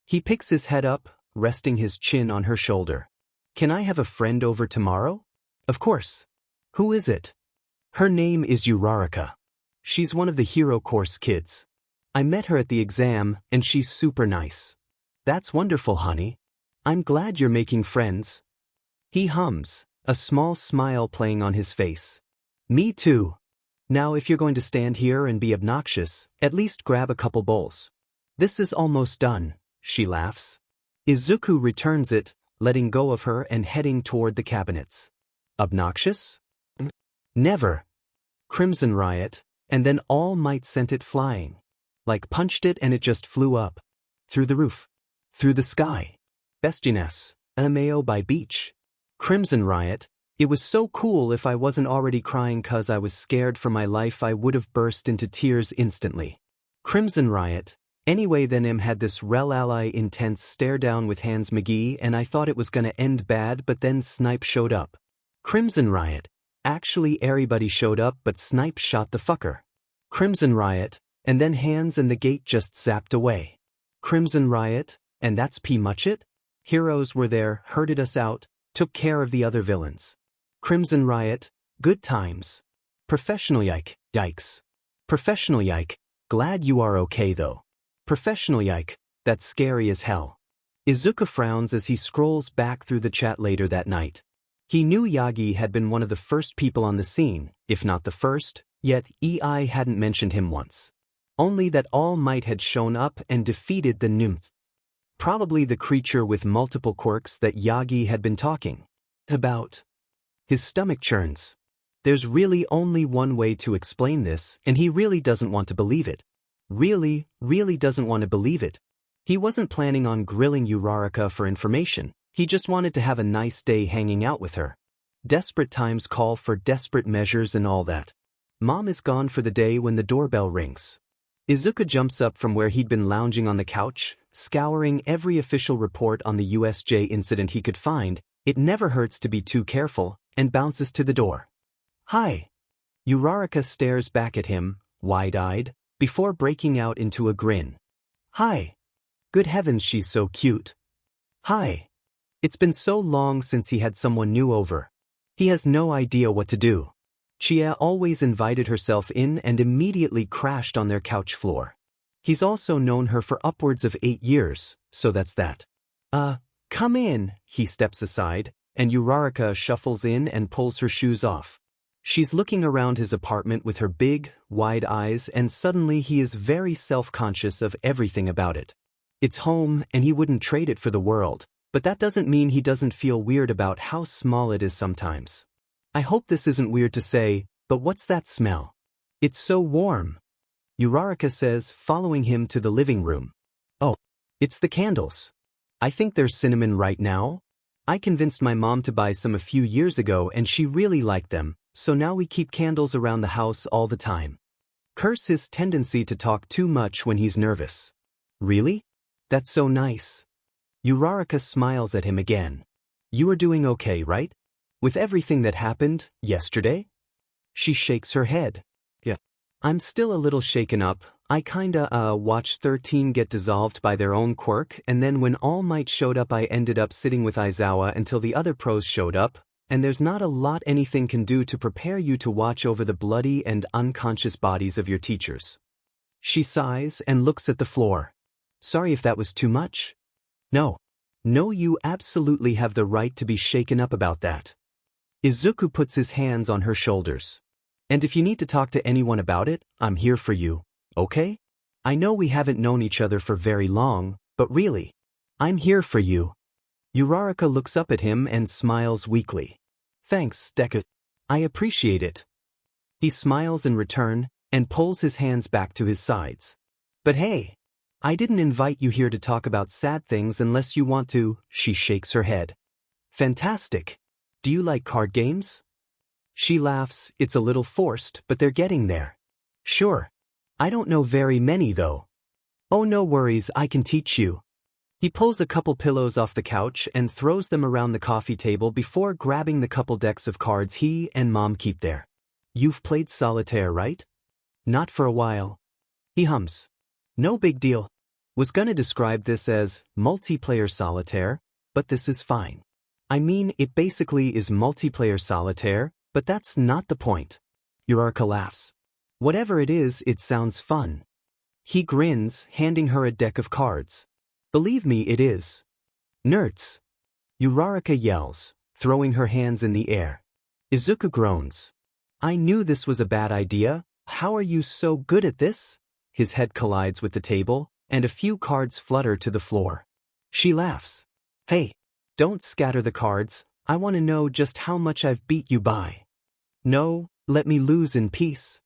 He picks his head up, resting his chin on her shoulder. "Can I have a friend over tomorrow?" "Of course." "Who is it?" "Her name is Uraraka. She's one of the hero course kids. I met her at the exam, and she's super nice." "That's wonderful, honey. I'm glad you're making friends." He hums, a small smile playing on his face. "Me too. Now if you're going to stand here and be obnoxious, at least grab a couple bowls." This is almost done, she laughs. Izuku returns it, letting go of her and heading toward the cabinets. Obnoxious? Never. Crimson Riot, and then All Might sent it flying. Like punched it and it just flew up. Through the roof. Through the sky. Bestiness, LMAO by beach. Crimson Riot, it was so cool. If I wasn't already crying 'cause I was scared for my life, I would have burst into tears instantly. Crimson Riot, anyway then had this rel ally intense stare down with Hans McGee and I thought it was gonna end bad but then Snipe showed up. Crimson Riot, actually everybody showed up but Snipe shot the fucker. Crimson Riot, and then Hans and the gate just zapped away. Crimson Riot, and that's pretty much it? Heroes were there, herded us out, took care of the other villains. Crimson Riot, good times. Professional yikes. Professional yike, glad you are okay though. Professional yike, that's scary as hell. Izuku frowns as he scrolls back through the chat later that night. He knew Yagi had been one of the first people on the scene, if not the first, yet EI hadn't mentioned him once. Only that All Might had shown up and defeated the nymph. Probably the creature with multiple quirks that Yagi had been talking about. His stomach churns. There's really only one way to explain this, and he really doesn't want to believe it. Really doesn't want to believe it. He wasn't planning on grilling Uraraka for information, he just wanted to have a nice day hanging out with her. Desperate times call for desperate measures and all that. Mom is gone for the day when the doorbell rings. Izuku jumps up from where he'd been lounging on the couch, scouring every official report on the USJ incident he could find. It never hurts to be too careful, and bounces to the door. Hi. Uraraka stares back at him, wide-eyed, before breaking out into a grin. Hi. Good heavens, she's so cute. Hi. It's been so long since he had someone new over. He has no idea what to do. Chia always invited herself in and immediately crashed on their couch floor. He's also known her for upwards of 8 years, so that's that. Come in, he steps aside, and Uraraka shuffles in and pulls her shoes off. She's looking around his apartment with her big, wide eyes and suddenly he is very self-conscious of everything about it. It's home and he wouldn't trade it for the world, but that doesn't mean he doesn't feel weird about how small it is sometimes. I hope this isn't weird to say, but what's that smell? It's so warm. Uraraka says, following him to the living room. Oh, it's the candles. I think there's cinnamon right now. I convinced my mom to buy some a few years ago and she really liked them, so now we keep candles around the house all the time. Curse his tendency to talk too much when he's nervous. Really? That's so nice. Uraraka smiles at him again. You are doing okay, right? With everything that happened yesterday? She shakes her head. Yeah. I'm still a little shaken up. I kinda watched 13 get dissolved by their own quirk, and then when All Might showed up I ended up sitting with Aizawa until the other pros showed up, and there's not a lot anything can do to prepare you to watch over the bloody and unconscious bodies of your teachers. She sighs and looks at the floor. Sorry if that was too much. No, you absolutely have the right to be shaken up about that. Izuku puts his hands on her shoulders. And if you need to talk to anyone about it, I'm here for you. Okay? I know we haven't known each other for very long, but really, I'm here for you. Uraraka looks up at him and smiles weakly. Thanks, Deku. I appreciate it. He smiles in return and pulls his hands back to his sides. But hey, I didn't invite you here to talk about sad things unless you want to. She shakes her head. Fantastic. Do you like card games? She laughs. It's a little forced, but they're getting there. Sure. I don't know very many though. Oh, no worries, I can teach you. He pulls a couple pillows off the couch and throws them around the coffee table before grabbing the couple decks of cards he and Mom keep there. You've played solitaire, right? Not for a while. He hums. No big deal. Was gonna describe this as multiplayer solitaire, but this is fine. I mean, it basically is multiplayer solitaire, but that's not the point. Uraraka laughs. Whatever it is, it sounds fun. He grins, handing her a deck of cards. Believe me, it is. Nerds. Uraraka yells, throwing her hands in the air. Izuku groans. I knew this was a bad idea. How are you so good at this? His head collides with the table, and a few cards flutter to the floor. She laughs. Hey, don't scatter the cards, I want to know just how much I've beat you by. No, let me lose in peace.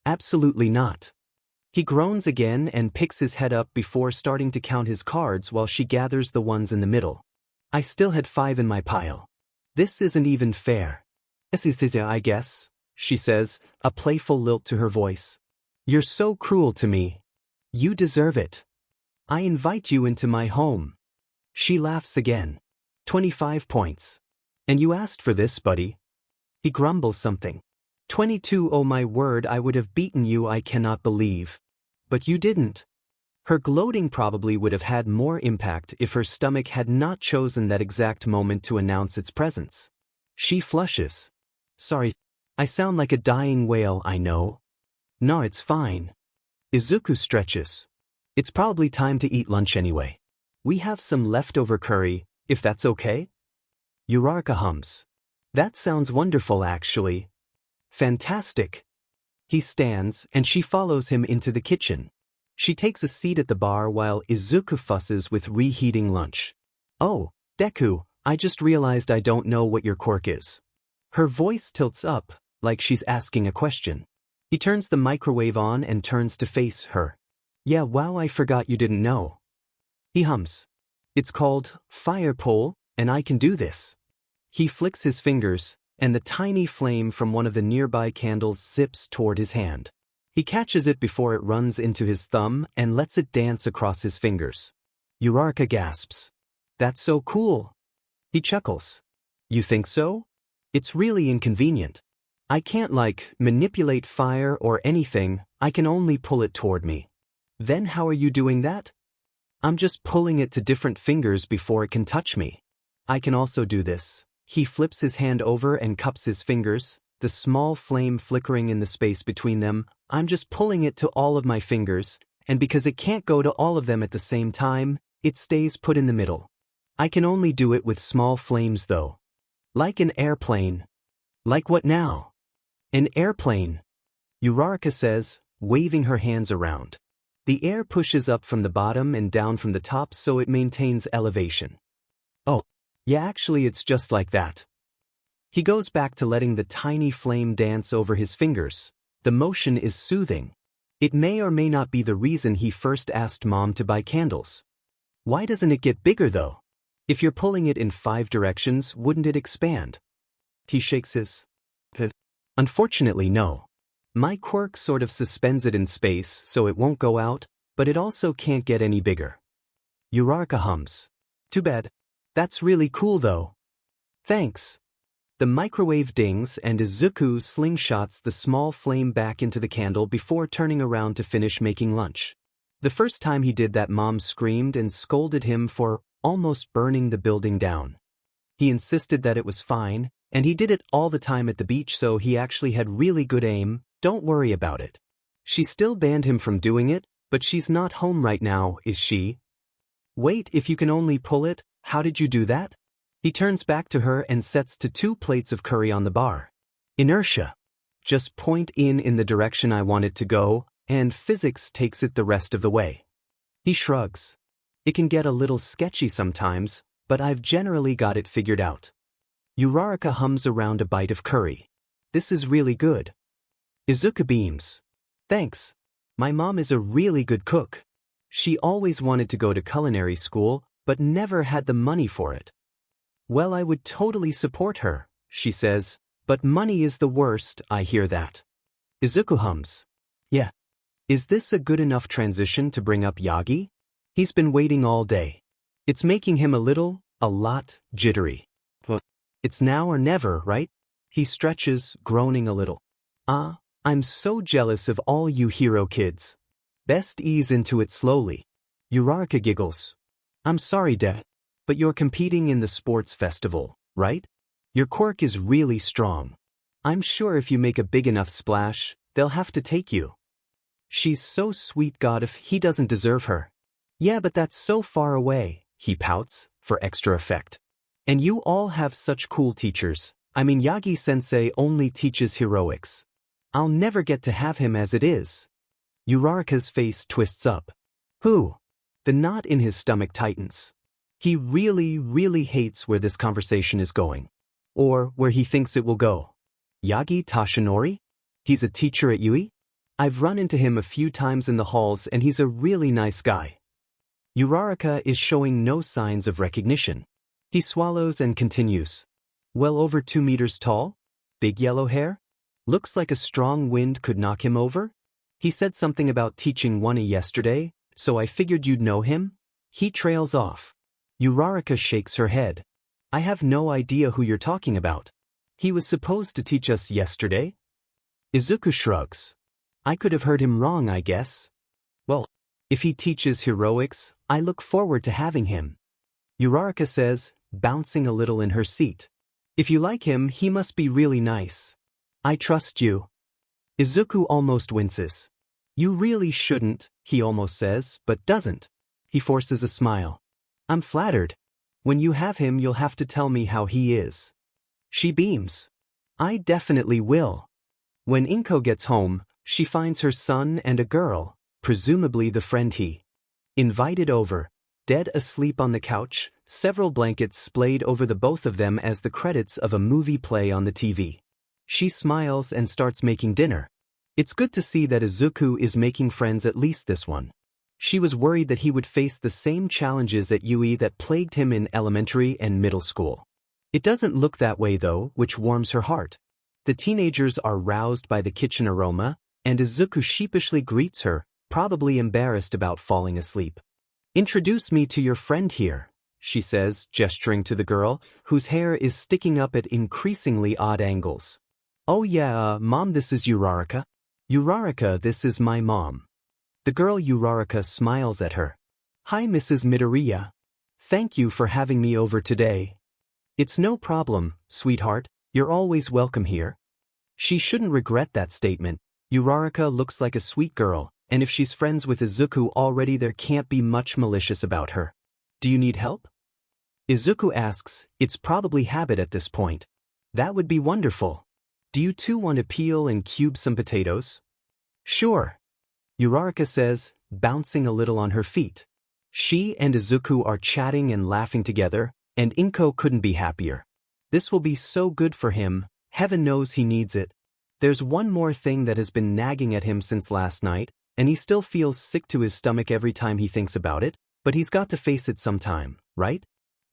Absolutely not. He groans again and picks his head up before starting to count his cards while she gathers the ones in the middle. I still had 5 in my pile. This isn't even fair. I guess, she says, a playful lilt to her voice. You're so cruel to me. You deserve it. I invite you into my home. She laughs again. 25 points. And you asked for this, buddy. He grumbles something. 22, oh my word, I would have beaten you, I cannot believe. But you didn't. Her gloating probably would have had more impact if her stomach had not chosen that exact moment to announce its presence. She flushes. Sorry, I sound like a dying whale, I know. No, it's fine. Izuku stretches. It's probably time to eat lunch anyway. We have some leftover curry, if that's okay? Uraraka hums. That sounds wonderful, actually. Fantastic. He stands, and she follows him into the kitchen. She takes a seat at the bar while Izuku fusses with reheating lunch. Oh, Deku, I just realized I don't know what your quirk is. Her voice tilts up, like she's asking a question. He turns the microwave on and turns to face her. Yeah, wow, I forgot you didn't know. He hums. It's called fire pole, and I can do this. He flicks his fingers, and the tiny flame from one of the nearby candles zips toward his hand. He catches it before it runs into his thumb and lets it dance across his fingers. Uraraka gasps. That's so cool. He chuckles. You think so? It's really inconvenient. I can't manipulate fire or anything, I can only pull it toward me. Then how are you doing that? I'm just pulling it to different fingers before it can touch me. I can also do this. He flips his hand over and cups his fingers, the small flame flickering in the space between them. I'm just pulling it to all of my fingers, and because it can't go to all of them at the same time, it stays put in the middle. I can only do it with small flames though. Like an airplane. Like what now? An airplane, Uraraka says, waving her hands around. The air pushes up from the bottom and down from the top so it maintains elevation. Oh, yeah, actually it's just like that. He goes back to letting the tiny flame dance over his fingers. The motion is soothing. It may or may not be the reason he first asked Mom to buy candles. Why doesn't it get bigger though? If you're pulling it in 5 directions, wouldn't it expand? He shakes his head. Unfortunately, no. My quirk sort of suspends it in space so it won't go out, but it also can't get any bigger. Uraraka hums. Too bad. That's really cool though. Thanks. The microwave dings and Izuku slingshots the small flame back into the candle before turning around to finish making lunch. The first time he did that, Mom screamed and scolded him for almost burning the building down. He insisted that it was fine, and he did it all the time at the beach, so he actually had really good aim. Don't worry about it. She still banned him from doing it, but she's not home right now, is she? Wait, if you can only pull it, how did you do that? He turns back to her and sets to 2 plates of curry on the bar. Inertia. Just point in the direction I want it to go, and physics takes it the rest of the way. He shrugs. It can get a little sketchy sometimes, but I've generally got it figured out. Uraraka hums around a bite of curry. This is really good. Izuku beams. Thanks. My mom is a really good cook. She always wanted to go to culinary school, but never had the money for it. Well, I would totally support her, she says, but money is the worst, I hear that. Izuku hums. Yeah. Is this a good enough transition to bring up Yagi? He's been waiting all day. It's making him a lot, jittery. It's now or never, right? He stretches, groaning a little. I'm so jealous of all you hero kids. Best ease into it slowly. Uraraka giggles. I'm sorry, Dad, but you're competing in the sports festival, right? Your quirk is really strong. I'm sure if you make a big enough splash, they'll have to take you. She's so sweet, God, if he doesn't deserve her. Yeah, but that's so far away, he pouts, for extra effect. And you all have such cool teachers. I mean, Yagi-sensei only teaches heroics. I'll never get to have him as it is. Uraraka's face twists up. Who? The knot in his stomach tightens. He really hates where this conversation is going. Or where he thinks it will go. Yagi Tashinori? He's a teacher at UE? I've run into him a few times in the halls and he's a really nice guy. Uraraka is showing no signs of recognition. He swallows and continues. Well over 2 meters tall? Big yellow hair? Looks like a strong wind could knock him over? He said something about teaching Wani yesterday, so I figured you'd know him? He trails off. Uraraka shakes her head. I have no idea who you're talking about. He was supposed to teach us yesterday? Izuku shrugs. I could have heard him wrong, I guess. Well, if he teaches heroics, I look forward to having him. Uraraka says, bouncing a little in her seat. If you like him, he must be really nice. I trust you. Izuku almost winces. You really shouldn't, he almost says, but doesn't. He forces a smile. I'm flattered. When you have him, you'll have to tell me how he is. She beams. I definitely will. When Inko gets home, she finds her son and a girl, presumably the friend he invited over, dead asleep on the couch, several blankets splayed over the both of them as the credits of a movie play on the TV. She smiles and starts making dinner. It's good to see that Izuku is making friends, at least this one. She was worried that he would face the same challenges at UE that plagued him in elementary and middle school. It doesn't look that way though, which warms her heart. The teenagers are roused by the kitchen aroma, and Izuku sheepishly greets her, probably embarrassed about falling asleep. Introduce me to your friend here, she says, gesturing to the girl, whose hair is sticking up at increasingly odd angles. Oh yeah, Mom, this is Uraraka. Uraraka, this is my mom. The girl Uraraka smiles at her. Hi, Mrs. Midoriya. Thank you for having me over today. It's no problem, sweetheart, you're always welcome here. She shouldn't regret that statement. Uraraka looks like a sweet girl, and if she's friends with Izuku already, there can't be much malicious about her. Do you need help? Izuku asks, it's probably habit at this point. That would be wonderful. Do you two want to peel and cube some potatoes? Sure. Uraraka says, bouncing a little on her feet. She and Izuku are chatting and laughing together, and Inko couldn't be happier. This will be so good for him, heaven knows he needs it. There's one more thing that has been nagging at him since last night, and he still feels sick to his stomach every time he thinks about it, but he's got to face it sometime, right?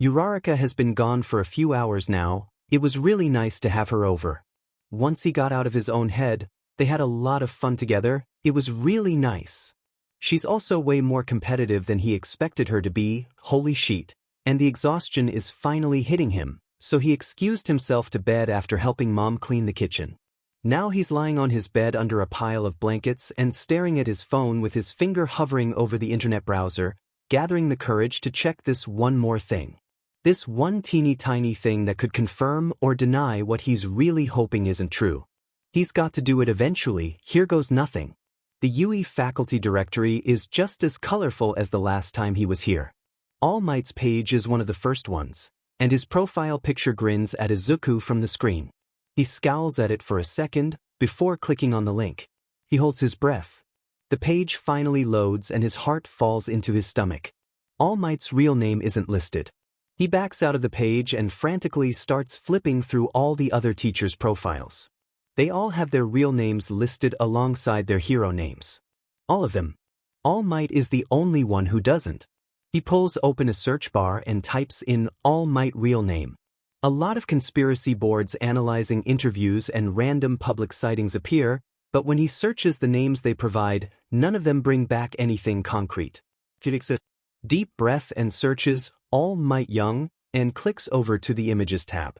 Uraraka has been gone for a few hours now. It was really nice to have her over. Once he got out of his own head, they had a lot of fun together. It was really nice. She's also way more competitive than he expected her to be, holy shit, and the exhaustion is finally hitting him, so he excused himself to bed after helping Mom clean the kitchen. Now he's lying on his bed under a pile of blankets and staring at his phone with his finger hovering over the internet browser, gathering the courage to check this one more thing. This one teeny tiny thing that could confirm or deny what he's really hoping isn't true. He's got to do it eventually. Here goes nothing. The UE faculty directory is just as colorful as the last time he was here. All Might's page is one of the first ones, and his profile picture grins at Izuku from the screen. He scowls at it for a second, before clicking on the link. He holds his breath. The page finally loads and his heart falls into his stomach. All Might's real name isn't listed. He backs out of the page and frantically starts flipping through all the other teachers' profiles. They all have their real names listed alongside their hero names. All of them. All Might is the only one who doesn't. He pulls open a search bar and types in All Might real name. A lot of conspiracy boards analyzing interviews and random public sightings appear, but when he searches the names they provide, none of them bring back anything concrete. He takes a deep breath and searches All Might Young and clicks over to the Images tab.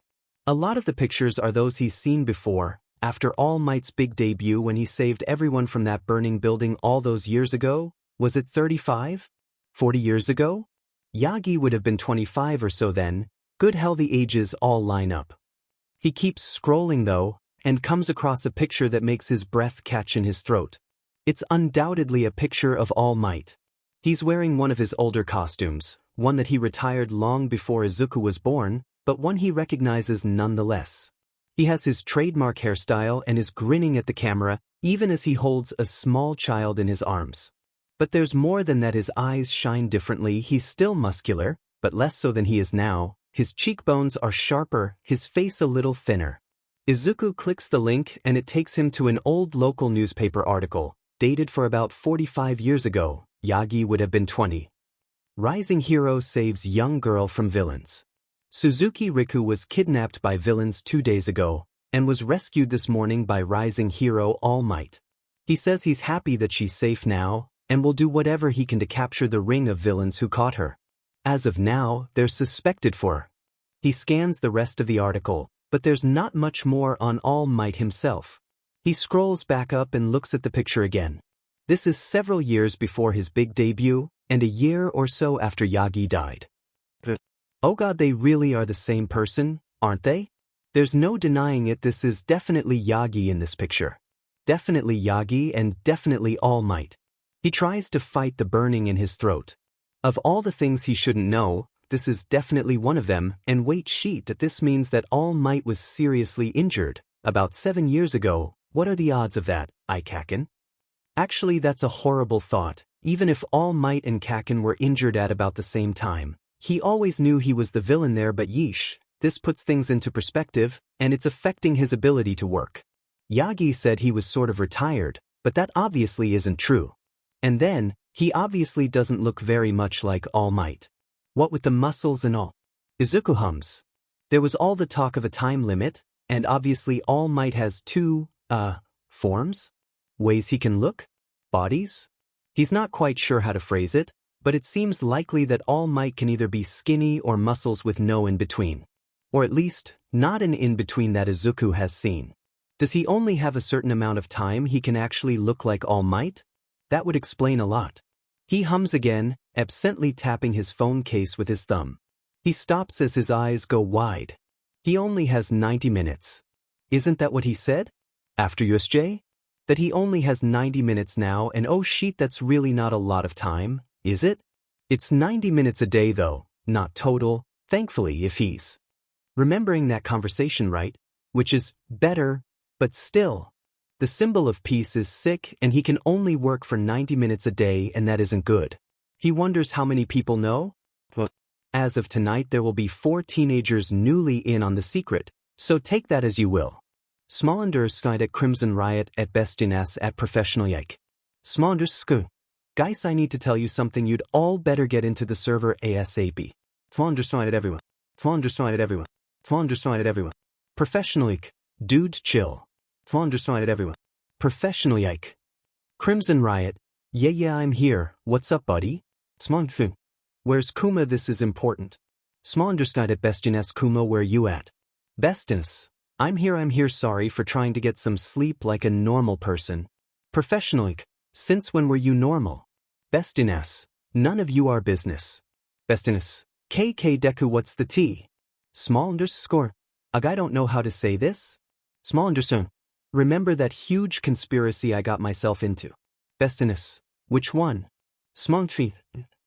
A lot of the pictures are those he's seen before, after All Might's big debut when he saved everyone from that burning building all those years ago. Was it 35? 40 years ago? Yagi would have been 25 or so then. Good hell, the ages all line up. He keeps scrolling though, and comes across a picture that makes his breath catch in his throat. It's undoubtedly a picture of All Might. He's wearing one of his older costumes, one that he retired long before Izuku was born, but one he recognizes nonetheless. He has his trademark hairstyle and is grinning at the camera, even as he holds a small child in his arms. But there's more than that. His eyes shine differently. He's still muscular, but less so than he is now. His cheekbones are sharper, his face a little thinner. Izuku clicks the link and it takes him to an old local newspaper article, dated for about 45 years ago. Yagi would have been 20. Rising hero saves young girl from villains. Suzuki Riku was kidnapped by villains 2 days ago, and was rescued this morning by rising hero All Might. He says he's happy that she's safe now, and will do whatever he can to capture the ring of villains who caught her. As of now, they're suspected for her. He scans the rest of the article, but there's not much more on All Might himself. He scrolls back up and looks at the picture again. This is several years before his big debut, and a year or so after Yagi died. Oh god, they really are the same person, aren't they? There's no denying it, this is definitely Yagi in this picture. Definitely Yagi and definitely All Might. He tries to fight the burning in his throat. Of all the things he shouldn't know, this is definitely one of them, and wait sheet that this means that All Might was seriously injured, about 7 years ago. What are the odds of that, Kaken? Actually, that's a horrible thought. Even if All Might and Kaken were injured at about the same time, he always knew he was the villain there, but yeesh, this puts things into perspective, and it's affecting his ability to work. Yagi said he was sort of retired, but that obviously isn't true. And then, he obviously doesn't look very much like All Might. What with the muscles and all? Izuku hums. There was all the talk of a time limit, and obviously All Might has two, forms? Ways he can look? Bodies? He's not quite sure how to phrase it, but it seems likely that All Might can either be skinny or muscles with no in-between. Or at least, not an in-between that Izuku has seen. Does he only have a certain amount of time he can actually look like All Might? That would explain a lot. He hums again, absently tapping his phone case with his thumb. He stops as his eyes go wide. He only has 90 minutes. Isn't that what he said? After USJ? That he only has 90 minutes now, and oh shit, that's really not a lot of time, is it? It's 90 minutes a day though, not total, thankfully, if he's remembering that conversation right, which is better, but still. The symbol of peace is sick and he can only work for 90 minutes a day, and that isn't good. He wonders how many people know? Well, as of tonight there will be 4 teenagers newly in on the secret, so take that as you will. Smallenderskide at Crimson Riot at Bestinas at Professional Yike. Smallendersk. Guys, I need to tell you something, you'd all better get into the server ASAP. Smallenderskide at everyone. Smallenderskide at everyone. Smallenderskide at everyone. Professional Yike. Dude chill. Smallenderskide at everyone. Professional Yike. Crimson Riot. Yeah, I'm here, what's up buddy? Smallenderskide. Where's Kuma? This is important. Smallenderskide at Bestinas. Kuma, where you at? Bestinas. I'm here, sorry for trying to get some sleep like a normal person. Professional. Since when were you normal? Bestinas. None of you are business. Bestinas. KK Deku, what's the T? Small underscore. I don't know how to say this. Small underscore. Remember that huge conspiracy I got myself into? Bestinas. Which one? Small teeth.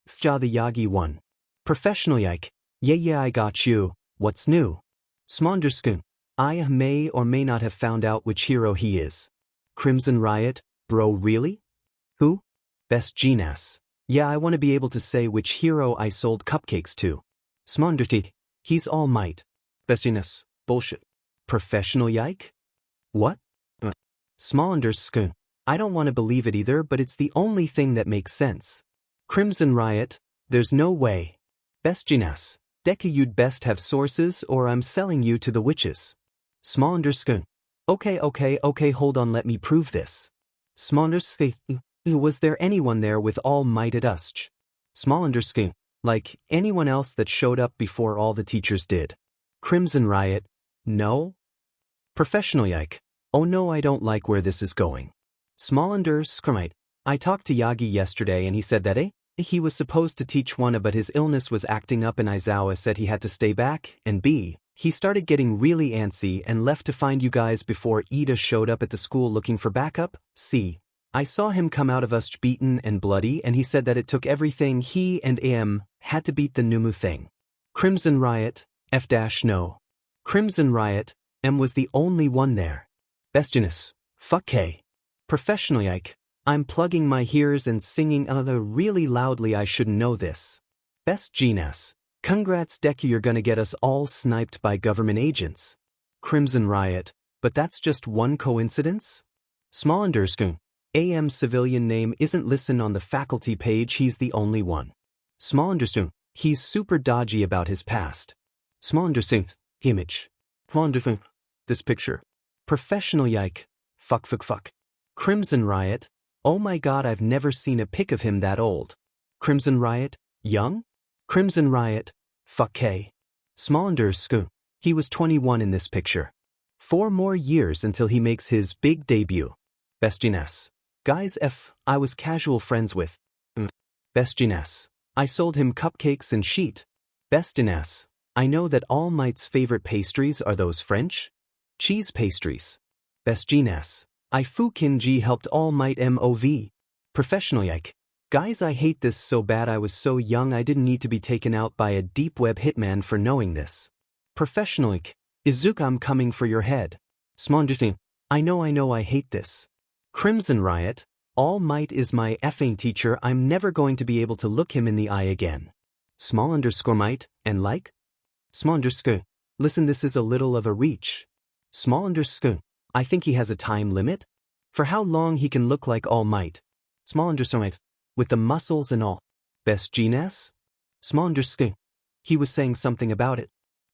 Sja the Yagi one. Professional Yike. Yeah, I got you. What's new? Small underscore. I may or may not have found out which hero he is. Crimson Riot, bro, really? Who? Best Genius. Yeah, I want to be able to say which hero I sold cupcakes to. Smonderty, he's All Might. Best Genius, bullshit. Professional Yike? What? Smallendersk. I don't want to believe it either, but it's the only thing that makes sense. Crimson Riot, there's no way. Best Genius, Deku, you'd best have sources or I'm selling you to the witches. Smallendersk. Okay, hold on, let me prove this. Smallendersk. Was there anyone there with All Might at Usch? Smallendersk. Like anyone else that showed up before all the teachers did. Crimson Riot. No? Professional Yike. Oh no, I don't like where this is going. Smallendersk. I talked to Yagi yesterday and he said that he was supposed to teach 1 but his illness was acting up and Aizawa said he had to stay back, and B, he started getting really antsy and left to find you guys before Ida showed up at the school looking for backup. C, I saw him come out of Usch beaten and bloody and he said that it took everything he and AM had to beat the Numu thing. Crimson Riot, no. Crimson Riot, M was the only one there. Bestinus, fuck K. Professional Yike, I'm plugging my ears and singing really loudly. I should know this. Best Jeaness. Congrats Deku, you're gonna get us all sniped by government agents. Crimson Riot, but that's just one coincidence? Small underscore. AM civilian name isn't listed on the faculty page, he's the only one. Small underscore. He's super dodgy about his past. Small underscore. Image. Small underscore. This picture. Professional yike. Fuck. Crimson Riot. Oh my god, I've never seen a pic of him that old. Crimson Riot. Young? Crimson Riot. Fuck K. Small underscore. He was 21 in this picture. 4 more years until he makes his big debut. Best Jeaness. Guys I was casual friends with. Best Jeaness. I sold him cupcakes and sheet. Best Jeaness. I know that All Might's favorite pastries are those French cheese pastries. Best Jeaness. I Fukinji helped All Might MOV. Professional yike. Guys, I hate this so bad. I was so young I didn't need to be taken out by a deep web hitman for knowing this. Professional yike. Izuku, I'm coming for your head. Small underscore. I know I hate this. Crimson Riot. All Might is my effing teacher. I'm never going to be able to look him in the eye again. Small underscore might, and like? Small underscore. Listen, this is a little of a reach. Small underscore. I think he has a time limit? For how long he can look like All Might? Small underscore might. With the muscles and all. Best Jeaness? Small underscore. He was saying something about it.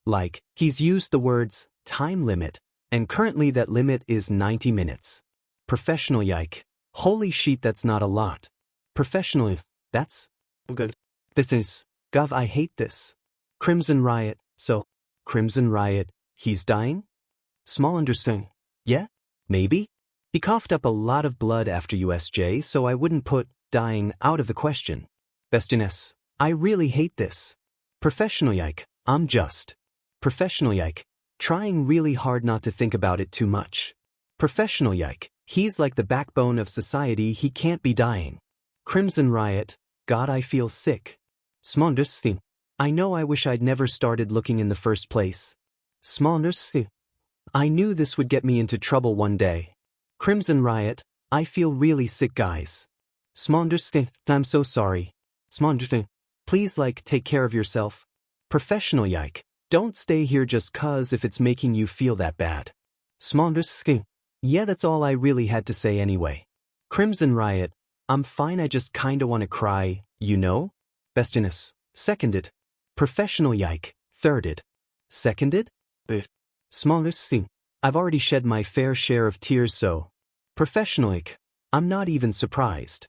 Like, he's used the words, time limit, and currently that limit is 90 minutes. Professional yike. Holy shit, that's not a lot. Professional, that's good. This is, gov, I hate this. Crimson Riot, so, Crimson Riot, he's dying? Small underscore. Yeah? Maybe? He coughed up a lot of blood after USJ, so I wouldn't put dying out of the question. Best Jeaness. I really hate this. Professional yike. I'm just. Professional yike. Trying really hard not to think about it too much. Professional yike. He's like the backbone of society, he can't be dying. Crimson Riot. God, I feel sick. Small underscore. I know, I wish I'd never started looking in the first place. Small underscore. I knew this would get me into trouble one day. Crimson Riot. I feel really sick, guys. Small underscore. I'm so sorry. Small underscore. Please take care of yourself. Professional yike. Don't stay here just cause if it's making you feel that bad. Small underscore. Yeah, that's all I really had to say anyway. Crimson Riot. I'm fine, I just kinda wanna cry, you know? Best Jeaness. Seconded. Professional yike. Thirded. Seconded? Small underscore. I've already shed my fair share of tears, so. Professional yike. I'm not even surprised.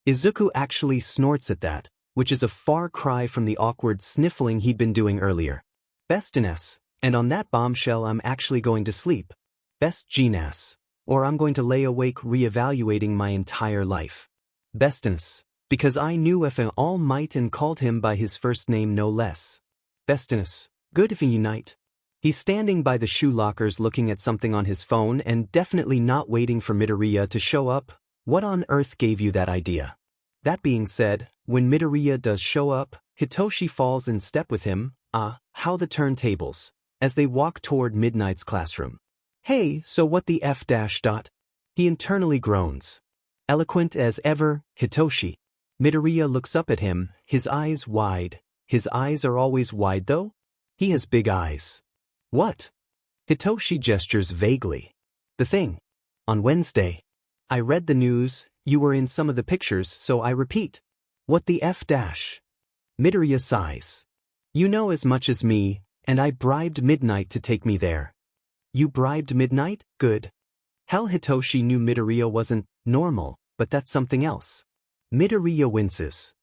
Izuku actually snorts at that, which is a far cry from the awkward sniffling he'd been doing earlier. Best Jeaness. And on that bombshell I'm actually going to sleep. Best Jeaness. Or I'm going to lay awake reevaluating my entire life. Best Jeaness. Because I knew All Might and called him by his first name no less. Best Jeaness. Good if you unite. He's standing by the shoe lockers looking at something on his phone and definitely not waiting for Midoriya to show up. What on earth gave you that idea? That being said, when Midoriya does show up, Hitoshi falls in step with him. How the turntables. As they walk toward Midnight's classroom. Hey, so what the F dash dot? He internally groans. Eloquent as ever, Hitoshi. Midoriya looks up at him, his eyes wide. His eyes are always wide though? He has big eyes. What? Hitoshi gestures vaguely. The thing. On Wednesday. I read the news, you were in some of the pictures, so I repeat. What the F dash? Midoriya sighs. You know as much as me, and I bribed Midnight to take me there. You bribed Midnight? Good. Hell, Hitoshi knew Midoriya wasn't normal, but that's something else. Midoriya winces.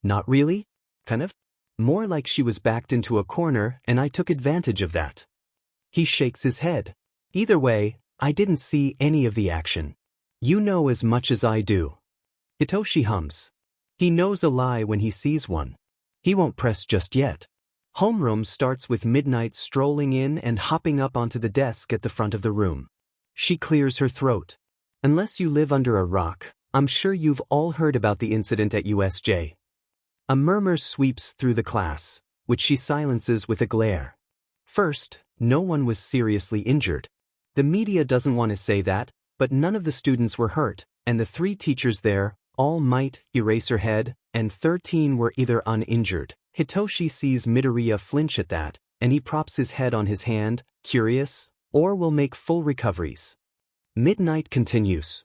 Not really? Kind of? More like she was backed into a corner and I took advantage of that. He shakes his head. Either way, I didn't see any of the action. You know as much as I do. Hitoshi hums. He knows a lie when he sees one. He won't press just yet. Homeroom starts with Midnight strolling in and hopping up onto the desk at the front of the room. She clears her throat. Unless you live under a rock, I'm sure you've all heard about the incident at USJ. A murmur sweeps through the class, which she silences with a glare. First, no one was seriously injured. The media doesn't want to say that, but none of the students were hurt, and the 3 teachers there, All Might, Eraserhead, and 13 were either uninjured. Hitoshi sees Midoriya flinch at that, and he props his head on his hand, curious, or will make full recoveries. Midnight continues.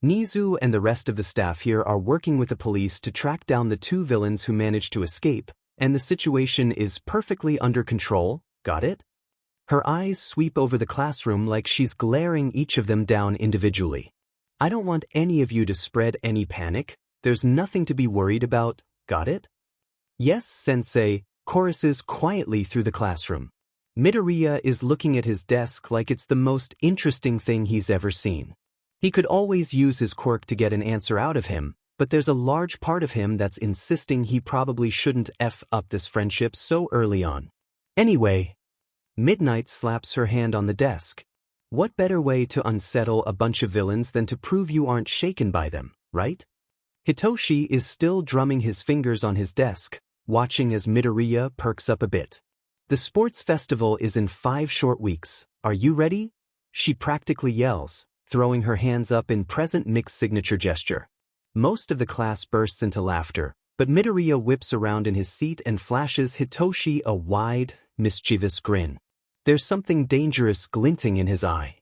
Nizu and the rest of the staff here are working with the police to track down the 2 villains who managed to escape, and the situation is perfectly under control, got it? Her eyes sweep over the classroom like she's glaring each of them down individually. I don't want any of you to spread any panic, there's nothing to be worried about, got it? Yes, sensei, choruses quietly through the classroom. Midoriya is looking at his desk like it's the most interesting thing he's ever seen. He could always use his quirk to get an answer out of him, but there's a large part of him that's insisting he probably shouldn't F up this friendship so early on. Anyway, Midnight slaps her hand on the desk. What better way to unsettle a bunch of villains than to prove you aren't shaken by them, right? Hitoshi is still drumming his fingers on his desk, watching as Midoriya perks up a bit. The sports festival is in 5 short weeks. Are you ready? She practically yells, throwing her hands up in present mixed signature gesture. Most of the class bursts into laughter, but Midoriya whips around in his seat and flashes Hitoshi a wide, mischievous grin. There's something dangerous glinting in his eye.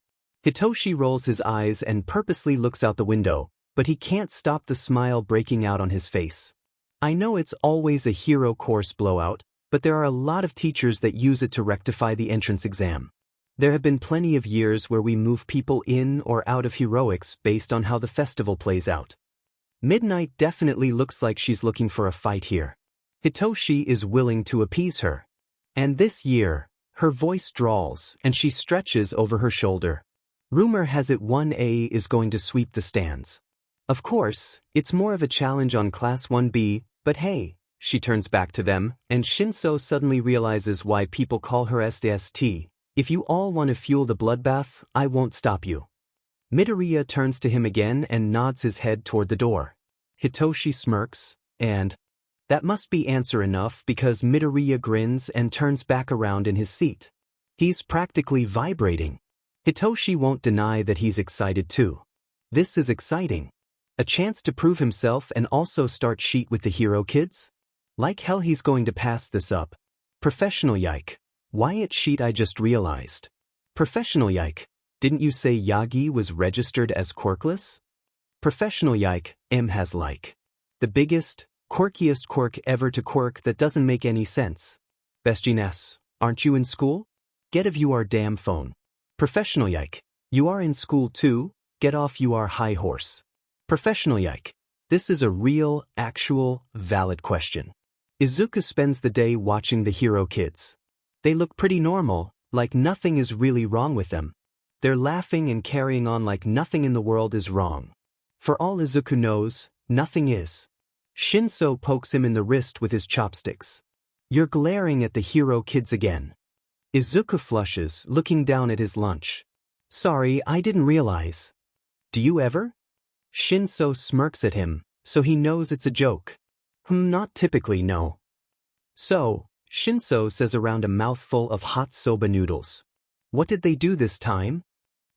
Hitoshi rolls his eyes and purposely looks out the window, but he can't stop the smile breaking out on his face. I know it's always a hero course blowout, but there are a lot of teachers that use it to rectify the entrance exam. There have been plenty of years where we move people in or out of heroics based on how the festival plays out. Midnight definitely looks like she's looking for a fight here. Hitoshi is willing to appease her. And this year, her voice drawls and she stretches over her shoulder. Rumor has it 1A is going to sweep the stands. Of course, it's more of a challenge on Class 1B, but hey, she turns back to them, and Shinso suddenly realizes why people call her SDST. If you all want to fuel the bloodbath, I won't stop you. Midoriya turns to him again and nods his head toward the door. Hitoshi smirks, and that must be answer enough because Midoriya grins and turns back around in his seat. He's practically vibrating. Hitoshi won't deny that he's excited too. This is exciting. A chance to prove himself and also start sheet with the hero kids? Like hell he's going to pass this up. Professional yike. Wyatt sheet I just realized. Professional yike. Didn't you say Yagi was registered as quirkless? Professional yike, has like. The biggest, quirkiest quirk ever to quirk that doesn't make any sense. Bestines, aren't you in school? Get of you our damn phone. Professional yike. You are in school too? Get off you are high horse. Professional yike. This is a real, actual, valid question. Izuku spends the day watching the hero kids. They look pretty normal, like nothing is really wrong with them. They're laughing and carrying on like nothing in the world is wrong. For all Izuku knows, nothing is. Shinso pokes him in the wrist with his chopsticks. You're glaring at the hero kids again. Izuku flushes, looking down at his lunch. Sorry, I didn't realize. Do you ever? Shinso smirks at him, so he knows it's a joke. Not typically, no. So, Shinso says around a mouthful of hot soba noodles. What did they do this time?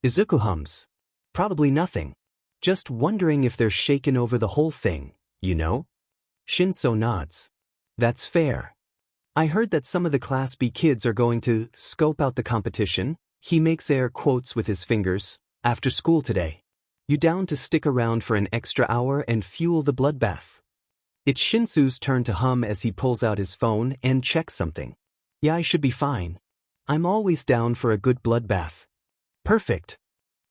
Izuku hums. Probably nothing. Just wondering if they're shaken over the whole thing, you know? Shinso nods. That's fair. I heard that some of the Class B kids are going to scope out the competition. He makes air quotes with his fingers. After school today. You down to stick around for an extra hour and fuel the bloodbath? It's Shinsu's turn to hum as he pulls out his phone and checks something. Yeah, I should be fine. I'm always down for a good bloodbath. Perfect.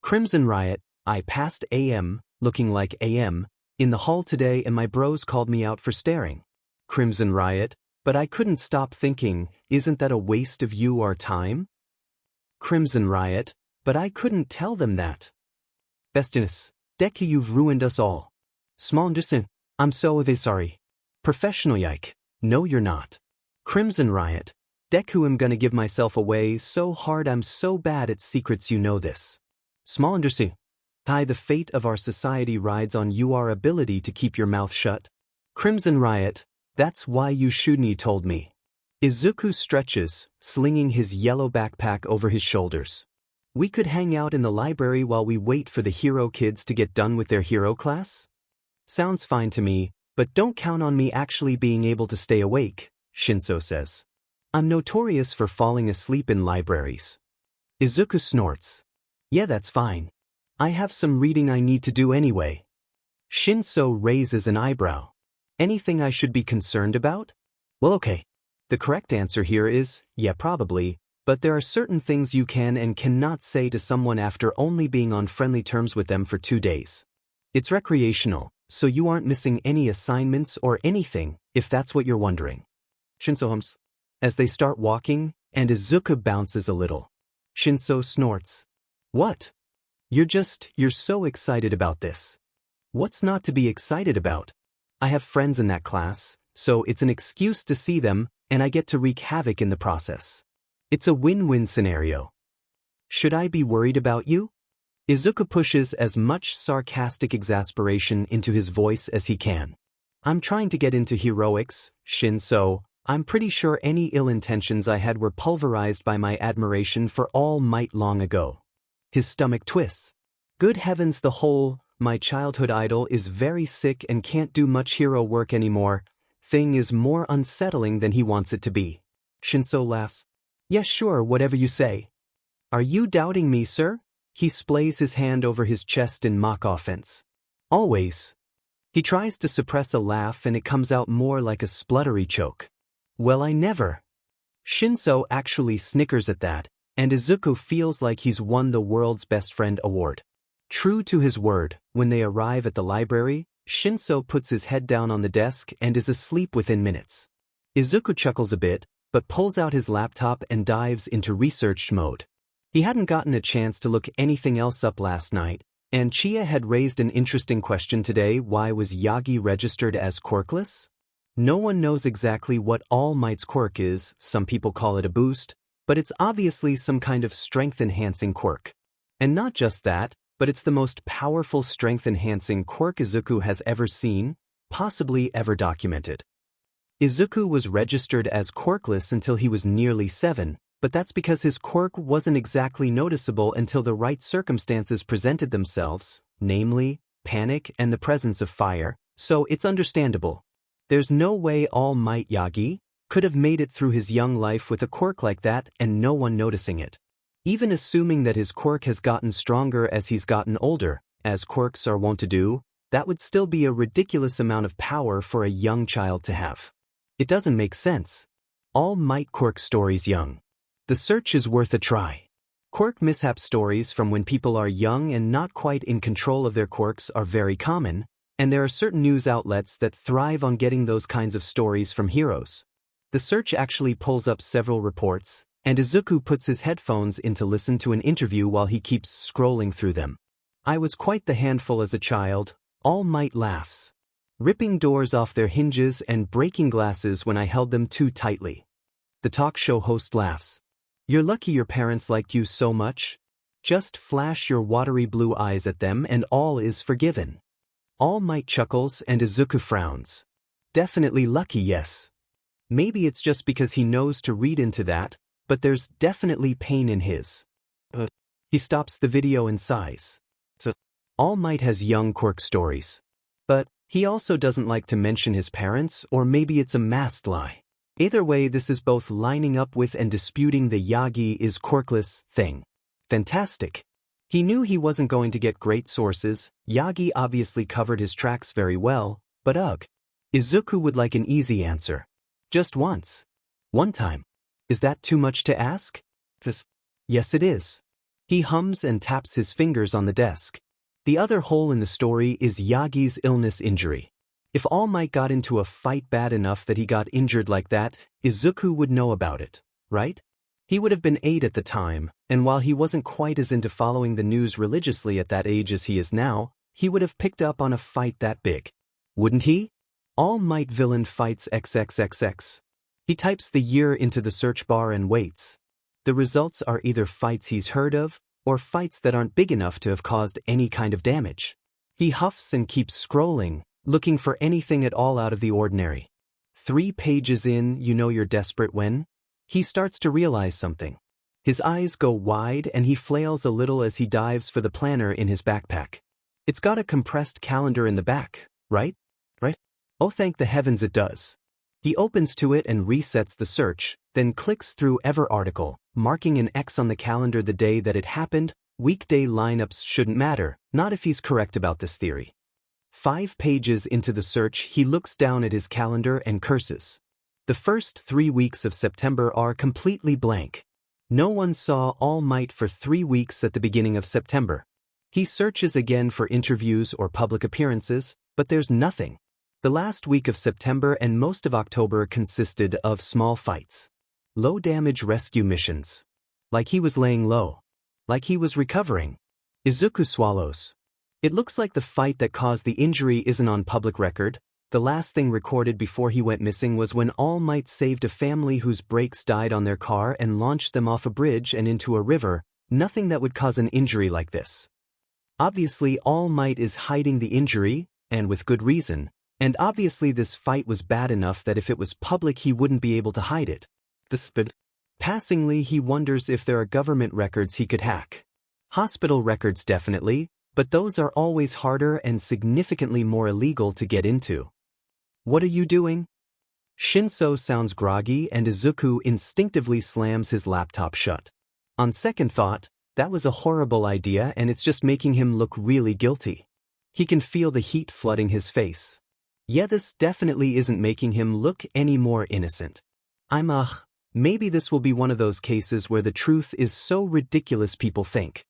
Crimson Riot, I passed AM, looking like AM, in the hall today and my bros called me out for staring. Crimson Riot, but I couldn't stop thinking, isn't that a waste of you our time? Crimson Riot, but I couldn't tell them that. Bestiness, Deku, you've ruined us all. Small Anderson, I'm so sorry. Professional yike, no you're not. Crimson Riot, Deku, I'm gonna give myself away so hard I'm so bad at secrets, you know this. Small Anderson, the fate of our society rides on your ability to keep your mouth shut. Crimson Riot, that's why you shouldn't told me. Izuku stretches, slinging his yellow backpack over his shoulders. We could hang out in the library while we wait for the hero kids to get done with their hero class? Sounds fine to me, but don't count on me actually being able to stay awake, Shinso says. I'm notorious for falling asleep in libraries. Izuku snorts. Yeah, that's fine. I have some reading I need to do anyway. Shinso raises an eyebrow. Anything I should be concerned about? Well, okay. The correct answer here is, yeah, probably, but there are certain things you can and cannot say to someone after only being on friendly terms with them for 2 days. It's recreational, so you aren't missing any assignments or anything, if that's what you're wondering. Shinso hums. As they start walking, and Izuku bounces a little. Shinso snorts. What? You're so excited about this. What's not to be excited about? I have friends in that class, so it's an excuse to see them, and I get to wreak havoc in the process. It's a win-win scenario. Should I be worried about you? Izuku pushes as much sarcastic exasperation into his voice as he can. I'm trying to get into heroics, Shinso. I'm pretty sure any ill intentions I had were pulverized by my admiration for All Might long ago. His stomach twists. Good heavens, my childhood idol is very sick and can't do much hero work anymore. Thing is more unsettling than he wants it to be. Shinso laughs. Yeah, sure, whatever you say. Are you doubting me, sir? He splays his hand over his chest in mock offense. Always. He tries to suppress a laugh and it comes out more like a spluttery choke. Well, I never. Shinso actually snickers at that, and Izuku feels like he's won the World's Best Friend award. True to his word, when they arrive at the library, Shinso puts his head down on the desk and is asleep within minutes. Izuku chuckles a bit, but pulls out his laptop and dives into research mode. He hadn't gotten a chance to look anything else up last night, and Chia had raised an interesting question today: why was Yagi registered as quirkless? No one knows exactly what All Might's quirk is. Some people call it a boost, but it's obviously some kind of strength-enhancing quirk. And not just that, but it's the most powerful strength-enhancing quirk Izuku has ever seen, possibly ever documented. Izuku was registered as quirkless until he was nearly 7, but that's because his quirk wasn't exactly noticeable until the right circumstances presented themselves, namely, panic and the presence of fire, so it's understandable. There's no way All Might Yagi could have made it through his young life with a quirk like that and no one noticing it. Even assuming that his quirk has gotten stronger as he's gotten older, as quirks are wont to do, that would still be a ridiculous amount of power for a young child to have. It doesn't make sense. All Might quirk stories young. The search is worth a try. Quirk mishap stories from when people are young and not quite in control of their quirks are very common, and there are certain news outlets that thrive on getting those kinds of stories from heroes. The search actually pulls up several reports, and Izuku puts his headphones in to listen to an interview while he keeps scrolling through them. I was quite the handful as a child, All Might laughs. Ripping doors off their hinges and breaking glasses when I held them too tightly. The talk show host laughs. You're lucky your parents liked you so much. Just flash your watery blue eyes at them and all is forgiven. All Might chuckles and Izuku frowns. Definitely lucky, yes. Maybe it's just because he knows to read into that, but there's definitely pain in his. He stops the video and sighs. So, All Might has young quirk stories. But he also doesn't like to mention his parents, or maybe it's a masked lie. Either way, this is both lining up with and disputing the Yagi is quirkless thing. Fantastic. He knew he wasn't going to get great sources. Yagi obviously covered his tracks very well, but ugh. Izuku would like an easy answer. Just once. One time. Is that too much to ask? Yes, it is. He hums and taps his fingers on the desk. The other hole in the story is Yagi's illness injury. If All Might got into a fight bad enough that he got injured like that, Izuku would know about it, right? He would have been 8 at the time, and while he wasn't quite as into following the news religiously at that age as he is now, he would have picked up on a fight that big. Wouldn't he? All Might villain fights XXXX. He types the year into the search bar and waits. The results are either fights he's heard of, or fights that aren't big enough to have caused any kind of damage. He huffs and keeps scrolling, looking for anything at all out of the ordinary. 3 pages in, you know you're desperate when he starts to realize something. His eyes go wide and he flails a little as he dives for the planner in his backpack. It's got a compressed calendar in the back, right? Right? Oh, thank the heavens it does. He opens to it and resets the search, then clicks through Ever article, marking an X on the calendar the day that it happened. Weekday lineups shouldn't matter, not if he's correct about this theory. 5 pages into the search, he looks down at his calendar and curses. The first 3 weeks of September are completely blank. No one saw All Might for 3 weeks at the beginning of September. He searches again for interviews or public appearances, but there's nothing. The last week of September and most of October consisted of small fights. Low-damage rescue missions. Like he was laying low. Like he was recovering. Izuku swallows. It looks like the fight that caused the injury isn't on public record. The last thing recorded before he went missing was when All Might saved a family whose brakes died on their car and launched them off a bridge and into a river. Nothing that would cause an injury like this. Obviously, All Might is hiding the injury, and with good reason. And obviously this fight was bad enough that if it was public he wouldn't be able to hide it. Passingly, he wonders if there are government records he could hack. Hospital records definitely, but those are always harder and significantly more illegal to get into. What are you doing? Shinso sounds groggy and Izuku instinctively slams his laptop shut. On second thought, that was a horrible idea and it's just making him look really guilty. He can feel the heat flooding his face. Yeah, this definitely isn't making him look any more innocent. Maybe this will be one of those cases where the truth is so ridiculous people think.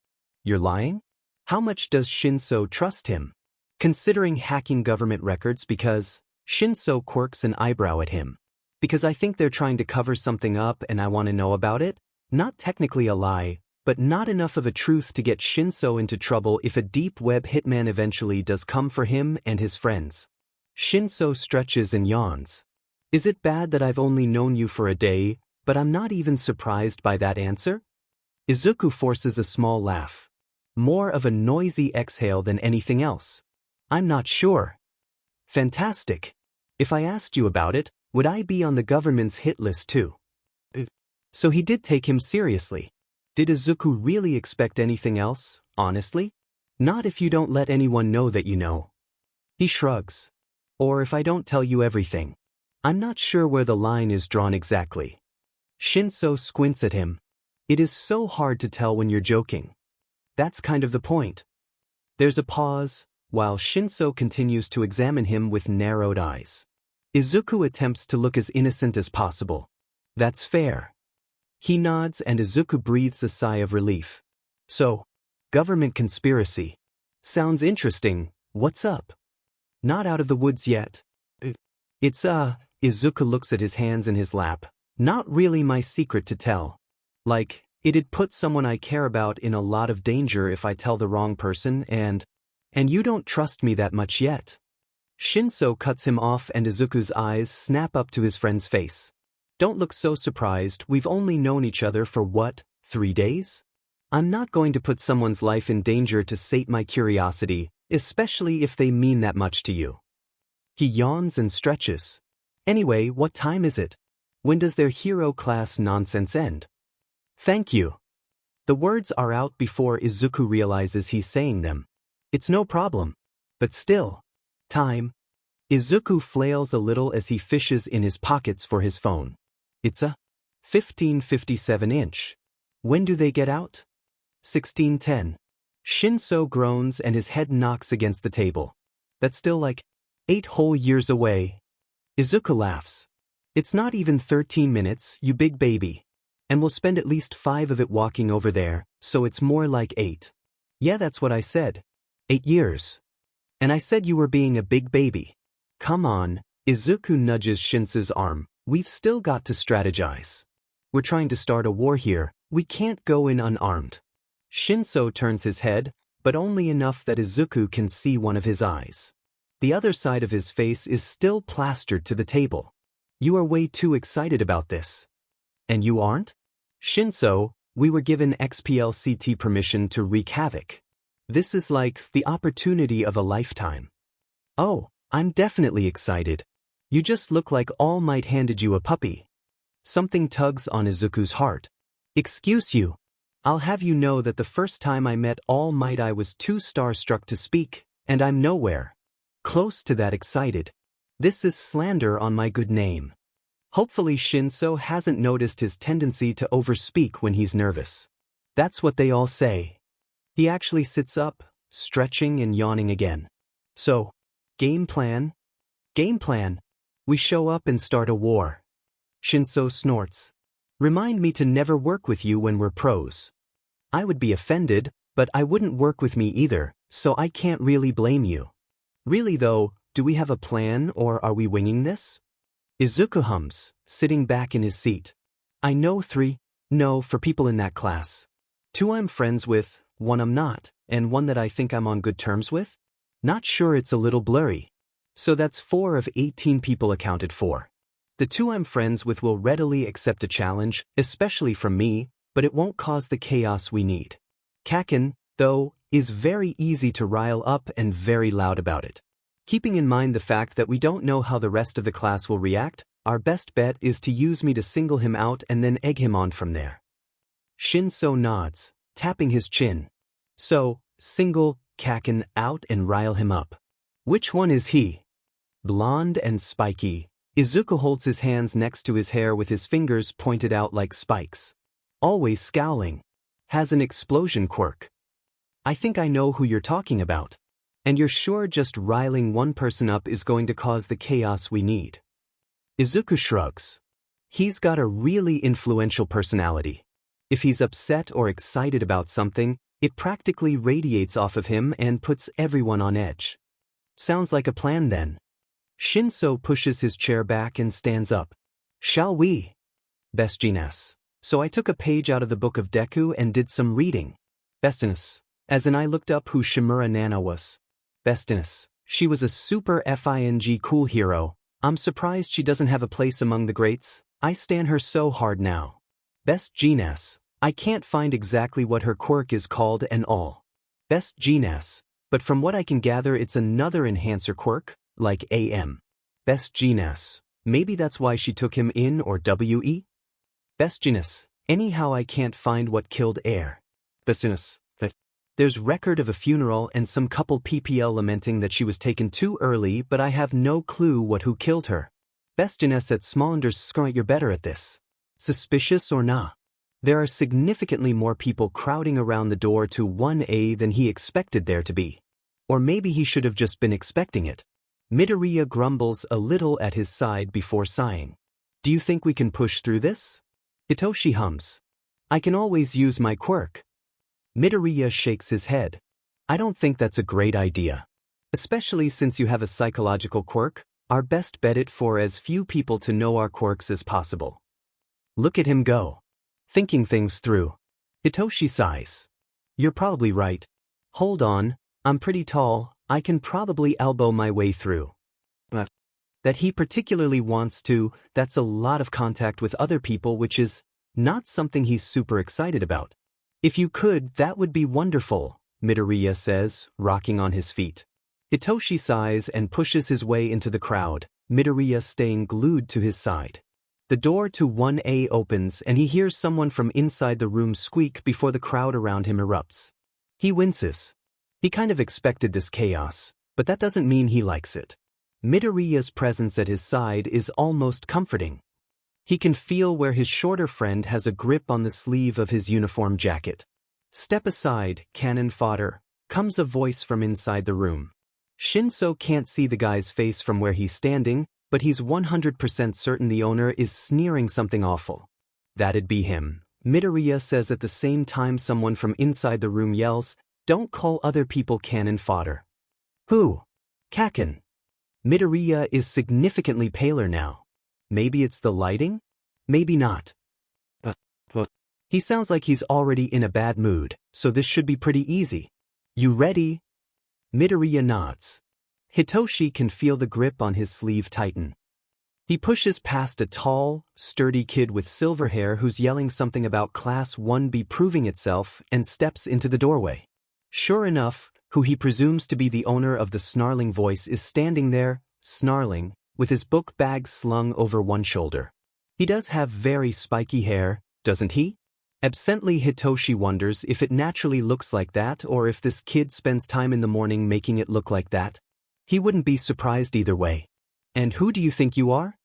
You're lying? How much does Shinso trust him? Considering hacking government records because Shinso quirks an eyebrow at him. Because I think they're trying to cover something up and I want to know about it? Not technically a lie, but not enough of a truth to get Shinso into trouble if a deep web hitman eventually does come for him and his friends. Shinso stretches and yawns. Is it bad that I've only known you for a day, but I'm not even surprised by that answer? Izuku forces a small laugh. More of a noisy exhale than anything else. I'm not sure. Fantastic. If I asked you about it, would I be on the government's hit list too? So he did take him seriously. Did Izuku really expect anything else, honestly? Not if you don't let anyone know that you know. He shrugs. Or if I don't tell you everything. I'm not sure where the line is drawn exactly. Shinso squints at him. It is so hard to tell when you're joking. That's kind of the point. There's a pause, while Shinso continues to examine him with narrowed eyes. Izuku attempts to look as innocent as possible. That's fair. He nods and Izuku breathes a sigh of relief. So, government conspiracy. Sounds interesting. What's up? Not out of the woods yet. Izuku looks at his hands in his lap. Not really my secret to tell. Like, it'd put someone I care about in a lot of danger if I tell the wrong person and you don't trust me that much yet. Shinso cuts him off and Izuku's eyes snap up to his friend's face. Don't look so surprised, we've only known each other for what, 3 days? I'm not going to put someone's life in danger to sate my curiosity, especially if they mean that much to you. He yawns and stretches. Anyway, what time is it? When does their hero class nonsense end? Thank you. The words are out before Izuku realizes he's saying them. It's no problem. But still. Time. Izuku flails a little as he fishes in his pockets for his phone. It's a 1557-inch. When do they get out? 1610. Shinso groans and his head knocks against the table. That's still like 8 whole years away. Izuku laughs. It's not even 13 minutes, you big baby. And we'll spend at least 5 of it walking over there, so it's more like 8. Yeah, that's what I said. 8 years. And I said you were being a big baby. Come on, Izuku nudges Shinso's arm. We've still got to strategize. We're trying to start a war here. We can't go in unarmed. Shinso turns his head, but only enough that Izuku can see one of his eyes. The other side of his face is still plastered to the table. You are way too excited about this. And you aren't? Shinso, we were given XPLCT permission to wreak havoc. This is like the opportunity of a lifetime. Oh, I'm definitely excited. You just look like All Might handed you a puppy. Something tugs on Izuku's heart. Excuse you. I'll have you know that the first time I met All Might I was too starstruck to speak, and I'm nowhere close to that excited. This is slander on my good name. Hopefully Shinso hasn't noticed his tendency to overspeak when he's nervous. That's what they all say. He actually sits up, stretching and yawning again. So, game plan? Game plan. We show up and start a war. Shinso snorts. Remind me to never work with you when we're pros. I would be offended, but I wouldn't work with me either, so I can't really blame you. Really though, do we have a plan or are we winging this? Izuku hums, sitting back in his seat. I know 3, no, for people in that class. 2 I'm friends with, 1 I'm not, and 1 that I think I'm on good terms with? Not sure, it's a little blurry. So that's 4 of 18 people accounted for. The 2 I'm friends with will readily accept a challenge, especially from me, but it won't cause the chaos we need. Kaken, though, is very easy to rile up and very loud about it. Keeping in mind the fact that we don't know how the rest of the class will react, our best bet is to use me to single him out and then egg him on from there. Shinso nods, tapping his chin. So, single Kaken out and rile him up. Which one is he? Blonde and spiky. Izuku holds his hands next to his hair with his fingers pointed out like spikes. Always scowling. Has an explosion quirk. I think I know who you're talking about. And you're sure just riling one person up is going to cause the chaos we need? Izuku shrugs. He's got a really influential personality. If he's upset or excited about something, it practically radiates off of him and puts everyone on edge. Sounds like a plan then. Shinso pushes his chair back and stands up. Shall we? Bestines. So I took a page out of the book of Deku and did some reading. Bestines. As in I looked up who Shimura Nana was. Bestines. She was a super FING cool hero. I'm surprised she doesn't have a place among the greats. I stan her so hard now. Best Jeaness. I can't find exactly what her quirk is called and all. Best Jeaness. But from what I can gather it's another enhancer quirk, like AM. Best Jeaness. Maybe that's why she took him in or WE? Best Jeaness. Anyhow I can't find what killed Air. Bestines. There's record of a funeral and some couple PPL lamenting that she was taken too early, but I have no clue who killed her. Bestines at Smallanders, you're better at this. Suspicious or nah? There are significantly more people crowding around the door to 1A than he expected there to be. Or maybe he should have just been expecting it. Midoriya grumbles a little at his side before sighing. Do you think we can push through this? Hitoshi hums. I can always use my quirk. Midoriya shakes his head. I don't think that's a great idea. Especially since you have a psychological quirk, our best bet it for as few people to know our quirks as possible. Look at him go. Thinking things through. Hitoshi sighs. You're probably right. Hold on, I'm pretty tall, I can probably elbow my way through. That he particularly wants to, that's a lot of contact with other people, which is not something he's super excited about. If you could, that would be wonderful, Midoriya says, rocking on his feet. Hitoshi sighs and pushes his way into the crowd, Midoriya staying glued to his side. The door to 1A opens and he hears someone from inside the room squeak before the crowd around him erupts. He winces. He kind of expected this chaos, but that doesn't mean he likes it. Midoriya's presence at his side is almost comforting. He can feel where his shorter friend has a grip on the sleeve of his uniform jacket. Step aside, cannon fodder, comes a voice from inside the room. Shinso can't see the guy's face from where he's standing, but he's 100% certain the owner is sneering something awful. That'd be him, Midoriya says at the same time someone from inside the room yells, "Don't call other people cannon fodder." Who? Kaken. Midoriya is significantly paler now. Maybe it's the lighting? Maybe not. But he sounds like he's already in a bad mood, so this should be pretty easy. You ready? Midoriya nods. Hitoshi can feel the grip on his sleeve tighten. He pushes past a tall, sturdy kid with silver hair who's yelling something about Class 1B proving itself and steps into the doorway. Sure enough, who he presumes to be the owner of the snarling voice is standing there, snarling, with his book bag slung over one shoulder. He does have very spiky hair, doesn't he? Absently, Hitoshi wonders if it naturally looks like that or if this kid spends time in the morning making it look like that. He wouldn't be surprised either way. And who do you think you are?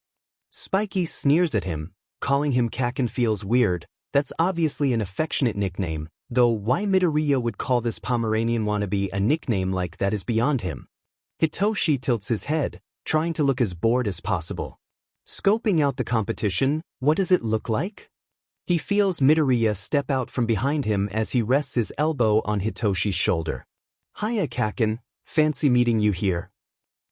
Spiky sneers at him, calling him Kaken feels weird. That's obviously an affectionate nickname, though why Midoriya would call this Pomeranian wannabe a nickname like that is beyond him. Hitoshi tilts his head, trying to look as bored as possible. Scoping out the competition, what does it look like? He feels Midoriya step out from behind him as he rests his elbow on Hitoshi's shoulder. Hiya Kaken, fancy meeting you here.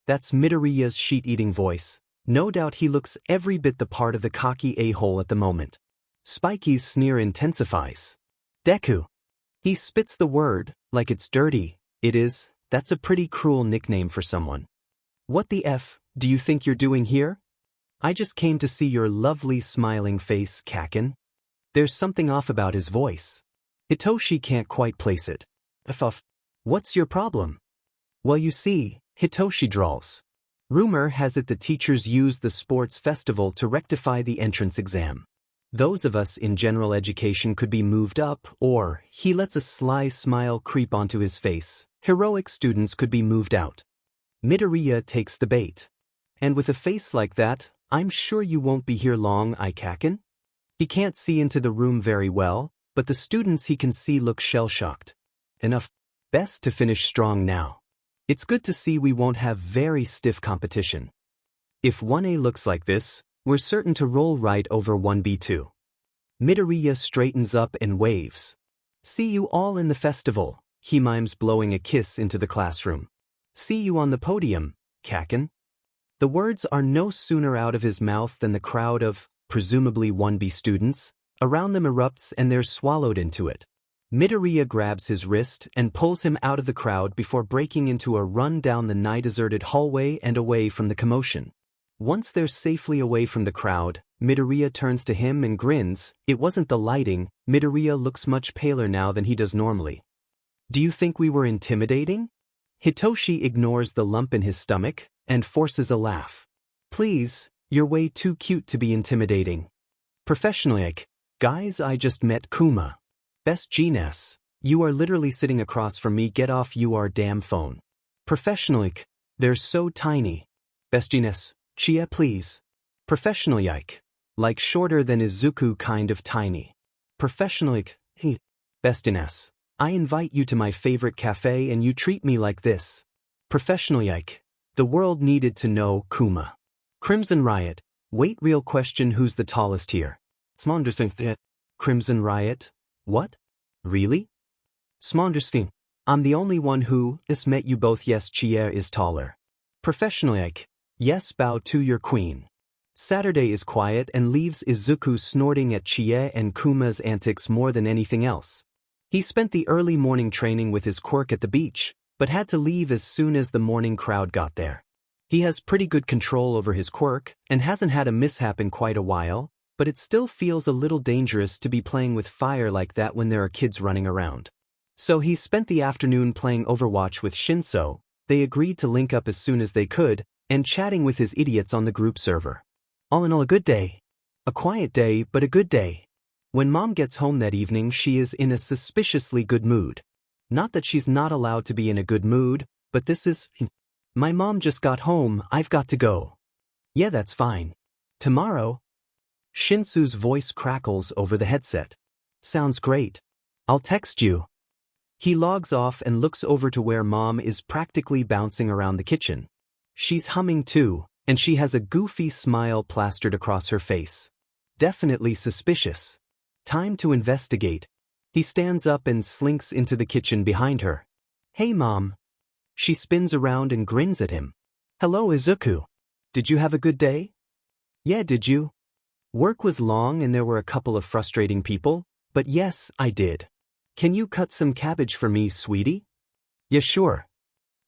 That's Midoriya's sheet-eating voice. No doubt he looks every bit the part of the cocky a-hole at the moment. Spiky's sneer intensifies. Deku. He spits the word, like it's dirty. It is, that's a pretty cruel nickname for someone. What the F do you think you're doing here? I just came to see your lovely smiling face, Kaken. There's something off about his voice. Hitoshi can't quite place it. What's your problem? Well, you see, Hitoshi drawls. Rumor has it the teachers use the sports festival to rectify the entrance exam. Those of us in general education could be moved up, or, he lets a sly smile creep onto his face, heroic students could be moved out. Midoriya takes the bait. And with a face like that, I'm sure you won't be here long, Kaken? He can't see into the room very well, but the students he can see look shell-shocked. Enough. Best to finish strong now. It's good to see we won't have very stiff competition. If 1A looks like this, we're certain to roll right over 1B too. Midoriya straightens up and waves. See you all in the festival, he mimes blowing a kiss into the classroom. See you on the podium, Kaken. The words are no sooner out of his mouth than the crowd of, presumably 1B students, around them erupts and they're swallowed into it. Midoriya grabs his wrist and pulls him out of the crowd before breaking into a run down the nigh-deserted hallway and away from the commotion. Once they're safely away from the crowd, Midoriya turns to him and grins. It wasn't the lighting, Midoriya looks much paler now than he does normally. Do you think we were intimidating? Hitoshi ignores the lump in his stomach and forces a laugh. Please, you're way too cute to be intimidating. Professionally, guys, I just met Kuma. Best Jeaness, you are literally sitting across from me, get off your damn phone. Professionally, they're so tiny. Best Jeaness, Chia please. Professionally, like shorter than Izuku kind of tiny. Professionally, Bestiness, I invite you to my favorite cafe and you treat me like this. Professionally, the world needed to know Kuma. Crimson Riot, wait, real question, who's the tallest here? Smondersing. Crimson Riot, what? Really? Smondersting, I'm the only one who has met you both. Yes, Chia is taller. Professionally, yes, bow to your queen. Saturday is quiet and leaves Izuku snorting at Chie and Kuma's antics more than anything else. He spent the early morning training with his quirk at the beach, but had to leave as soon as the morning crowd got there. He has pretty good control over his quirk and hasn't had a mishap in quite a while, but it still feels a little dangerous to be playing with fire like that when there are kids running around. So he spent the afternoon playing Overwatch with Shinso. They agreed to link up as soon as they could, and chatting with his idiots on the group server. All in all, a good day. A quiet day, but a good day. When Mom gets home that evening, she is in a suspiciously good mood. Not that she's not allowed to be in a good mood, but this is... My mom just got home, I've got to go. Yeah, that's fine. Tomorrow? Shinsu's voice crackles over the headset. Sounds great. I'll text you. He logs off and looks over to where Mom is practically bouncing around the kitchen. She's humming too, and she has a goofy smile plastered across her face. Definitely suspicious. Time to investigate. He stands up and slinks into the kitchen behind her. Hey, Mom. She spins around and grins at him. Hello, Izuku. Did you have a good day? Yeah, did you? Work was long and there were a couple of frustrating people, but yes, I did. Can you cut some cabbage for me, sweetie? Yeah, sure.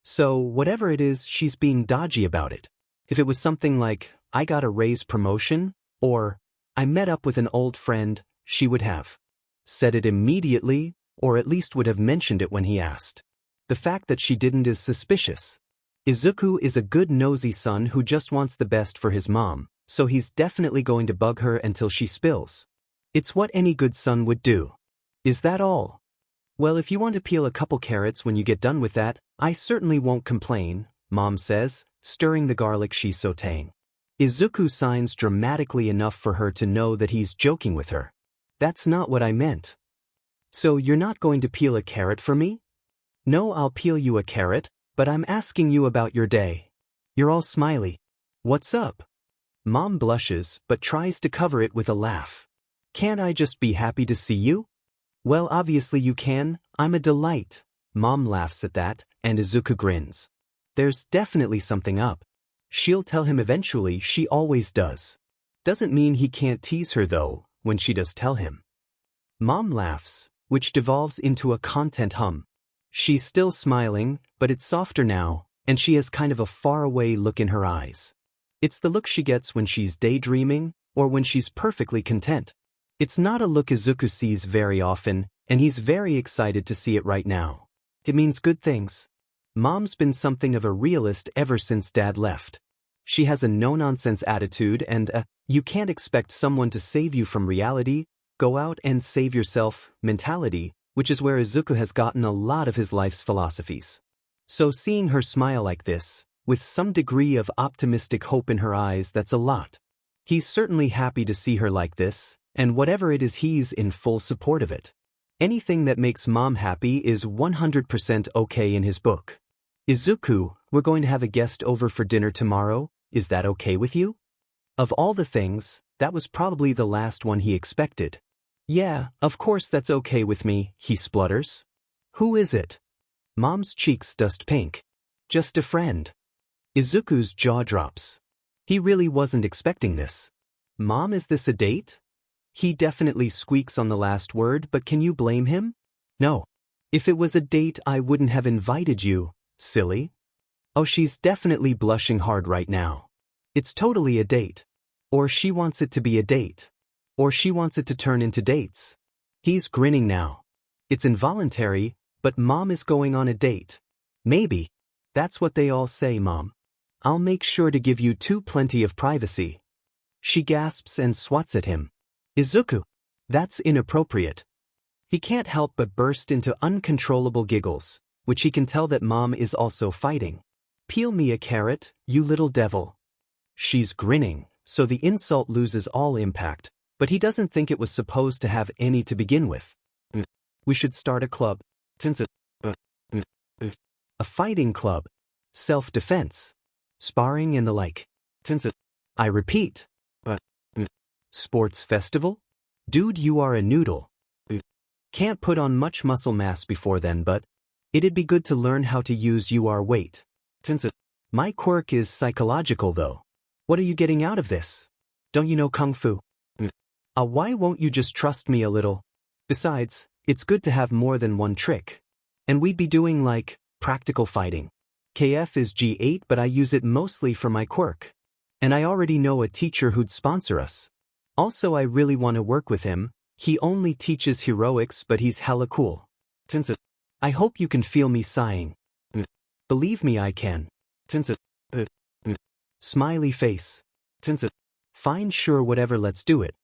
So, whatever it is, she's being dodgy about it. If it was something like, I got a raise promotion, or, I met up with an old friend, she would have said it immediately, or at least would have mentioned it when he asked. The fact that she didn't is suspicious. Izuku is a good nosy son who just wants the best for his mom, so he's definitely going to bug her until she spills. It's what any good son would do. Is that all? Well, if you want to peel a couple carrots when you get done with that, I certainly won't complain, Mom says, stirring the garlic she's sautéing. Izuku signs dramatically enough for her to know that he's joking with her. That's not what I meant. So you're not going to peel a carrot for me? No, I'll peel you a carrot, but I'm asking you about your day. You're all smiley. What's up? Mom blushes but tries to cover it with a laugh. Can't I just be happy to see you? Well, obviously you can, I'm a delight. Mom laughs at that, and Izuku grins. There's definitely something up. She'll tell him eventually, she always does. Doesn't mean he can't tease her though, when she does tell him. Mom laughs, which devolves into a content hum. She's still smiling, but it's softer now, and she has kind of a faraway look in her eyes. It's the look she gets when she's daydreaming, or when she's perfectly content. It's not a look Izuku sees very often, and he's very excited to see it right now. It means good things. Mom's been something of a realist ever since Dad left. She has a no-nonsense attitude and you can't expect someone to save you from reality, go out and save yourself mentality, which is where Izuku has gotten a lot of his life's philosophies. So seeing her smile like this, with some degree of optimistic hope in her eyes, that's a lot. He's certainly happy to see her like this, and whatever it is, he's in full support of it. Anything that makes Mom happy is 100% okay in his book. Izuku, we're going to have a guest over for dinner tomorrow, is that okay with you? Of all the things, that was probably the last one he expected. Yeah, of course that's okay with me, he splutters. Who is it? Mom's cheeks dust pink. Just a friend. Izuku's jaw drops. He really wasn't expecting this. Mom, is this a date? He definitely squeaks on the last word, but can you blame him? No. If it was a date, I wouldn't have invited you, silly. Oh, she's definitely blushing hard right now. It's totally a date. Or she wants it to be a date. Or she wants it to turn into dates. He's grinning now. It's involuntary, but Mom is going on a date. Maybe. That's what they all say, Mom. I'll make sure to give you two plenty of privacy. She gasps and swats at him. Izuku. That's inappropriate. He can't help but burst into uncontrollable giggles, which he can tell that Mom is also fighting. Peel me a carrot, you little devil. She's grinning, so the insult loses all impact, but he doesn't think it was supposed to have any to begin with. We should start a club. A fighting club. Self-defense. Sparring and the like. I repeat. Sports festival? Dude, you are a noodle. Can't put on much muscle mass before then, but it'd be good to learn how to use your weight. My quirk is psychological though. What are you getting out of this? Don't you know Kung Fu? Why won't you just trust me a little? Besides, it's good to have more than one trick. And we'd be doing like practical fighting. KF is G8, but I use it mostly for my quirk. And I already know a teacher who'd sponsor us. Also, I really want to work with him. He only teaches heroics, but he's hella cool. I hope you can feel me sighing. Believe me, I can. Smiley face. Fine, sure, whatever, let's do it.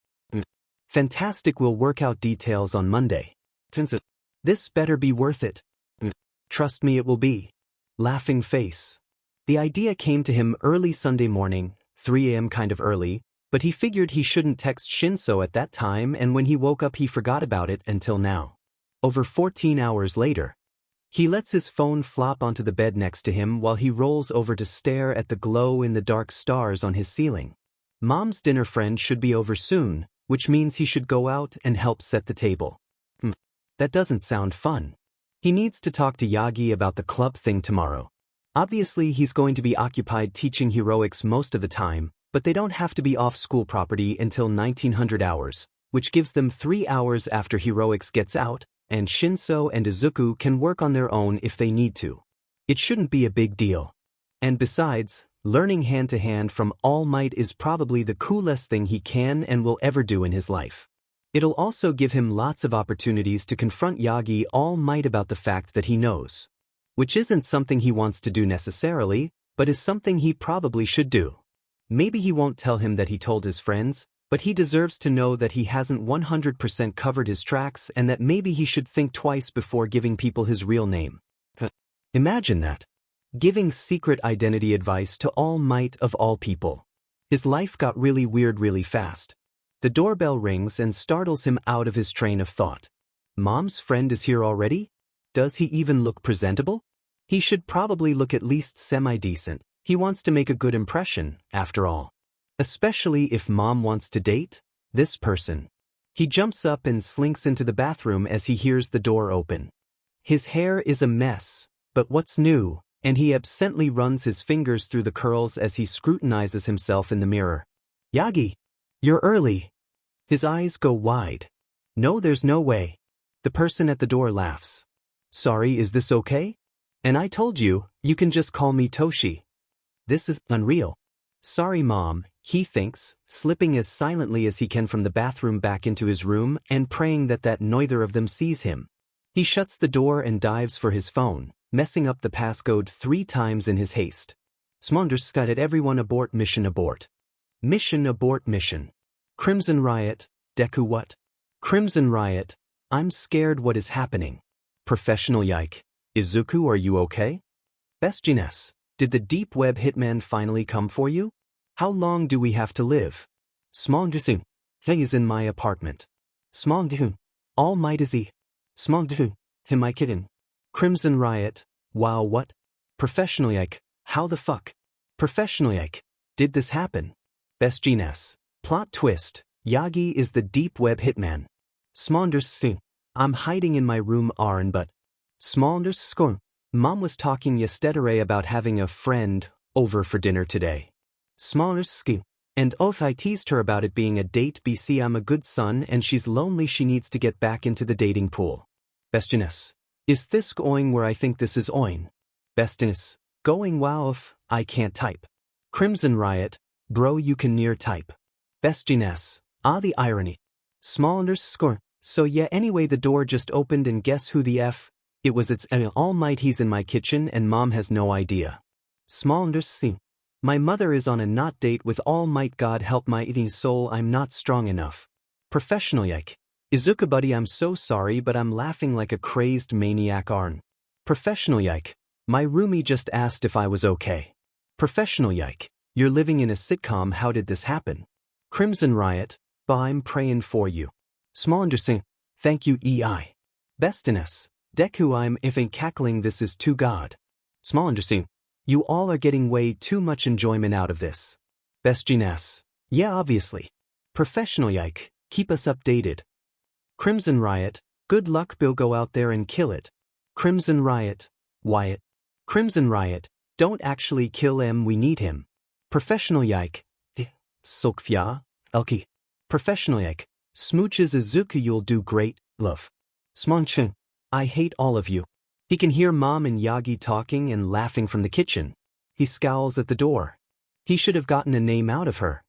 Fantastic, we'll work out details on Monday. This better be worth it. Trust me, it will be. Laughing face. The idea came to him early Sunday morning, 3 a.m. kind of early, but he figured he shouldn't text Shinso at that time, and when he woke up he forgot about it until now. Over 14 hours later. He lets his phone flop onto the bed next to him while he rolls over to stare at the glow-in-the-dark stars on his ceiling. Mom's dinner friend should be over soon, which means he should go out and help set the table. That doesn't sound fun. He needs to talk to Yagi about the club thing tomorrow. Obviously, he's going to be occupied teaching heroics most of the time, but they don't have to be off school property until 1900 hours, which gives them 3 hours after heroics gets out, and Shinso and Izuku can work on their own if they need to. It shouldn't be a big deal. And besides, learning hand-to-hand from All Might is probably the coolest thing he can and will ever do in his life. It'll also give him lots of opportunities to confront Yagi All Might about the fact that he knows. Which isn't something he wants to do necessarily, but is something he probably should do. Maybe he won't tell him that he told his friends, But he deserves to know that he hasn't 100% covered his tracks and that maybe he should think twice before giving people his real name. Imagine that. Giving secret identity advice to All Might of all people. His life got really weird really fast. The doorbell rings and startles him out of his train of thought. Mom's friend is here already? Does he even look presentable? He should probably look at least semi-decent. He wants to make a good impression, after all. Especially if Mom wants to date this person. He jumps up and slinks into the bathroom as he hears the door open. His hair is a mess, but what's new? And he absently runs his fingers through the curls as he scrutinizes himself in the mirror. Yagi, you're early. His eyes go wide. No, there's no way. The person at the door laughs. Sorry, is this okay? And I told you, you can just call me Toshi. This is unreal. Sorry, Mom, he thinks, slipping as silently as he can from the bathroom back into his room and praying that neither of them sees him. He shuts the door and dives for his phone, messing up the passcode 3 times in his haste. Smonderscutted everyone abort mission abort. Mission abort mission. Crimson Riot, Deku what? Crimson Riot, I'm scared what is happening. Professional Yike. Izuku, are you okay? Bestines, did the deep web hitman finally come for you? How long do we have to live? Smondersoon, he is in my apartment. Smondersoon, All Might is he. Smondersoon, him my kitten. Crimson Riot, wow what? Professional Yike, how the fuck? Professional Yike, did this happen? Bestines, plot twist, Yagi is the deep web hitman. Smondersoon, I'm hiding in my room but. Smondersoon, Mom was talking yesterday about having a friend over for dinner today. Smondersoon, and I teased her about it being a date BC I'm a good son and she's lonely she needs to get back into the dating pool. Bestines, is this going where I think this is oin? Bestines, going wow if I can't type. Crimson Riot, bro you can near type. Bestines, the irony. Smondersoon, so yeah anyway the door just opened and guess who the F? It was it's All Might he's in my kitchen and Mom has no idea. Smondersoon, my mother is on a not date with All Might God help my eating soul I'm not strong enough. Professional Yike. Izuku buddy I'm so sorry but I'm laughing like a crazed maniac Arn. Professional Yike. My roomie just asked if I was okay. Professional Yike. You're living in a sitcom, how did this happen? Crimson Riot, I'm praying for you. Smondersoon, thank you EI. Bestines, Deku I'm ifing cackling this is too god. Smondersoon, you all are getting way too much enjoyment out of this. Bestines, yeah obviously. Professional Yike, keep us updated. Crimson Riot, good luck Bill go out there and kill it. Crimson Riot, Wyatt. Crimson Riot, don't actually kill him we need him. Professional Yike, Sulkfya, Elki. Professional Yike, smooches Izuku you'll do great, love. Smonchun, I hate all of you. He can hear Mom and Yagi talking and laughing from the kitchen. He scowls at the door. He should have gotten a name out of her.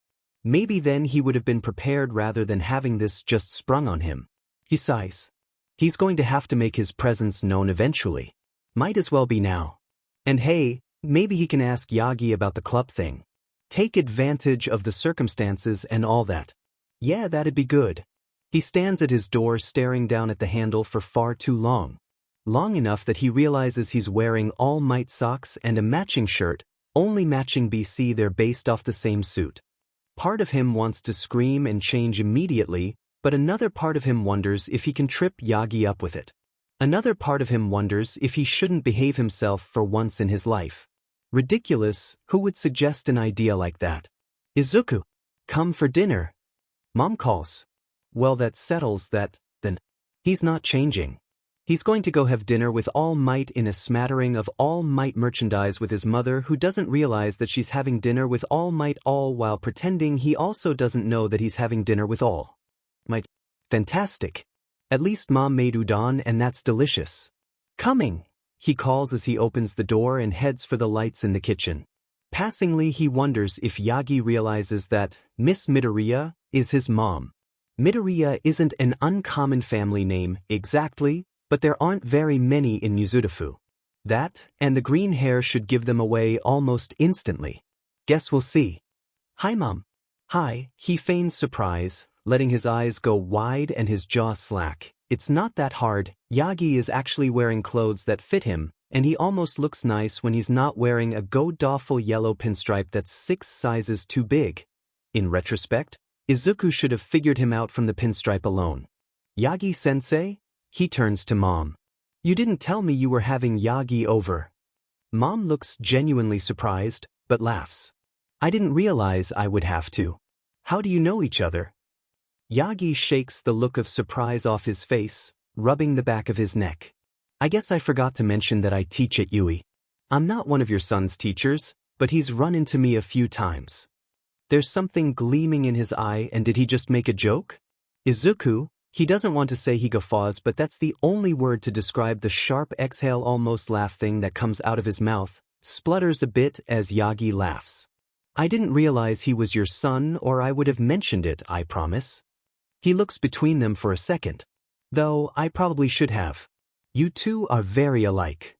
Maybe then he would have been prepared rather than having this just sprung on him. He sighs. He's going to have to make his presence known eventually. Might as well be now. And hey, maybe he can ask Yagi about the club thing. Take advantage of the circumstances and all that. Yeah, that'd be good. He stands at his door staring down at the handle for far too long. Long enough that he realizes he's wearing All Might socks and a matching shirt, only matching BC they're based off the same suit. Part of him wants to scream and change immediately, but another part of him wonders if he can trip Yagi up with it. Another part of him wonders if he shouldn't behave himself for once in his life. Ridiculous, who would suggest an idea like that? Izuku, come for dinner. Mom calls. Well that settles that, then. He's not changing. He's going to go have dinner with All Might in a smattering of All Might merchandise with his mother who doesn't realize that she's having dinner with All Might all while pretending he also doesn't know that he's having dinner with All Might. Fantastic. At least Mom made udon and that's delicious. Coming, he calls as he opens the door and heads for the lights in the kitchen. Passingly he wonders if Yagi realizes that Miss Midoriya is his mom. Midoriya isn't an uncommon family name, exactly, but there aren't very many in Mizudafu. That, and the green hair should give them away almost instantly. Guess we'll see. Hi Mom. Hi, he feigns surprise, letting his eyes go wide and his jaw slack. It's not that hard. Yagi is actually wearing clothes that fit him, and he almost looks nice when he's not wearing a god-awful yellow pinstripe that's 6 sizes too big. In retrospect, Izuku should have figured him out from the pinstripe alone. Yagi-sensei? He turns to Mom. You didn't tell me you were having Yagi over. Mom looks genuinely surprised, but laughs. I didn't realize I would have to. How do you know each other? Yagi shakes the look of surprise off his face, rubbing the back of his neck. I guess I forgot to mention that I teach at Yui. I'm not one of your son's teachers, but he's run into me a few times. There's something gleaming in his eye, and did he just make a joke? Izuku, he doesn't want to say he guffaws, but that's the only word to describe the sharp exhale almost laugh thing that comes out of his mouth, splutters a bit as Yagi laughs. I didn't realize he was your son, or I would have mentioned it, I promise. He looks between them for a second. Though, I probably should have. You two are very alike.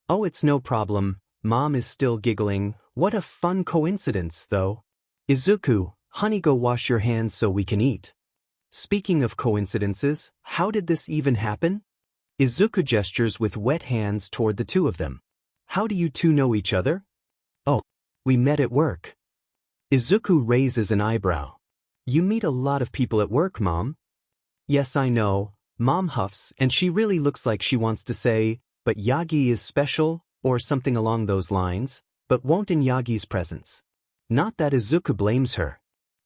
Oh, it's no problem. Mom is still giggling. What a fun coincidence, though. Izuku, honey, go wash your hands so we can eat. Speaking of coincidences, how did this even happen? Izuku gestures with wet hands toward the two of them. How do you two know each other? Oh, we met at work. Izuku raises an eyebrow. You meet a lot of people at work, Mom. Yes, I know. Mom huffs, and she really looks like she wants to say, but Yagi is special, or something along those lines, but won't in Yagi's presence. Not that Izuku blames her.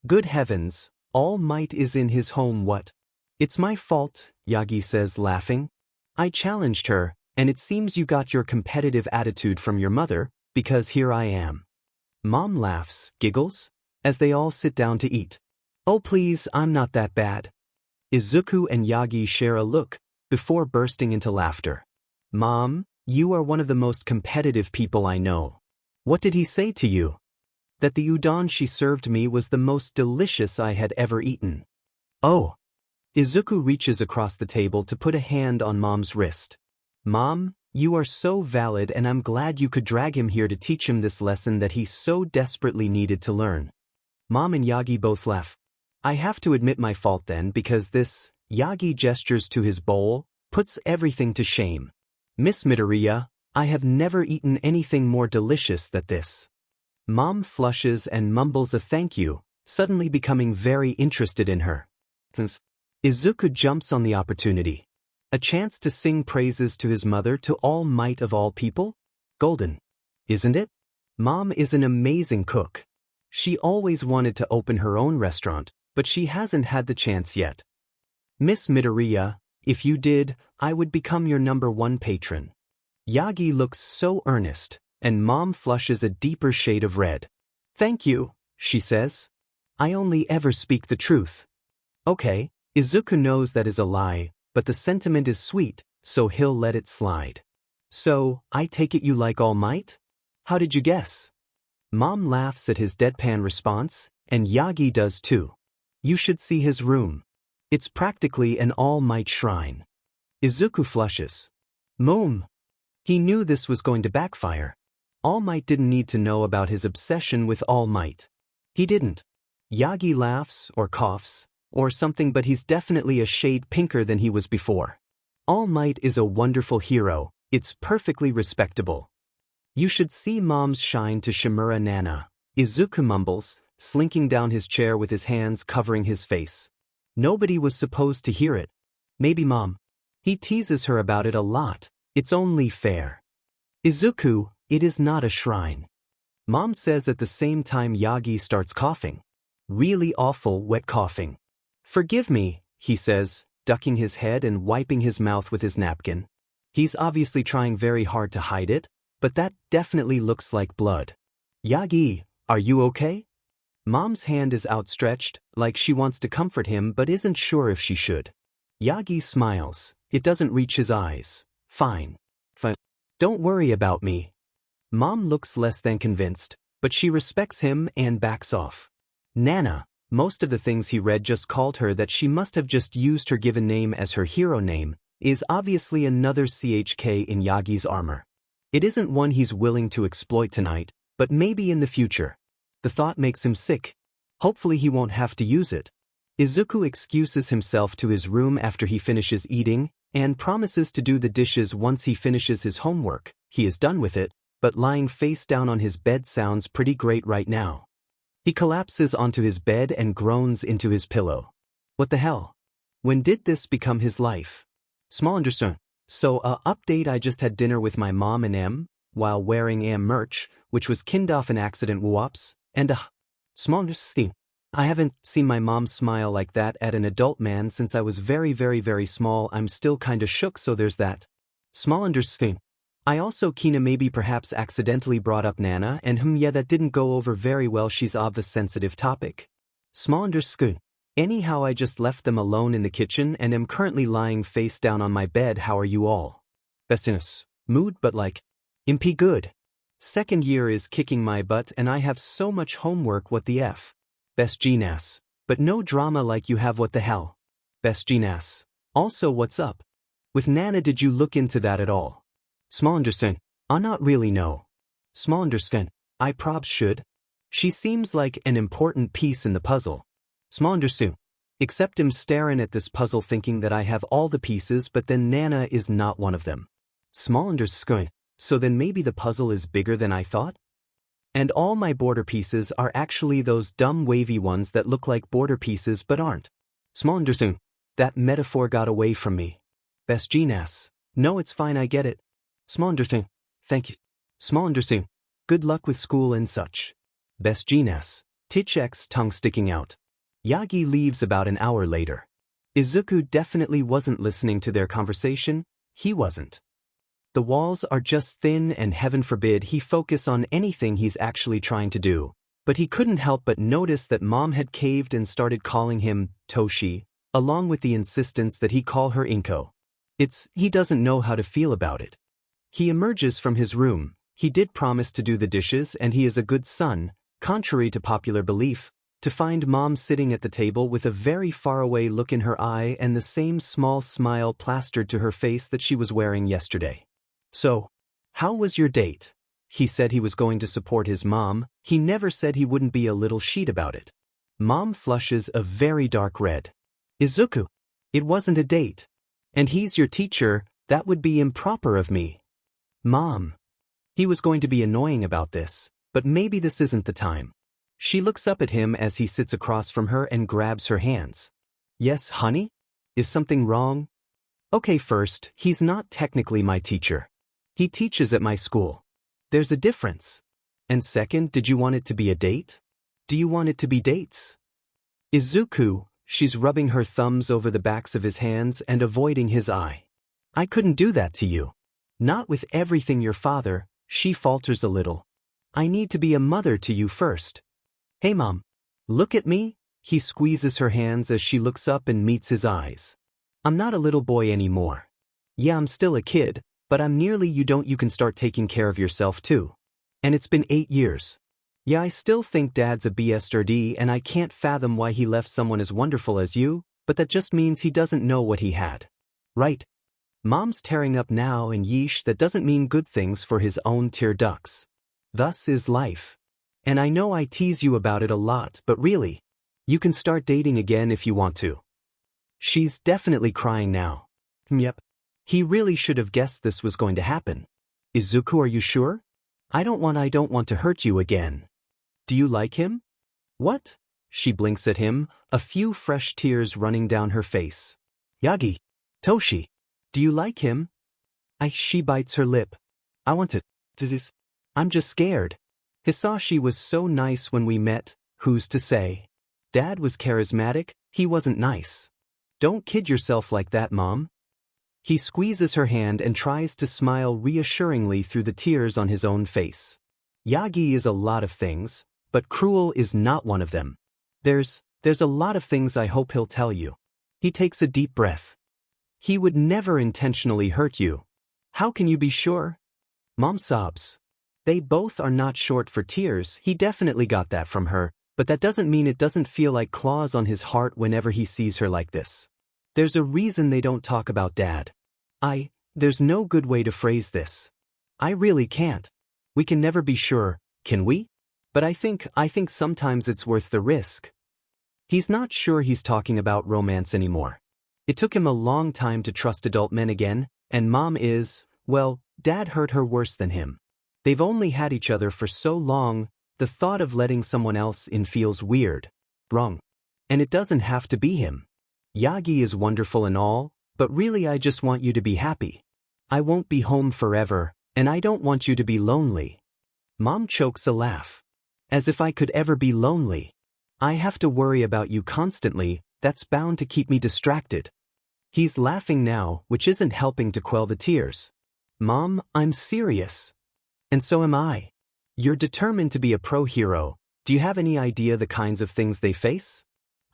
Good heavens, All Might is in his home. What? It's my fault, Yagi says, laughing. I challenged her, and it seems you got your competitive attitude from your mother, because here I am. Mom laughs, giggles, as they all sit down to eat. Oh please, I'm not that bad. Izuku and Yagi share a look, before bursting into laughter. Mom, you are one of the most competitive people I know. What did he say to you? That the udon she served me was the most delicious I had ever eaten. Oh. Izuku reaches across the table to put a hand on Mom's wrist. Mom, you are so valid, and I'm glad you could drag him here to teach him this lesson that he so desperately needed to learn. Mom and Yagi both laugh. I have to admit my fault then, because this, Yagi gestures to his bowl, puts everything to shame. Miss Midoriya, I have never eaten anything more delicious than this. Mom flushes and mumbles a thank you, suddenly becoming very interested in her. Izuku jumps on the opportunity. A chance to sing praises to his mother to All Might of all people? Golden. Isn't it? Mom is an amazing cook. She always wanted to open her own restaurant, but she hasn't had the chance yet. Miss Midoriya, if you did, I would become your #1 patron. Yagi looks so earnest, and Mom flushes a deeper shade of red. Thank you, she says. I only ever speak the truth. Okay, Izuku knows that is a lie, but the sentiment is sweet, so he'll let it slide. So, I take it you like All Might? How did you guess? Mom laughs at his deadpan response, and Yagi does too. You should see his room. It's practically an All Might shrine. Izuku flushes. Mom. He knew this was going to backfire. All Might didn't need to know about his obsession with All Might. He didn't. Yagi laughs or coughs or something, but he's definitely a shade pinker than he was before. All Might is a wonderful hero. It's perfectly respectable. You should see Mom's shine to Shimura Nana. Izuku mumbles, slinking down his chair with his hands covering his face. Nobody was supposed to hear it. Maybe Mom. He teases her about it a lot. It's only fair. Izuku, it is not a shrine. Mom says at the same time Yagi starts coughing. Really awful wet coughing. Forgive me, he says, ducking his head and wiping his mouth with his napkin. He's obviously trying very hard to hide it, but that definitely looks like blood. Yagi, are you okay? Mom's hand is outstretched, like she wants to comfort him but isn't sure if she should. Yagi smiles. It doesn't reach his eyes. Fine. Don't worry about me. Mom looks less than convinced, but she respects him and backs off. Nana, most of the things he read just called her that she must have just used her given name as her hero name, is obviously another CHK in Yagi's armor. It isn't one he's willing to exploit tonight, but maybe in the future. The thought makes him sick. Hopefully he won't have to use it. Izuku excuses himself to his room after he finishes eating, and promises to do the dishes once he finishes his homework. He is done with it, but lying face down on his bed sounds pretty great right now. He collapses onto his bed and groans into his pillow. What the hell? When did this become his life? Small understand. So, update, I just had dinner with my mom and M, while wearing merch, which was kind of an accident whoops, and small understand. I haven't seen my mom smile like that at an adult man since I was very small. I'm still kinda shook, so there's that. Small understand. I also kinda maybe perhaps accidentally brought up Nana, and yeah, that didn't go over very well. She's of a sensitive topic. Small understand. Anyhow, I just left them alone in the kitchen and am currently lying face down on my bed. How are you all? Bestiness. Mood, but like, impy good. Second year is kicking my butt and I have so much homework. What the F? Best Gnas. But no drama like you have. What the hell? Best Gnas. Also, what's up? With Nana, did you look into that at all? Small understand. Not really, no. Small understand. I probs should. She seems like an important piece in the puzzle. Small understand. Except I'm staring at this puzzle thinking that I have all the pieces, but then Nana is not one of them. Small understand. So then maybe the puzzle is bigger than I thought? And all my border pieces are actually those dumb wavy ones that look like border pieces but aren't. Small understand. That metaphor got away from me. Best Gnas. No, it's fine, I get it. Small understand. Thank you. Small understand. Good luck with school and such. Best Gnas. Titchek's tongue sticking out. Yagi leaves about an hour later. Izuku definitely wasn't listening to their conversation. He wasn't. The walls are just thin and heaven forbid he focus on anything he's actually trying to do. But he couldn't help but notice that Mom had caved and started calling him Toshi, along with the insistence that he call her Inko. He doesn't know how to feel about it. He emerges from his room. He did promise to do the dishes and he is a good son, contrary to popular belief, to find Mom sitting at the table with a very faraway look in her eye and the same small smile plastered to her face that she was wearing yesterday. So, how was your date? He said he was going to support his mom. He never said he wouldn't be a little sheet about it. Mom flushes a very dark red. Izuku, it wasn't a date. And he's your teacher. That would be improper of me. Mom. He was going to be annoying about this, but maybe this isn't the time. She looks up at him as he sits across from her and grabs her hands. Yes, honey? Is something wrong? Okay, first, he's not technically my teacher. He teaches at my school. There's a difference. And second, did you want it to be a date? Do you want it to be dates? Izuku, she's rubbing her thumbs over the backs of his hands and avoiding his eye. I couldn't do that to you. Not with everything your father, she falters a little. I need to be a mother to you first. Hey Mom. Look at me. He squeezes her hands as she looks up and meets his eyes. I'm not a little boy anymore. Yeah, I'm still a kid, but I'm nearly you can start taking care of yourself too. And it's been 8 years. Yeah, I still think Dad's a BSRD and I can't fathom why he left someone as wonderful as you, but that just means he doesn't know what he had. Right? Mom's tearing up now and yeesh, that doesn't mean good things for his own tear ducts. Thus is life. And I know I tease you about it a lot, but really, you can start dating again if you want to. She's definitely crying now. Yep. He really should have guessed this was going to happen. Izuku, are you sure? I don't want to hurt you again. Do you like him? What? She blinks at him, a few fresh tears running down her face. Yagi. Toshi. Do you like him? She bites her lip. I want to. I'm just scared. Hisashi was so nice when we met, who's to say? Dad was charismatic, he wasn't nice. Don't kid yourself like that, Mom. He squeezes her hand and tries to smile reassuringly through the tears on his own face. Yagi is a lot of things, but cruel is not one of them. There's a lot of things I hope he'll tell you. He takes a deep breath. He would never intentionally hurt you. How can you be sure? Mom sobs. They both are not short for tears. He definitely got that from her, but that doesn't mean it doesn't feel like claws on his heart whenever he sees her like this. There's a reason they don't talk about Dad. There's no good way to phrase this. I really can't. We can never be sure, can we? But I think sometimes it's worth the risk. He's not sure he's talking about romance anymore. It took him a long time to trust adult men again, and Mom is, well, Dad hurt her worse than him. They've only had each other for so long, the thought of letting someone else in feels weird. Wrong. And it doesn't have to be him. Yagi is wonderful and all, but really I just want you to be happy. I won't be home forever, and I don't want you to be lonely. Mom chokes a laugh. As if I could ever be lonely. I have to worry about you constantly, that's bound to keep me distracted. He's laughing now, which isn't helping to quell the tears. Mom, I'm serious. And so am I. You're determined to be a pro hero. Do you have any idea the kinds of things they face?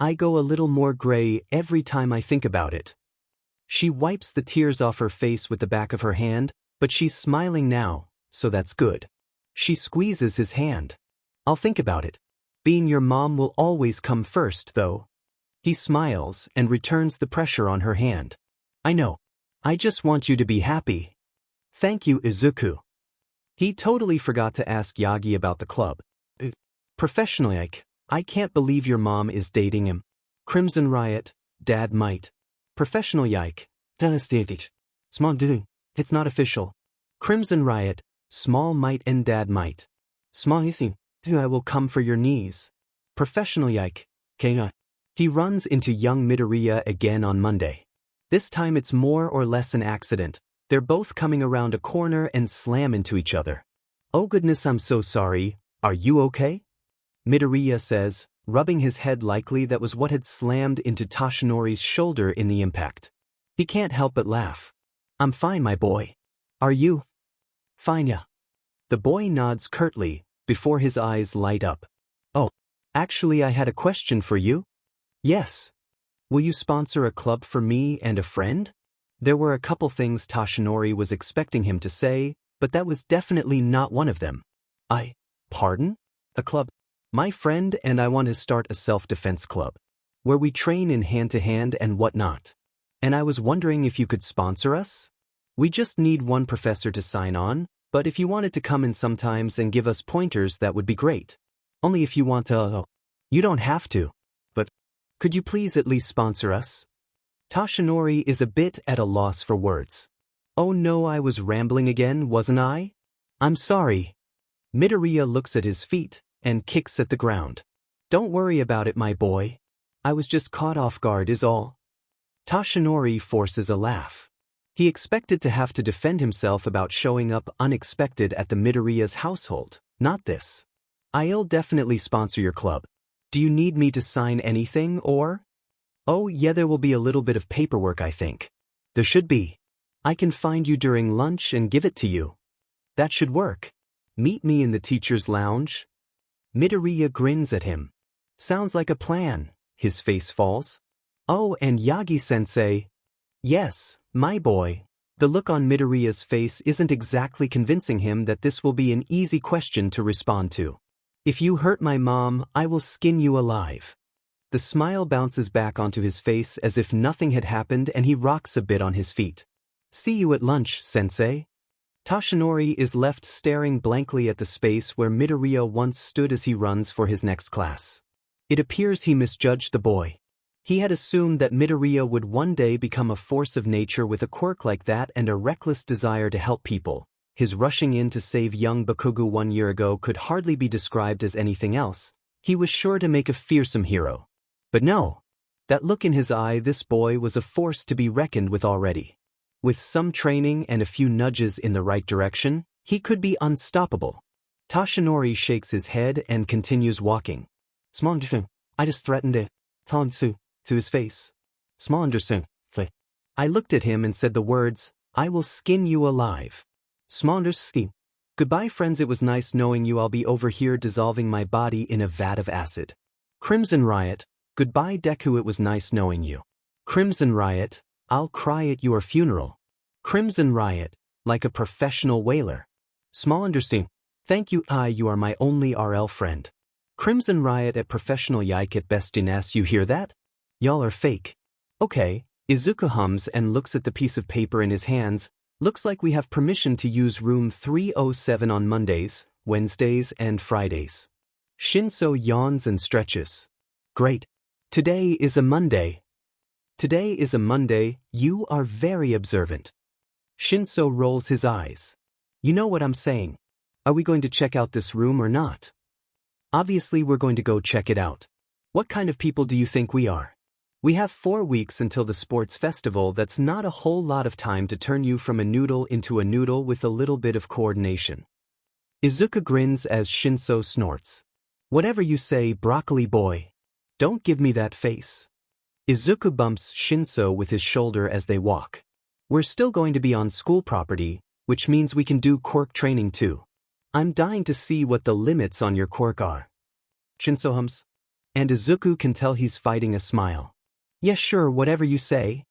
I go a little more gray every time I think about it. She wipes the tears off her face with the back of her hand, but she's smiling now, so that's good. She squeezes his hand. I'll think about it. Being your mom will always come first, though. He smiles and returns the pressure on her hand. I know. I just want you to be happy. Thank you, Izuku. He totally forgot to ask Yagi about the club. Professionally, I can't believe your mom is dating him. Crimson Riot, Dad might. Professional Yike, devastated. Small do. It's not official. Crimson Riot, small might and Dad might. Small issue, I will come for your knees. Professional Yike, Kena. He runs into young Midoriya again on Monday. This time it's more or less an accident. They're both coming around a corner and slam into each other. Oh goodness, I'm so sorry. Are you okay? Midoriya says, rubbing his head. Likely that was what had slammed into Toshinori's shoulder in the impact. He can't help but laugh. I'm fine, my boy. Are you? Fine, yeah. The boy nods curtly, before his eyes light up. Oh, actually I had a question for you. Yes. Will you sponsor a club for me and a friend? There were a couple things Toshinori was expecting him to say, but that was definitely not one of them. Pardon? A club? My friend and I want to start a self-defense club, where we train in hand-to-hand and whatnot. And I was wondering if you could sponsor us? We just need one professor to sign on, but if you wanted to come in sometimes and give us pointers, that would be great. Only if you want to. You don't have to. But could you please at least sponsor us? Toshinori is a bit at a loss for words. Oh no, I was rambling again, wasn't I? I'm sorry. Midoriya looks at his feet and kicks at the ground. Don't worry about it, my boy. I was just caught off guard is all. Toshinori forces a laugh. He expected to have to defend himself about showing up unexpected at the Midoriya's household, not this. I'll definitely sponsor your club. Do you need me to sign anything or? Oh yeah, there will be a little bit of paperwork, I think. There should be. I can find you during lunch and give it to you. That should work. Meet me in the teacher's lounge. Midoriya grins at him. Sounds like a plan. His face falls. Oh, and Yagi-sensei. Yes, my boy. The look on Midoriya's face isn't exactly convincing him that this will be an easy question to respond to. If you hurt my mom, I will skin you alive. The smile bounces back onto his face as if nothing had happened, and he rocks a bit on his feet. See you at lunch, sensei. Toshinori is left staring blankly at the space where Midoriya once stood as he runs for his next class. It appears he misjudged the boy. He had assumed that Midoriya would one day become a force of nature with a quirk like that and a reckless desire to help people. His rushing in to save young Bakugo 1 year ago could hardly be described as anything else. He was sure to make a fearsome hero. But no. That look in his eye, this boy was a force to be reckoned with already. With some training and a few nudges in the right direction, he could be unstoppable. Toshinori shakes his head and continues walking. Small understand. I just threatened it. Tell him to his face. Small understand. I looked at him and said the words, I will skin you alive. Small understand. Goodbye friends, it was nice knowing you. I'll be over here dissolving my body in a vat of acid. Crimson Riot. Goodbye Deku, it was nice knowing you. Crimson Riot. I'll cry at your funeral. Crimson Riot, like a professional whaler. Small understand. Thank you, you are my only RL friend. Crimson Riot at professional yike at best dinas, you hear that? Y'all are fake. Okay, Izuku hums and looks at the piece of paper in his hands. Looks like we have permission to use room 307 on Mondays, Wednesdays, and Fridays. Shinso yawns and stretches. Great. Today is a Monday. Today is a Monday, you are very observant. Shinso rolls his eyes. You know what I'm saying. Are we going to check out this room or not? Obviously we're going to go check it out. What kind of people do you think we are? We have 4 weeks until the sports festival. That's not a whole lot of time to turn you from a noodle into a noodle with a little bit of coordination. Izuku grins as Shinso snorts. Whatever you say, broccoli boy. Don't give me that face. Izuku bumps Shinso with his shoulder as they walk. We're still going to be on school property, which means we can do quirk training too. I'm dying to see what the limits on your quirk are. Shinso hums. And Izuku can tell he's fighting a smile. Yes, sure, whatever you say.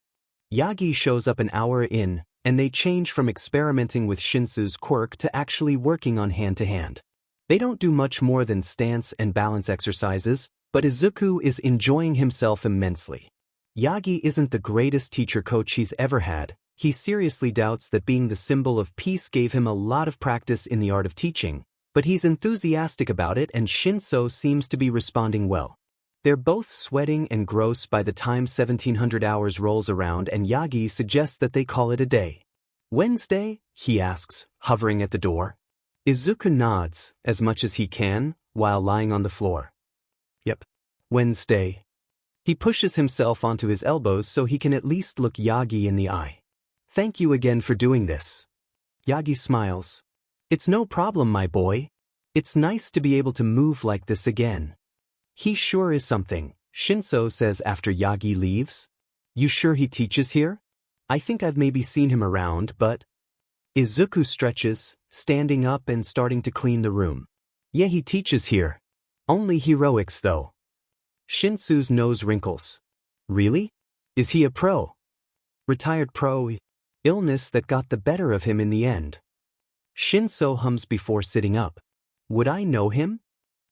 Yagi shows up an hour in, and they change from experimenting with Shinso's quirk to actually working on hand-to-hand. They don't do much more than stance and balance exercises, but Izuku is enjoying himself immensely. Yagi isn't the greatest teacher-coach he's ever had. He seriously doubts that being the symbol of peace gave him a lot of practice in the art of teaching, but he's enthusiastic about it and Shinso seems to be responding well. They're both sweating and gross by the time 1700 hours rolls around and Yagi suggests that they call it a day. Wednesday? He asks, hovering at the door. Izuku nods, as much as he can, while lying on the floor. Yep. Wednesday. He pushes himself onto his elbows so he can at least look Yagi in the eye. Thank you again for doing this. Yagi smiles. It's no problem, my boy. It's nice to be able to move like this again. He sure is something, Shinso says after Yagi leaves. You sure he teaches here? I think I've maybe seen him around, but... Izuku stretches, standing up and starting to clean the room. Yeah, he teaches here. Only heroics though. Shinsu's nose wrinkles. Really? Is he a pro? Retired pro. Illness that got the better of him in the end. Shinso hums before sitting up. Would I know him?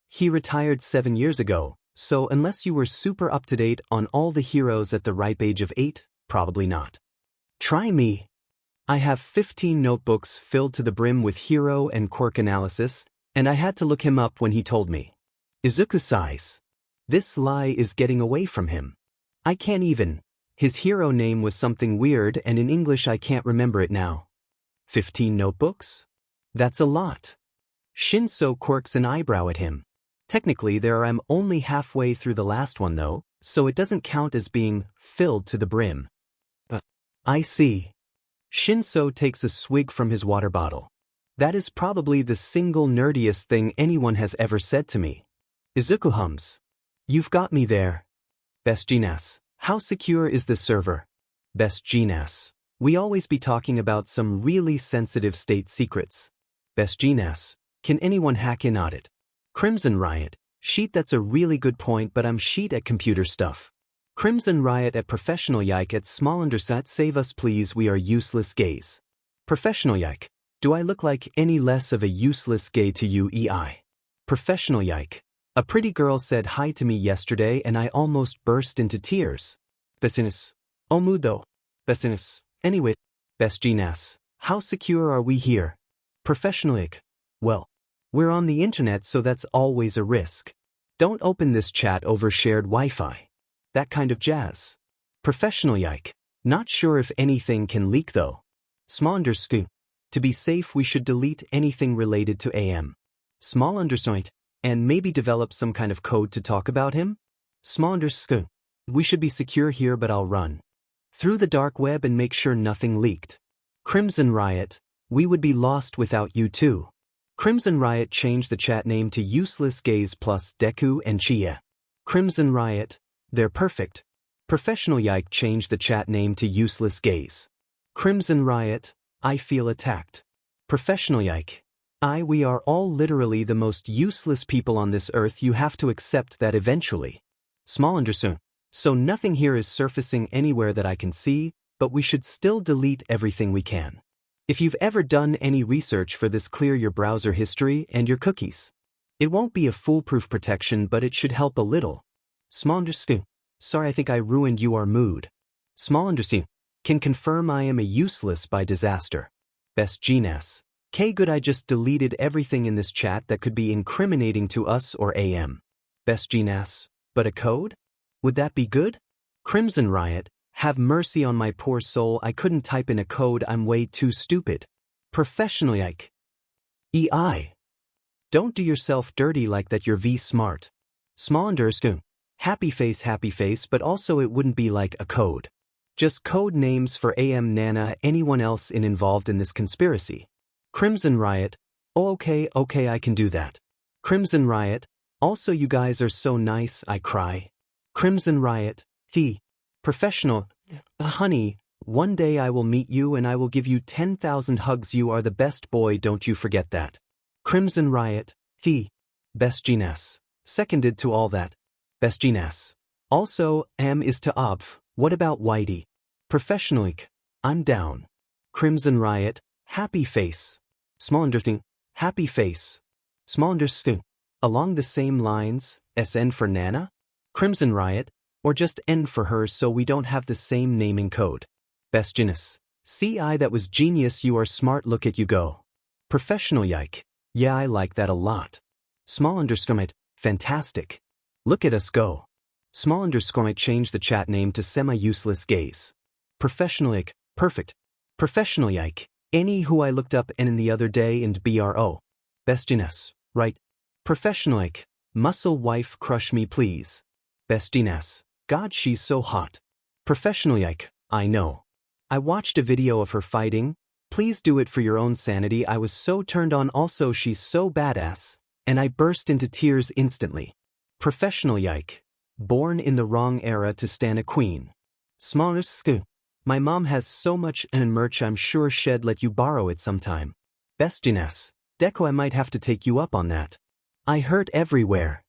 He retired 7 years ago, so unless you were super up-to-date on all the heroes at the ripe age of 8, probably not. Try me. I have 15 notebooks filled to the brim with hero and quirk analysis, and I had to look him up when he told me. Izuku sighs. This lie is getting away from him. I can't even. His hero name was something weird and in English I can't remember it now. 15 notebooks? That's a lot. Shinso quirks an eyebrow at him. Technically I'm only halfway through the last one though, so it doesn't count as being filled to the brim. I see. Shinso takes a swig from his water bottle. That is probably the single nerdiest thing anyone has ever said to me. Izuku hums. You've got me there. Best Gnas. How secure is the server? Best Gnas. We always be talking about some really sensitive state secrets. Best Gnas. Can anyone hack in on it? Crimson Riot. Sheet, that's a really good point, but I'm sheet at computer stuff. Crimson Riot at Professional Yike at small understat. Save us please, we are useless gays. Professional Yike. Do I look like any less of a useless gay to you, EI? Professional Yike. A pretty girl said hi to me yesterday and I almost burst into tears. Besinis. Omudo. Besinis. Anyway. Best Gnas. How secure are we here? Professional Yike. Well. We're on the internet, so that's always a risk. Don't open this chat over shared Wi-Fi. That kind of jazz. Professional Yike. Not sure if anything can leak though. Small underscore. To be safe we should delete anything related to AM. Small underscore. And maybe develop some kind of code to talk about him? Small underscore. We should be secure here, but I'll run through the dark web and make sure nothing leaked. Crimson Riot. We would be lost without you too. Crimson Riot changed the chat name to Useless Gays plus Deku and Chia. Crimson Riot. They're perfect. Professional Yike changed the chat name to Useless Gays. Crimson Riot. I feel attacked. Professional Yike. We are all literally the most useless people on this earth. You have to accept that eventually. Small underscore. So nothing here is surfacing anywhere that I can see, but we should still delete everything we can. If you've ever done any research for this, clear your browser history and your cookies. It won't be a foolproof protection, but it should help a little. Small underscore. Sorry, I think I ruined your mood. Small underscore. Can confirm I am a useless by disaster. Best Gnas. K good I just deleted everything in this chat that could be incriminating to us or AM. Best Gnas, but a code? Would that be good? Crimson Riot, have mercy on my poor soul, I couldn't type in a code, I'm way too stupid. Professional yike. EI. Don't do yourself dirty like that, you're V smart. Small underscore. Happy face, but also it wouldn't be like a code. Just code names for AM Nana, anyone else involved in this conspiracy. Crimson Riot, oh okay, I can do that. Crimson Riot, also you guys are so nice, I cry. Crimson Riot, professional, honey, one day I will meet you and I will give you 10,000 hugs, you are the best boy, don't you forget that. Crimson Riot, best Gnas, seconded to all that. Best Gnas. Also, M is to obv, what about Whitey? Professionalik, I'm down. Crimson Riot, happy face. Small underthing, happy face. Small underscore. Along the same lines, SN for Nana? Crimson Riot, or just N for her so we don't have the same naming code. Best Genius. CI that was genius, you are smart, look at you go. Professional yike. Yeah, I like that a lot. Small underscore, fantastic. Look at us go. Small underscore might change the chat name to semi-useless gaze. Professional yike, perfect. Professional yike. Any who I looked up in the other day and BRO. Best Genius, right? Professional yike. Muscle wife crush me please. Best Genius. God she's so hot. Professional yike, I know. I watched a video of her fighting. Please do it for your own sanity, I was so turned on, also she's so badass. And I burst into tears instantly. Professional yike. Born in the wrong era to stan a queen. Smallest scoop. My mom has so much merch, I'm sure she'd let you borrow it sometime. Best Genius. Deku, I might have to take you up on that. I hurt everywhere.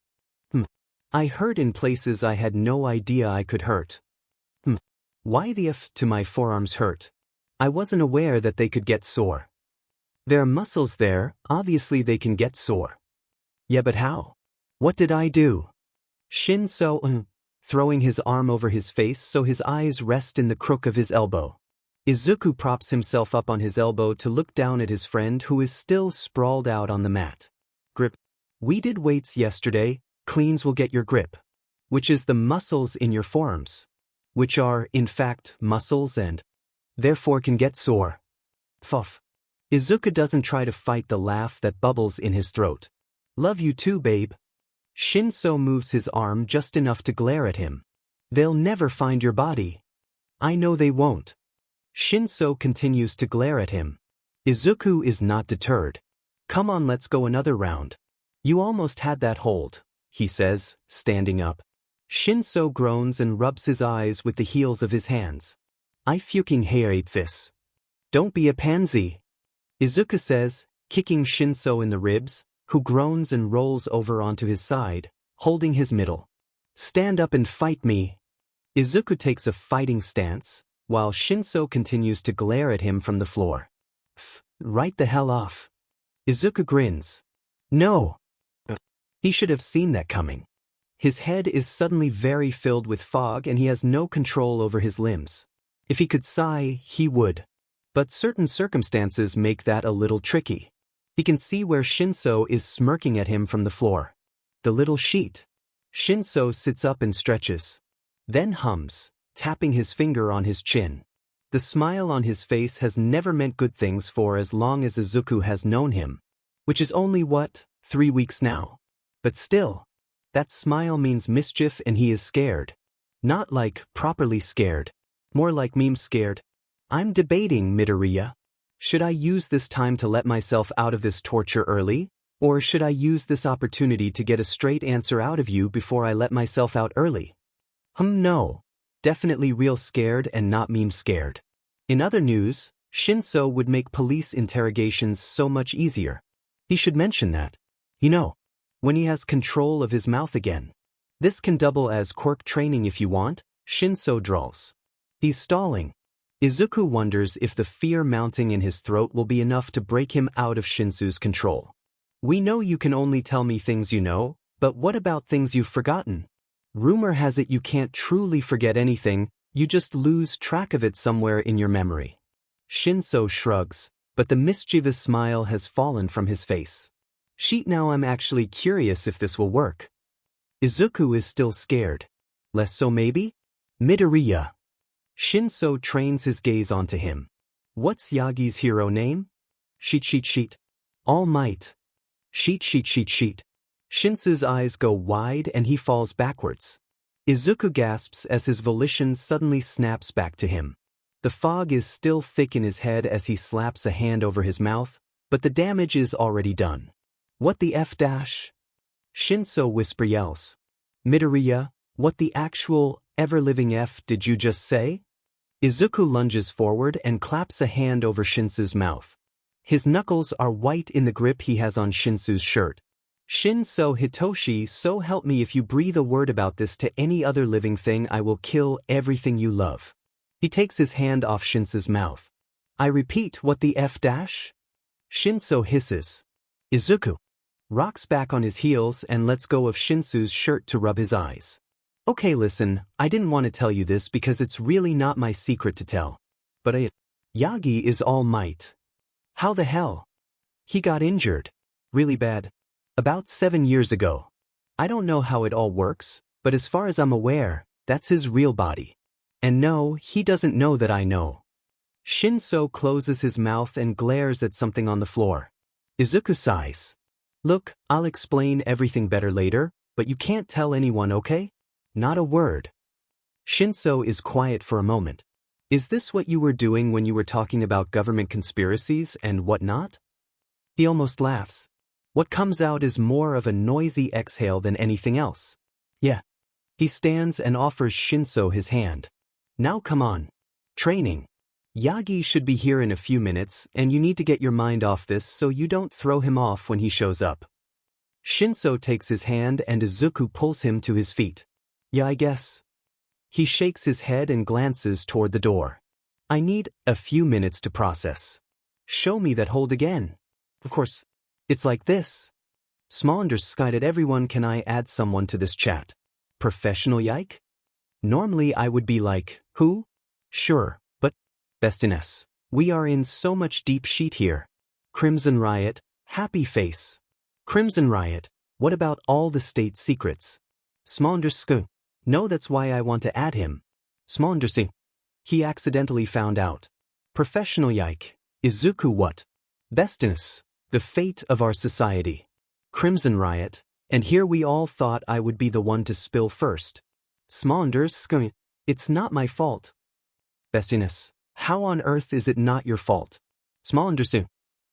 I hurt in places I had no idea I could hurt. Why the F to my forearms hurt? I wasn't aware that they could get sore. There are muscles there, obviously they can get sore. Yeah, but how? What did I do? Shinso, throwing his arm over his face so his eyes rest in the crook of his elbow. Izuku props himself up on his elbow to look down at his friend who is still sprawled out on the mat. Grip. We did weights yesterday, cleans will get your grip. Which is the muscles in your forearms. Which are, in fact, muscles and therefore can get sore. Fuff. Izuku doesn't try to fight the laugh that bubbles in his throat. Love you too, babe. Shinso moves his arm just enough to glare at him. They'll never find your body. I know they won't. Shinso continues to glare at him. Izuku is not deterred. Come on, let's go another round. You almost had that hold, he says, standing up. Shinso groans and rubs his eyes with the heels of his hands. I fucking hate this. Don't be a pansy. Izuku says, kicking Shinso in the ribs, who groans and rolls over onto his side, holding his middle. Stand up and fight me. Izuku takes a fighting stance, while Shinso continues to glare at him from the floor. Right the hell off. Izuku grins. No. He should have seen that coming. His head is suddenly very filled with fog and he has no control over his limbs. If he could sigh, he would. But certain circumstances make that a little tricky. He can see where Shinso is smirking at him from the floor. The little sheet. Shinso sits up and stretches. Then hums, tapping his finger on his chin. The smile on his face has never meant good things for as long as Izuku has known him. Which is only, 3 weeks now. But still. That smile means mischief and he is scared. Not like properly scared. More like meme scared. I'm debating, Midoriya. Should I use this time to let myself out of this torture early? Or should I use this opportunity to get a straight answer out of you before I let myself out early? No. Definitely real scared and not meme scared. In other news, Shinso would make police interrogations so much easier. He should mention that. When he has control of his mouth again. This can double as quirk training if you want, Shinso drawls. He's stalling. Izuku wonders if the fear mounting in his throat will be enough to break him out of Shinsu's control. We know you can only tell me things you know, but what about things you've forgotten? Rumor has it you can't truly forget anything, you just lose track of it somewhere in your memory. Shinso shrugs. but the mischievous smile has fallen from his face. Sheet, now I'm actually curious if this will work. Izuku is still scared. Less so maybe? Midoriya. Shinso trains his gaze onto him. What's Yagi's hero name? Sheet. All Might. Sheet. Shinso's eyes go wide and he falls backwards. Izuku gasps as his volition suddenly snaps back to him. The fog is still thick in his head as he slaps a hand over his mouth, but the damage is already done. What the F dash? Shinso whisper yells. Midoriya, what the actual, ever-living F did you just say? Izuku lunges forward and claps a hand over Shinso's mouth. His knuckles are white in the grip he has on Shinso's shirt. Shinso Hitoshi, so help me, if you breathe a word about this to any other living thing, I will kill everything you love. He takes his hand off Shinso's mouth. I repeat, what the F dash? Shinso hisses. Izuku rocks back on his heels and lets go of Shinso's shirt to rub his eyes. Okay, listen, I didn't want to tell you this because it's really not my secret to tell. But Yagi is All Might. How the hell? He got injured. Really bad. About 7 years ago. I don't know how it all works, but as far as I'm aware, that's his real body. And no, he doesn't know that I know. Shinso closes his mouth and glares at something on the floor. Izuku sighs. Look, I'll explain everything better later, but you can't tell anyone, okay? Not a word. Shinso is quiet for a moment. Is this what you were doing when you were talking about government conspiracies and whatnot? He almost laughs. What comes out is more of a noisy exhale than anything else. Yeah. He stands and offers Shinso his hand. Now come on. Training. Yagi should be here in a few minutes, and you need to get your mind off this so you don't throw him off when he shows up. Shinso takes his hand and Izuku pulls him to his feet. Yeah, I guess. He shakes his head and glances toward the door. I need a few minutes to process. Show me that hold again. Of course. It's like this. Small underskied everyone. Can I add someone to this chat? Professional yike? Normally I would be like, who? Sure, but bestiness. We are in so much deep sheet here. Crimson Riot, happy face. Crimson Riot, what about all the state secrets? Small underskied. No, that's why I want to add him. Small underskied. He accidentally found out. Professional yike. Izuku what? Bestiness. The fate of our society. Crimson Riot, and here we all thought I would be the one to spill first. Small underskied. It's not my fault. Bestiness. How on earth is it not your fault? Small underskied.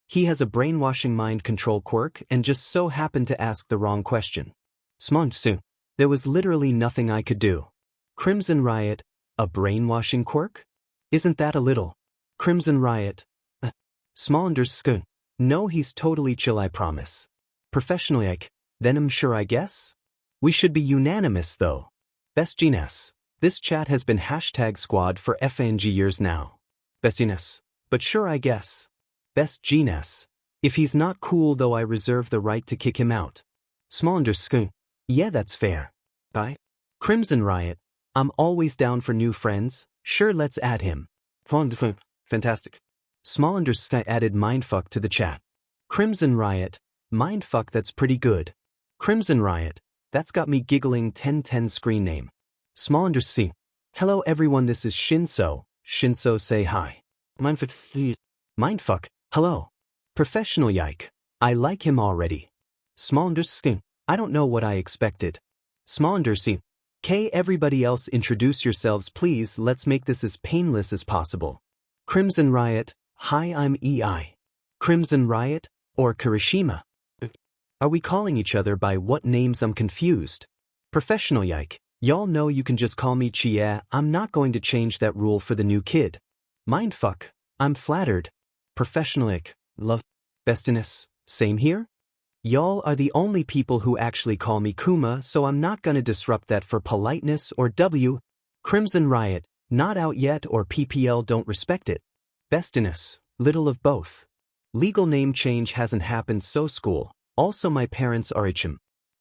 He has a brainwashing mind control quirk and just so happened to ask the wrong question. Small underskied. There was literally nothing I could do. Crimson Riot, a brainwashing quirk? Isn't that a little? Crimson Riot. Small underskied. No, he's totally chill, I promise. Professional yike. Then I'm sure, I guess? We should be unanimous though. Bestiness. This chat has been #squad for FNG years now. Bestiness. But sure, I guess. Bestiness. If he's not cool though, I reserve the right to kick him out. Small underskied. Yeah, that's fair. Bye. Crimson Riot. I'm always down for new friends. Sure, let's add him. Fantastic. Small underskied added mindfuck to the chat. Crimson Riot. Mindfuck, that's pretty good. Crimson Riot. That's got me giggling. 1010 screen name. Small underskied. Hello everyone, this is Shinso. Shinso, say hi. Mindfuck. Hello. Professional yike. I like him already. Small underskied. I don't know what I expected. Small underskied. K, everybody else introduce yourselves please, let's make this as painless as possible. Crimson Riot. Hi, I'm EI. Crimson Riot, or Kirishima? Are we calling each other by what names? I'm confused. Professional yike. Y'all know you can just call me Chie, I'm not going to change that rule for the new kid. Mindfuck. I'm flattered. Professional yike. Love. Bestiness. Same here? Y'all are the only people who actually call me Kuma, so I'm not gonna disrupt that for politeness or W. Crimson Riot. Not out yet, or PPL don't respect it. Bestiness. Little of both. Legal name change hasn't happened, so school. Also my parents are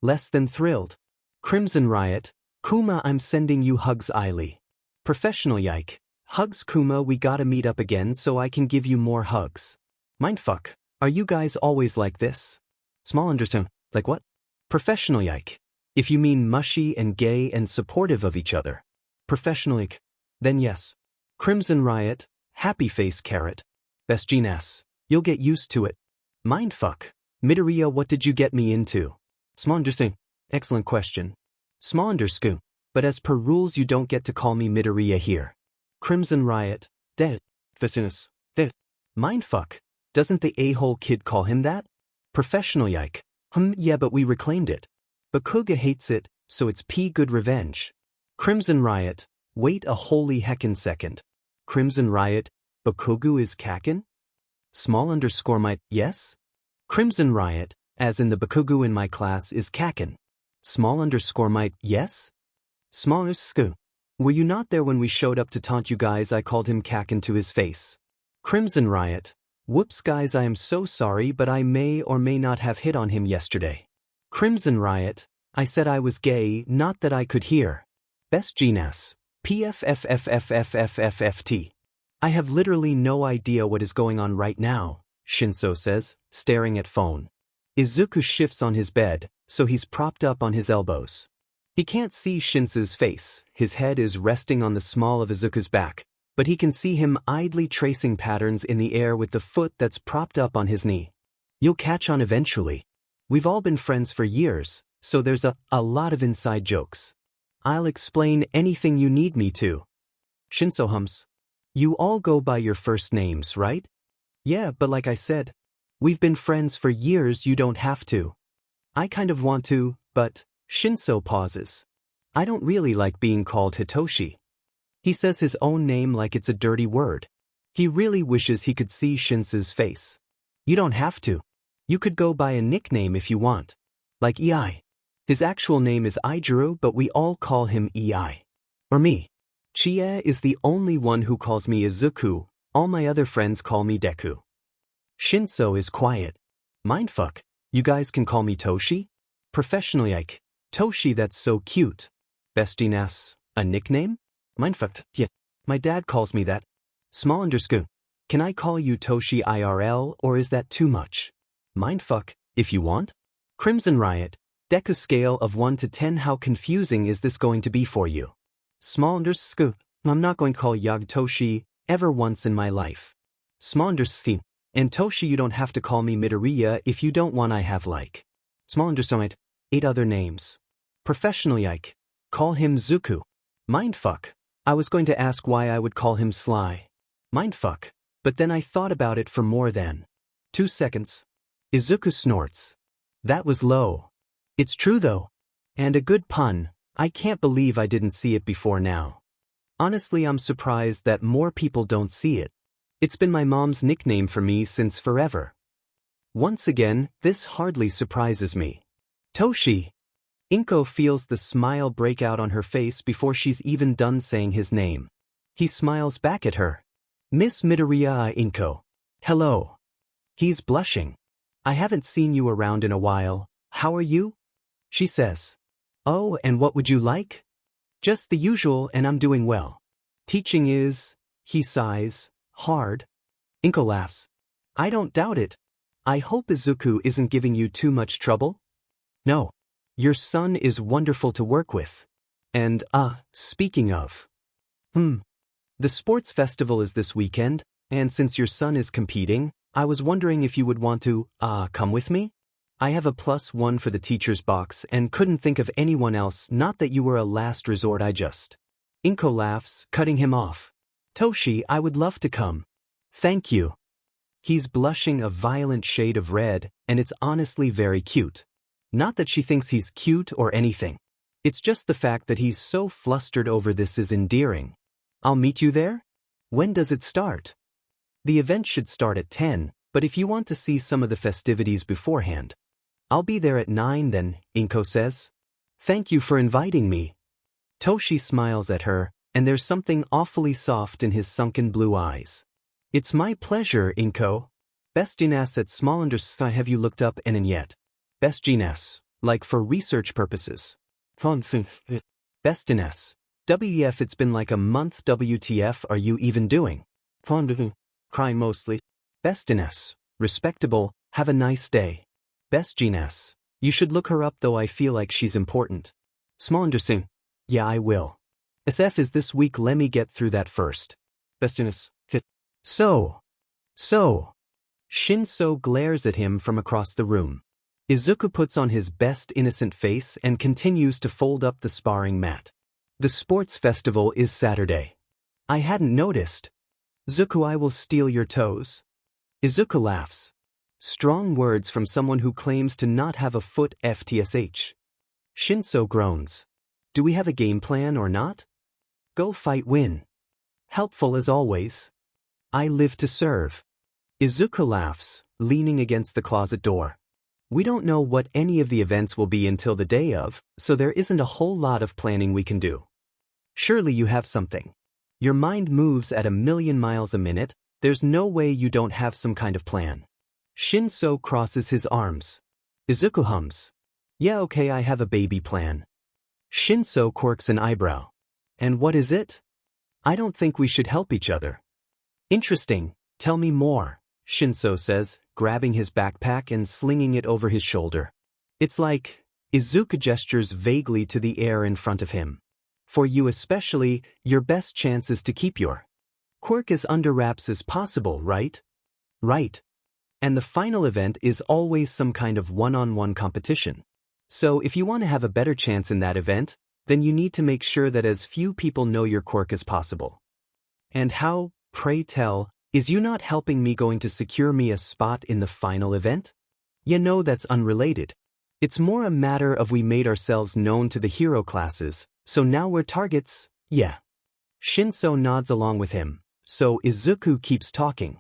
less than thrilled. Crimson Riot. Kuma, I'm sending you hugs, Eily. Professional yike. Hugs Kuma, we gotta meet up again so I can give you more hugs. Mindfuck. Are you guys always like this? Small undertone. Like what? Professional yike. If you mean mushy and gay and supportive of each other. Professional yike. Then yes. Crimson Riot. Happy face carrot. Best Genius. You'll get used to it. Mindfuck. Midoriya, what did you get me into? Small understanding. Excellent question. Small underscore. But as per rules you don't get to call me Midoriya here. Crimson Riot. Dead. Festiness. Dead. Mindfuck. Doesn't the a-hole kid call him that? Professional yike. Yeah, but we reclaimed it. Bakuga hates it, so it's P good revenge. Crimson Riot. Wait a holy heckin' second. Crimson Riot. Bakugu is kakin? Small underscore might, yes? Crimson Riot, as in the Bakugu in my class is kakin. Small underscore might, yes? Small underscore. Were you not there when we showed up to taunt you guys? I called him kakin to his face. Crimson Riot. Whoops guys, I am so sorry, but I may or may not have hit on him yesterday. Crimson Riot. I said I was gay, not that I could hear. Best Genius. PFFFFFFFFT. I have literally no idea what is going on right now, Shinso says, staring at phone. Izuku shifts on his bed, so he's propped up on his elbows. He can't see Shinso's face, his head is resting on the small of Izuku's back, but he can see him idly tracing patterns in the air with the foot that's propped up on his knee. You'll catch on eventually. We've all been friends for years, so there's a lot of inside jokes. I'll explain anything you need me to. Shinso hums. You all go by your first names, right? Yeah, but like I said, we've been friends for years, you don't have to. I kind of want to, but, Shinso pauses. I don't really like being called Hitoshi. He says his own name like it's a dirty word. He really wishes he could see Shinso's face. You don't have to. You could go by a nickname if you want. Like EI. His actual name is Ijuru, but we all call him EI. Or me. Chie is the only one who calls me Izuku, all my other friends call me Deku. Shinso is quiet. Mindfuck, you guys can call me Toshi? Professional yike. Toshi, that's so cute. Bestiness, a nickname? Mindfuck, yeah. My dad calls me that. Small underscore. Can I call you Toshi IRL or is that too much? Mindfuck, if you want. Crimson Riot. Deku scale of 1 to 10, how confusing is this going to be for you? Small underscore. I'm not going to call Yag Toshi ever once in my life. Small underscore. And Toshi, you don't have to call me Midoriya if you don't want. I have like. Small underscore. 8 other names. Professional yike. Call him Zuku. Mindfuck. I was going to ask why I would call him Sly. Mindfuck. But then I thought about it for more than 2 seconds. Izuku snorts. That was low. It's true though. And a good pun. I can't believe I didn't see it before now. Honestly, I'm surprised that more people don't see it. It's been my mom's nickname for me since forever. Once again, this hardly surprises me. Toshi. Inko feels the smile break out on her face before she's even done saying his name. He smiles back at her. Miss Midoriya Inko. Hello. He's blushing. I haven't seen you around in a while. How are you? She says. Oh, and what would you like? Just the usual, and I'm doing well. Teaching is, he sighs, hard. Inko laughs. I don't doubt it. I hope Izuku isn't giving you too much trouble? No. Your son is wonderful to work with. And, speaking of. The sports festival is this weekend, and since your son is competing, I was wondering if you would want to, come with me? I have a +1 for the teacher's box and couldn't think of anyone else, not that you were a last resort, I just. Inko laughs, cutting him off. Toshi, I would love to come. Thank you. He's blushing a violent shade of red, and it's honestly very cute. Not that she thinks he's cute or anything. It's just the fact that he's so flustered over this is endearing. I'll meet you there? When does it start? The event should start at 10, but if you want to see some of the festivities beforehand, I'll be there at 9 then, Inko says. Thank you for inviting me. Toshi smiles at her, and there's something awfully soft in his sunken blue eyes. It's my pleasure, Inko. Best Genius at small underscore. Have you looked up NN yet? Best Genius, like for research purposes. Best Genius. WEF, it's been like a month. WTF are you even doing? Crying mostly. Best Genius. Respectable, have a nice day. Best Jeaness. You should look her up though I feel like she's important. Smondersing. Yeah I will. SF is this week let me get through that first. Best Jeaness. So. Shinso glares at him from across the room. Izuku puts on his best innocent face and continues to fold up the sparring mat. The sports festival is Saturday. I hadn't noticed. Zuku, I will steal your toes. Izuku laughs. Strong words from someone who claims to not have a foot FTSH. Shinso groans. Do we have a game plan or not? Go fight win. Helpful as always. I live to serve. Izuku laughs, leaning against the closet door. We don't know what any of the events will be until the day of, so there isn't a whole lot of planning we can do. Surely you have something. Your mind moves at 1,000,000 miles a minute, there's no way you don't have some kind of plan. Shinso crosses his arms. Izuku hums. Yeah okay I have a baby plan. Shinso quirks an eyebrow. And what is it? I don't think we should help each other. Interesting, tell me more, Shinso says, grabbing his backpack and slinging it over his shoulder. It's like, Izuku gestures vaguely to the air in front of him. For you especially, your best chance is to keep your quirk as under wraps as possible, right? Right. And the final event is always some kind of one-on-one competition. So if you want to have a better chance in that event, then you need to make sure that as few people know your quirk as possible. And how, pray tell, is you not helping me going to secure me a spot in the final event? You know that's unrelated. It's more a matter of we made ourselves known to the hero classes, so now we're targets, yeah. Shinso nods along with him, so Izuku keeps talking.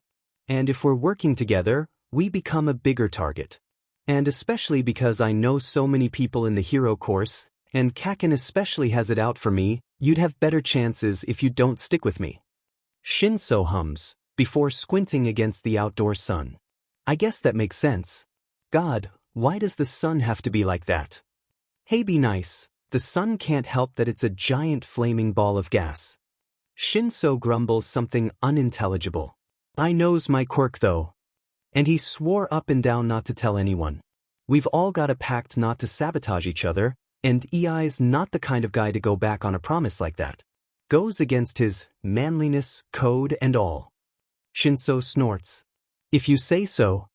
And if we're working together, we become a bigger target. And especially because I know so many people in the hero course, and Kaken especially has it out for me, you'd have better chances if you don't stick with me. Shinso hums, before squinting against the outdoor sun. I guess that makes sense. God, why does the sun have to be like that? Hey be nice, the sun can't help that it's a giant flaming ball of gas. Shinso grumbles something unintelligible. I knows my quirk though. And he swore up and down not to tell anyone. We've all got a pact not to sabotage each other, and EI's not the kind of guy to go back on a promise like that. Goes against his manliness, code and all. Shinso snorts. If you say so.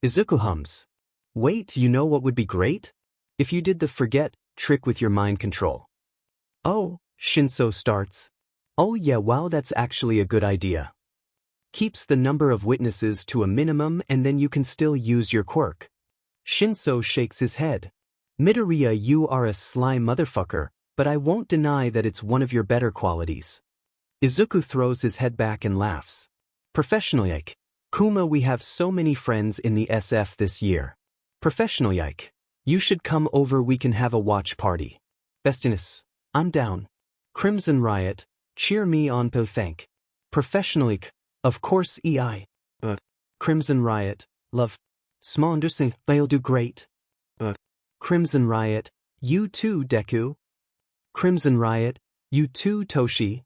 Izuku hums. Wait, you know what would be great? If you did the forget trick with your mind control. Oh, Shinso starts. Oh yeah, wow, that's actually a good idea. Keeps the number of witnesses to a minimum and then you can still use your quirk. Shinso shakes his head. Midoriya, you are a sly motherfucker, but I won't deny that it's one of your better qualities. Izuku throws his head back and laughs. Professional yike. Kuma, we have so many friends in the SF this year. Professional yike. You should come over, we can have a watch party. Bestiness. I'm down. Crimson Riot, cheer me on po thank. Professional yike. Of course EI. Crimson Riot, love. Smondersing, they'll do great. Crimson Riot, you too Deku. Crimson Riot, you too Toshi.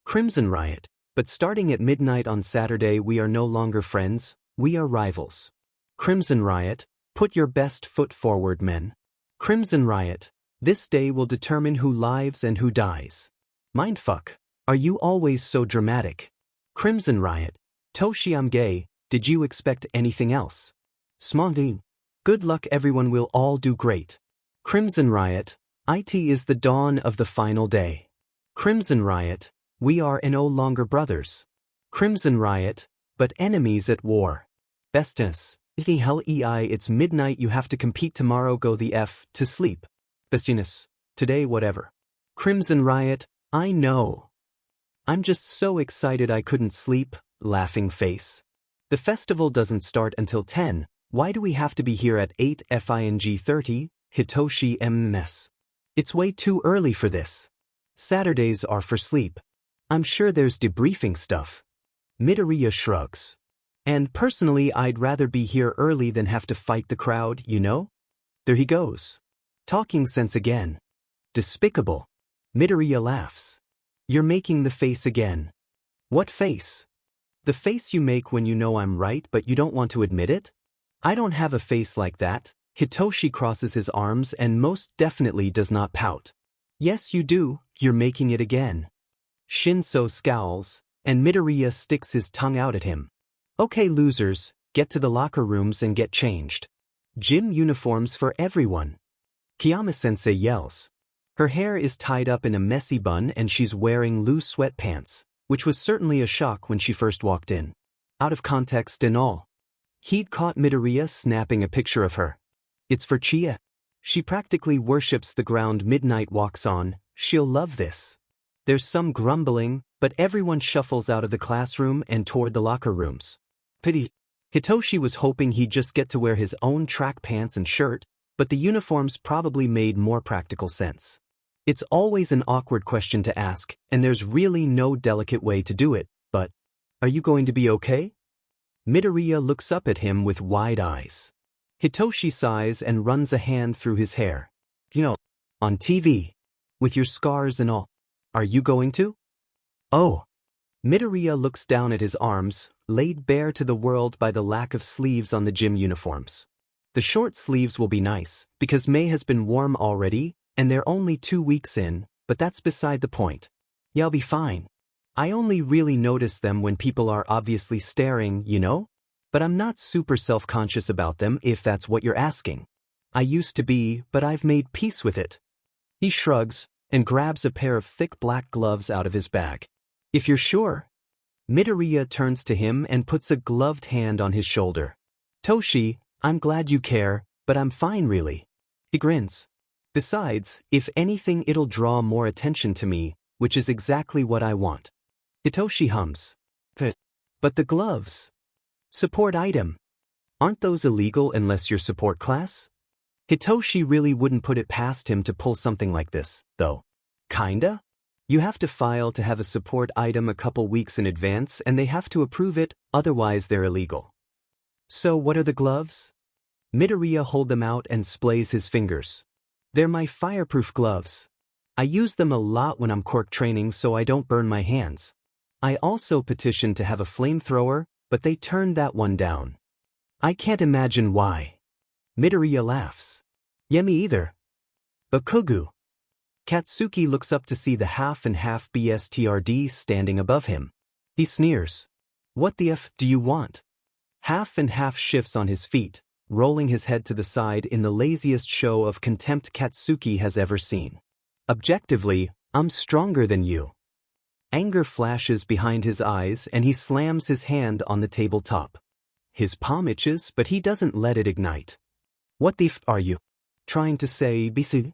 Crimson Riot, but starting at midnight on Saturday we are no longer friends, we are rivals. Crimson Riot, put your best foot forward men. Crimson Riot, this day will determine who lives and who dies. Mindfuck, are you always so dramatic? Crimson Riot, Toshi I'm gay, did you expect anything else? Smonding, good luck everyone, will all do great. Crimson Riot, it is the dawn of the final day. Crimson Riot, we are no longer brothers. Crimson Riot, but enemies at war. Bestiness, itty hell EI, it's midnight, you have to compete tomorrow, go the F to sleep. Bestiness, today whatever. Crimson Riot, I know. I'm just so excited I couldn't sleep, laughing face. The festival doesn't start until 10, why do we have to be here at 8 FING 30, Hitoshi MS? It's way too early for this. Saturdays are for sleep. I'm sure there's debriefing stuff. Midoriya shrugs. And personally I'd rather be here early than have to fight the crowd, you know? There he goes. Talking sense again. Despicable. Midoriya laughs. You're making the face again. What face? The face you make when you know I'm right but you don't want to admit it? I don't have a face like that. Hitoshi crosses his arms and most definitely does not pout. Yes you do, you're making it again. Shinso scowls, and Midoriya sticks his tongue out at him. Okay losers, get to the locker rooms and get changed. Gym uniforms for everyone. Kiyama-sensei yells. Her hair is tied up in a messy bun and she's wearing loose sweatpants, which was certainly a shock when she first walked in. Out of context and all. He'd caught Midoriya snapping a picture of her. It's for Chia. She practically worships the ground Midnight walks on, she'll love this. There's some grumbling, but everyone shuffles out of the classroom and toward the locker rooms. Pity. Hitoshi was hoping he'd just get to wear his own track pants and shirt, but the uniforms probably made more practical sense. It's always an awkward question to ask, and there's really no delicate way to do it, but, are you going to be okay? Midoriya looks up at him with wide eyes. Hitoshi sighs and runs a hand through his hair. You know, on TV. With your scars and all. Are you going to? Oh. Midoriya looks down at his arms, laid bare to the world by the lack of sleeves on the gym uniforms. The short sleeves will be nice, because May has been warm already, and they're only 2 weeks in, but that's beside the point. Yeah, I'll be fine. I only really notice them when people are obviously staring, you know? But I'm not super self-conscious about them if that's what you're asking. I used to be, but I've made peace with it. He shrugs, and grabs a pair of thick black gloves out of his bag. If you're sure. Midoriya turns to him and puts a gloved hand on his shoulder. Toshi, I'm glad you care, but I'm fine really. He grins. Besides, if anything it'll draw more attention to me, which is exactly what I want. Hitoshi hums. But the gloves. Support item. Aren't those illegal unless you're support class? Hitoshi really wouldn't put it past him to pull something like this, though. Kinda? You have to file to have a support item a couple weeks in advance and they have to approve it, otherwise they're illegal. So what are the gloves? Midoriya holds them out and splays his fingers. They're my fireproof gloves. I use them a lot when I'm quirk training so I don't burn my hands. I also petitioned to have a flamethrower, but they turned that one down. I can't imagine why. Midoriya laughs. Yeah, me either. Bakugu. Katsuki looks up to see the half and half BSTRD standing above him. He sneers. What the F do you want? Half and half shifts on his feet, rolling his head to the side in the laziest show of contempt Katsuki has ever seen. Objectively, I'm stronger than you. Anger flashes behind his eyes and he slams his hand on the tabletop. His palm itches, but he doesn't let it ignite. What the F are you? Trying to say Bisu?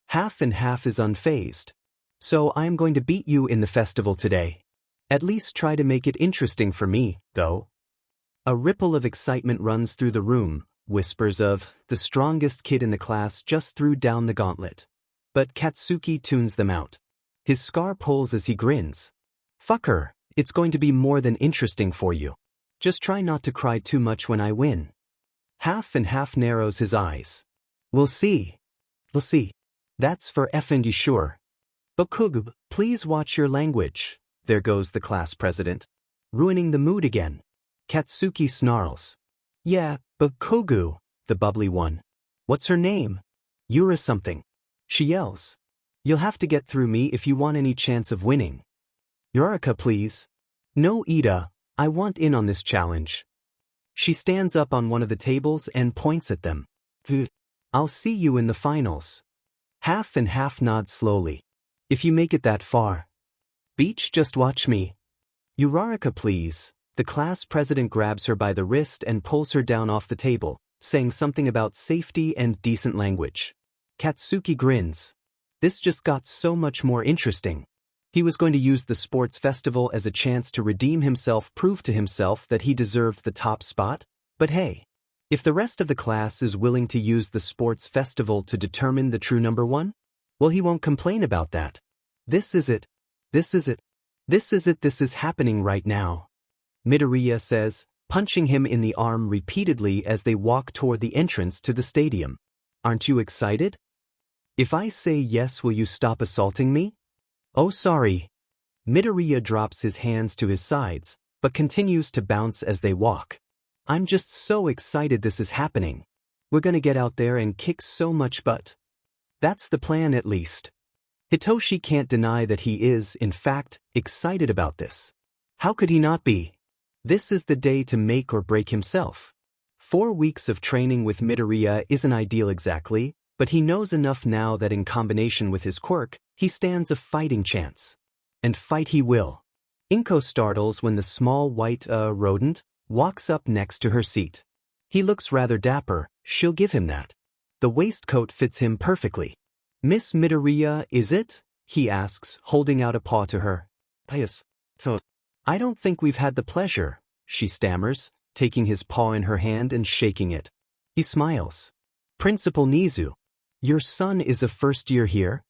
Half and half is unfazed. So I'm going to beat you in the festival today. At least try to make it interesting for me, though. A ripple of excitement runs through the room, whispers of, the strongest kid in the class just threw down the gauntlet. But Katsuki tunes them out. His scar pulls as he grins. Fuck her, it's going to be more than interesting for you. Just try not to cry too much when I win. Half and half narrows his eyes. We'll see. We'll see. That's for effing sure. Bakugu, please watch your language. There goes the class president. Ruining the mood again. Katsuki snarls. Yeah, Bakugu, the bubbly one. What's her name? Yura something. She yells. You'll have to get through me if you want any chance of winning. Yurika, please. No, Ida, I want in on this challenge. She stands up on one of the tables and points at them. I'll see you in the finals. Half and half nods slowly. If you make it that far. Beach, just watch me. Yurika, please. The class president grabs her by the wrist and pulls her down off the table, saying something about safety and decent language. Katsuki grins. This just got so much more interesting. He was going to use the sports festival as a chance to redeem himself, prove to himself that he deserved the top spot, but hey, if the rest of the class is willing to use the sports festival to determine the true number one, well, he won't complain about that. This is it. This is it. This is it. This is happening right now. Midoriya says, punching him in the arm repeatedly as they walk toward the entrance to the stadium. Aren't you excited? If I say yes, will you stop assaulting me? Oh, sorry. Midoriya drops his hands to his sides, but continues to bounce as they walk. I'm just so excited this is happening. We're gonna get out there and kick so much butt. That's the plan at least. Hitoshi can't deny that he is, in fact, excited about this. How could he not be? This is the day to make or break himself. 4 weeks of training with Midoriya isn't ideal exactly, but he knows enough now that in combination with his quirk, he stands a fighting chance. And fight he will. Inko startles when the small white, rodent walks up next to her seat. He looks rather dapper, she'll give him that. The waistcoat fits him perfectly. Miss Midoriya, is it? He asks, holding out a paw to her. Yes. I don't think we've had the pleasure, she stammers, taking his paw in her hand and shaking it. He smiles. Principal Nizu. Your son is a first year here?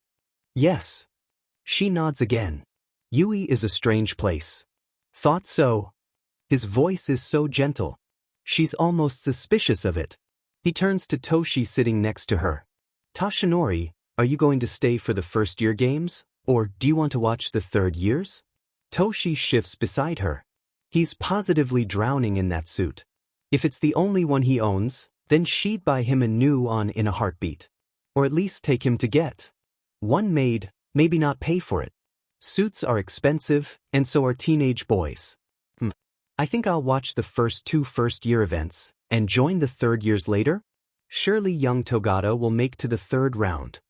Yes. She nods again. Yui is a strange place. Thought so. His voice is so gentle. She's almost suspicious of it. He turns to Toshi sitting next to her. Tashinori, are you going to stay for the first year games, or do you want to watch the third years? Toshi shifts beside her. He's positively drowning in that suit. If it's the only one he owns, then she'd buy him a new one in a heartbeat. Or at least take him to get one made, maybe not pay for it. Suits are expensive, and so are teenage boys. I think I'll watch the first 2 first-year events, and join the third years later? Surely young Togata will make to the third round.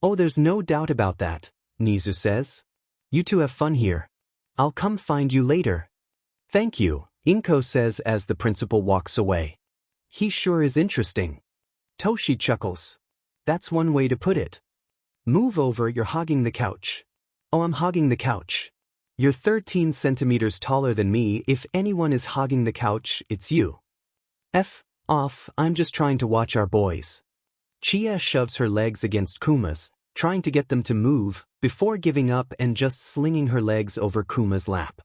Oh, there's no doubt about that, Nizu says. You two have fun here. I'll come find you later. Thank you, Inko says as the principal walks away. He sure is interesting. Toshi chuckles. That's one way to put it. Move over, you're hogging the couch. Oh, I'm hogging the couch. You're 13 centimeters taller than me. If anyone is hogging the couch, it's you. F off, I'm just trying to watch our boys. Chie shoves her legs against Kuma's, trying to get them to move, before giving up and just slinging her legs over Kuma's lap.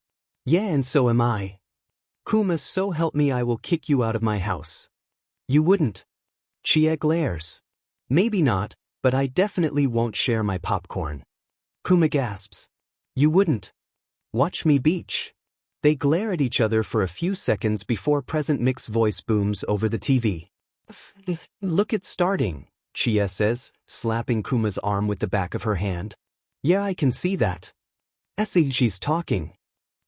Yeah, and so am I. Kuma, so help me, I will kick you out of my house. You wouldn't. Chie glares. Maybe not, but I definitely won't share my popcorn. Kuma gasps. You wouldn't. Watch me beach. They glare at each other for a few seconds before Present Mix's voice booms over the TV. Look, it's starting, Chie says, slapping Kuma's arm with the back of her hand. Yeah, I can see that. She's talking.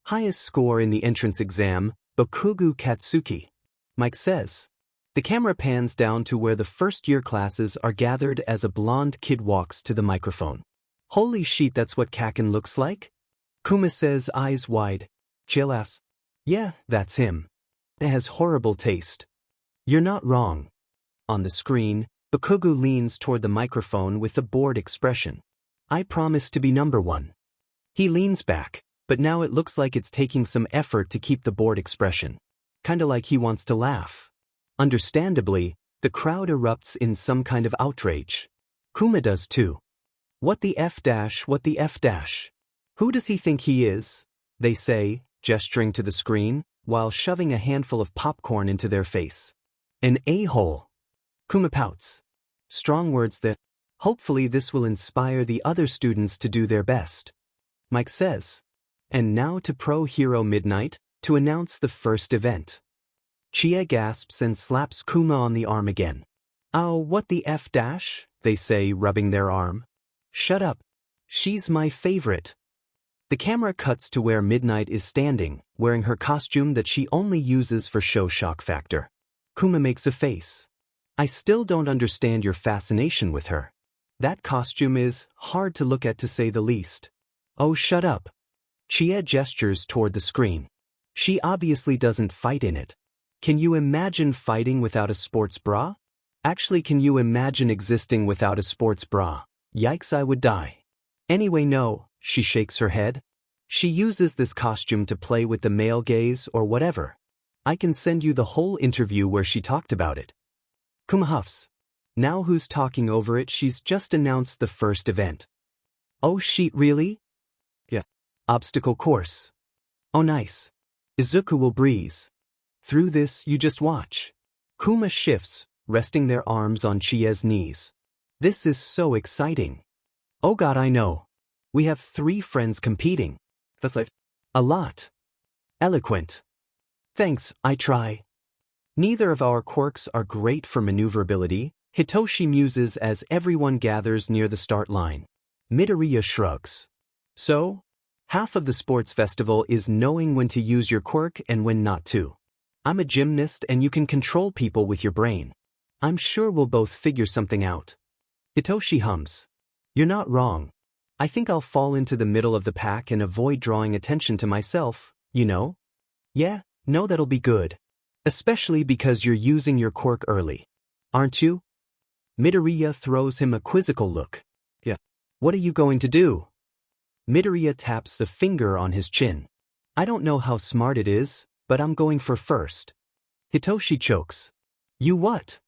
Highest score in the entrance exam, Bokugu Katsuki. Mike says. The camera pans down to where the first-year classes are gathered as a blonde kid walks to the microphone. Holy shit, that's what Kaken looks like? Kuma says, eyes wide. Chillass. Yeah, that's him. It has horrible taste. You're not wrong. On the screen, Bokugu leans toward the microphone with a bored expression. I promise to be number one. He leans back, but now it looks like it's taking some effort to keep the bored expression. Kinda like he wants to laugh. Understandably, the crowd erupts in some kind of outrage. Kuma does too. What the F dash, what the F dash? Who does he think he is? They say, gesturing to the screen, while shoving a handful of popcorn into their face. An a-hole. Kuma pouts. Strong words that, hopefully this will inspire the other students to do their best. Mike says. And now to Pro Hero Midnight, to announce the first event. Chie gasps and slaps Kuma on the arm again. Oh, what the F dash? They say, rubbing their arm. Shut up. She's my favorite. The camera cuts to where Midnight is standing, wearing her costume that she only uses for show shock factor. Kuma makes a face. I still don't understand your fascination with her. That costume is hard to look at, to say the least. Oh, shut up. Chie gestures toward the screen. She obviously doesn't fight in it. Can you imagine fighting without a sports bra? Actually, can you imagine existing without a sports bra? Yikes, I would die. Anyway, no, she shakes her head. She uses this costume to play with the male gaze or whatever. I can send you the whole interview where she talked about it. Kuma huffs. Now who's talking over it? She's just announced the first event. Oh shit, really? Yeah. Obstacle course. Oh nice. Izuku will breeze. Through this, you just watch. Kuma shifts, resting their arms on Chie's knees. This is so exciting. Oh god, I know. We have 3 friends competing. That's like a lot. Eloquent. Thanks, I try. Neither of our quirks are great for maneuverability, Hitoshi muses as everyone gathers near the start line. Midoriya shrugs. So? Half of the sports festival is knowing when to use your quirk and when not to. I'm a gymnast and you can control people with your brain. I'm sure we'll both figure something out. Hitoshi hums. You're not wrong. I think I'll fall into the middle of the pack and avoid drawing attention to myself, you know? Yeah, no, that'll be good. Especially because you're using your quirk early. Aren't you? Midoriya throws him a quizzical look. Yeah. What are you going to do? Midoriya taps a finger on his chin. I don't know how smart it is, but I'm going for first. Hitoshi chokes. You what?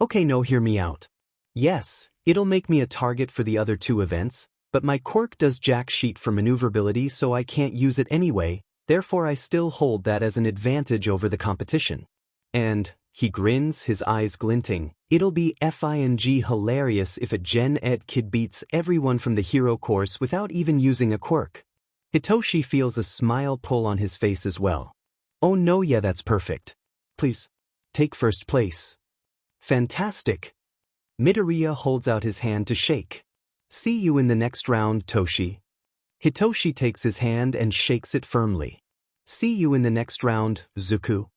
Okay, no, hear me out. Yes, it'll make me a target for the other two events, but my quirk does jack shit for maneuverability, so I can't use it anyway, therefore I still hold that as an advantage over the competition. And, he grins, his eyes glinting, it'll be f***ing hilarious if a Gen Ed kid beats everyone from the hero course without even using a quirk. Hitoshi feels a smile pull on his face as well. Oh no, yeah, that's perfect. Please, take first place. Fantastic. Midoriya holds out his hand to shake. See you in the next round, Toshi. Hitoshi takes his hand and shakes it firmly. See you in the next round, Izuku.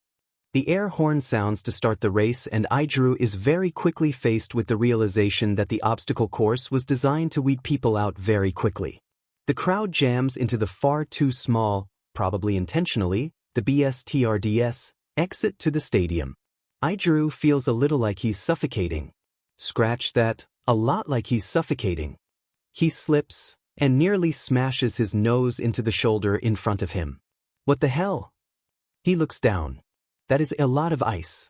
The air horn sounds to start the race, and Izuku is very quickly faced with the realization that the obstacle course was designed to weed people out very quickly. The crowd jams into the far too small, probably intentionally, the BSTRDS, exit to the stadium. Izuku feels a little like he's suffocating. Scratch that, a lot like he's suffocating. He slips and nearly smashes his nose into the shoulder in front of him. What the hell? He looks down. That is a lot of ice.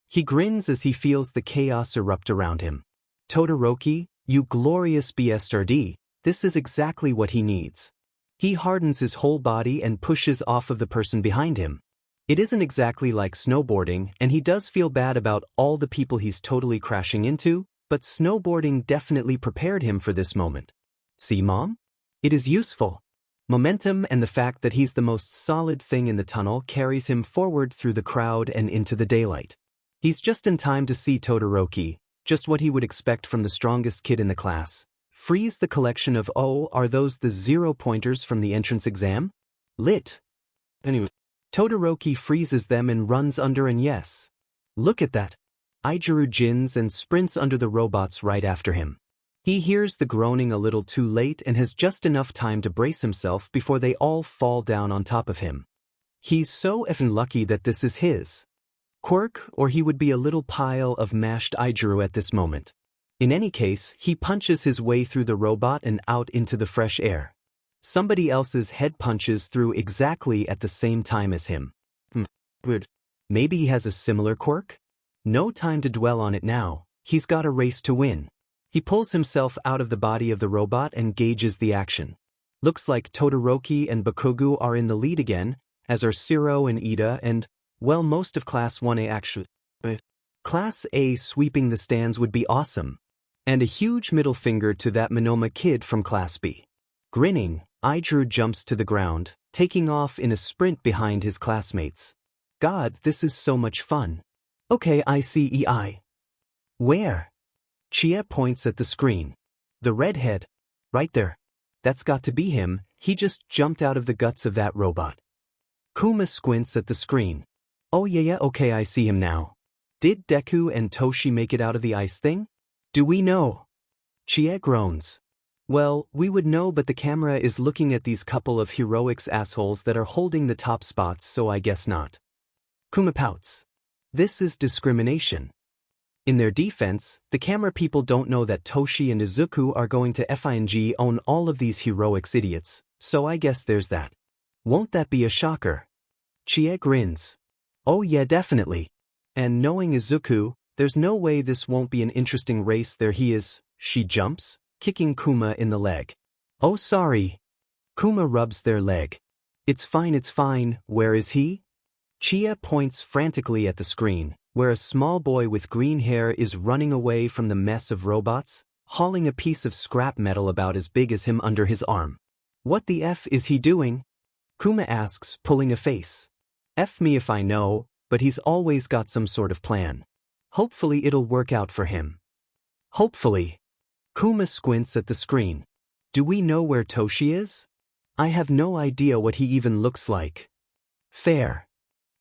He grins as he feels the chaos erupt around him. Todoroki, you glorious BSTRD, this is exactly what he needs. He hardens his whole body and pushes off of the person behind him. It isn't exactly like snowboarding, and he does feel bad about all the people he's totally crashing into, but snowboarding definitely prepared him for this moment. See, Mom? It is useful. Momentum and the fact that he's the most solid thing in the tunnel carries him forward through the crowd and into the daylight. He's just in time to see Todoroki, just what he would expect from the strongest kid in the class. Freeze the collection of are those the 0-pointers from the entrance exam? Lit. Anyway. Todoroki freezes them and runs under, and yes. Look at that. Izuku jins and sprints under the robots right after him. He hears the groaning a little too late and has just enough time to brace himself before they all fall down on top of him. He's so effing lucky that this is his quirk, or he would be a little pile of mashed Izuku at this moment. In any case, he punches his way through the robot and out into the fresh air. Somebody else's head punches through exactly at the same time as him. Weird. Maybe he has a similar quirk? No time to dwell on it now, he's got a race to win. He pulls himself out of the body of the robot and gauges the action. Looks like Todoroki and Bakugo are in the lead again, as are Shiro and Ida and, well, most of Class 1A actually. Class A sweeping the stands would be awesome. And a huge middle finger to that Monoma kid from Class B. Grinning, Izuku jumps to the ground, taking off in a sprint behind his classmates. God, this is so much fun. Okay, I see EI. Where? Chie points at the screen. The redhead. Right there. That's got to be him, he just jumped out of the guts of that robot. Kuma squints at the screen. Oh yeah, okay, I see him now. Did Deku and Toshi make it out of the ice thing? Do we know? Chie groans. Well, we would know, but the camera is looking at these couple of heroics assholes that are holding the top spots, so I guess not. Kuma pouts. This is discrimination. In their defense, the camera people don't know that Toshi and Izuku are going to FING own all of these heroics idiots, so I guess there's that. Won't that be a shocker? Chie grins. Oh yeah, definitely. And knowing Izuku, there's no way this won't be an interesting race. There he is, she jumps, kicking Kuma in the leg. Oh sorry. Kuma rubs their leg. It's fine, where is he? Chie points frantically at the screen, where a small boy with green hair is running away from the mess of robots, hauling a piece of scrap metal about as big as him under his arm. What the F is he doing? Kuma asks, pulling a face. F me if I know, but he's always got some sort of plan. Hopefully it'll work out for him. Hopefully. Kuma squints at the screen. Do we know where Toshi is? I have no idea what he even looks like. Fair.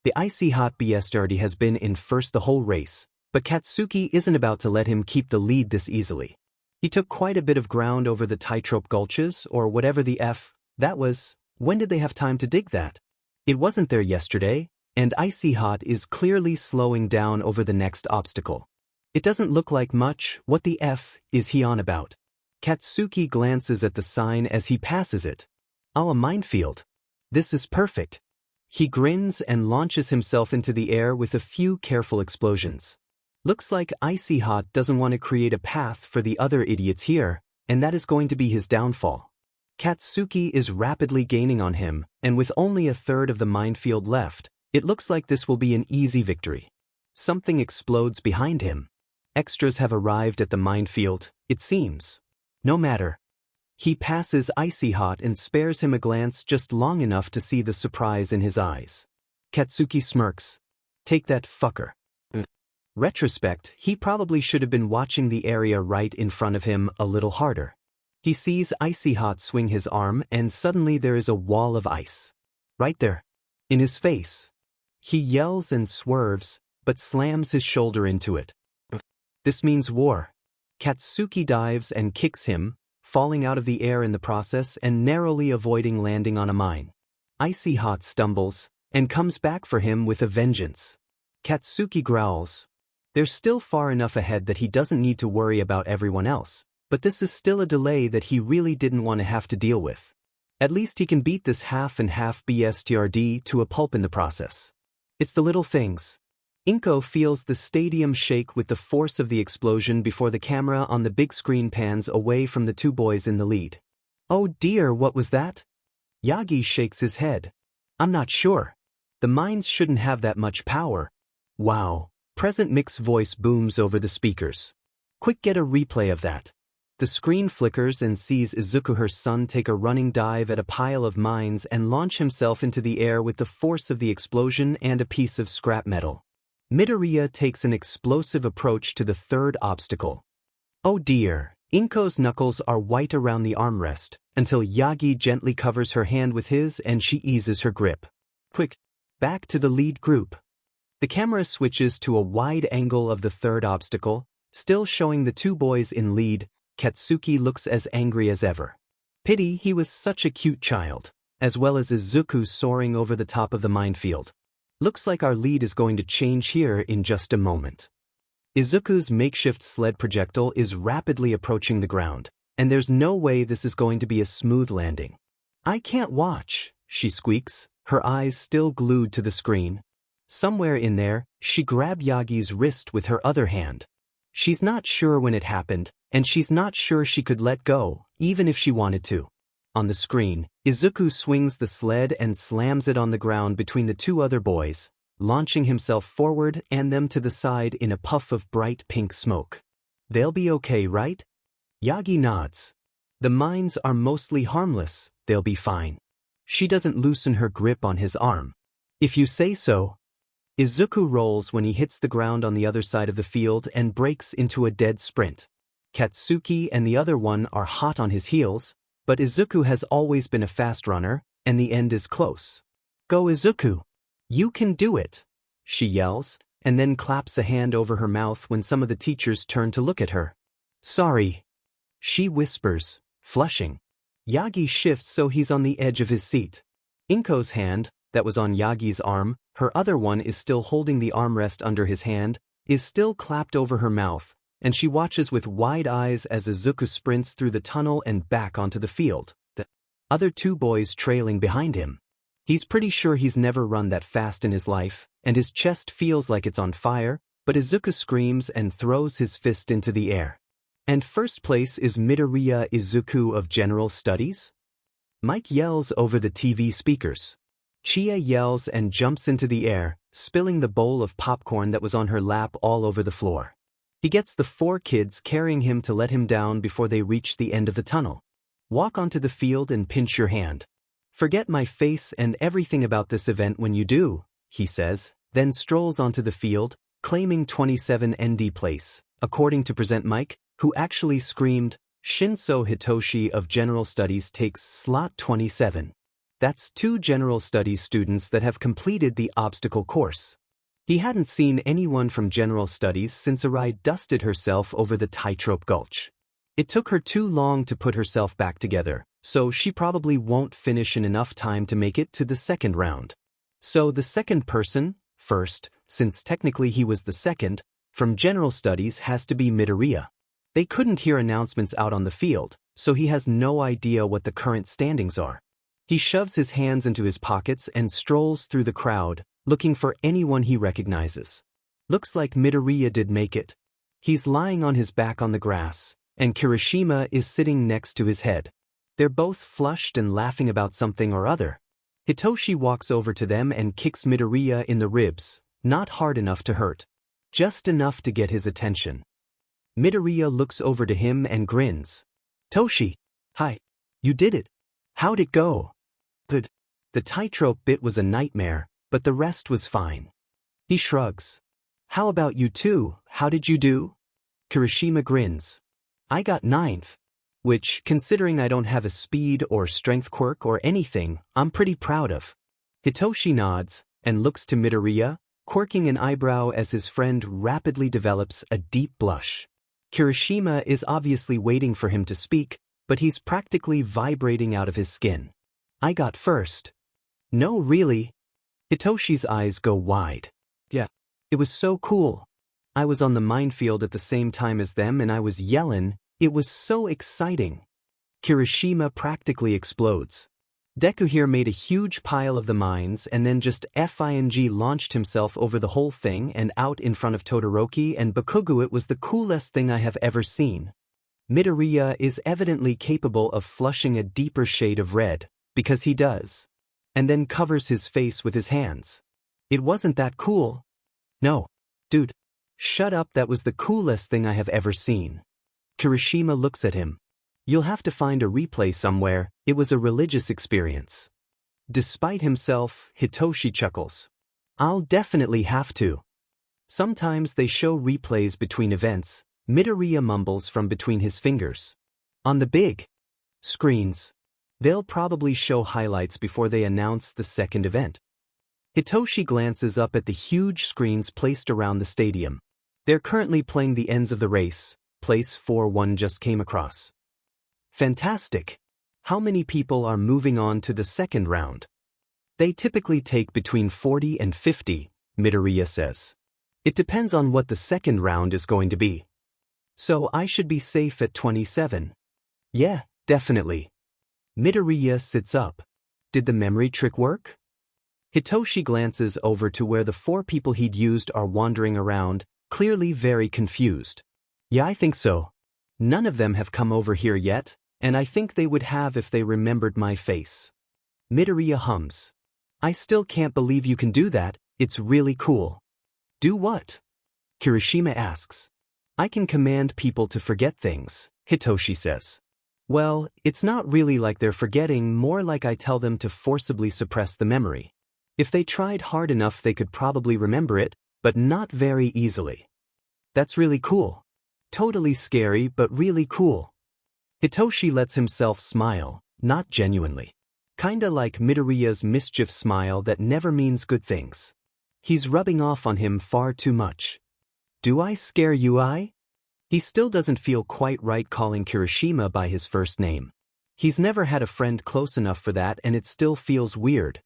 The icy hot bestiarity has been in first the whole race, but Katsuki isn't about to let him keep the lead this easily. He took quite a bit of ground over the tightrope gulches, or whatever the F that was. When did they have time to dig that? It wasn't there yesterday, and icy hot is clearly slowing down over the next obstacle. It doesn't look like much. What the F is he on about? Katsuki glances at the sign as he passes it. Oh, a minefield. This is perfect. He grins and launches himself into the air with a few careful explosions. Looks like icy hot doesn't want to create a path for the other idiots here, and that is going to be his downfall. Katsuki is rapidly gaining on him, and with only a third of the minefield left, it looks like this will be an easy victory. Something explodes behind him. Extras have arrived at the minefield, it seems. No matter. He passes icy hot and spares him a glance just long enough to see the surprise in his eyes. Katsuki smirks. Take that fucker. Retrospect, he probably should have been watching the area right in front of him a little harder. He sees icy hot swing his arm and suddenly there is a wall of ice. Right there. In his face. He yells and swerves, but slams his shoulder into it. This means war. Katsuki dives and kicks him, falling out of the air in the process and narrowly avoiding landing on a mine. Icy hot stumbles, and comes back for him with a vengeance. Katsuki growls. They're still far enough ahead that he doesn't need to worry about everyone else, but this is still a delay that he really didn't want to have to deal with. At least he can beat this half and half BSTRD to a pulp in the process. It's the little things. Inko feels the stadium shake with the force of the explosion before the camera on the big screen pans away from the two boys in the lead. Oh dear, what was that? Yagi shakes his head. I'm not sure. The mines shouldn't have that much power. Wow. Present Mick's voice booms over the speakers. Quick, get a replay of that. The screen flickers and sees Izuku, her son, take a running dive at a pile of mines and launch himself into the air with the force of the explosion and a piece of scrap metal. Midoriya takes an explosive approach to the third obstacle. Oh dear, Inko's knuckles are white around the armrest, until Yagi gently covers her hand with his and she eases her grip. Quick, back to the lead group. The camera switches to a wide angle of the third obstacle, still showing the two boys in lead. Katsuki looks as angry as ever. Pity he was such a cute child, as well as Izuku soaring over the top of the minefield. Looks like our lead is going to change here in just a moment. Izuku's makeshift sled projectile is rapidly approaching the ground, and there's no way this is going to be a smooth landing. I can't watch, she squeaks, her eyes still glued to the screen. Somewhere in there, she grabbed Yagi's wrist with her other hand. She's not sure when it happened, and she's not sure she could let go, even if she wanted to. On the screen, Izuku swings the sled and slams it on the ground between the two other boys, launching himself forward and them to the side in a puff of bright pink smoke. They'll be okay, right? Yagi nods. The mines are mostly harmless, they'll be fine. She doesn't loosen her grip on his arm. If you say so. Izuku rolls when he hits the ground on the other side of the field and breaks into a dead sprint. Katsuki and the other one are hot on his heels, but Izuku has always been a fast runner, and the end is close. Go Izuku! You can do it! She yells, and then claps a hand over her mouth when some of the teachers turn to look at her. Sorry. She whispers, flushing. Yagi shifts so he's on the edge of his seat. Inko's hand, that was on Yagi's arm, her other one is still holding the armrest under his hand, is still clapped over her mouth, and she watches with wide eyes as Izuku sprints through the tunnel and back onto the field, the other two boys trailing behind him. He's pretty sure he's never run that fast in his life, and his chest feels like it's on fire, but Izuku screams and throws his fist into the air. And first place is Midoriya Izuku of General Studies? Mike yells over the TV speakers. Chia yells and jumps into the air, spilling the bowl of popcorn that was on her lap all over the floor. He gets the four kids carrying him to let him down before they reach the end of the tunnel. Walk onto the field and pinch your hand. Forget my face and everything about this event when you do, he says, then strolls onto the field, claiming 27 ND place, according to Present Mike, who actually screamed, Shinso Hitoshi of General Studies takes slot 27. That's 2 General Studies students that have completed the obstacle course. He hadn't seen anyone from General Studies since Arai dusted herself over the tightrope gulch. It took her too long to put herself back together, so she probably won't finish in enough time to make it to the second round. So the second person, first, since technically he was the second, from General Studies has to be Midoriya. They couldn't hear announcements out on the field, so he has no idea what the current standings are. He shoves his hands into his pockets and strolls through the crowd, looking for anyone he recognizes. Looks like Midoriya did make it. He's lying on his back on the grass, and Kirishima is sitting next to his head. They're both flushed and laughing about something or other. Hitoshi walks over to them and kicks Midoriya in the ribs, not hard enough to hurt. Just enough to get his attention. Midoriya looks over to him and grins. Toshi! Hi. You did it. How'd it go? Good. The tightrope bit was a nightmare, but the rest was fine. He shrugs. How about you two, how did you do? Kirishima grins. I got 9th. Which, considering I don't have a speed or strength quirk or anything, I'm pretty proud of. Hitoshi nods, and looks to Midoriya, quirking an eyebrow as his friend rapidly develops a deep blush. Kirishima is obviously waiting for him to speak, but he's practically vibrating out of his skin. I got first. No, really? Hitoshi's eyes go wide. Yeah. It was so cool. I was on the minefield at the same time as them and I was yelling. It was so exciting. Kirishima practically explodes. Deku here made a huge pile of the mines and then just FING launched himself over the whole thing and out in front of Todoroki and Bakugo. It was the coolest thing I have ever seen. Midoriya is evidently capable of flushing a deeper shade of red, because he does. And then covers his face with his hands. It wasn't that cool. No. Dude. Shut up, that was the coolest thing I have ever seen. Kirishima looks at him. You'll have to find a replay somewhere, it was a religious experience. Despite himself, Hitoshi chuckles. I'll definitely have to. Sometimes they show replays between events, Midoriya mumbles from between his fingers. On the big screens, they'll probably show highlights before they announce the second event. Hitoshi glances up at the huge screens placed around the stadium. They're currently playing the ends of the race. Place 4-1 just came across. Fantastic. How many people are moving on to the second round? They typically take between 40 and 50, Midoriya says. It depends on what the second round is going to be. So I should be safe at 27. Yeah, definitely. Midoriya sits up. Did the memory trick work? Hitoshi glances over to where the 4 people he'd used are wandering around, clearly very confused. Yeah, I think so. None of them have come over here yet, and I think they would have if they remembered my face. Midoriya hums. I still can't believe you can do that, it's really cool. Do what? Kirishima asks. I can command people to forget things, Hitoshi says. Well, it's not really like they're forgetting, more like I tell them to forcibly suppress the memory. If they tried hard enough they could probably remember it, but not very easily. That's really cool. Totally scary but really cool. Hitoshi lets himself smile, not genuinely. Kinda like Midoriya's mischief smile that never means good things. He's rubbing off on him far too much. Do I scare you, I? He still doesn't feel quite right calling Kirishima by his first name. He's never had a friend close enough for that and it still feels weird.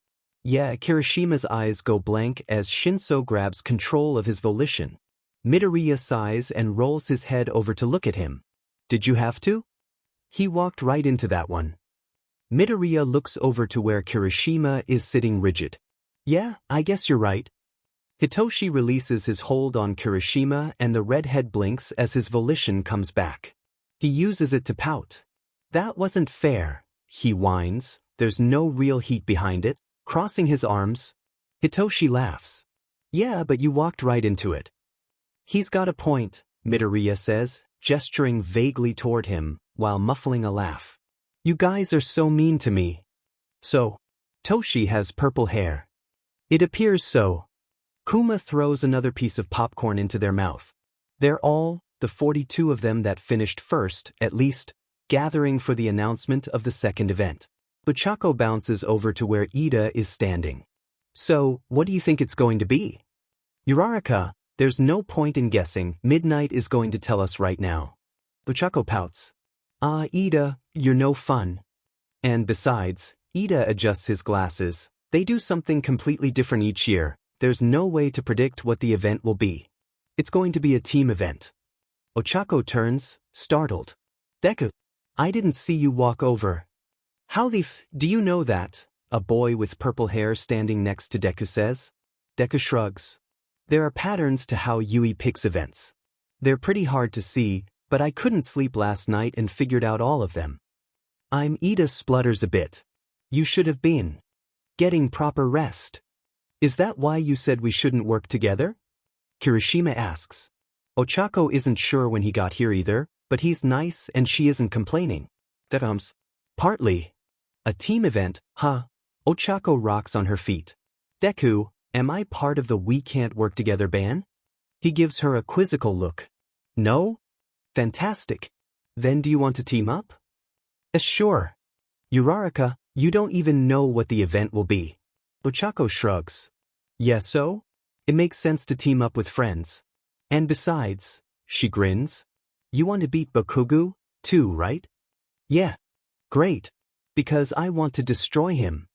Yeah, Kirishima's eyes go blank as Shinso grabs control of his volition. Midoriya sighs and rolls his head over to look at him. Did you have to? He walked right into that one. Midoriya looks over to where Kirishima is sitting rigid. Yeah, I guess you're right. Hitoshi releases his hold on Kirishima and the redhead blinks as his volition comes back. He uses it to pout. That wasn't fair, he whines. There's no real heat behind it, crossing his arms. Hitoshi laughs. Yeah, but you walked right into it. He's got a point, Midoriya says, gesturing vaguely toward him, while muffling a laugh. You guys are so mean to me. So, Toshi has purple hair. It appears so. Kuma throws another piece of popcorn into their mouth. They're all, the 42 of them that finished first, at least, gathering for the announcement of the second event. Ochako bounces over to where Ida is standing. So, what do you think it's going to be? Uraraka, there's no point in guessing. Midnight is going to tell us right now. Ochako pouts. Ida, you're no fun. And besides, Ida adjusts his glasses. They do something completely different each year. There's no way to predict what the event will be. It's going to be a team event. Ochako turns, startled. Deku, I didn't see you walk over. How the do you know that? A boy with purple hair standing next to Deku says. Deku shrugs. There are patterns to how Yui picks events. They're pretty hard to see, but I couldn't sleep last night and figured out all of them. Ida splutters a bit. You should have been getting proper rest. Is that why you said we shouldn't work together? Kirishima asks. Ochako isn't sure when he got here either, but he's nice and she isn't complaining. Partly. A team event, huh? Ochako rocks on her feet. Deku, am I part of the We Can't Work Together ban? He gives her a quizzical look. No? Fantastic. Then do you want to team up? Sure. Uraraka, you don't even know what the event will be. Ochako shrugs. Yeah, so? It makes sense to team up with friends. And besides, she grins. You want to beat Bakugo, too, right? Yeah. Great. Because I want to destroy him.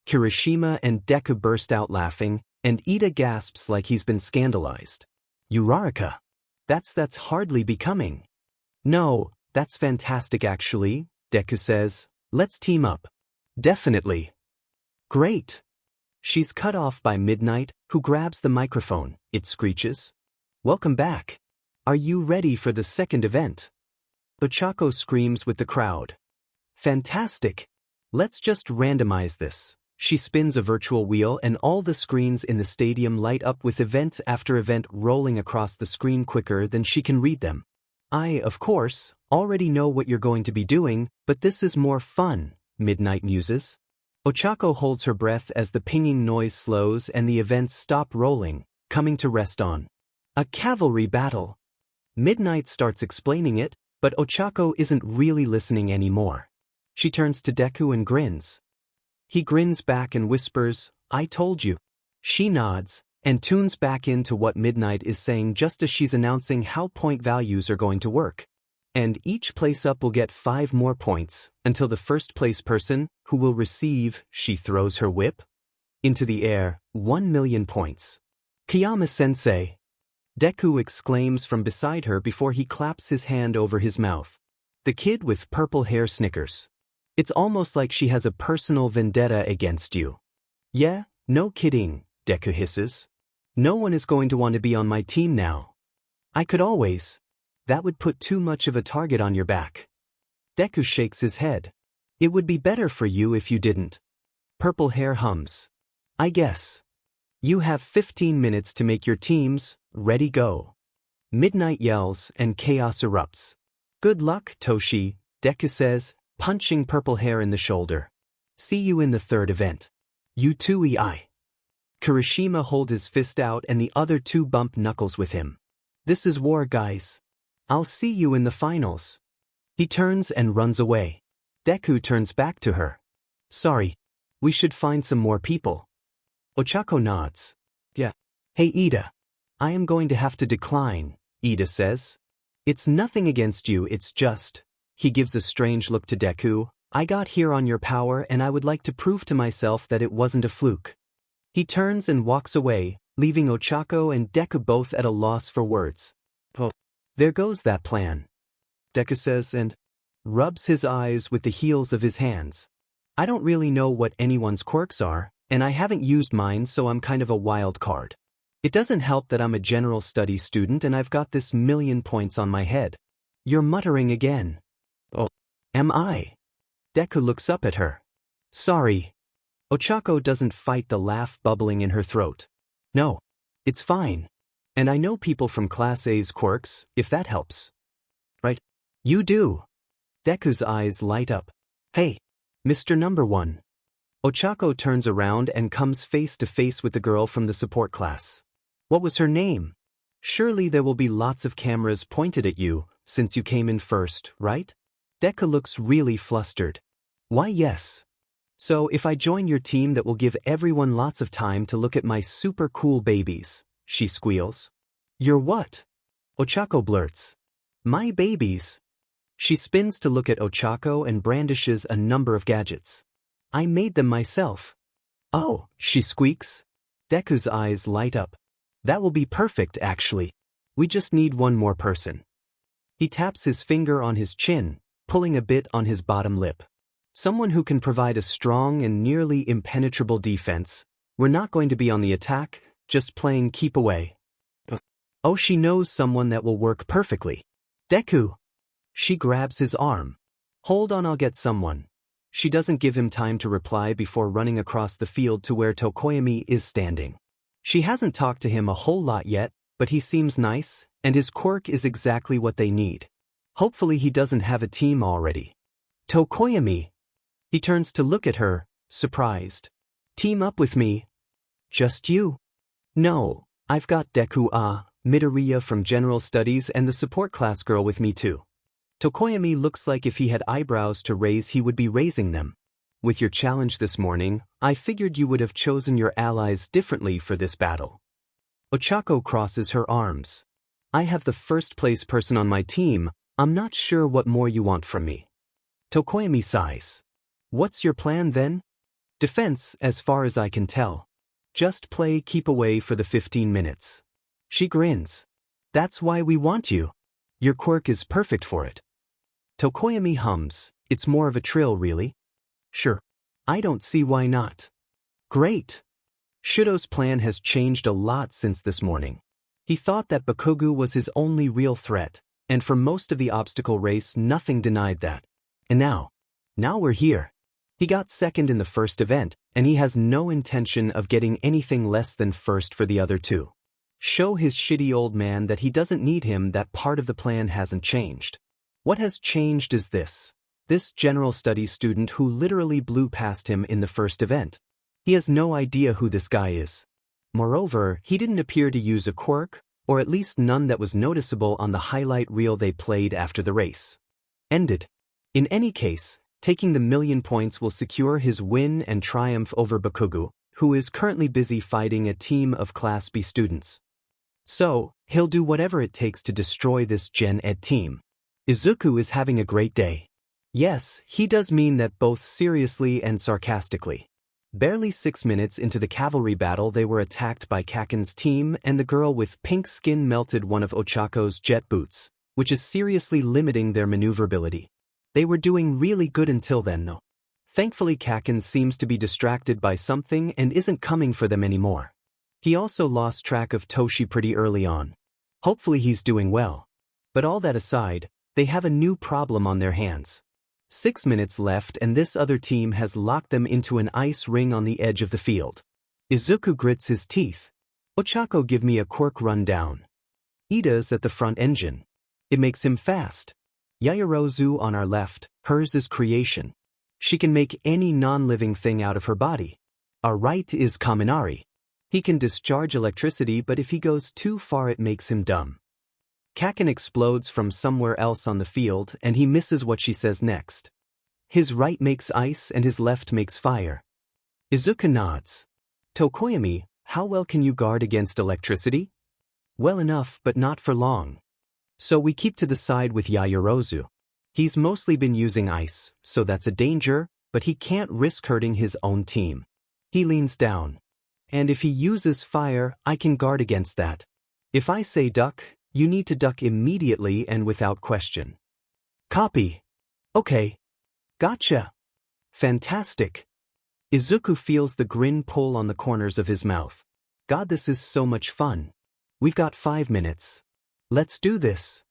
Kirishima and Deku burst out laughing, and Ida gasps like he's been scandalized. Uraraka. That's hardly becoming. No, that's fantastic actually, Deku says. Let's team up. Definitely. Great. She's cut off by Midnight, who grabs the microphone. It screeches. Welcome back. Are you ready for the second event? Ochako screams with the crowd. Fantastic. Let's just randomize this. She spins a virtual wheel and all the screens in the stadium light up with event after event rolling across the screen quicker than she can read them. I, of course, already know what you're going to be doing, but this is more fun, Midnight muses. Ochako holds her breath as the pinging noise slows and the events stop rolling, coming to rest on a cavalry battle. Midnight starts explaining it, but Ochako isn't really listening anymore. She turns to Deku and grins. He grins back and whispers, I told you. She nods, and tunes back into what Midnight is saying just as she's announcing how point values are going to work. And each place up will get 5 more points, until the first place person, who will receive, she throws her whip into the air, 1 million points. Kiyama-sensei. Deku exclaims from beside her before he claps his hand over his mouth. The kid with purple hair snickers. It's almost like she has a personal vendetta against you. Yeah, no kidding, Deku hisses. No one is going to want to be on my team now. I could always. That would put too much of a target on your back. Deku shakes his head. It would be better for you if you didn't. Purple hair hums. I guess. You have 15 minutes to make your teams, ready go. Midnight yells and chaos erupts. Good luck, Toshi, Deku says, punching purple hair in the shoulder. See you in the third event. You too, EI. Kirishima holds his fist out and the other 2 bump knuckles with him. This is war, guys. I'll see you in the finals. He turns and runs away. Deku turns back to her. Sorry. We should find some more people. Ochako nods. Yeah. Hey Ida. I am going to have to decline, Ida says. It's nothing against you, it's just. He gives a strange look to Deku. I got here on your power and I would like to prove to myself that it wasn't a fluke. He turns and walks away, leaving Ochako and Deku both at a loss for words. Oh, there goes that plan, Deku says and rubs his eyes with the heels of his hands. I don't really know what anyone's quirks are, and I haven't used mine, so I'm kind of a wild card. It doesn't help that I'm a general studies student and I've got this 1,000,000 points on my head. You're muttering again. Oh, am I? Deku looks up at her. Sorry. Ochako doesn't fight the laugh bubbling in her throat. No, it's fine. And I know people from Class A's quirks, if that helps. Right? You do. Deku's eyes light up. Hey, Mr. Number 1. Ochako turns around and comes face to face with the girl from the support class. What was her name? Surely there will be lots of cameras pointed at you, since you came in first, right? Deku looks really flustered. Why yes. So if I join your team that will give everyone lots of time to look at my super cool babies, she squeals. Your what? Ochako blurts. My babies. She spins to look at Ochako and brandishes a number of gadgets. I made them myself. Oh, she squeaks. Deku's eyes light up. That will be perfect actually. We just need one more person. He taps his finger on his chin, pulling a bit on his bottom lip. Someone who can provide a strong and nearly impenetrable defense. We're not going to be on the attack, just playing keep away. Oh, she knows someone that will work perfectly. Deku. She grabs his arm. Hold on, I'll get someone. She doesn't give him time to reply before running across the field to where Tokoyami is standing. She hasn't talked to him a whole lot yet, but he seems nice, and his quirk is exactly what they need. Hopefully he doesn't have a team already. Tokoyami. He turns to look at her, surprised. Team up with me. Just you? No, I've got Deku, Midoriya from General Studies and the support class girl with me too. Tokoyami looks like if he had eyebrows to raise he would be raising them. With your challenge this morning, I figured you would have chosen your allies differently for this battle. Ochako crosses her arms. I have the first place person on my team, I'm not sure what more you want from me. Tokoyami sighs. What's your plan then? Defense, as far as I can tell. Just play keep away for the 15 minutes. She grins. That's why we want you. Your quirk is perfect for it. Tokoyami hums. It's more of a trill, really. Sure. I don't see why not. Great. Shudo's plan has changed a lot since this morning. He thought that Bakugo was his only real threat, and for most of the obstacle race nothing denied that. And now we're here. He got second in the first event, and he has no intention of getting anything less than first for the other two. Show his shitty old man that he doesn't need him, that part of the plan hasn't changed. What has changed is this General Studies student who literally blew past him in the first event. He has no idea who this guy is. Moreover, he didn't appear to use a quirk, or at least none that was noticeable on the highlight reel they played after the race ended. In any case, taking the 1,000,000 points will secure his win and triumph over Bakugo, who is currently busy fighting a team of Class B students. So, he'll do whatever it takes to destroy this Gen Ed team. Izuku is having a great day. Yes, he does mean that both seriously and sarcastically. Barely 6 minutes into the cavalry battle they were attacked by Kaken's team, and the girl with pink skin melted one of Ochako's jet boots, which is seriously limiting their maneuverability. They were doing really good until then though. Thankfully Kaken seems to be distracted by something and isn't coming for them anymore. He also lost track of Toshi pretty early on. Hopefully he's doing well. But all that aside, they have a new problem on their hands. 6 minutes left and this other team has locked them into an ice ring on the edge of the field. Izuku grits his teeth. Ochako, give me a quirk rundown. Ida's at the front engine. It makes him fast. Yaoyorozu on our left, hers is creation. She can make any non-living thing out of her body. Our right is Kaminari. He can discharge electricity, but if he goes too far it makes him dumb. Kaken explodes from somewhere else on the field and he misses what she says next. His right makes ice and his left makes fire. Izuku nods. Tokoyami, how well can you guard against electricity? Well enough, but not for long. So we keep to the side with Yaoyorozu. He's mostly been using ice, so that's a danger, but he can't risk hurting his own team. He leans down. And if he uses fire, I can guard against that. If I say duck, you need to duck immediately and without question. Copy. Okay. Gotcha. Fantastic. Izuku feels the grin pull on the corners of his mouth. God, this is so much fun. We've got 5 minutes. Let's do this.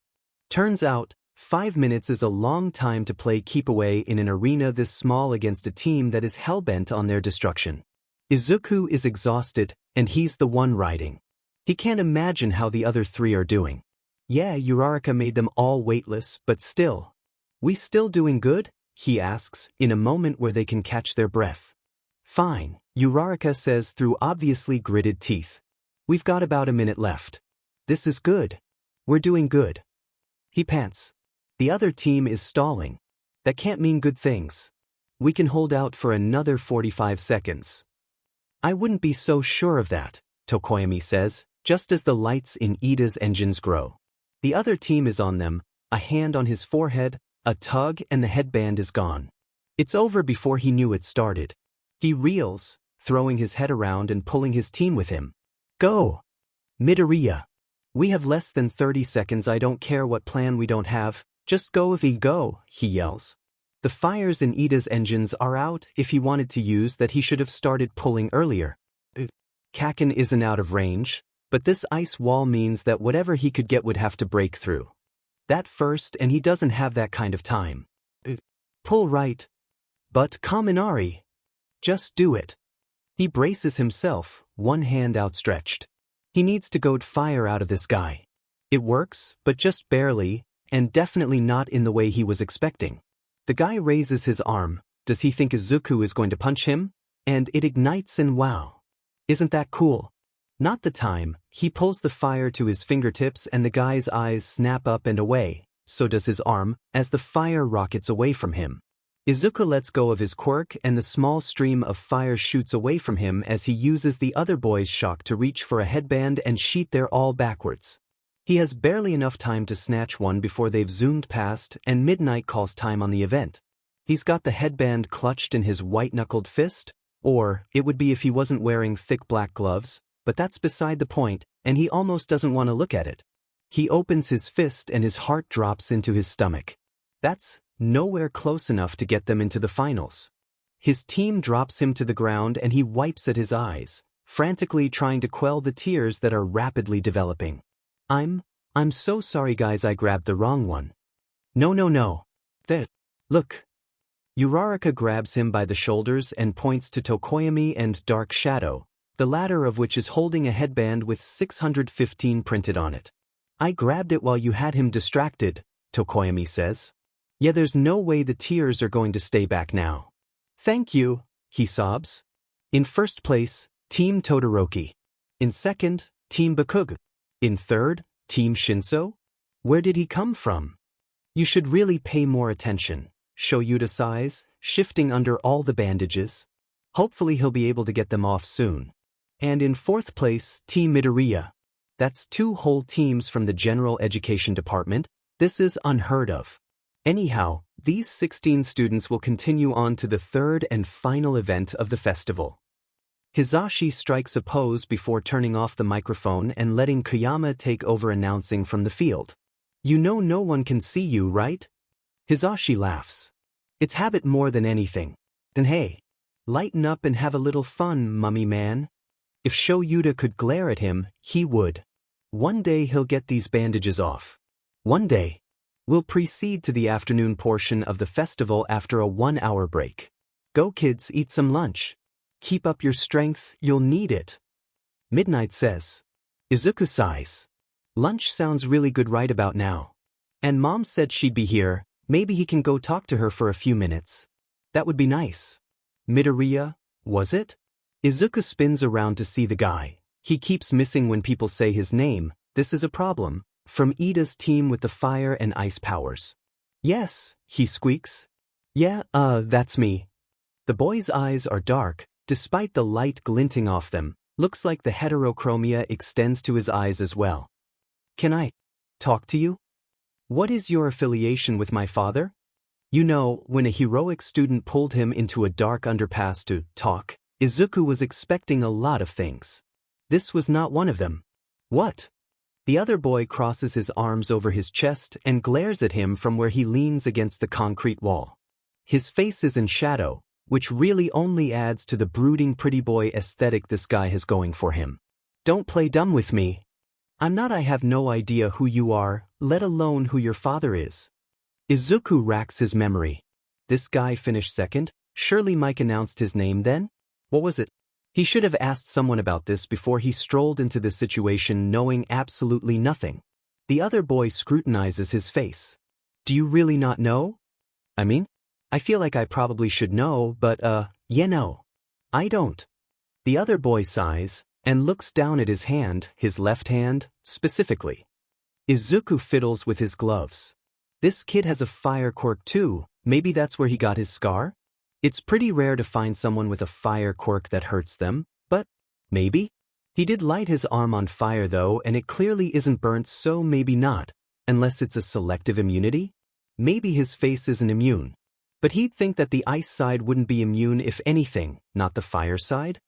Turns out, 5 minutes is a long time to play keep away in an arena this small against a team that is hellbent on their destruction. Izuku is exhausted, and he's the one riding. He can't imagine how the other three are doing. Yeah, Uraraka made them all weightless, but still. We still doing good? He asks, in a moment where they can catch their breath. Fine, Uraraka says through obviously gritted teeth. We've got about a minute left. This is good. We're doing good. He pants. The other team is stalling. That can't mean good things. We can hold out for another 45 seconds. I wouldn't be so sure of that, Tokoyami says, just as the lights in Ida's engines grow. The other team is on them, a hand on his forehead, a tug, and the headband is gone. It's over before he knew it started. He reels, throwing his head around and pulling his team with him. Go! Midoriya. We have less than 30 seconds. I don't care what plan we don't have, just go if we go, he yells. The fires in Ida's engines are out. If he wanted to use that, he should have started pulling earlier. Kaken isn't out of range, but this ice wall means that whatever he could get would have to break through. That first, and he doesn't have that kind of time. Pull right. But Kaminari. Just do it. He braces himself, one hand outstretched. He needs to goad fire out of this guy. It works, but just barely, and definitely not in the way he was expecting. The guy raises his arm. Does he think Izuku is going to punch him? And it ignites, and wow. Isn't that cool? Not the time. He pulls the fire to his fingertips and the guy's eyes snap up and away, so does his arm, as the fire rockets away from him. Izuku lets go of his quirk and the small stream of fire shoots away from him as he uses the other boy's shock to reach for a headband and sheet their all backwards. He has barely enough time to snatch one before they've zoomed past and midnight calls time on the event. He's got the headband clutched in his white-knuckled fist, or it would be if he wasn't wearing thick black gloves, but that's beside the point, and he almost doesn't want to look at it. He opens his fist and his heart drops into his stomach. That's nowhere close enough to get them into the finals. His team drops him to the ground and he wipes at his eyes, frantically trying to quell the tears that are rapidly developing. I'm so sorry guys, I grabbed the wrong one. No. There. Look. Uraraka grabs him by the shoulders and points to Tokoyami and Dark Shadow, the latter of which is holding a headband with 615 printed on it. I grabbed it while you had him distracted, Tokoyami says. Yeah, there's no way the tears are going to stay back now. Thank you, he sobs. In first place, Team Todoroki. In second, Team Bakugo. In third, Team Shinso? Where did he come from? You should really pay more attention. Show Yuta size, shifting under all the bandages. Hopefully he'll be able to get them off soon. And in fourth place, Team Midoriya. That's 2 whole teams from the General Education Department. This is unheard of. Anyhow, these 16 students will continue on to the third and final event of the festival. Hizashi strikes a pose before turning off the microphone and letting Koyama take over announcing from the field. You know no one can see you, right? Hizashi laughs. It's habit more than anything. Then hey, lighten up and have a little fun, mummy man. If Sho Yuta could glare at him, he would. One day he'll get these bandages off. One day. We'll proceed to the afternoon portion of the festival after a 1-hour break. Go kids, eat some lunch. Keep up your strength, you'll need it. Midnight says. Izuku sighs. Lunch sounds really good right about now. And Mom said she'd be here, maybe he can go talk to her for a few minutes. That would be nice. Midoriya, was it? Izuku spins around to see the guy. He keeps missing when people say his name. This is a problem. From Ida's team with the fire and ice powers. Yes, he squeaks. Yeah, that's me. The boy's eyes are dark, despite the light glinting off them. Looks like the heterochromia extends to his eyes as well. Can I talk to you? What is your affiliation with my father? You know, when a heroic student pulled him into a dark underpass to talk, Izuku was expecting a lot of things. This was not one of them. What? The other boy crosses his arms over his chest and glares at him from where he leans against the concrete wall. His face is in shadow, which really only adds to the brooding pretty boy aesthetic this guy has going for him. Don't play dumb with me. I'm not. I have no idea who you are, let alone who your father is. Izuku racks his memory. This guy finished second? Surely Mike announced his name then? What was it? He should have asked someone about this before he strolled into this situation knowing absolutely nothing. The other boy scrutinizes his face. Do you really not know? I mean, I feel like I probably should know, but, yeah, no. I don't. The other boy sighs and looks down at his hand, his left hand, specifically. Izuku fiddles with his gloves. This kid has a fire quirk too, maybe that's where he got his scar? It's pretty rare to find someone with a fire quirk that hurts them, but maybe? He did light his arm on fire though, and it clearly isn't burnt, so maybe not, unless it's a selective immunity? Maybe his face isn't immune. But he'd think that the ice side wouldn't be immune if anything, not the fire side?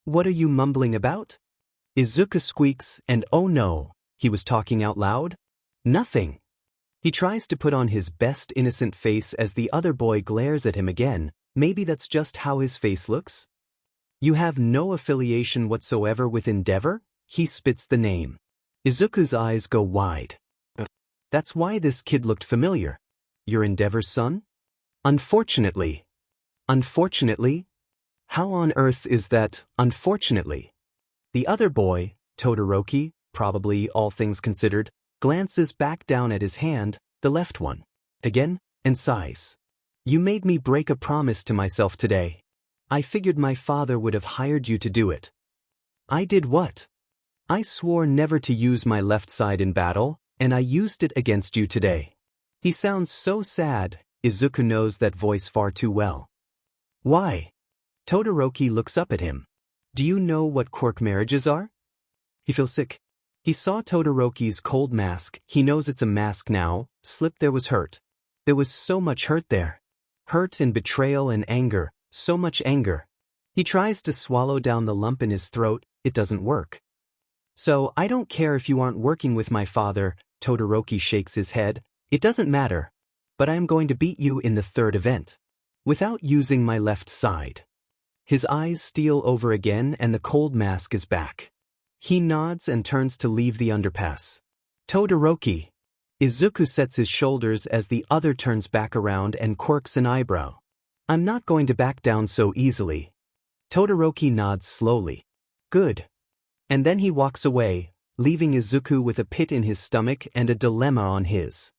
What are you mumbling about? Izuku squeaks, and oh no, he was talking out loud? Nothing. He tries to put on his best innocent face as the other boy glares at him again. Maybe that's just how his face looks? You have no affiliation whatsoever with Endeavor? He spits the name. Izuku's eyes go wide. That's why this kid looked familiar. You're Endeavor's son? Unfortunately. Unfortunately? How on earth is that, unfortunately? The other boy, Todoroki, probably all things considered, glances back down at his hand, the left one, again, and sighs. You made me break a promise to myself today. I figured my father would have hired you to do it. I did what? I swore never to use my left side in battle, and I used it against you today. He sounds so sad. Izuku knows that voice far too well. Why? Todoroki looks up at him. Do you know what quirk marriages are? He feels sick. He saw Todoroki's cold mask. He knows it's a mask now. Slip, there was hurt. There was so much hurt there. Hurt and betrayal and anger. So much anger. He tries to swallow down the lump in his throat. It doesn't work. So I don't care if you aren't working with my father. Todoroki shakes his head. It doesn't matter. But I am going to beat you in the third event. Without using my left side. His eyes steal over again and the cold mask is back. He nods and turns to leave the underpass. Todoroki. Izuku sets his shoulders as the other turns back around and quirks an eyebrow. I'm not going to back down so easily. Todoroki nods slowly. Good. And then he walks away, leaving Izuku with a pit in his stomach and a dilemma on his.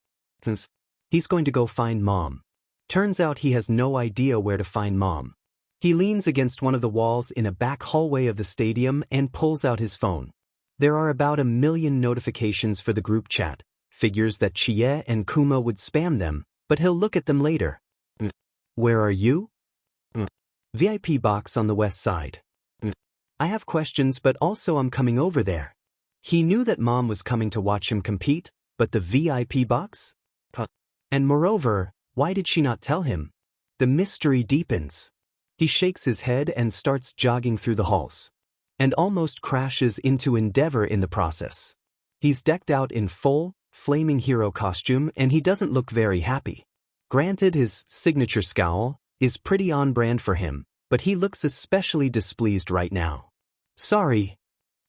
He's going to go find Mom. Turns out he has no idea where to find Mom. He leans against one of the walls in a back hallway of the stadium and pulls out his phone. There are about 1 million notifications for the group chat. Figures that Chie and Kuma would spam them, but he'll look at them later. Where are you? VIP box on the west side. I have questions, but also I'm coming over there. He knew that Mom was coming to watch him compete, but the VIP box? And moreover, why did she not tell him? The mystery deepens. He shakes his head and starts jogging through the halls. And almost crashes into Endeavor in the process. He's decked out in full, flaming hero costume and he doesn't look very happy. Granted, his signature scowl is pretty on brand for him, but he looks especially displeased right now. Sorry.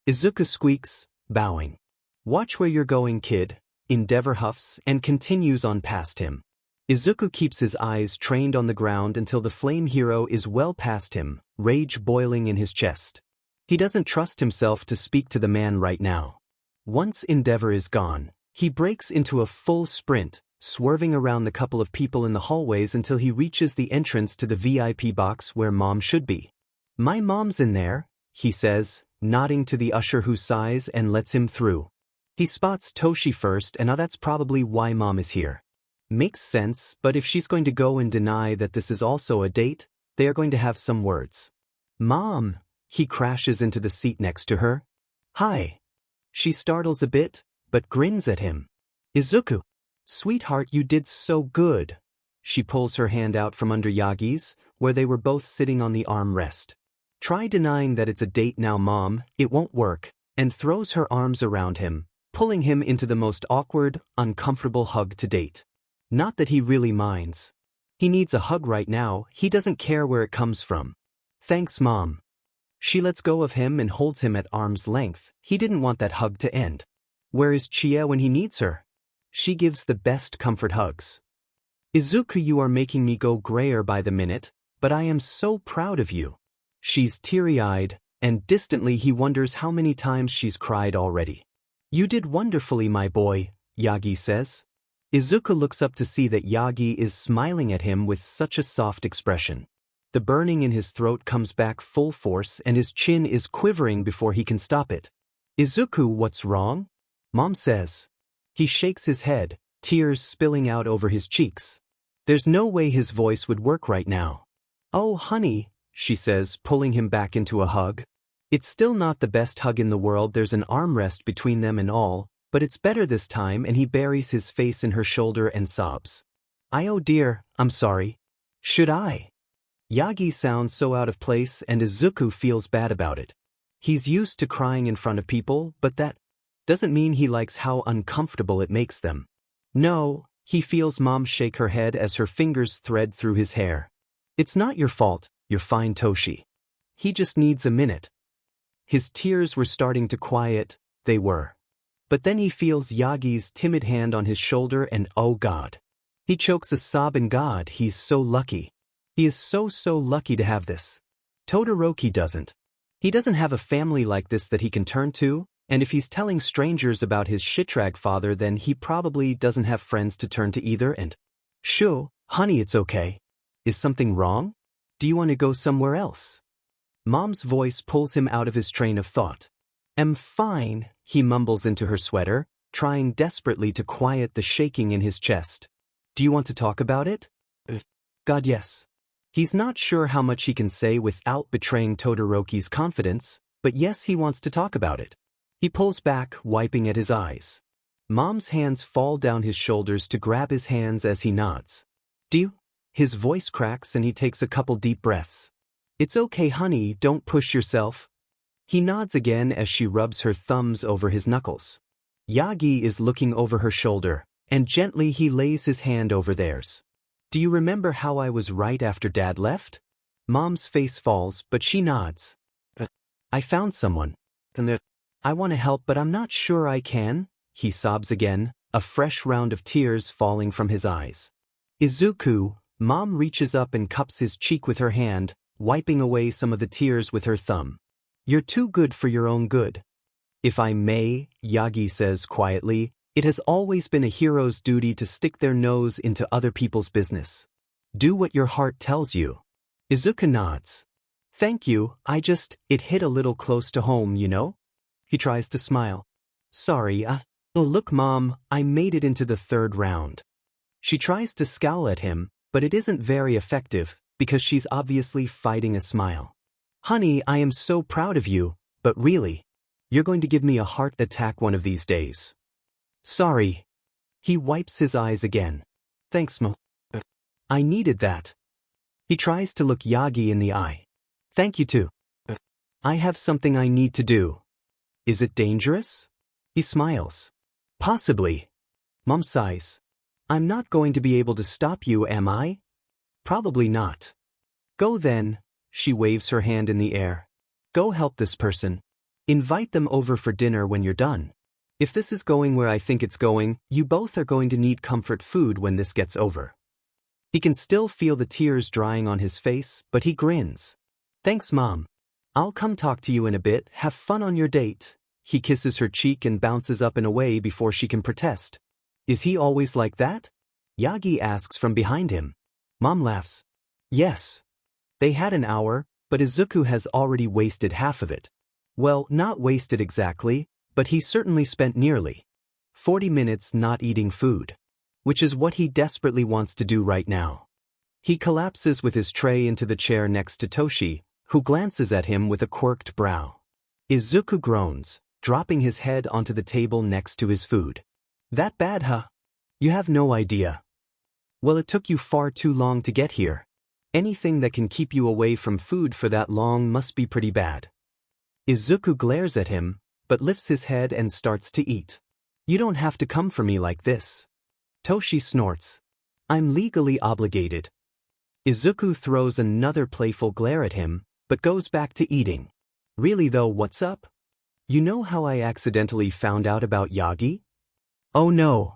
Izuku squeaks, bowing. Watch where you're going, kid. Endeavor huffs and continues on past him. Izuku keeps his eyes trained on the ground until the flame hero is well past him, rage boiling in his chest. He doesn't trust himself to speak to the man right now. Once Endeavor is gone, he breaks into a full sprint, swerving around the couple of people in the hallways until he reaches the entrance to the VIP box where Mom should be. My mom's in there, he says, nodding to the usher who sighs and lets him through. He spots Toshi first, and now that's probably why Mom is here. Makes sense, but if she's going to go and deny that this is also a date, they are going to have some words. Mom, he crashes into the seat next to her. Hi. She startles a bit, but grins at him. Izuku. Sweetheart, you did so good. She pulls her hand out from under Yagi's, where they were both sitting on the armrest. Try denying that it's a date now, Mom, it won't work, and throws her arms around him, pulling him into the most awkward, uncomfortable hug to date. Not that he really minds. He needs a hug right now, he doesn't care where it comes from. Thanks, Mom. She lets go of him and holds him at arm's length. He didn't want that hug to end. Where is Chie when he needs her? She gives the best comfort hugs. Izuku, you are making me go grayer by the minute, but I am so proud of you. She's teary-eyed, and distantly he wonders how many times she's cried already. You did wonderfully, my boy, Yagi says. Izuku looks up to see that Yagi is smiling at him with such a soft expression. The burning in his throat comes back full force and his chin is quivering before he can stop it. Izuku, what's wrong? Mom says. He shakes his head, tears spilling out over his cheeks. There's no way his voice would work right now. Oh, honey, she says, pulling him back into a hug. It's still not the best hug in the world, there's an armrest between them and all, but it's better this time, and he buries his face in her shoulder and sobs. Oh dear, I'm sorry. Should I? Yagi sounds so out of place and Izuku feels bad about it. He's used to crying in front of people, but that doesn't mean he likes how uncomfortable it makes them. No, he feels Mom shake her head as her fingers thread through his hair. It's not your fault, you're fine, Toshi. He just needs a minute. His tears were starting to quiet, they were. But then he feels Yagi's timid hand on his shoulder and oh God. He chokes a sob and God, he's so lucky. He is so lucky to have this. Todoroki doesn't. He doesn't have a family like this that he can turn to, and if he's telling strangers about his shitrag father then he probably doesn't have friends to turn to either and… Shoo, honey, it's okay. Is something wrong? Do you want to go somewhere else? Mom's voice pulls him out of his train of thought. I'm fine, he mumbles into her sweater, trying desperately to quiet the shaking in his chest. Do you want to talk about it? God, yes. He's not sure how much he can say without betraying Todoroki's confidence, but yes, he wants to talk about it. He pulls back, wiping at his eyes. Mom's hands fall down his shoulders to grab his hands as he nods. Do you? His voice cracks and he takes a couple deep breaths. It's okay, honey, don't push yourself. He nods again as she rubs her thumbs over his knuckles. Yagi is looking over her shoulder, and gently he lays his hand over theirs. Do you remember how I was right after Dad left? Mom's face falls, but she nods. I found someone. I want to help, but I'm not sure I can. He sobs again, a fresh round of tears falling from his eyes. Izuku, Mom reaches up and cups his cheek with her hand, wiping away some of the tears with her thumb. You're too good for your own good. If I may, Yagi says quietly, it has always been a hero's duty to stick their nose into other people's business. Do what your heart tells you. Izuku nods. Thank you, it hit a little close to home, you know? He tries to smile. Sorry, oh look Mom, I made it into the third round. She tries to scowl at him, but it isn't very effective, because she's obviously fighting a smile. Honey, I am so proud of you, but really, you're going to give me a heart attack one of these days. Sorry. He wipes his eyes again. Thanks, Mo. I needed that. He tries to look Yagi in the eye. Thank you too. I have something I need to do. Is it dangerous? He smiles. Possibly. Mom sighs. I'm not going to be able to stop you, am I? Probably not. Go then, she waves her hand in the air. Go help this person. Invite them over for dinner when you're done. If this is going where I think it's going, you both are going to need comfort food when this gets over. He can still feel the tears drying on his face, but he grins. Thanks, Mom. I'll come talk to you in a bit, have fun on your date. He kisses her cheek and bounces up and away before she can protest. Is he always like that? Yagi asks from behind him. Mom laughs. Yes. They had an hour, but Izuku has already wasted half of it. Well, not wasted exactly, but he certainly spent nearly 40 minutes not eating food, which is what he desperately wants to do right now. He collapses with his tray into the chair next to Toshi, who glances at him with a quirked brow. Izuku groans, dropping his head onto the table next to his food. That bad, huh? You have no idea. Well, it took you far too long to get here. Anything that can keep you away from food for that long must be pretty bad. Izuku glares at him, but lifts his head and starts to eat. You don't have to come for me like this. Toshi snorts. I'm legally obligated. Izuku throws another playful glare at him, but goes back to eating. Really though, what's up? You know how I accidentally found out about Yagi? Oh no.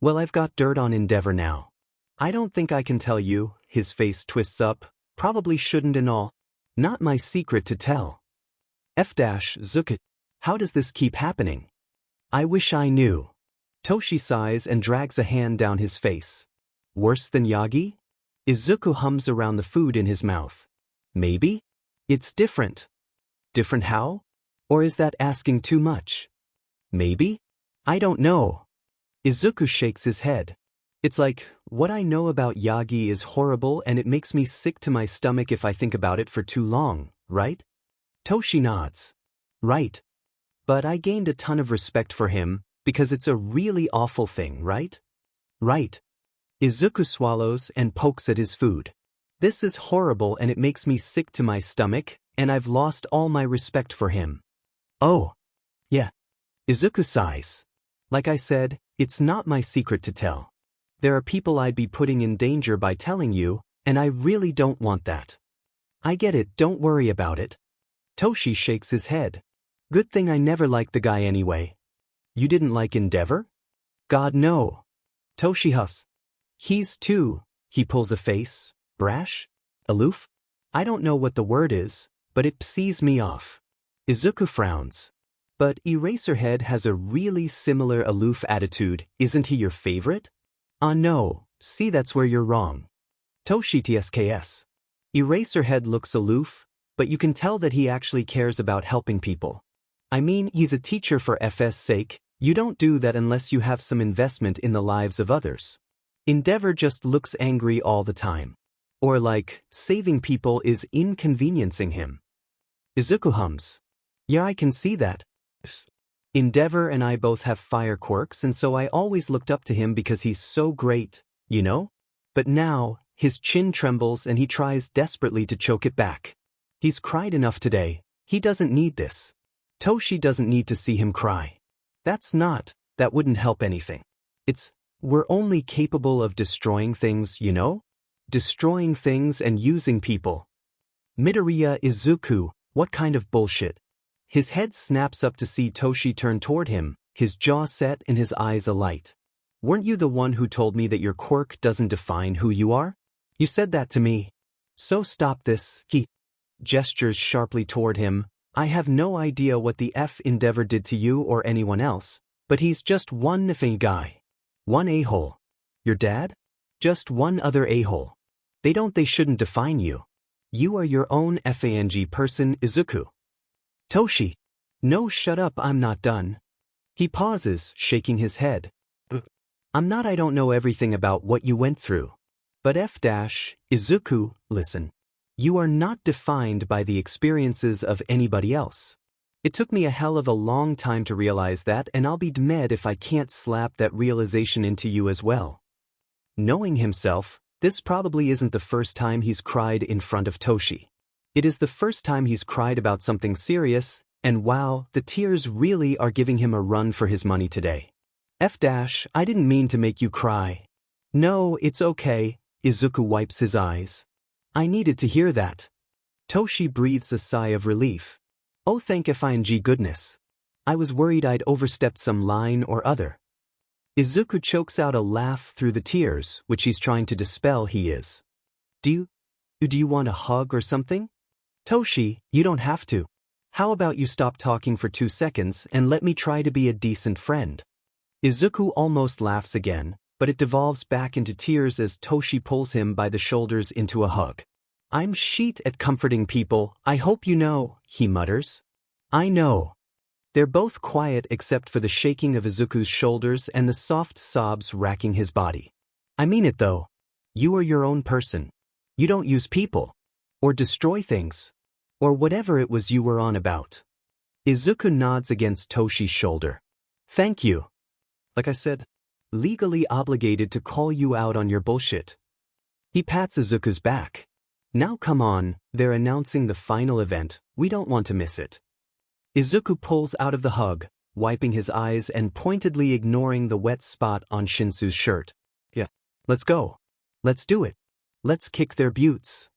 Well, I've got dirt on Endeavor now. I don't think I can tell you. His face twists up. Probably shouldn't and all. Not my secret to tell. Zuka. How does this keep happening? I wish I knew. Toshi sighs and drags a hand down his face. Worse than Yagi? Izuku hums around the food in his mouth. Maybe? It's different. Different how? Or is that asking too much? Maybe? I don't know. Izuku shakes his head. It's like, what I know about Yagi is horrible and it makes me sick to my stomach if I think about it for too long, right? Toshi nods. Right. But I gained a ton of respect for him, because it's a really awful thing, right? Right. Izuku swallows and pokes at his food. This is horrible and it makes me sick to my stomach, and I've lost all my respect for him. Oh. Yeah. Izuku sighs. Like I said, it's not my secret to tell. There are people I'd be putting in danger by telling you, and I really don't want that. I get it, don't worry about it. Toshi shakes his head. Good thing I never liked the guy anyway. You didn't like Endeavor? God no. Toshi huffs. He's too, he pulls a face, brash? Aloof? I don't know what the word is, but it pisses me off. Izuku frowns. But Eraserhead has a really similar aloof attitude, isn't he your favorite? No, see that's where you're wrong. Toshi tsks. Eraserhead looks aloof, but you can tell that he actually cares about helping people. I mean, he's a teacher for FS sake, you don't do that unless you have some investment in the lives of others. Endeavor just looks angry all the time. Or like, saving people is inconveniencing him. Izuku hums. Yeah, I can see that. Endeavor and I both have fire quirks, and so I always looked up to him because he's so great, you know? But now, his chin trembles and he tries desperately to choke it back. He's cried enough today, he doesn't need this. Toshi doesn't need to see him cry. That wouldn't help anything. We're only capable of destroying things, you know? Destroying things and using people. Midoriya Izuku, what kind of bullshit? His head snaps up to see Toshi turn toward him, his jaw set and his eyes alight. Weren't you the one who told me that your quirk doesn't define who you are? You said that to me. So stop this, he gestures sharply toward him. I have no idea what the F Endeavor did to you or anyone else, but he's just one nifty guy. One a-hole. Your dad? Just one other a-hole. They shouldn't define you. You are your own FANG person, Izuku. Toshi. No, shut up, I'm not done. He pauses, shaking his head. I don't know everything about what you went through. But Izuku, listen. You are not defined by the experiences of anybody else. It took me a hell of a long time to realize that, and I'll be dead if I can't slap that realization into you as well. Knowing himself, this probably isn't the first time he's cried in front of Toshi. It is the first time he's cried about something serious, and wow, the tears really are giving him a run for his money today. I didn't mean to make you cry. No, it's okay, Izuku wipes his eyes. I needed to hear that. Toshi breathes a sigh of relief. Oh, thank FING goodness. I was worried I'd overstepped some line or other. Izuku chokes out a laugh through the tears, which he's trying to dispel. He is. Do you want a hug or something? Toshi, you don't have to. How about you stop talking for 2 seconds and let me try to be a decent friend? Izuku almost laughs again, but it devolves back into tears as Toshi pulls him by the shoulders into a hug. I'm shit at comforting people, I hope you know, he mutters. I know. They're both quiet except for the shaking of Izuku's shoulders and the soft sobs racking his body. I mean it though. You are your own person. You don't use people. Or destroy things. Or whatever it was you were on about. Izuku nods against Toshi's shoulder. Thank you. Like I said, legally obligated to call you out on your bullshit. He pats Izuku's back. Now come on, they're announcing the final event, we don't want to miss it. Izuku pulls out of the hug, wiping his eyes and pointedly ignoring the wet spot on Shinsu's shirt. Yeah, let's go. Let's do it. Let's kick their butts.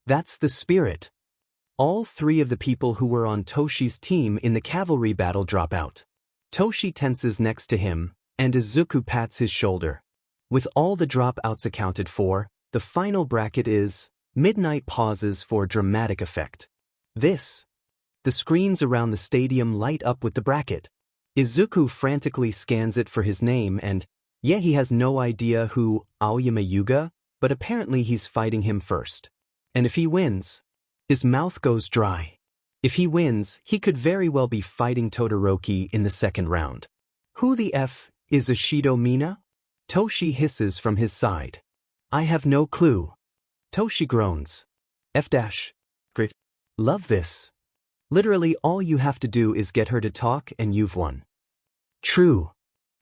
That's the spirit. All 3 of the people who were on Toshi's team in the cavalry battle drop out. Toshi tenses next to him, and Izuku pats his shoulder. With all the dropouts accounted for, the final bracket is midnight pauses for dramatic effect. The screens around the stadium light up with the bracket. Izuku frantically scans it for his name and, yeah, he has no idea who Aoyama Yuga, but apparently he's fighting him first. And if he wins, His mouth goes dry. If he wins, he could very well be fighting Todoroki in the second round. Who the F is Ishido Mina? Toshi hisses from his side. I have no clue. Toshi groans. F dash. Great. Love this. Literally all you have to do is get her to talk and you've won. True.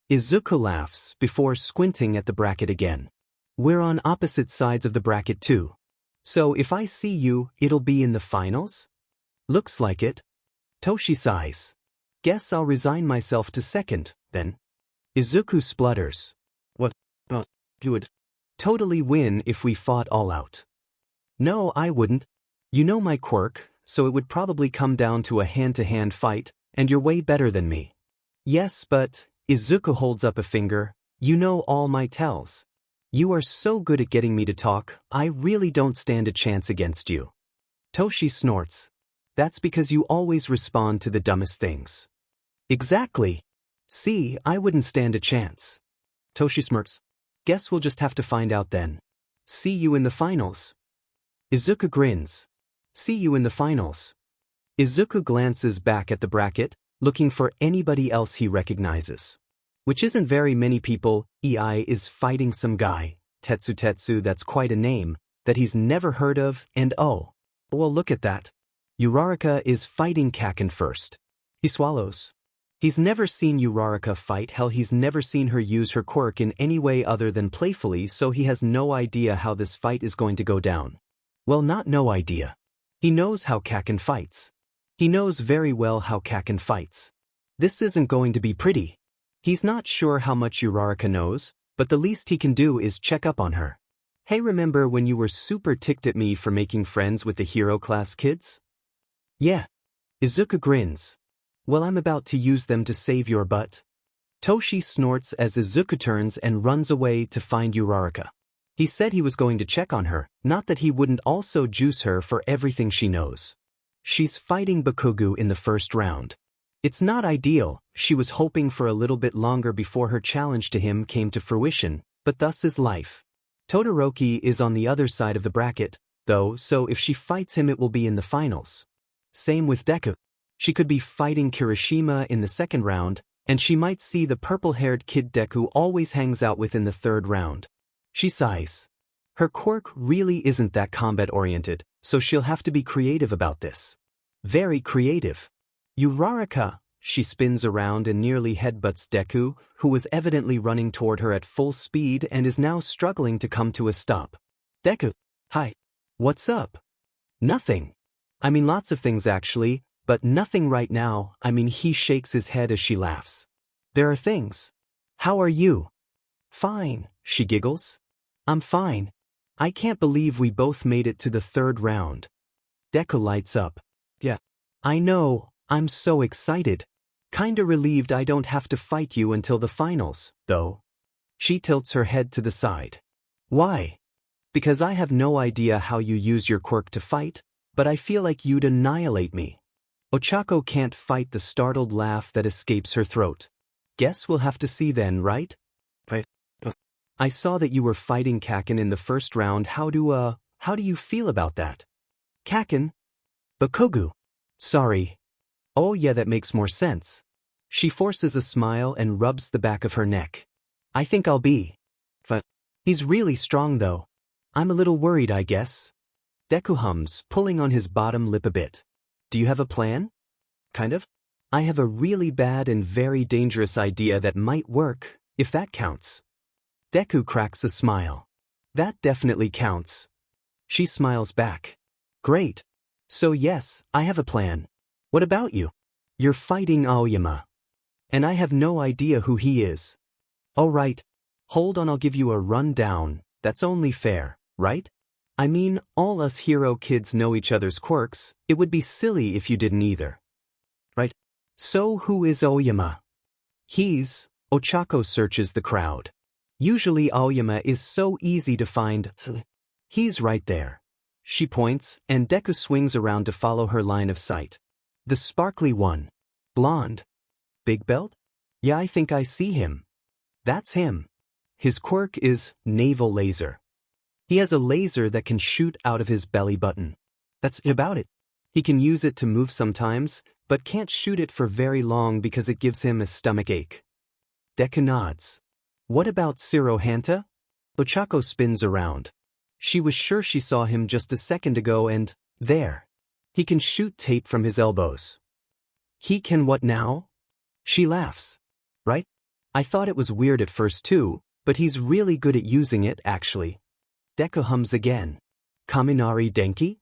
Izuku laughs before squinting at the bracket again. We're on opposite sides of the bracket too. So if I see you, it'll be in the finals? Looks like it. Toshi sighs. Guess I'll resign myself to second, then. Izuku splutters. What? You would totally win if we fought all out. No, I wouldn't. You know my quirk, so it would probably come down to a hand-to-hand fight, and you're way better than me. Yes, but, Izuku holds up a finger, you know all my tells. You are so good at getting me to talk, I really don't stand a chance against you. Toshi snorts. That's because you always respond to the dumbest things. Exactly. See, I wouldn't stand a chance. Toshi smirks. Guess we'll just have to find out then. See you in the finals. Izuku grins. See you in the finals. Izuku glances back at the bracket, looking for anybody else he recognizes. Which isn't very many people. EI is fighting some guy, Tetsu, that's quite a name, that he's never heard of, and oh, well look at that. Uraraka is fighting Kaken first. He swallows. He's never seen Uraraka fight, hell he's never seen her use her quirk in any way other than playfully, so he has no idea how this fight is going to go down. Well, not no idea. He knows how Kaken fights. He knows very well how Kaken fights. This isn't going to be pretty. He's not sure how much Uraraka knows, but the least he can do is check up on her. Hey, remember when you were super ticked at me for making friends with the hero class kids? Yeah. Izuku grins. Well, I'm about to use them to save your butt. Toshi snorts as Izuku turns and runs away to find Uraraka. He said he was going to check on her, not that he wouldn't also juice her for everything she knows. She's fighting Bakugo in the first round. It's not ideal, she was hoping for a little bit longer before her challenge to him came to fruition, but thus is life. Todoroki is on the other side of the bracket, though, so if she fights him it will be in the finals. Same with Deku. She could be fighting Kirishima in the second round, and she might see the purple-haired kid Deku always hangs out with in the third round. She sighs. Her quirk really isn't that combat-oriented, so she'll have to be creative about this. Very creative. Uraraka, she spins around and nearly headbutts Deku, who was evidently running toward her at full speed and is now struggling to come to a stop. Deku. Hi. What's up? Nothing. I mean lots of things actually, but nothing right now. I mean he shakes his head as she laughs. There are things. How are you? Fine, she giggles. I'm fine. I can't believe we both made it to the third round. Deku lights up. Yeah. I know, I'm so excited. Kinda relieved I don't have to fight you until the finals, though. She tilts her head to the side. Why? Because I have no idea how you use your quirk to fight, but I feel like you'd annihilate me. Ochako can't fight the startled laugh that escapes her throat. Guess we'll have to see then, right? I saw that you were fighting Kaken in the first round. How do you feel about that? Kaken? Bakugo. Sorry. Oh yeah, that makes more sense. She forces a smile and rubs the back of her neck. I think I'll be. He's really strong though. I'm a little worried, I guess. Deku hums, pulling on his bottom lip a bit. Do you have a plan? Kind of. I have a really bad and very dangerous idea that might work, if that counts. Deku cracks a smile. That definitely counts. She smiles back. Great. So yes, I have a plan. What about you? You're fighting Aoyama. And I have no idea who he is. Oh right. Hold on, I'll give you a rundown. That's only fair, right? I mean, all us hero kids know each other's quirks. It would be silly if you didn't either. Right? So who is Aoyama? He's... Ochako searches the crowd. Usually Aoyama is so easy to find. He's right there. She points, and Deku swings around to follow her line of sight. The sparkly one. Blonde. Big belt? Yeah, I think I see him. That's him. His quirk is Naval Laser. He has a laser that can shoot out of his belly button. That's about it. He can use it to move sometimes, but can't shoot it for very long because it gives him a stomach ache. Deku nods. What about Sirohanta? Ochako spins around. She was sure she saw him just a second ago and, there. He can shoot tape from his elbows. He can what now? She laughs. Right? I thought it was weird at first too, but he's really good at using it actually. Deku hums again. Kaminari Denki?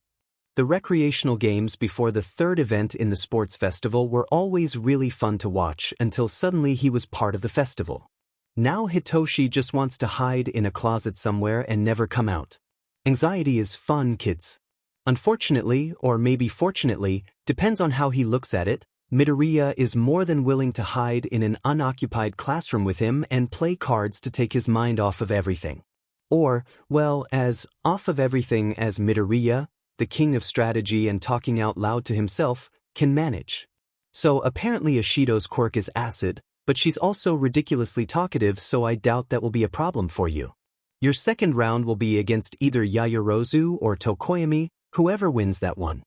The recreational games before the third event in the sports festival were always really fun to watch until suddenly he was part of the festival. Now Hitoshi just wants to hide in a closet somewhere and never come out. Anxiety is fun, kids. Unfortunately, or maybe fortunately, depends on how he looks at it, Midoriya is more than willing to hide in an unoccupied classroom with him and play cards to take his mind off of everything. Or, well, as off of everything as Midoriya, the king of strategy and talking out loud to himself, can manage. So apparently Ishido's quirk is acid, but she's also ridiculously talkative, so I doubt that will be a problem for you. Your second round will be against either Yaoyorozu or Tokoyami, whoever wins that one.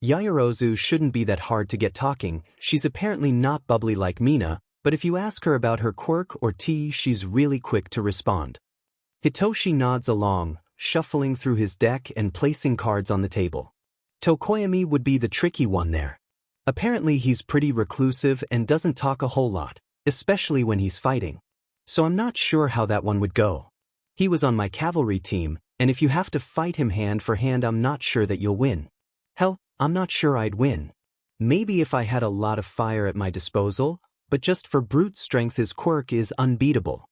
Yaoyorozu shouldn't be that hard to get talking, she's apparently not bubbly like Mina, but if you ask her about her quirk or tea, she's really quick to respond. Hitoshi nods along, shuffling through his deck and placing cards on the table. Tokoyami would be the tricky one there. Apparently he's pretty reclusive and doesn't talk a whole lot, especially when he's fighting. So I'm not sure how that one would go. He was on my cavalry team, and if you have to fight him hand for hand, I'm not sure that you'll win. Hell, I'm not sure I'd win. Maybe if I had a lot of fire at my disposal, but just for brute strength his quirk is unbeatable.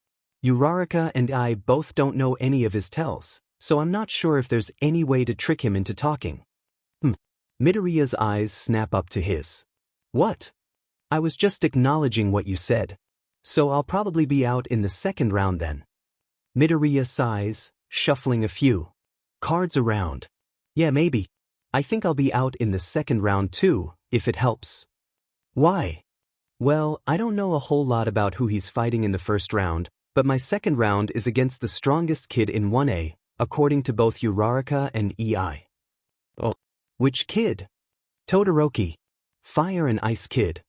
Uraraka and I both don't know any of his tells, so I'm not sure if there's any way to trick him into talking. Midoriya's eyes snap up to his. What? I was just acknowledging what you said. So I'll probably be out in the second round then. Midoriya sighs, shuffling a few cards around. Yeah, maybe. I think I'll be out in the second round too, if it helps. Why? Well, I don't know a whole lot about who he's fighting in the first round, but my second round is against the strongest kid in 1A, according to both Uraraka and EI. Oh, which kid? Todoroki. Fire and Ice Kid.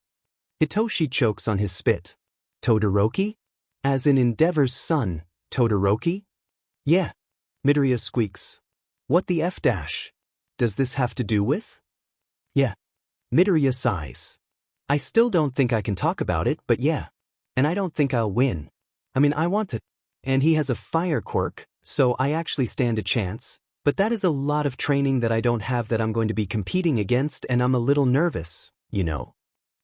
Hitoshi chokes on his spit. Todoroki? As in Endeavor's son, Todoroki? Yeah. Midoriya squeaks. What the F dash? Does this have to do with? Yeah. Midoriya sighs. I still don't think I can talk about it, but yeah. And I don't think I'll win. I mean, I want to. And he has a fire quirk, so I actually stand a chance, but that is a lot of training that I don't have that I'm going to be competing against, and I'm a little nervous, you know.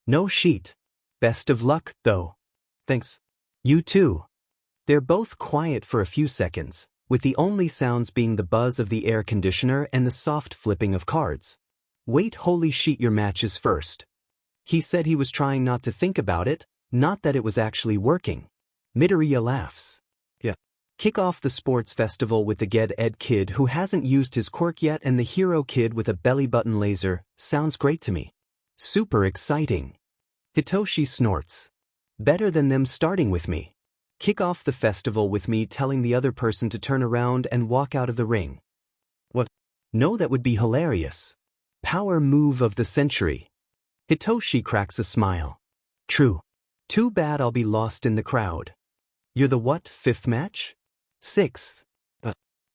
No sheet. Best of luck, though. Thanks. You too. They're both quiet for a few seconds, with the only sounds being the buzz of the air conditioner and the soft flipping of cards. Wait, holy shit, your match is first. He said he was trying not to think about it, not that it was actually working. Midoriya laughs. Yeah. Kick off the sports festival with the Ged Ed kid who hasn't used his quirk yet and the hero kid with a belly button laser. Sounds great to me. Super exciting. Hitoshi snorts. Better than them starting with me. Kick off the festival with me telling the other person to turn around and walk out of the ring. What? No, that would be hilarious. Power move of the century. Hitoshi cracks a smile. True. Too bad I'll be lost in the crowd. You're the what, 5th match? 6th.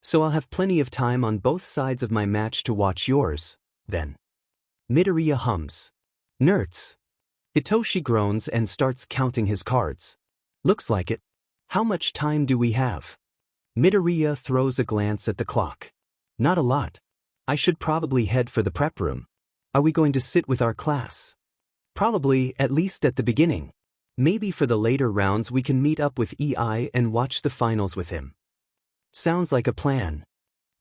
So I'll have plenty of time on both sides of my match to watch yours, then. Midoriya hums. Nerds. Hitoshi groans and starts counting his cards. Looks like it. How much time do we have? Midoriya throws a glance at the clock. Not a lot. I should probably head for the prep room. Are we going to sit with our class? Probably, at least at the beginning. Maybe for the later rounds we can meet up with EI and watch the finals with him. Sounds like a plan.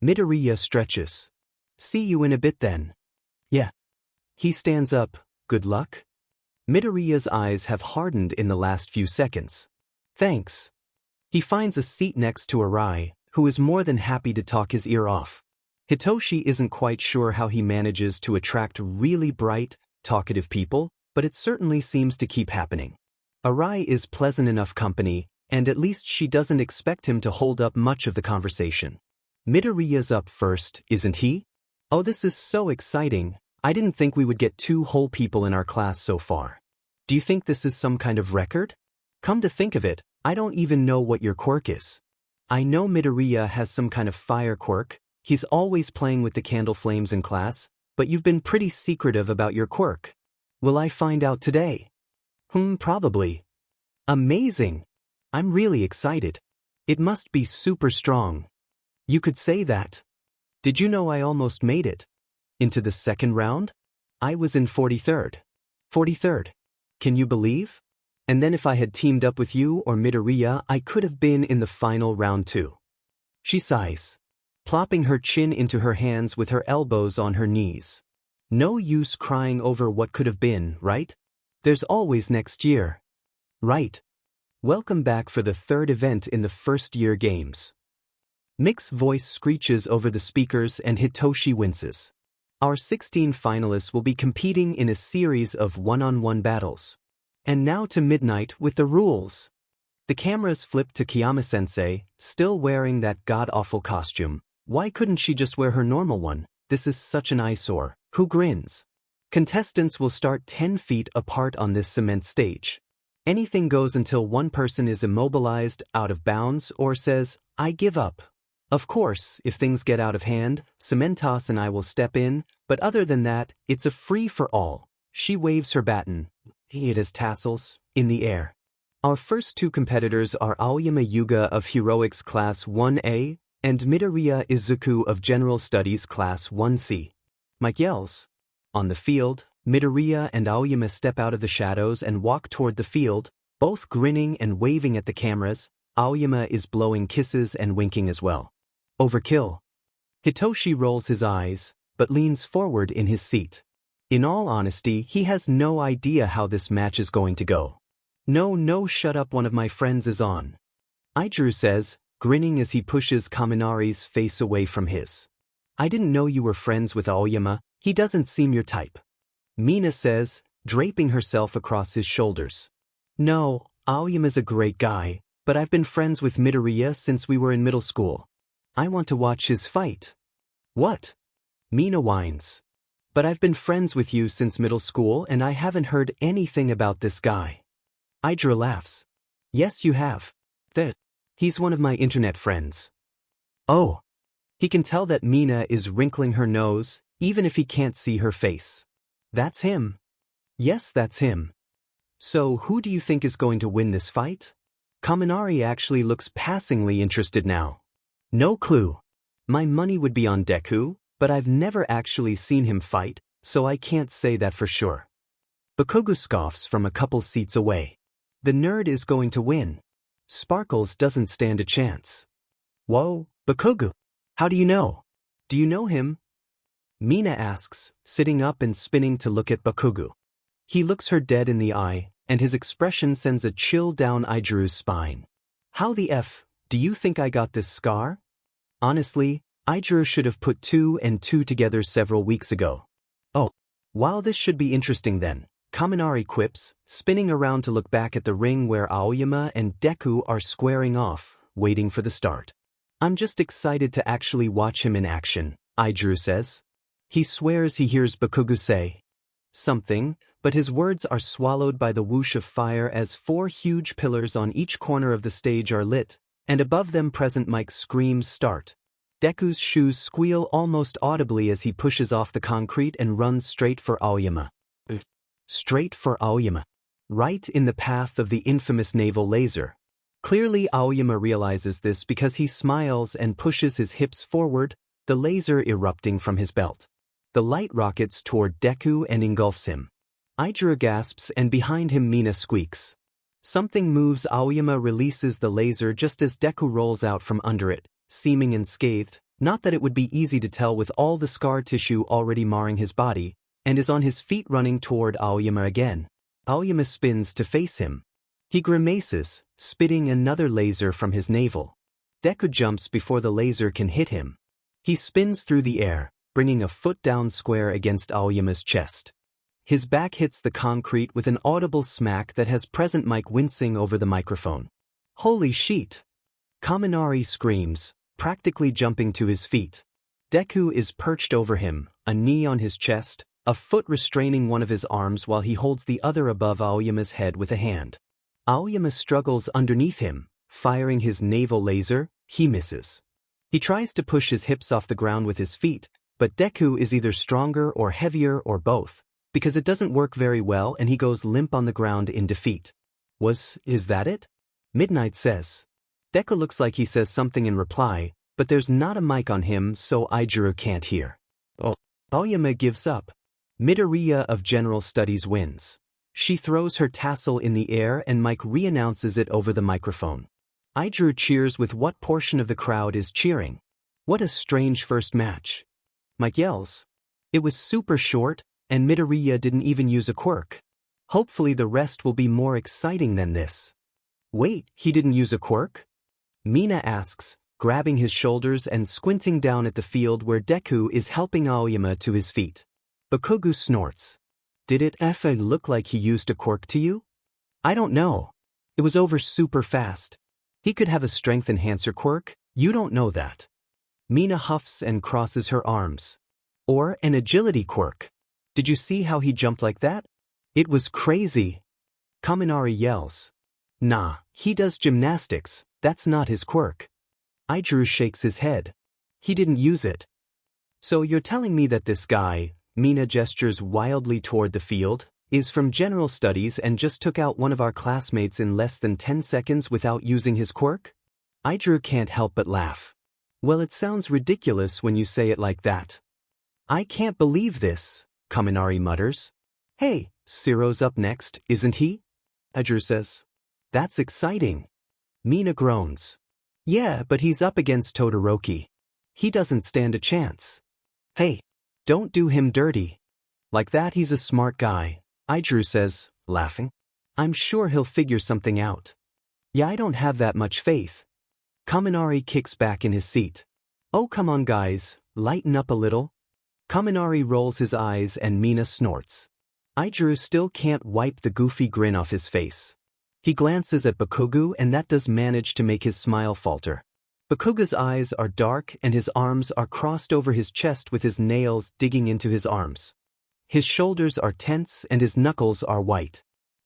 Midoriya stretches. See you in a bit then. Yeah. He stands up. Good luck? Midoriya's eyes have hardened in the last few seconds. Thanks. He finds a seat next to Arai, who is more than happy to talk his ear off. Hitoshi isn't quite sure how he manages to attract really bright, talkative people, but it certainly seems to keep happening. Arai is pleasant enough company, and at least she doesn't expect him to hold up much of the conversation. Midoriya's up first, isn't he? Oh, this is so exciting. I didn't think we would get 2 whole people in our class so far. Do you think this is some kind of record? Come to think of it, I don't even know what your quirk is. I know Midoriya has some kind of fire quirk. He's always playing with the candle flames in class, but you've been pretty secretive about your quirk. Will I find out today? Probably. Amazing. I'm really excited. It must be super strong. You could say that. Did you know I almost made it? Into the second round? I was in 43rd. 43rd. Can you believe? And then if I had teamed up with you or Midoriya, I could have been in the final round too. She sighs, plopping her chin into her hands with her elbows on her knees. No use crying over what could have been, right? There's always next year. Right. Welcome back for the 3rd event in the first-year games. Mick's voice screeches over the speakers and Hitoshi winces. Our 16 finalists will be competing in a series of one-on-one battles. And now to midnight with the rules. The cameras flip to Kiyama-sensei, still wearing that god-awful costume. Why couldn't she just wear her normal one? This is such an eyesore. Who grins? Contestants will start 10 feet apart on this cement stage. Anything goes until one person is immobilized, out of bounds, or says, "I give up." Of course, if things get out of hand, Cementos and I will step in, but other than that, it's a free-for-all. She waves her baton. It has tassels, in the air. Our first 2 competitors are Aoyama Yuga of Heroics Class 1A and Midoriya Izuku of General Studies Class 1C. Mike yells. On the field, Midoriya and Aoyama step out of the shadows and walk toward the field, both grinning and waving at the cameras. Aoyama is blowing kisses and winking as well. Overkill. Hitoshi rolls his eyes, but leans forward in his seat. In all honesty, he has no idea how this match is going to go. No, shut up, one of my friends is on. Idru says, grinning as he pushes Kaminari's face away from his. I didn't know you were friends with Aoyama, he doesn't seem your type. Mina says, draping herself across his shoulders. No, Aoyama's a great guy, but I've been friends with Midoriya since we were in middle school. I want to watch his fight. What? Mina whines. But I've been friends with you since middle school and I haven't heard anything about this guy. Idra laughs. Yes, you have. He's one of my internet friends. Oh. He can tell that Mina is wrinkling her nose, even if he can't see her face. That's him. Yes, that's him. So who do you think is going to win this fight? Kaminari actually looks passingly interested now. No clue. My money would be on Deku, but I've never actually seen him fight, so I can't say that for sure. Bakugu scoffs from a couple seats away. The nerd is going to win. Sparkles doesn't stand a chance. Whoa, Bakugu. How do you know? Do you know him? Mina asks, sitting up and spinning to look at Bakugu. He looks her dead in the eye, and his expression sends a chill down Idru's spine. How the F do you think I got this scar? Honestly, Idru should have put 2 and 2 together several weeks ago. Oh, wow, this should be interesting then, Kaminari quips, spinning around to look back at the ring where Aoyama and Deku are squaring off, waiting for the start. I'm just excited to actually watch him in action, Idru says. He swears he hears Bakugu say something, but his words are swallowed by the whoosh of fire as 4 huge pillars on each corner of the stage are lit, and above them Present Mike's screams start. Deku's shoes squeal almost audibly as he pushes off the concrete and runs straight for Aoyama. Straight for Aoyama. Right in the path of the infamous naval laser. Clearly Aoyama realizes this because he smiles and pushes his hips forward, the laser erupting from his belt. The light rockets toward Deku and engulfs him. Idra gasps and behind him Mina squeaks. Something moves. Aoyama releases the laser just as Deku rolls out from under it, seeming unscathed, not that it would be easy to tell with all the scar tissue already marring his body, and is on his feet running toward Aoyama again. Aoyama spins to face him. He grimaces, spitting another laser from his navel. Deku jumps before the laser can hit him. He spins through the air, bringing a foot down square against Aoyama's chest. His back hits the concrete with an audible smack that has Present Mike wincing over the microphone. Holy shit! Kaminari screams, practically jumping to his feet. Deku is perched over him, a knee on his chest, a foot restraining one of his arms while he holds the other above Aoyama's head with a hand. Aoyama struggles underneath him, firing his naval laser. He misses. He tries to push his hips off the ground with his feet, but Deku is either stronger or heavier or both, because it doesn't work very well and he goes limp on the ground in defeat. Is that it? Midnight says. Deku looks like he says something in reply, but there's not a mic on him so Aijuru can't hear. Aoyama gives up. Midoriya of General Studies wins. She throws her tassel in the air and Mike re-announces it over the microphone. Aijuru cheers with what portion of the crowd is cheering. What a strange first match. Mike yells. It was super short, and Midoriya didn't even use a quirk. Hopefully the rest will be more exciting than this. Wait, he didn't use a quirk? Mina asks, grabbing his shoulders and squinting down at the field where Deku is helping Aoyama to his feet. Bakugo snorts. Did it look like he used a quirk to you? I don't know. It was over super fast. He could have a strength enhancer quirk, you don't know that. Mina huffs and crosses her arms. Or an agility quirk. Did you see how he jumped like that? It was crazy. Kaminari yells. Nah, he does gymnastics, that's not his quirk. Aijuru shakes his head. He didn't use it. So you're telling me that this guy, Mina gestures wildly toward the field, is from General Studies and just took out one of our classmates in less than 10 seconds without using his quirk? Aijuru can't help but laugh. Well, it sounds ridiculous when you say it like that. I can't believe this, Kaminari mutters. Hey, Siro's up next, isn't he? Aijuru says. That's exciting. Mina groans. Yeah, but he's up against Todoroki. He doesn't stand a chance. Hey, don't do him dirty. Like that he's a smart guy, Aijuru says, laughing. I'm sure he'll figure something out. Yeah, I don't have that much faith. Kaminari kicks back in his seat. Oh, come on guys, lighten up a little. Kaminari rolls his eyes and Mina snorts. Aijuru still can't wipe the goofy grin off his face. He glances at Bakugo and that does manage to make his smile falter. Bakugo's eyes are dark and his arms are crossed over his chest with his nails digging into his arms. His shoulders are tense and his knuckles are white.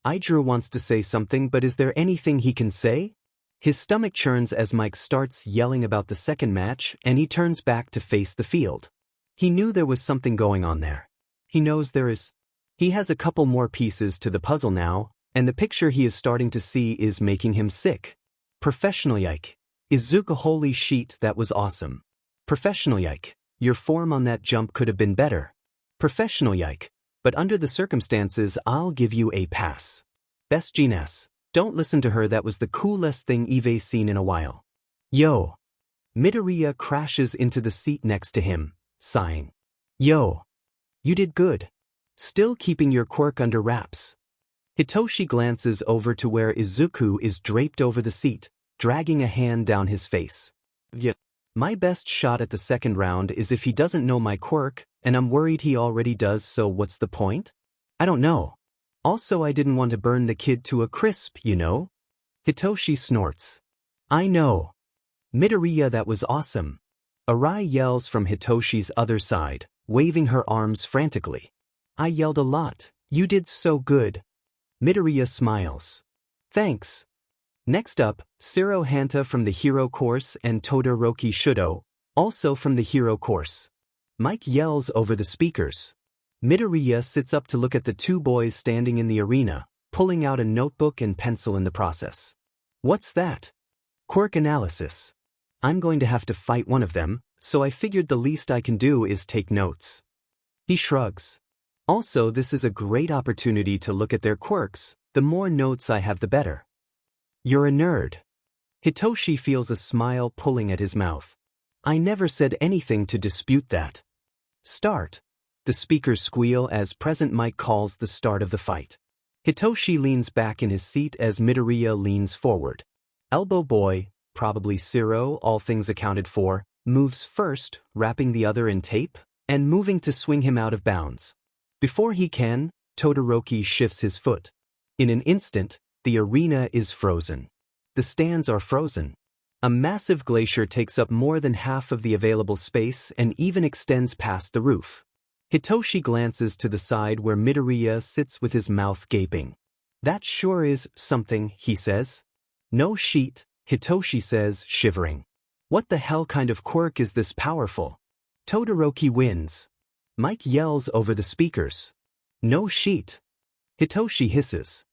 Aijuru wants to say something, but is there anything he can say? His stomach churns as Mike starts yelling about the second match and he turns back to face the field. He knew there was something going on there. He knows there is. He has a couple more pieces to the puzzle now, and the picture he is starting to see is making him sick. Professional yike. Izuku, holy sheet, that was awesome. Professional yike. Your form on that jump could have been better. Professional yike. But under the circumstances I'll give you a pass. Best Jeaness. Don't listen to her, that was the coolest thing Eve's seen in a while. Yo. Midoriya crashes into the seat next to him, sighing. Yo. You did good. Still keeping your quirk under wraps. Hitoshi glances over to where Izuku is draped over the seat, dragging a hand down his face. Yeah. My best shot at the second round is if he doesn't know my quirk, and I'm worried he already does, so what's the point? I don't know. Also, I didn't want to burn the kid to a crisp, you know? Hitoshi snorts. I know. Midoriya, that was awesome. Arai yells from Hitoshi's other side, waving her arms frantically. I yelled a lot. You did so good. Midoriya smiles. Thanks. Next up, Shiro Hanta from the Hero Course and Todoroki Shudo, also from the Hero Course. Mike yells over the speakers. Midoriya sits up to look at the two boys standing in the arena, pulling out a notebook and pencil in the process. What's that? Quirk analysis. I'm going to have to fight one of them, so I figured the least I can do is take notes. He shrugs. Also, this is a great opportunity to look at their quirks. The more notes I have, the better. You're a nerd. Hitoshi feels a smile pulling at his mouth. I never said anything to dispute that. Start. The speakers squeal as Present Mike calls the start of the fight. Hitoshi leans back in his seat as Midoriya leans forward. Elbow Boy, probably Shiro, all things accounted for, moves first, wrapping the other in tape, and moving to swing him out of bounds. Before he can, Todoroki shifts his foot. In an instant, the arena is frozen. The stands are frozen. A massive glacier takes up more than half of the available space and even extends past the roof. Hitoshi glances to the side where Midoriya sits with his mouth gaping. That sure is something, he says. No sheet, Hitoshi says, shivering. What the hell kind of quirk is this powerful? Todoroki wins. Mike yells over the speakers. No sheet. Hitoshi hisses.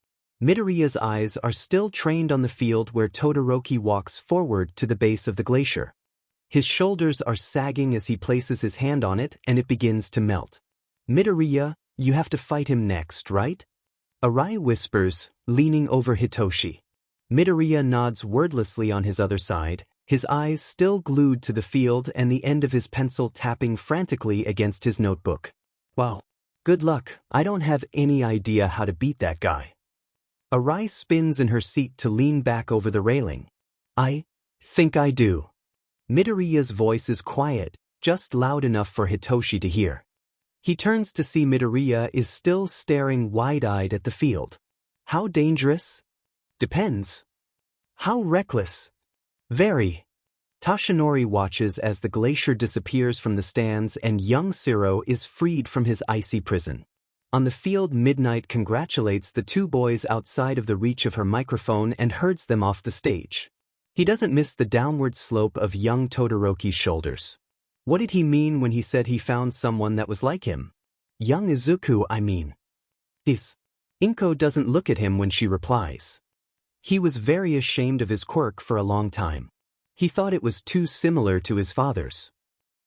Midoriya's eyes are still trained on the field where Todoroki walks forward to the base of the glacier. His shoulders are sagging as he places his hand on it and it begins to melt. Midoriya, you have to fight him next, right? Arai whispers, leaning over Hitoshi. Midoriya nods wordlessly on his other side, his eyes still glued to the field and the end of his pencil tapping frantically against his notebook. Wow. Good luck, I don't have any idea how to beat that guy. Arai spins in her seat to lean back over the railing. I think I do. Midoriya's voice is quiet, just loud enough for Hitoshi to hear. He turns to see Midoriya is still staring wide-eyed at the field. How dangerous? Depends. How reckless? Very. Tashinori watches as the glacier disappears from the stands and young Siro is freed from his icy prison. On the field, Midnight congratulates the two boys outside of the reach of her microphone and herds them off the stage. He doesn't miss the downward slope of young Todoroki's shoulders. What did he mean when he said he found someone that was like him? Young Izuku, I mean. Inko doesn't look at him when she replies. He was very ashamed of his quirk for a long time. He thought it was too similar to his father's.